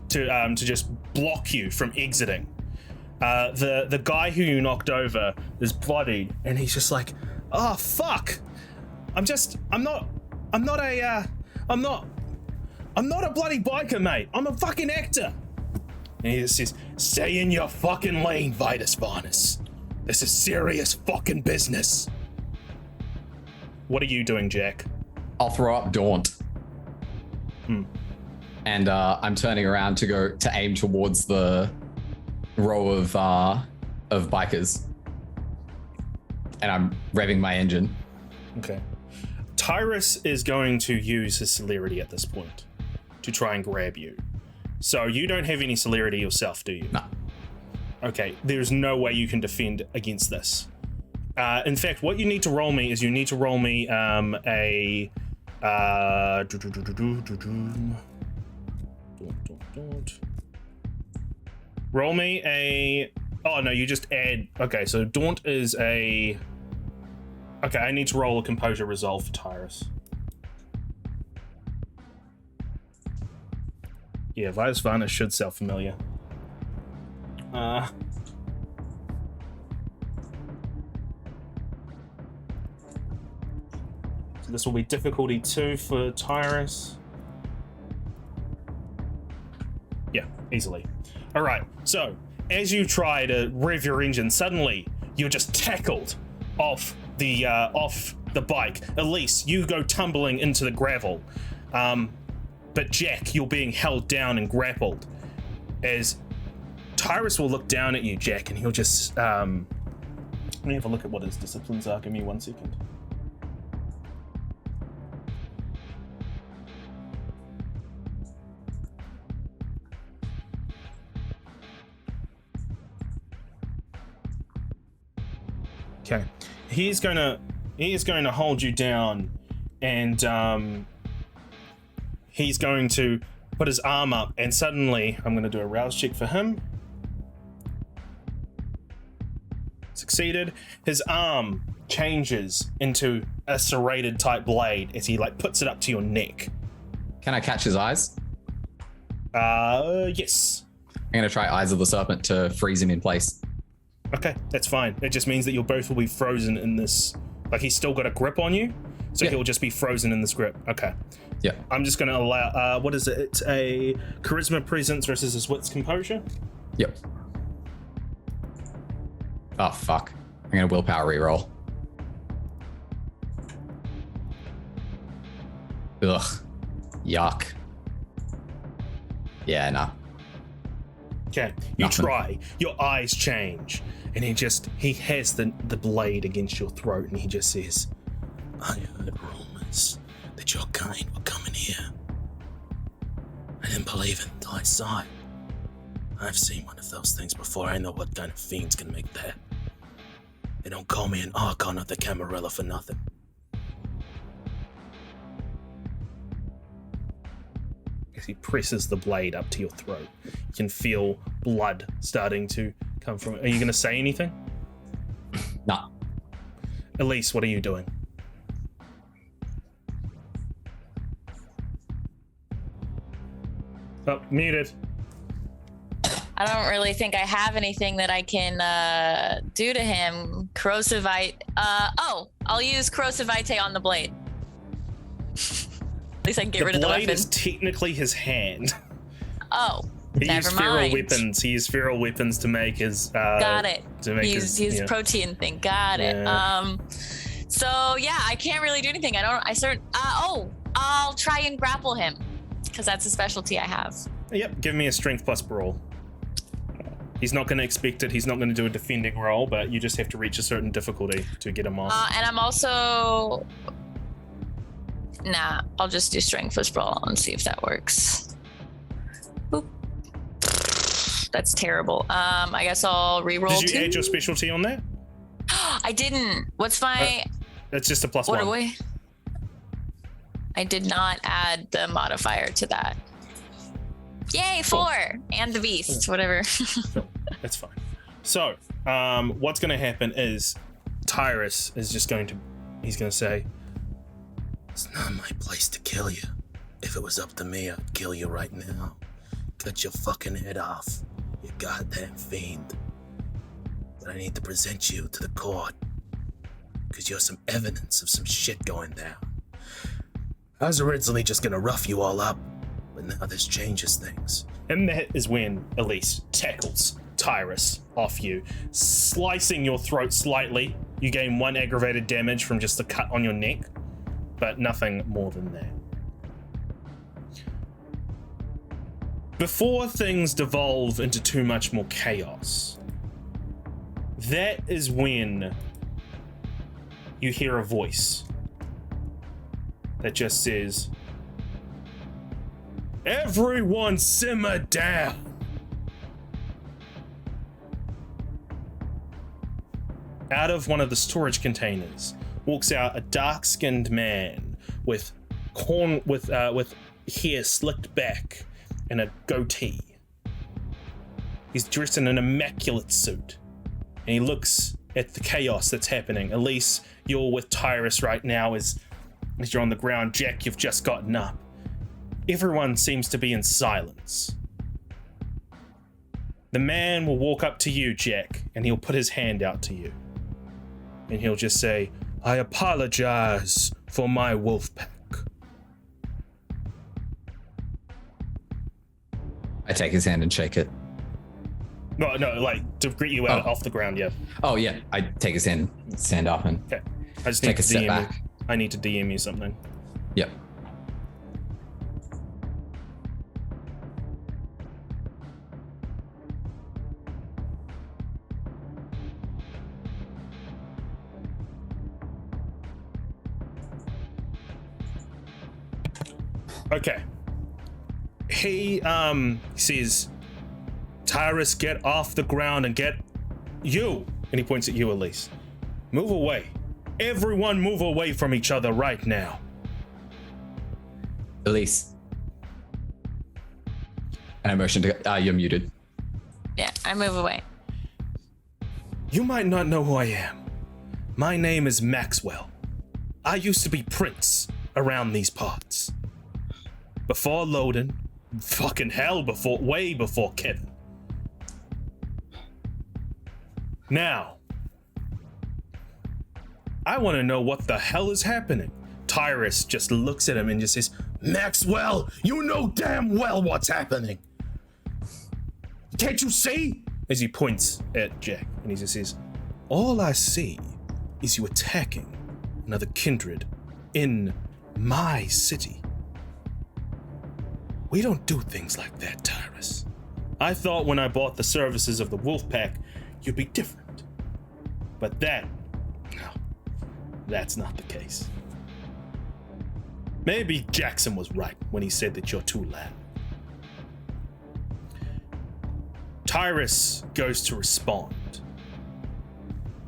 to just block you from exiting. The guy who you knocked over is bloodied, and he's just like, "Oh fuck! I'm not a bloody biker, mate. I'm a fucking actor." And he just says, "Stay in your fucking lane, Vitus Varnus. This is serious fucking business." What are you doing, Jack? I'll throw up Daunt. And I'm turning around to aim towards the row of bikers. And I'm revving my engine. Okay. Tyrus is going to use his celerity at this point to try and grab you. So you don't have any celerity yourself, do you? No. Okay, there's no way you can defend against this. In fact, what you need to roll me is you need to roll me roll me a... Oh, no, you just add... Okay, so Daunt is a... Okay, I need to roll a Composure Resolve for Tyrus. Yeah, Vitus Varnus should sound familiar. So this will be difficulty 2 for Tyrus. Yeah, easily. All right, so as you try to rev your engine, suddenly you're just tackled off the bike. Elise, you go tumbling into the gravel. But Jack, you're being held down and grappled. As Tyrus will look down at you, Jack, and he'll just... let me have a look at what his disciplines are. Give me 1 second. Okay. He's gonna he is going to hold you down, and he's going to put his arm up, and suddenly I'm going to do a rouse check for him. Succeeded. His arm changes into a serrated type blade as he like puts it up to your neck. Can I catch his eyes? Yes. I'm going to try Eyes of the Serpent to freeze him in place. Okay, that's fine. It just means that you'll both will be frozen in this. Like, he's still got a grip on you, so he'll just be frozen in this grip. Okay. Yeah. I'm just going to allow. What is it? It's a charisma presence versus his wits composure. Yep. Oh, fuck. I'm going to willpower reroll. Ugh. Yuck. Yeah, nah. Okay, you Nothing. try. Your eyes change, and he has the blade against your throat, and he just says, I heard rumors that your kind were coming here. I didn't believe it until I saw it. I've seen one of those things before. I know what kind of fiends can make that. They don't call me an Archon of the Camarilla for nothing. As he presses the blade up to your throat, you can feel blood starting to come from it. Are you going to say anything? Nah. Elise, what are you doing? Oh, muted. I don't really think I have anything that I can do to him. Corrosivite. I'll use Corrosivite on the blade. At least I can get rid of the blade weapon. is technically his hand. Oh, He never used feral mind. weapons. He used feral weapons to make his. Got it. To make His yeah. protein thing. Got it. Yeah. So yeah, I can't really do anything. I'll try and grapple him because that's a specialty I have. Yep. Give me a strength plus roll. He's not going to expect it. He's not going to do a defending roll, but you just have to reach a certain difficulty to get him off. And I'm also. Nah, I'll just do strength plus roll and see if that works. Boop. That's terrible. I guess I'll re-roll. Did you add your specialty on that? I didn't. What's my? That's just a plus What one. do we? I did not add the modifier to that. Yay, 4 and the beast, whatever. That's fine. So, what's going to happen is Tyrus is just going to. He's going to say, It's not my place to kill you. If it was up to me, I'd kill you right now. Cut your fucking head off, you goddamn fiend. But I need to present you to the court, because you're some evidence of some shit going down. I was originally just gonna rough you all up, but now this changes things. and that is when Elise tackles Tyrus off you, slicing your throat slightly. You gain 1 aggravated damage from just the cut on your neck, but nothing more than that. Before things devolve into too much more chaos, that is when you hear a voice that just says, "Everyone simmer down." Out of one of the storage containers walks out a dark-skinned man with hair slicked back and a goatee. He's dressed in an immaculate suit, and he looks at the chaos that's happening. Elise, you're with Tyrus right now as you're on the ground. Jack, you've just gotten up. Everyone seems to be in silence. The man will walk up to you, Jack, and he'll put his hand out to you. And he'll just say, "I apologize for my wolf pack." I take his hand and shake it. No, like to greet you out off the ground, yeah. Oh, yeah. I take his hand, stand up, and Okay. I just take need a to step DM back. you. I need to DM you something. Yep. Okay. He says, "Tyrus, get off the ground and get you." And he points at you, Elise. "Move away. Everyone move away from each other right now. Elise. And I motion to, you're muted. Yeah, I move away. You might not know who I am. My name is Maxwell. I used to be Prince around these parts. Before Loden, fucking hell, way before Kevin. Now, I want to know what the hell is happening. Tyrus just looks at him and just says, Maxwell, you know damn well what's happening. Can't you see? As he points at Jack, and he just says, all I see is you attacking another kindred in my city. We don't do things like that, Tyrus. I thought when I bought the services of the Wolfpack, you'd be different. But that's not the case. Maybe Jackson was right when he said that you're too loud. Tyrus goes to respond.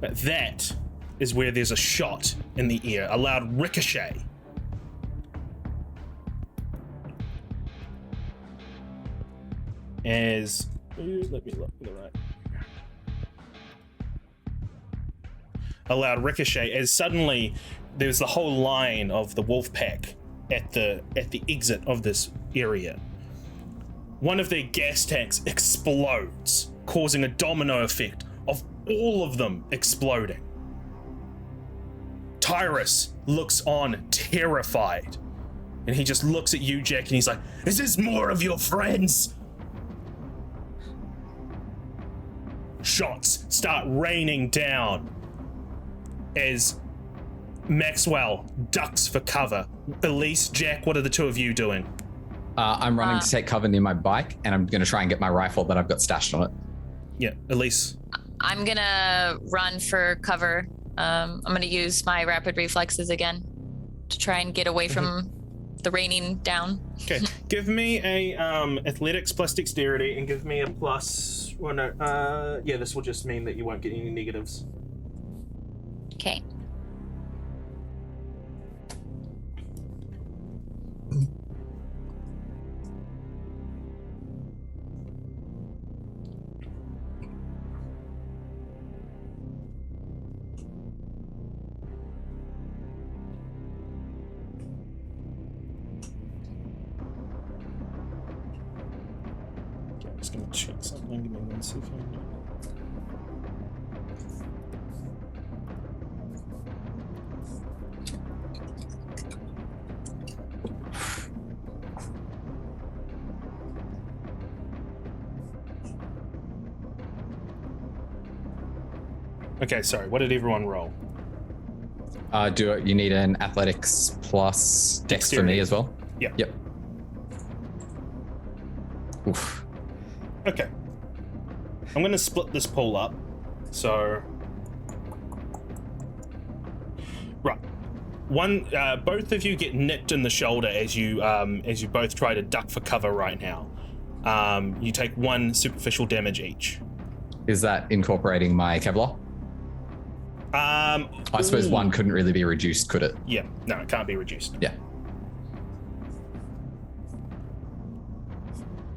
But that is where there's a shot in the ear, a loud ricochet. Let me look to the right. A loud ricochet as suddenly there's the whole line of the wolf pack at the exit of this area. One of their gas tanks explodes, causing a domino effect of all of them exploding. Tyrus looks on, terrified, and he just looks at you, Jack, and he's like, is this more of your friends? Shots start raining down as Maxwell ducks for cover. Elise, Jack, what are the two of you doing? I'm running to take cover near my bike, and I'm going to try and get my rifle that I've got stashed on it. Yeah, Elise. I'm gonna run for cover. I'm gonna use my rapid reflexes again to try and get away from the raining down. Okay, give me a athletics plus dexterity, and give me a plus. Well, no, yeah, this will just mean that you won't get any negatives. Okay. I'm just gonna check something. Give me 1 second. Okay, sorry. What did everyone roll? You need an athletics plus dex for me as well? Yeah. Yep. Oof. Okay. I'm gonna split this pool up. So, right. Both of you get nicked in the shoulder as you both try to duck for cover right now. You take 1 superficial damage each. Is that incorporating my Kevlar? I suppose 1 couldn't really be reduced, could it? Yeah, no, it can't be reduced. Yeah.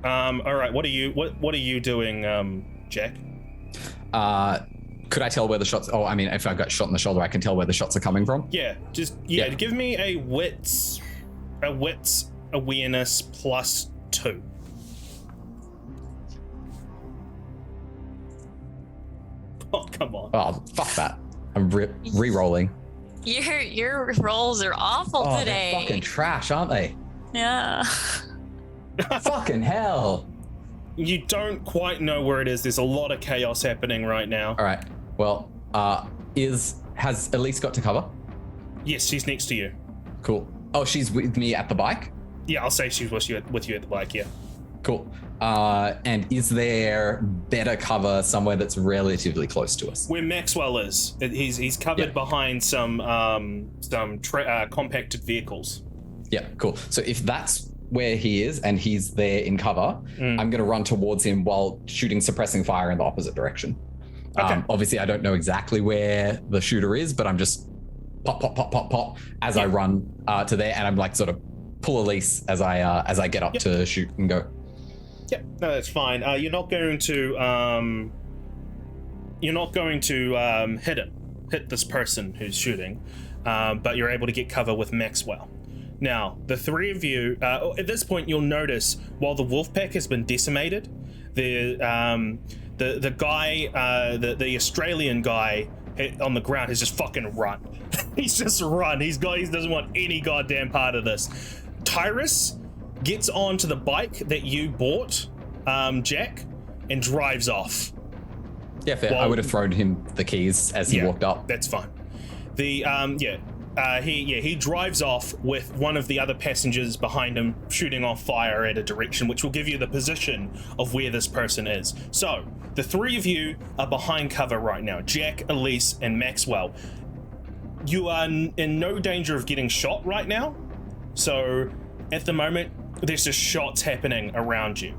All right. What are you doing, Jack? Could I tell where the shots? Oh, I mean, if I've got shot in the shoulder, I can tell where the shots are coming from. Yeah, give me a wits awareness plus 2. Oh, come on. Oh, fuck that. I'm re-rolling. Your rolls are awful today. They're fucking trash, aren't they? Yeah. Fucking hell. You don't quite know where it is. There's a lot of chaos happening right now. All right. Well, has Elise got to cover? Yes, she's next to you. Cool. Oh, she's with me at the bike? Yeah, I'll say she's with you at the bike, yeah. Cool. And is there better cover somewhere that's relatively close to us? Where Maxwell is, he's covered behind some compacted vehicles. Yeah, cool. So if that's where he is and he's there in cover, I'm going to run towards him while shooting suppressing fire in the opposite direction. Okay. Obviously, I don't know exactly where the shooter is, but I'm just pop, pop, pop, pop, pop as I run to there, and I'm like sort of pull Elise as I get up to shoot and go. Yep, no, that's fine. You're not going to hit this person who's shooting, but you're able to get cover with Maxwell. Now, the three of you, at this point, you'll notice while the wolf pack has been decimated, the guy, the Australian guy on the ground has just fucking run. He's just run. He doesn't want any goddamn part of this. Tyrus gets onto the bike that you bought, Jack, and drives off. Yeah, fair. I would have thrown him the keys as he walked up. That's fine. He drives off with one of the other passengers behind him, shooting off fire at a direction, which will give you the position of where this person is. So the three of you are behind cover right now: Jack, Elise, and Maxwell. You are in no danger of getting shot right now. So at the moment, there's just shots happening around you.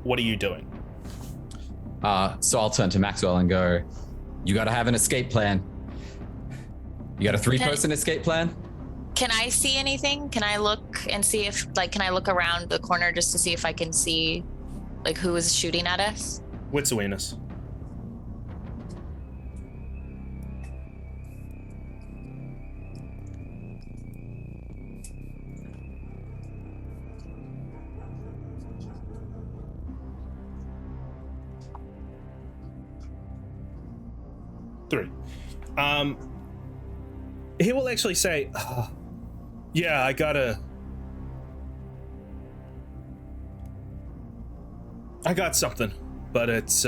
What are you doing? So I'll turn to Maxwell and go, you got to have an escape plan. You got a 3-person escape plan? Can I see anything? Can I look and see if, can I look around the corner just to see if I can see, who is shooting at us? Wits awareness. Three. He will actually say, yeah, I got something, but it's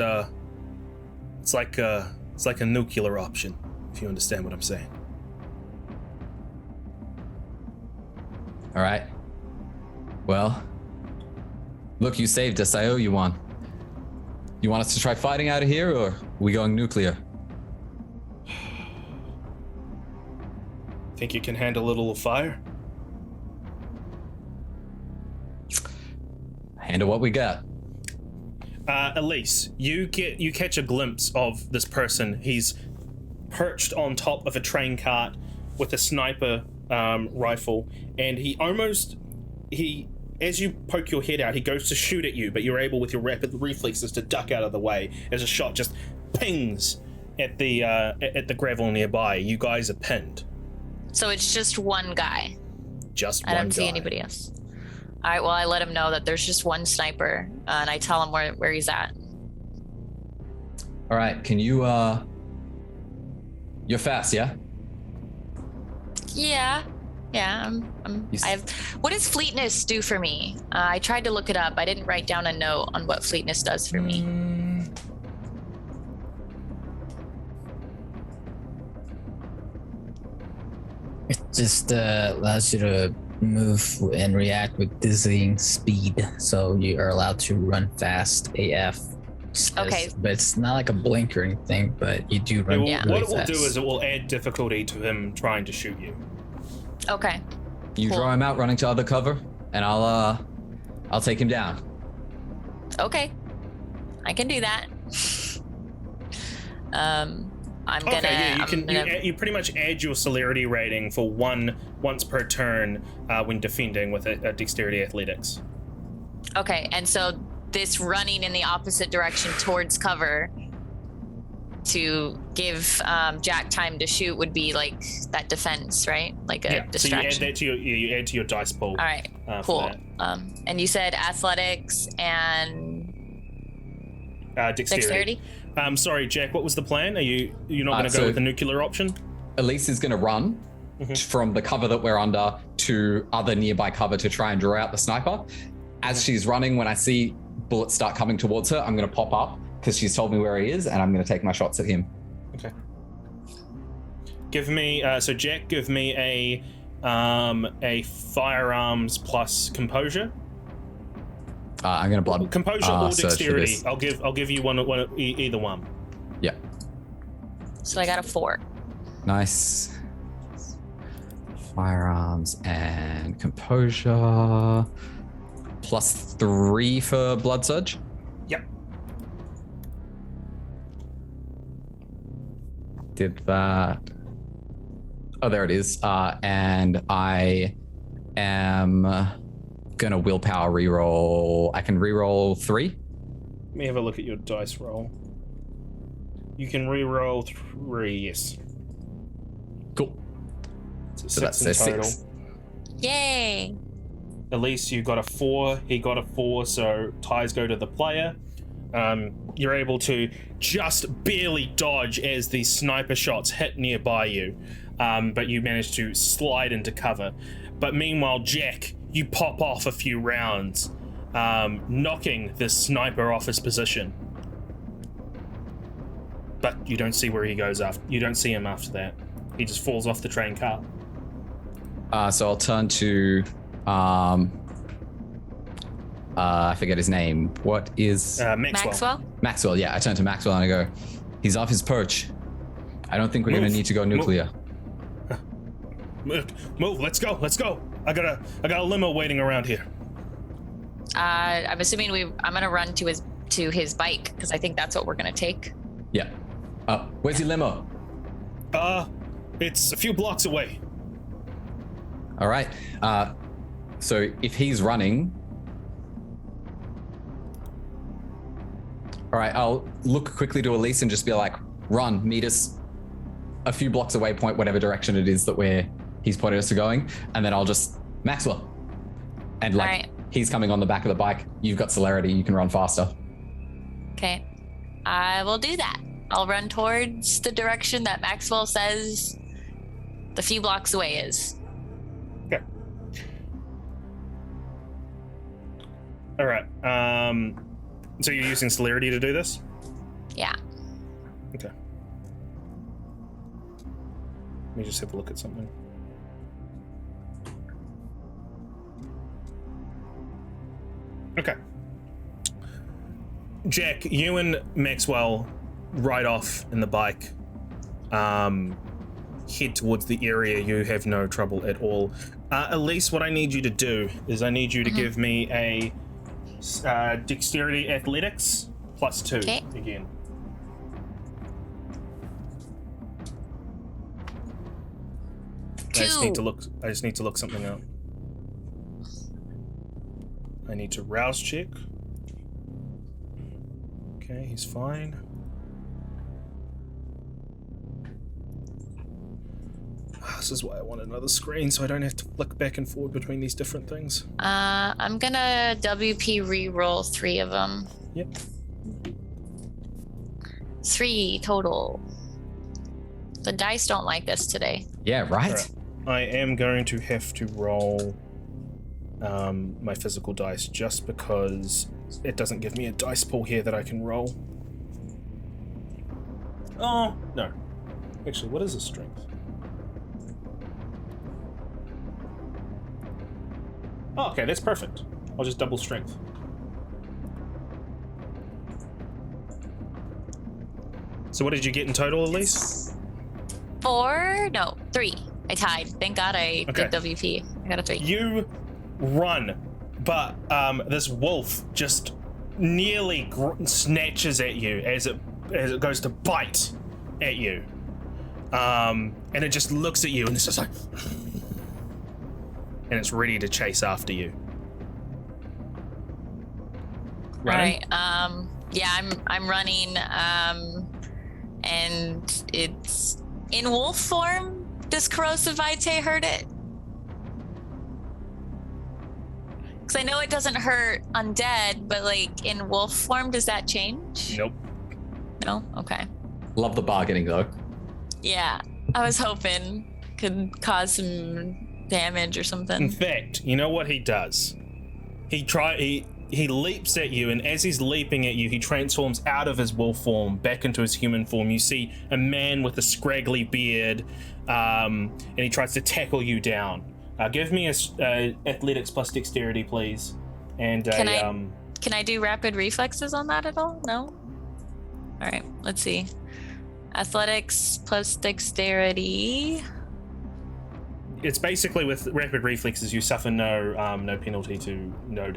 like a nuclear option, if you understand what I'm saying. All right. Well, look, you saved us. I owe you one. You want us to try fighting out of here, or are we going nuclear? Think you can handle a little fire? Handle what we got. Elise, you catch a glimpse of this person. He's perched on top of a train cart with a sniper rifle, and as you poke your head out, he goes to shoot at you, but you're able with your rapid reflexes to duck out of the way as a shot just pings at the gravel nearby. You guys are pinned. So it's just one guy. Just one guy. I don't see anybody else. All right, well, I let him know that there's just one sniper, and I tell him where he's at. All right, can you, you're fast, yeah? Yeah, what does fleetness do for me? I tried to look it up. I didn't write down a note on what fleetness does for me. It just allows you to move and react with dizzying speed, so you are allowed to run fast AF. Okay. But it's not like a blink or anything, but you do run really fast. What it will do is it will add difficulty to him trying to shoot you. Okay. You Cool. draw him out running to other cover, and I'll take him down. Okay. I can do that. I'm gonna. Okay, you pretty much add your celerity rating for once per turn when defending with a dexterity athletics. Okay, and so this running in the opposite direction towards cover to give Jack time to shoot would be like that defense, right? Like a distraction. So you add to your dice pool. All right, cool. And you said athletics and dexterity? Sorry, Jack, what was the plan? You're not going to go with the nuclear option? Elise is going to run from the cover that we're under to other nearby cover to try and draw out the sniper. As she's running, when I see bullets start coming towards her, I'm going to pop up because she's told me where he is, and I'm going to take my shots at him. Okay. Give me Jack, give me a firearms plus composure. I'm going to blood composure or dexterity. search I'll give you one either one. Yeah. So I got a 4. Nice. Firearms and composure. +3 for blood surge. Yep. Did that. Oh, there it is. And I am gonna willpower reroll. I can reroll 3. Let me have a look at your dice roll. You can re-roll 3, yes. Cool. So that's six in a total. 6. Yay! Elise, you got a 4. He got a 4, so ties go to the player. You're able to just barely dodge as these sniper shots hit nearby you, but you manage to slide into cover. But meanwhile, Jack, you pop off a few rounds, knocking this sniper off his position. But you don't see where he goes after. You don't see him after that. He just falls off the train car. So I'll turn to I forget his name. What is Maxwell? Maxwell? Yeah, I turn to Maxwell and I go, he's off his perch. I don't think we're gonna need to go nuclear. Move! Let's go! I got a limo waiting around here. I'm assuming I'm gonna run to his bike because I think that's what we're gonna take. Yeah. Where's your limo? It's a few blocks away. All right. So if he's running, all right, I'll look quickly to Elise and just be like, run, meet us a few blocks away, point whatever direction it is that he's pointed us to going, and then I'll just, Maxwell. And like, right. He's coming on the back of the bike. You've got celerity, you can run faster. Okay, I will do that. I'll run towards the direction that Maxwell says the few blocks away is. Okay. All right. So you're using celerity to do this? Yeah. Okay. Let me just have a look at something. Okay. Jack, you and Maxwell ride off in the bike. Head towards the area. You have no trouble at all. Elise, what I need you to do is I need you to give me a dexterity athletics +2 again. I just need to look something up. I need to rouse check. Okay, he's fine. This is why I want another screen, so I don't have to flick back and forward between these different things. I'm gonna WP re-roll 3 of them. Yep. 3 total. The dice don't like this today. Yeah, right? Right. I am going to have to roll my physical dice just because it doesn't give me a dice pool here that I can roll. Oh, no. Actually, what is a strength? Oh, okay, that's perfect. I'll just double strength. So what did you get in total, Elise? 4? No, 3. I tied. Thank God I did WP. I got a 3. You run, but this wolf just nearly snatches at you as it goes to bite at you. And it just looks at you and it's just like... and it's ready to chase after you. Running? All right. Yeah, I'm running. And it's in wolf form. Does corrosive vitae hurt it? Because I know it doesn't hurt undead, but like in wolf form, does that change? Nope. No? Okay. Love the bargaining though. Yeah, I was hoping could cause some damage or something. In fact, you know what he does? He leaps at you, and as he's leaping at you, he transforms out of his wolf form back into his human form. You see a man with a scraggly beard, and he tries to tackle you down. Give me a athletics plus dexterity, please. And can I do rapid reflexes on that at all? No? All right, let's see. Athletics plus dexterity. It's basically with rapid reflexes, you suffer no penalty to no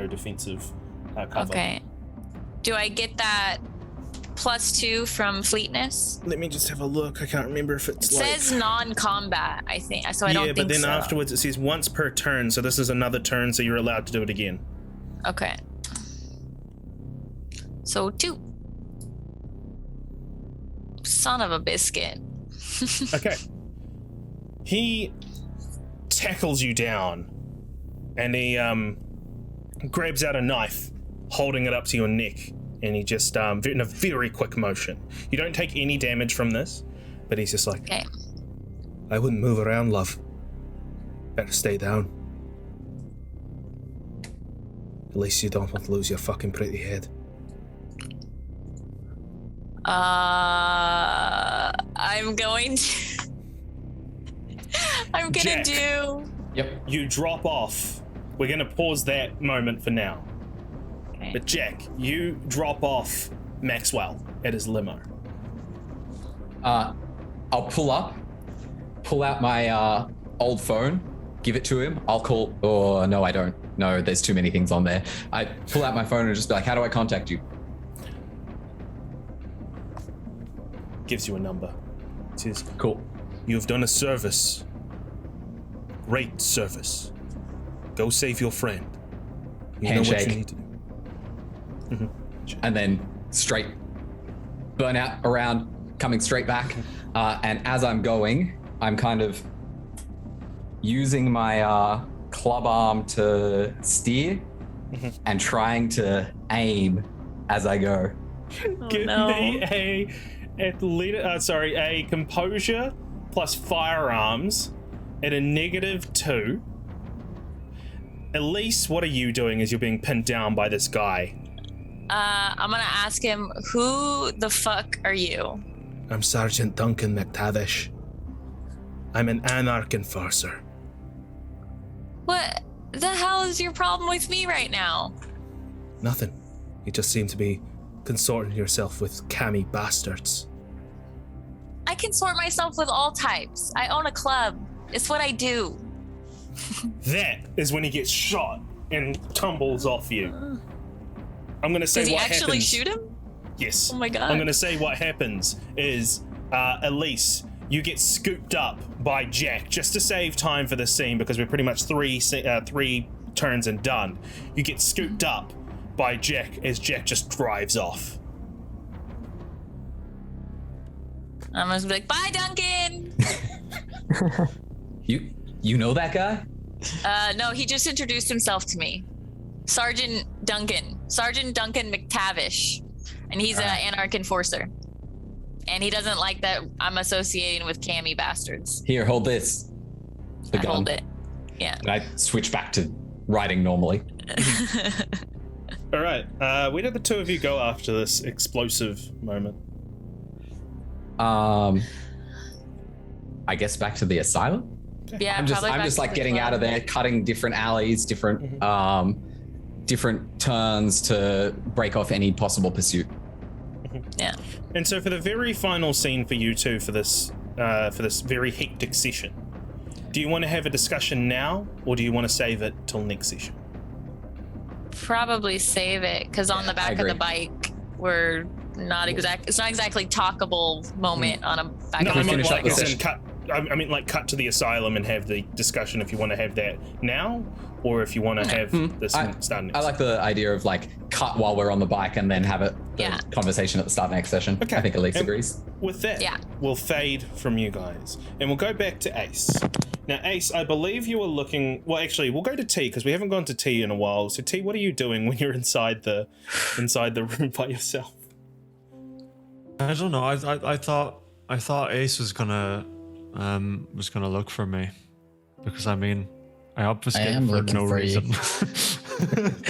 defensive cover. Okay. Do I get that +2 from fleetness? Let me just have a look. I can't remember if It it's says non-combat, I think. So I don't think but then so. afterwards it says once per turn, so this is another turn, so you're allowed to do it again. Okay. So 2. Son of a biscuit. Okay. He tackles you down, and he grabs out a knife, holding it up to your neck, and he just in a very quick motion. You don't take any damage from this, but he's just like, Okay. I wouldn't move around, love. Better stay down. At least you don't want to lose your fucking pretty head. I'm going to. I'm gonna Jack. do. Yep. you drop off. We're gonna pause that moment for now. Okay. But Jack, you drop off Maxwell at his limo. I'll pull out my old phone, give it to him. I'll call. Oh no, I don't. No, there's too many things on there. I pull out my phone and just be like, "How do I contact you?" Gives you a number. It says, Cool. "You've done a service. Great service. Go save your friend. You know what Handshake. you need to do." And then straight burn out around, coming straight back. And as I'm going, I'm kind of using my club arm to steer and trying to aim as I go. Give me a composure plus firearms at a -2. Elise, what are you doing as you're being pinned down by this guy? I'm gonna ask him, who the fuck are you? I'm Sergeant Duncan McTavish. I'm an Anarch enforcer. What the hell is your problem with me right now? Nothing. You just seem to be consorting yourself with cammy bastards. I can sort myself with all types. I own a club. It's what I do. That is when he gets shot and tumbles off you. I'm gonna say Did he what actually happens. shoot him? Yes. Oh my God. I'm gonna say what happens is, Elise, you get scooped up by Jack just to save time for this scene because we're pretty much three turns and done. You get scooped up by Jack as Jack just drives off. I'm just be like, bye, Duncan. You know that guy? No, he just introduced himself to me. Sergeant Duncan McTavish. And he's an Anarch enforcer. And he doesn't like that I'm associating with cammy bastards. Here, hold this. The I gun. hold it. Yeah. And I switch back to riding normally. All right. Where did the two of you go after this explosive moment? I guess back to the asylum. Yeah, I'm probably back just to like the getting club. out of there, cutting different alleys, different turns to break off any possible pursuit. Yeah. And so for the very final scene for you two for this very hectic session, do you want to have a discussion now or do you want to save it till next session? Probably save it, because on the back of agree. the bike, we're not it's not exactly talkable moment on a back No, of I the mean finish bike. up the like as in session? cut. I mean like cut to the asylum and have the discussion if you want to have that now, or if you want to have this start next. I like the idea of like cut while we're on the bike and then have the Yeah. conversation at the start of next session. Okay. I think Elise And agrees. With that, Yeah. we'll fade from you guys and we'll go back to Ace. Now, Ace, I believe you were looking. Well, actually, we'll go to T because we haven't gone to T in a while. So, T, what are you doing when you're inside the room by yourself? I don't know. I thought Ace was gonna look for me, because I mean, I obfuscated am for looking no for you. reason.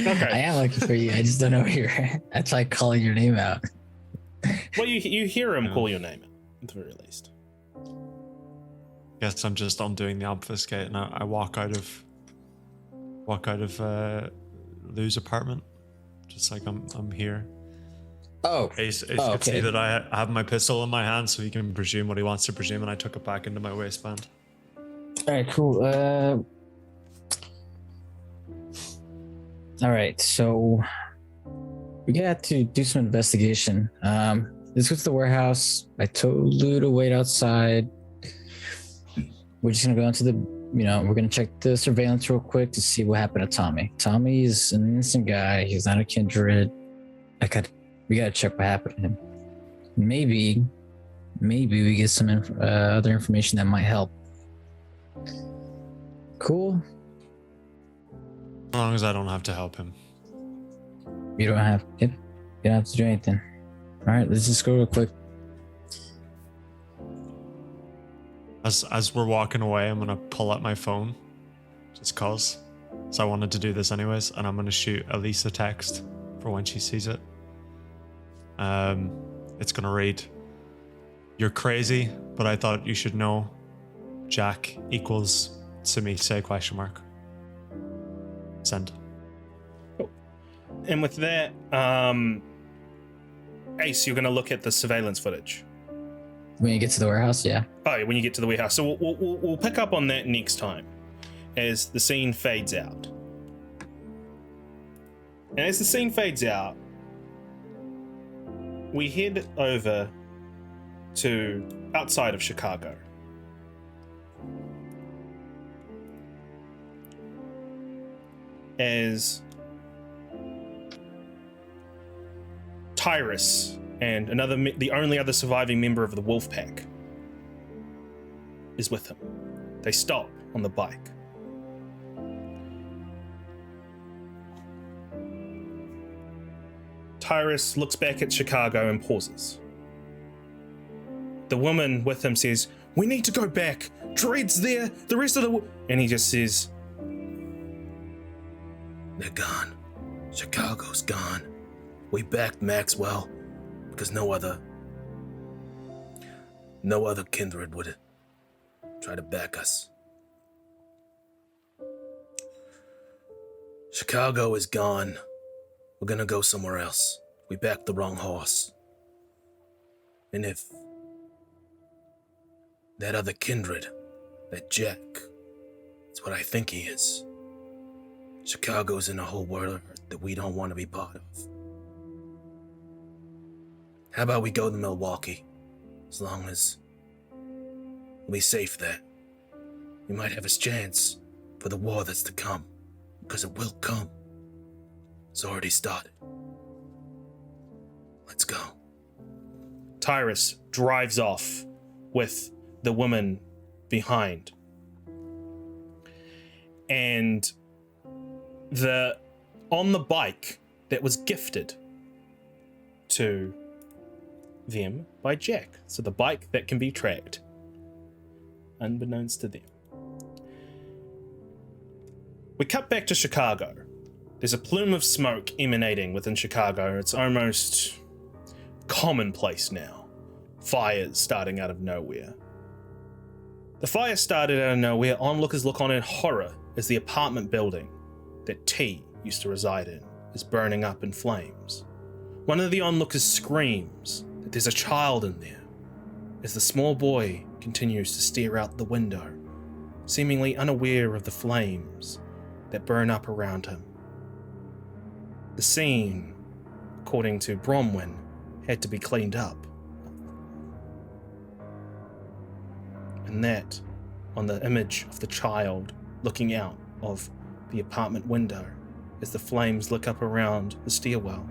Okay. I am looking for you. I just don't know where you're at. That's like calling your name out. Well, you hear him Yeah. call your name at the very least. Guess I'm just undoing the obfuscate, and I walk out of Lou's apartment, just like I'm here. Oh, Ace Oh, could see okay. that I have my pistol in my hand, so he can presume what he wants to presume, and I took it back into my waistband. all right, cool. All right, so we got to do some investigation. let's go to the warehouse. I told Lou to wait outside. We're just gonna go into the, we're gonna check the surveillance real quick to see what happened to Tommy. Tommy is an innocent guy. He's not a kindred. We gotta check what happened to him. Maybe we get some other information that might help. Cool. As long as I don't have to help him. You don't have to do anything. All right, let's just go real quick. As we're walking away, I'm gonna pull out my phone, just cause. So I wanted to do this anyways, and I'm gonna shoot Elise a text for when she sees it. It's gonna read, "You're crazy, but I thought you should know. Jack equals Sumise question mark. Send." And with that, Ace, you're going to look at the surveillance footage. When you get to the warehouse, yeah. Oh, when you get to the warehouse. So we'll pick up on that next time as the scene fades out. And as the scene fades out, we head over to outside of Chicago. As Tyrus and the only other surviving member of the wolf pack is with him. They stop on the bike. Tyrus looks back at Chicago and pauses. The woman with him says, "We need to go back. Dread's there. The rest of the..." And he just says, "They're gone. Chicago's gone. We backed Maxwell because no other kindred would try to back us. Chicago is gone. We're gonna go somewhere else. We backed the wrong horse. And if that other kindred, that Jack, that's what I think he is. Chicago's in a whole world that we don't want to be part of. How about we go to Milwaukee? As long as we'll be safe there. We might have a chance for the war that's to come. Because it will come. It's already started. Let's go." Tyrus drives off with the woman behind. And on the bike that was gifted to them by Jack. So the bike that can be tracked, unbeknownst to them. We cut back to Chicago. There's a plume of smoke emanating within Chicago. It's almost commonplace now. Fires starting out of nowhere. The fire started out of nowhere. Onlookers look on in horror as the apartment building that T used to reside in is burning up in flames. One of the onlookers screams that there's a child in there as the small boy continues to stare out the window, seemingly unaware of the flames that burn up around him. The scene, according to Bronwyn, had to be cleaned up. And that, on the image of the child looking out of the apartment window as the flames look up around the stairwell,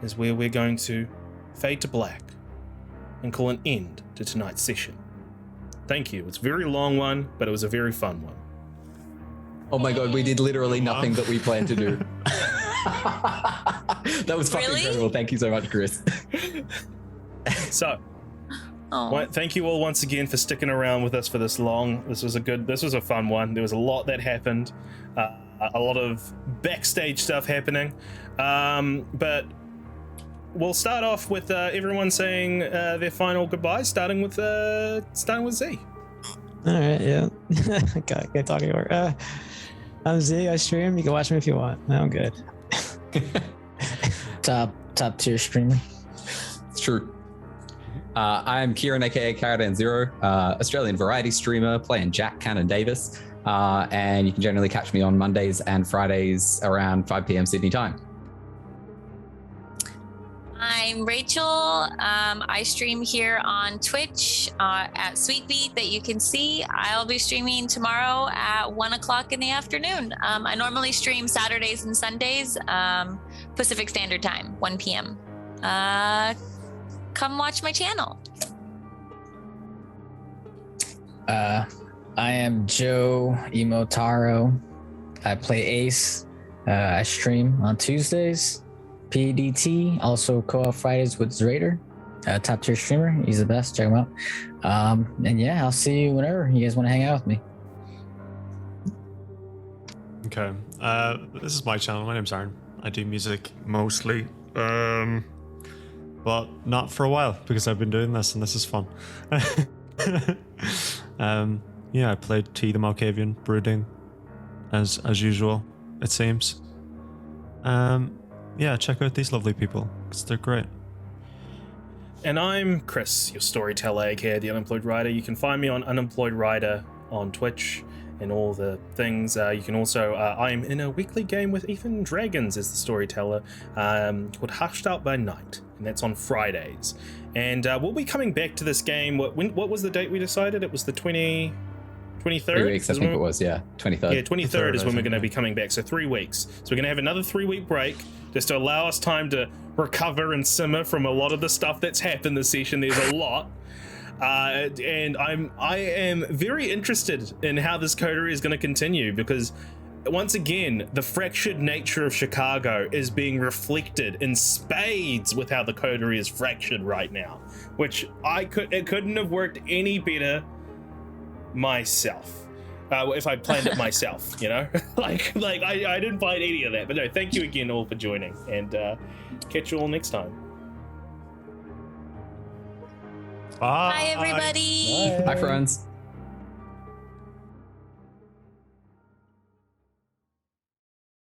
is where we're going to fade to black and call an end to tonight's session. Thank you. It's a very long one, but it was a very fun one. Oh my god, we did literally nothing that we planned to do. That was fucking incredible. Thank you so much, Chris. So, thank you all once again for sticking around with us for this long. This was a fun one. There was a lot that happened, a lot of backstage stuff happening, but we'll start off with everyone saying their final goodbyes, starting with Z. All right, yeah. Good talking to her. I'm Z. I stream. You can watch me if you want. I'm good. Top tier streamer. It's true. I'm Kieran, aka Caradan Zero, Australian variety streamer playing Jack Cannon Davis, and you can generally catch me on Mondays and Fridays around 5 p.m. Sydney time. Hi, I'm Rachel. I stream here on Twitch at Sweetbeat that you can see. I'll be streaming tomorrow at 1 o'clock in the afternoon. I normally stream Saturdays and Sundays, Pacific Standard Time, 1 p.m. Come watch my channel. I am Joe Imotaro. I play Ace. I stream on Tuesdays. PDT, also co-op Fridays with Zraider, top tier streamer. He's the best. Check him out. And yeah, I'll see you whenever you guys want to hang out with me. Okay. This is my channel. My name's Aaron. I do music mostly. But not for a while because I've been doing this and this is fun. Yeah, I played T the Malkavian, brooding as usual, it seems. Yeah, check out these lovely people because they're great. And I'm Chris, your storyteller, aka the Unemployed Writer. You can find me on Unemployed Writer on Twitch and all the things. You can also, I'm in a weekly game with Ethan Dragons as the storyteller called Hushed Out by Night, and that's on Fridays. And we'll be coming back to this game. What was the date we decided? It was the 23rd? 3 weeks, I think it was, yeah. 23rd. Yeah, 23rd is when we're going to be coming back, so 3 weeks. So we're going to have another 3-week break just to allow us time to recover and simmer from a lot of the stuff that's happened this session. There's a lot. And I am very interested in how this coterie is going to continue because once again, the fractured nature of Chicago is being reflected in spades with how the coterie is fractured right now, which it couldn't have worked any better myself. If I planned it myself, you know, like I didn't find any of that. But no, thank you again all for joining, and catch you all next time. Bye. Bye, everybody. Bye, friends.